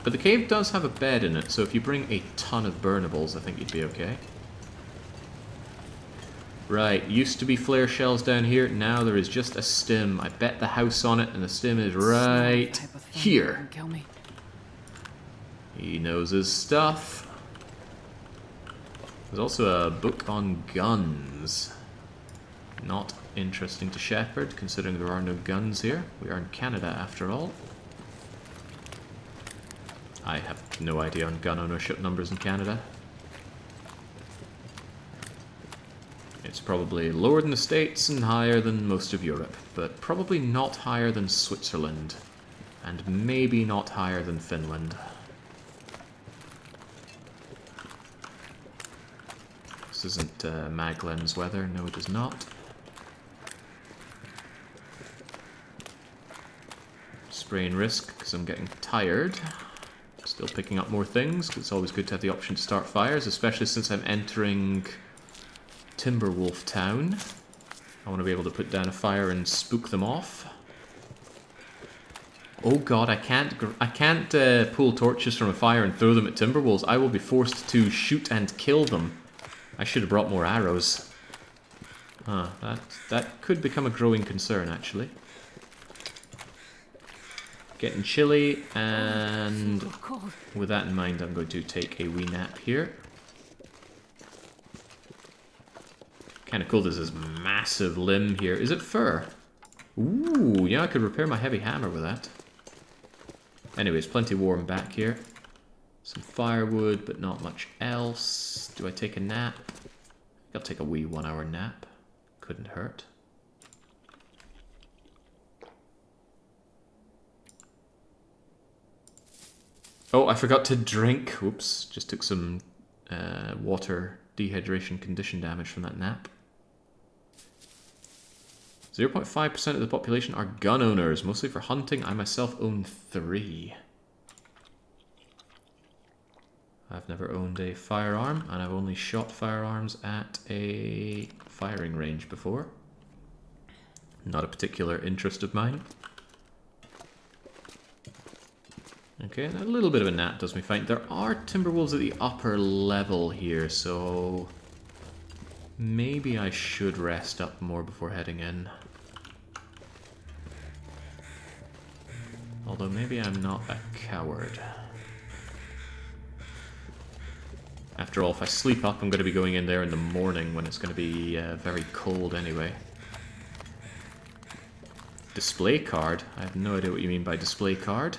But the cave does have a bed in it, so if you bring a ton of burnables, I think you'd be okay. Right, used to be flare shells down here, now there is just a stim. I bet the house on it, and the stim is right here. He knows his stuff. There's also a book on guns. Not interesting to Shepard, considering there are no guns here. We are in Canada, after all. I have no idea on gun ownership numbers in Canada. It's probably lower than the States and higher than most of Europe, but probably not higher than Switzerland, and maybe not higher than Finland. This isn't Maglen's weather, no it is not. Spraying risk, because I'm getting tired. Still picking up more things, because it's always good to have the option to start fires, especially since I'm entering Timberwolf Town. I want to be able to put down a fire and spook them off. Oh god, I can't pull torches from a fire and throw them at timber wolves. I will be forced to shoot and kill them. I should have brought more arrows. That could become a growing concern, actually. Getting chilly, and with that in mind, I'm going to take a wee nap here. Kind of cool, there's this massive limb here. Is it fur? Ooh, yeah, I could repair my heavy hammer with that. Anyways, plenty warm back here. Some firewood, but not much else. Do I take a nap? I'll take a wee 1 hour nap. Couldn't hurt. Oh, I forgot to drink. Oops, just took some water dehydration condition damage from that nap. 0.5% of the population are gun owners, mostly for hunting. I myself own 3. I've never owned a firearm, and I've only shot firearms at a firing range before. Not a particular interest of mine. Okay, and a little bit of a nap does me fine. There are timber wolves at the upper level here, so maybe I should rest up more before heading in. Although maybe I'm not a coward. After all, if I sleep up, I'm going to be going in there in the morning when it's going to be very cold anyway. Display card? I have no idea what you mean by display card.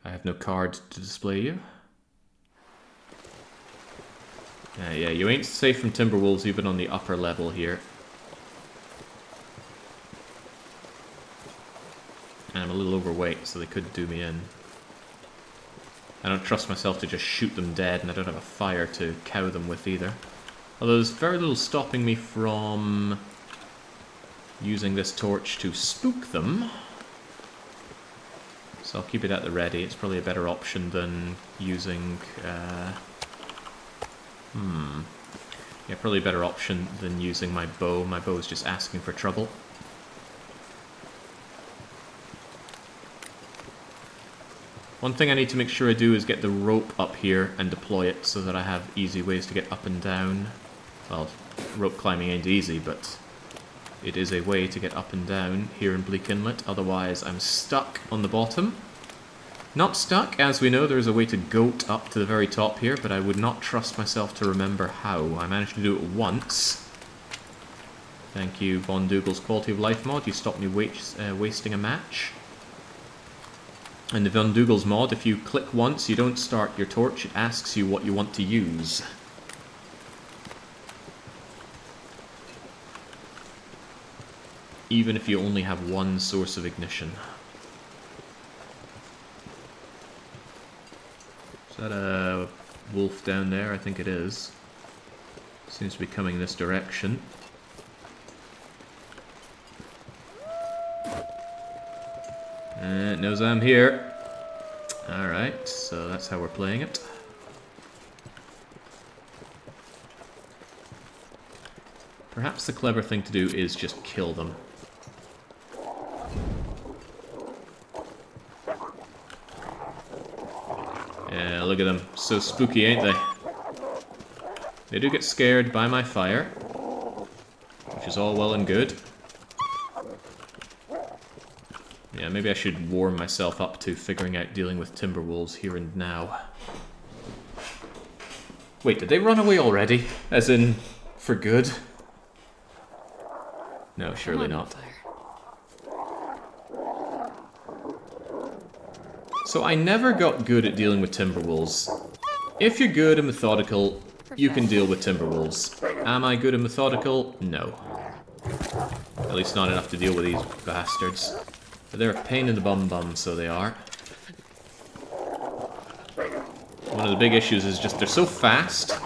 I have no card to display you. Yeah, you ain't safe from timber wolves even on the upper level here. And I'm a little overweight, so they could do me in. I don't trust myself to just shoot them dead, and I don't have a fire to cow them with either. Although there's very little stopping me from using this torch to spook them. So I'll keep it at the ready. It's probably a better option than using... Yeah, probably a better option than using my bow. My bow is just asking for trouble. One thing I need to make sure I do is get the rope up here and deploy it so that I have easy ways to get up and down. Well, rope climbing ain't easy, but it is a way to get up and down here in Bleak Inlet. Otherwise, I'm stuck on the bottom. Not stuck, as we know there is a way to goat up to the very top here, but I would not trust myself to remember how. I managed to do it once. Thank you, Von Dougal's Quality of Life mod. You stopped me wasting a match. In the Von Dougal's mod, if you click once, you don't start your torch, it asks you what you want to use. Even if you only have one source of ignition. Is that a wolf down there? I think it is. Seems to be coming this direction. It knows I'm here. Alright, so that's how we're playing it. Perhaps the clever thing to do is just kill them. Yeah, look at them. So spooky, ain't they? They do get scared by my fire, which is all well and good. Yeah, maybe I should warm myself up to figuring out dealing with timber wolves here and now. Wait, did they run away already? As in, for good? No, surely not. So I never got good at dealing with timber wolves. If you're good and methodical, you can deal with timber wolves. Am I good and methodical? No. At least not enough to deal with these bastards. But they're a pain in the bum, so they are. One of the big issues is just they're so fast.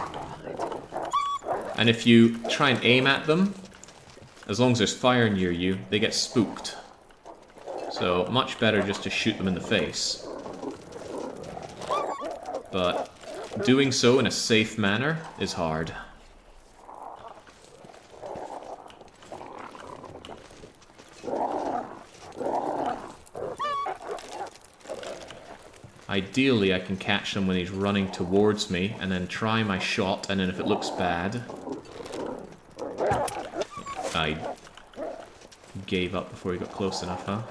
And if you try and aim at them, as long as there's fire near you, they get spooked. So much better just to shoot them in the face. But doing so in a safe manner is hard. Ideally, I can catch him when he's running towards me, and then try my shot, and then if it looks bad... I gave up before he got close enough, huh?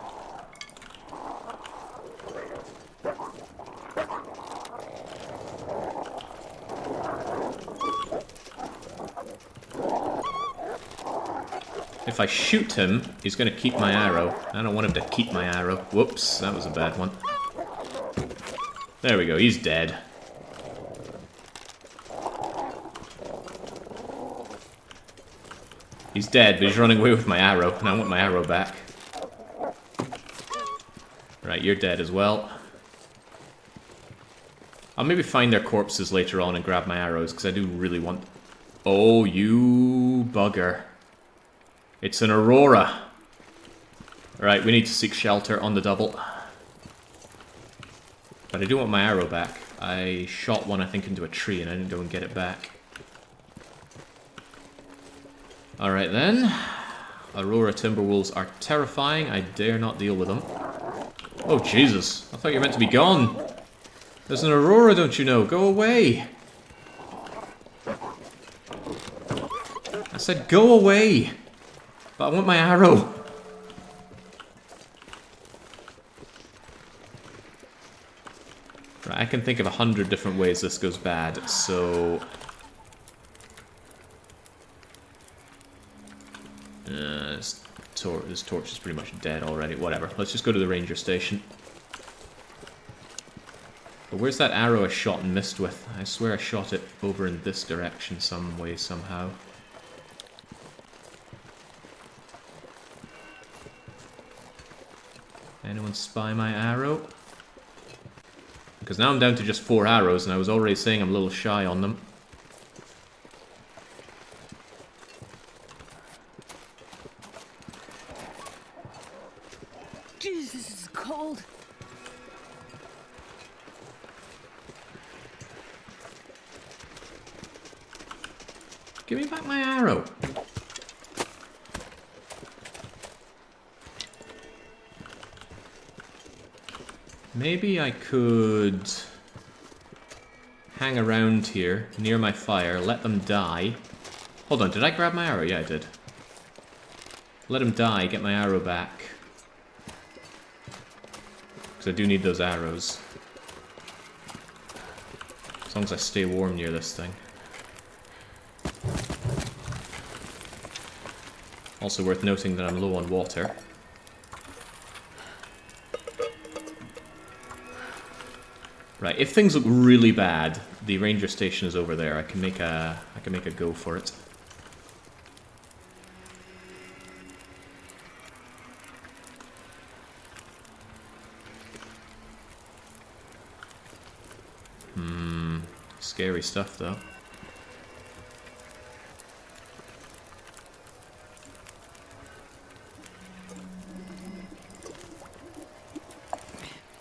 If I shoot him, he's going to keep my arrow. I don't want him to keep my arrow. Whoops, that was a bad one. There we go, he's dead. He's dead, but he's running away with my arrow, and I want my arrow back. Right, you're dead as well. I'll maybe find their corpses later on and grab my arrows, because I do really want... Oh, you bugger. It's an Aurora. Right, we need to seek shelter on the double. But I do want my arrow back. I shot one, I think, into a tree, and I didn't go and get it back. Alright then. Aurora Timberwolves are terrifying. I dare not deal with them. Oh, Jesus. I thought you were meant to be gone. There's an Aurora, don't you know? Go away. I said go away. But I want my arrow. Right, I can think of 100 different ways this goes bad, so... this torch is pretty much dead already. Whatever, let's just go to the ranger station. But where's that arrow I shot and missed with? I swear I shot it over in this direction some way, somehow. Anyone spy my arrow? Because now I'm down to just 4 arrows, and I was already saying I'm a little shy on them. Jesus, this is cold. Give me back my arrow. Maybe I could hang around here near my fire, let them die. Hold on, did I grab my arrow? Yeah, I did. Let them die, get my arrow back. Because I do need those arrows. As long as I stay warm near this thing. Also worth noting that I'm low on water. Right, if things look really bad, the ranger station is over there. I can make a go for it. Scary stuff though.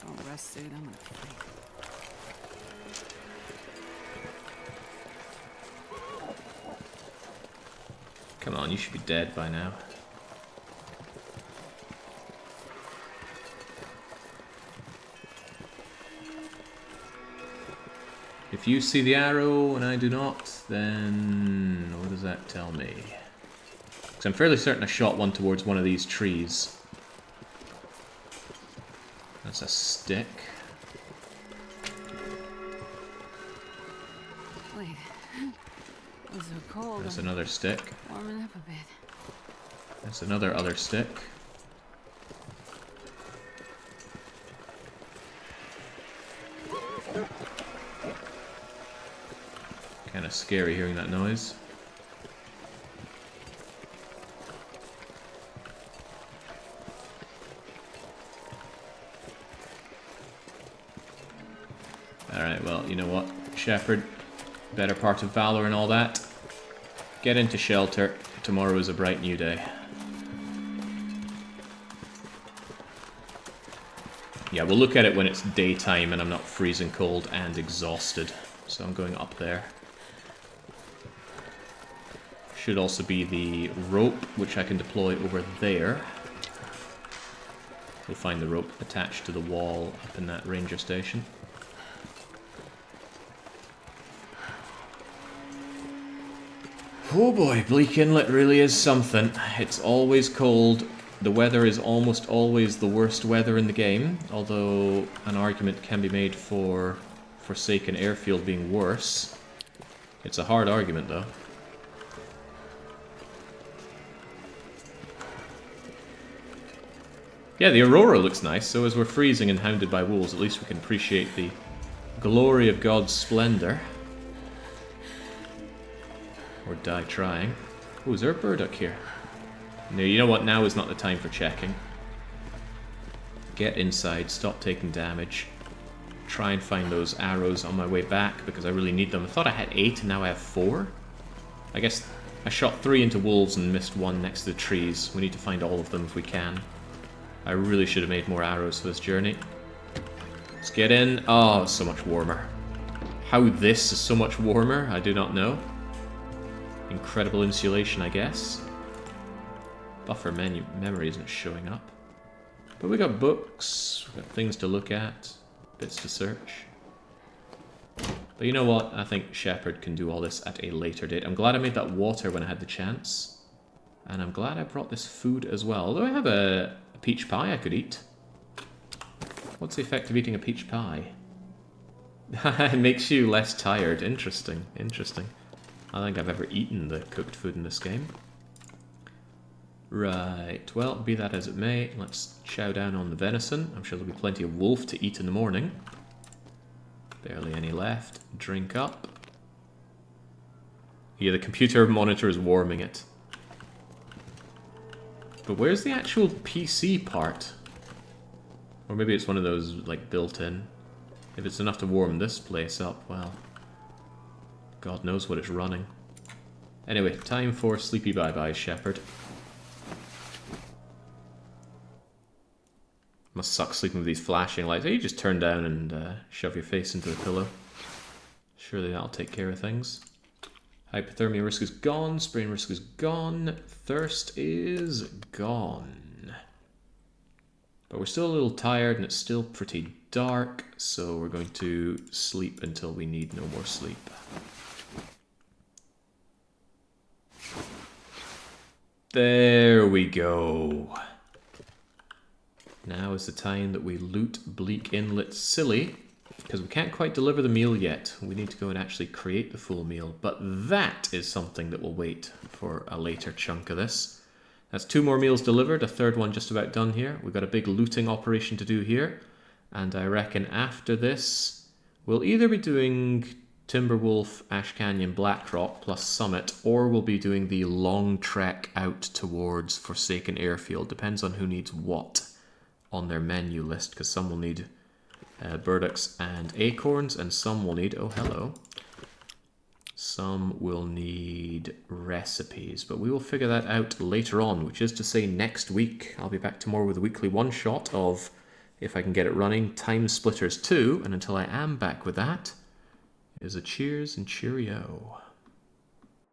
Don't rest suit, I'm gonna fight. Come on, you should be dead by now. If you see the arrow and I do not, then what does that tell me? Because I'm fairly certain I shot one towards one of these trees. That's a stick. Wait. It's so cold. That's I'm another stick. warming up a bit. That's another other stick. Kind of scary hearing that noise. Alright, well, you know what, Shepherd, better part of valor and all that. Get into shelter. Tomorrow is a bright new day. Yeah, we'll look at it when it's daytime and I'm not freezing cold and exhausted. So I'm going up there. Should also be the rope, which I can deploy over there. We'll find the rope attached to the wall up in that ranger station. Oh boy, Bleak Inlet really is something. It's always cold. The weather is almost always the worst weather in the game, although an argument can be made for Forsaken Airfield being worse. It's a hard argument, though. Yeah, the aurora looks nice, so as we're freezing and hounded by wolves, at least we can appreciate the glory of God's splendor. Or die trying. Oh, is there a burdock here? No, you know what? Now is not the time for checking. Get inside, stop taking damage. Try and find those arrows on my way back, because I really need them. I thought I had 8 and now I have 4. I guess I shot 3 into wolves and missed 1 next to the trees. We need to find all of them if we can. I really should have made more arrows for this journey. Let's get in. Oh, so much warmer. How this is so much warmer, I do not know. Incredible insulation, I guess. Buffer menu memory isn't showing up. But we got books, we got things to look at, bits to search. But you know what? I think Shepard can do all this at a later date. I'm glad I made that water when I had the chance. And I'm glad I brought this food as well. Although I have a peach pie I could eat. What's the effect of eating a peach pie? It makes you less tired. Interesting, interesting. I don't think I've ever eaten the cooked food in this game. Right, well, be that as it may, let's chow down on the venison. I'm sure there'll be plenty of wolf to eat in the morning. Barely any left. Drink up. Yeah, the computer monitor is warming it. But where's the actual PC part? Or maybe it's one of those, like, built-in. If it's enough to warm this place up, well, God knows what it's running. Anyway, time for sleepy bye-bye, Shepard. Must suck sleeping with these flashing lights. You just turn down and shove your face into the pillow. Surely that'll take care of things. Hypothermia risk is gone. Sprain risk is gone. Thirst is gone. But we're still a little tired and it's still pretty dark, so we're going to sleep until we need no more sleep. There we go. Now is the time that we loot Bleak Inlet silly, because we can't quite deliver the meal yet. We need to go and actually create the full meal, but that is something that will wait for a later chunk of this. That's 2 more meals delivered, a third one just about done here. We've got a big looting operation to do here, and I reckon after this, we'll either be doing Timberwolf, Ash Canyon, Blackrock plus Summit, or we'll be doing the long trek out towards Forsaken Airfield. Depends on who needs what on their menu list, because some will need burdocks and acorns, and some will need, oh hello, some will need recipes, but we will figure that out later on, which is to say next week. I'll be back tomorrow with a weekly one-shot of, if I can get it running, Time Splitters 2, and until I am back with that, is a cheers and cheerio.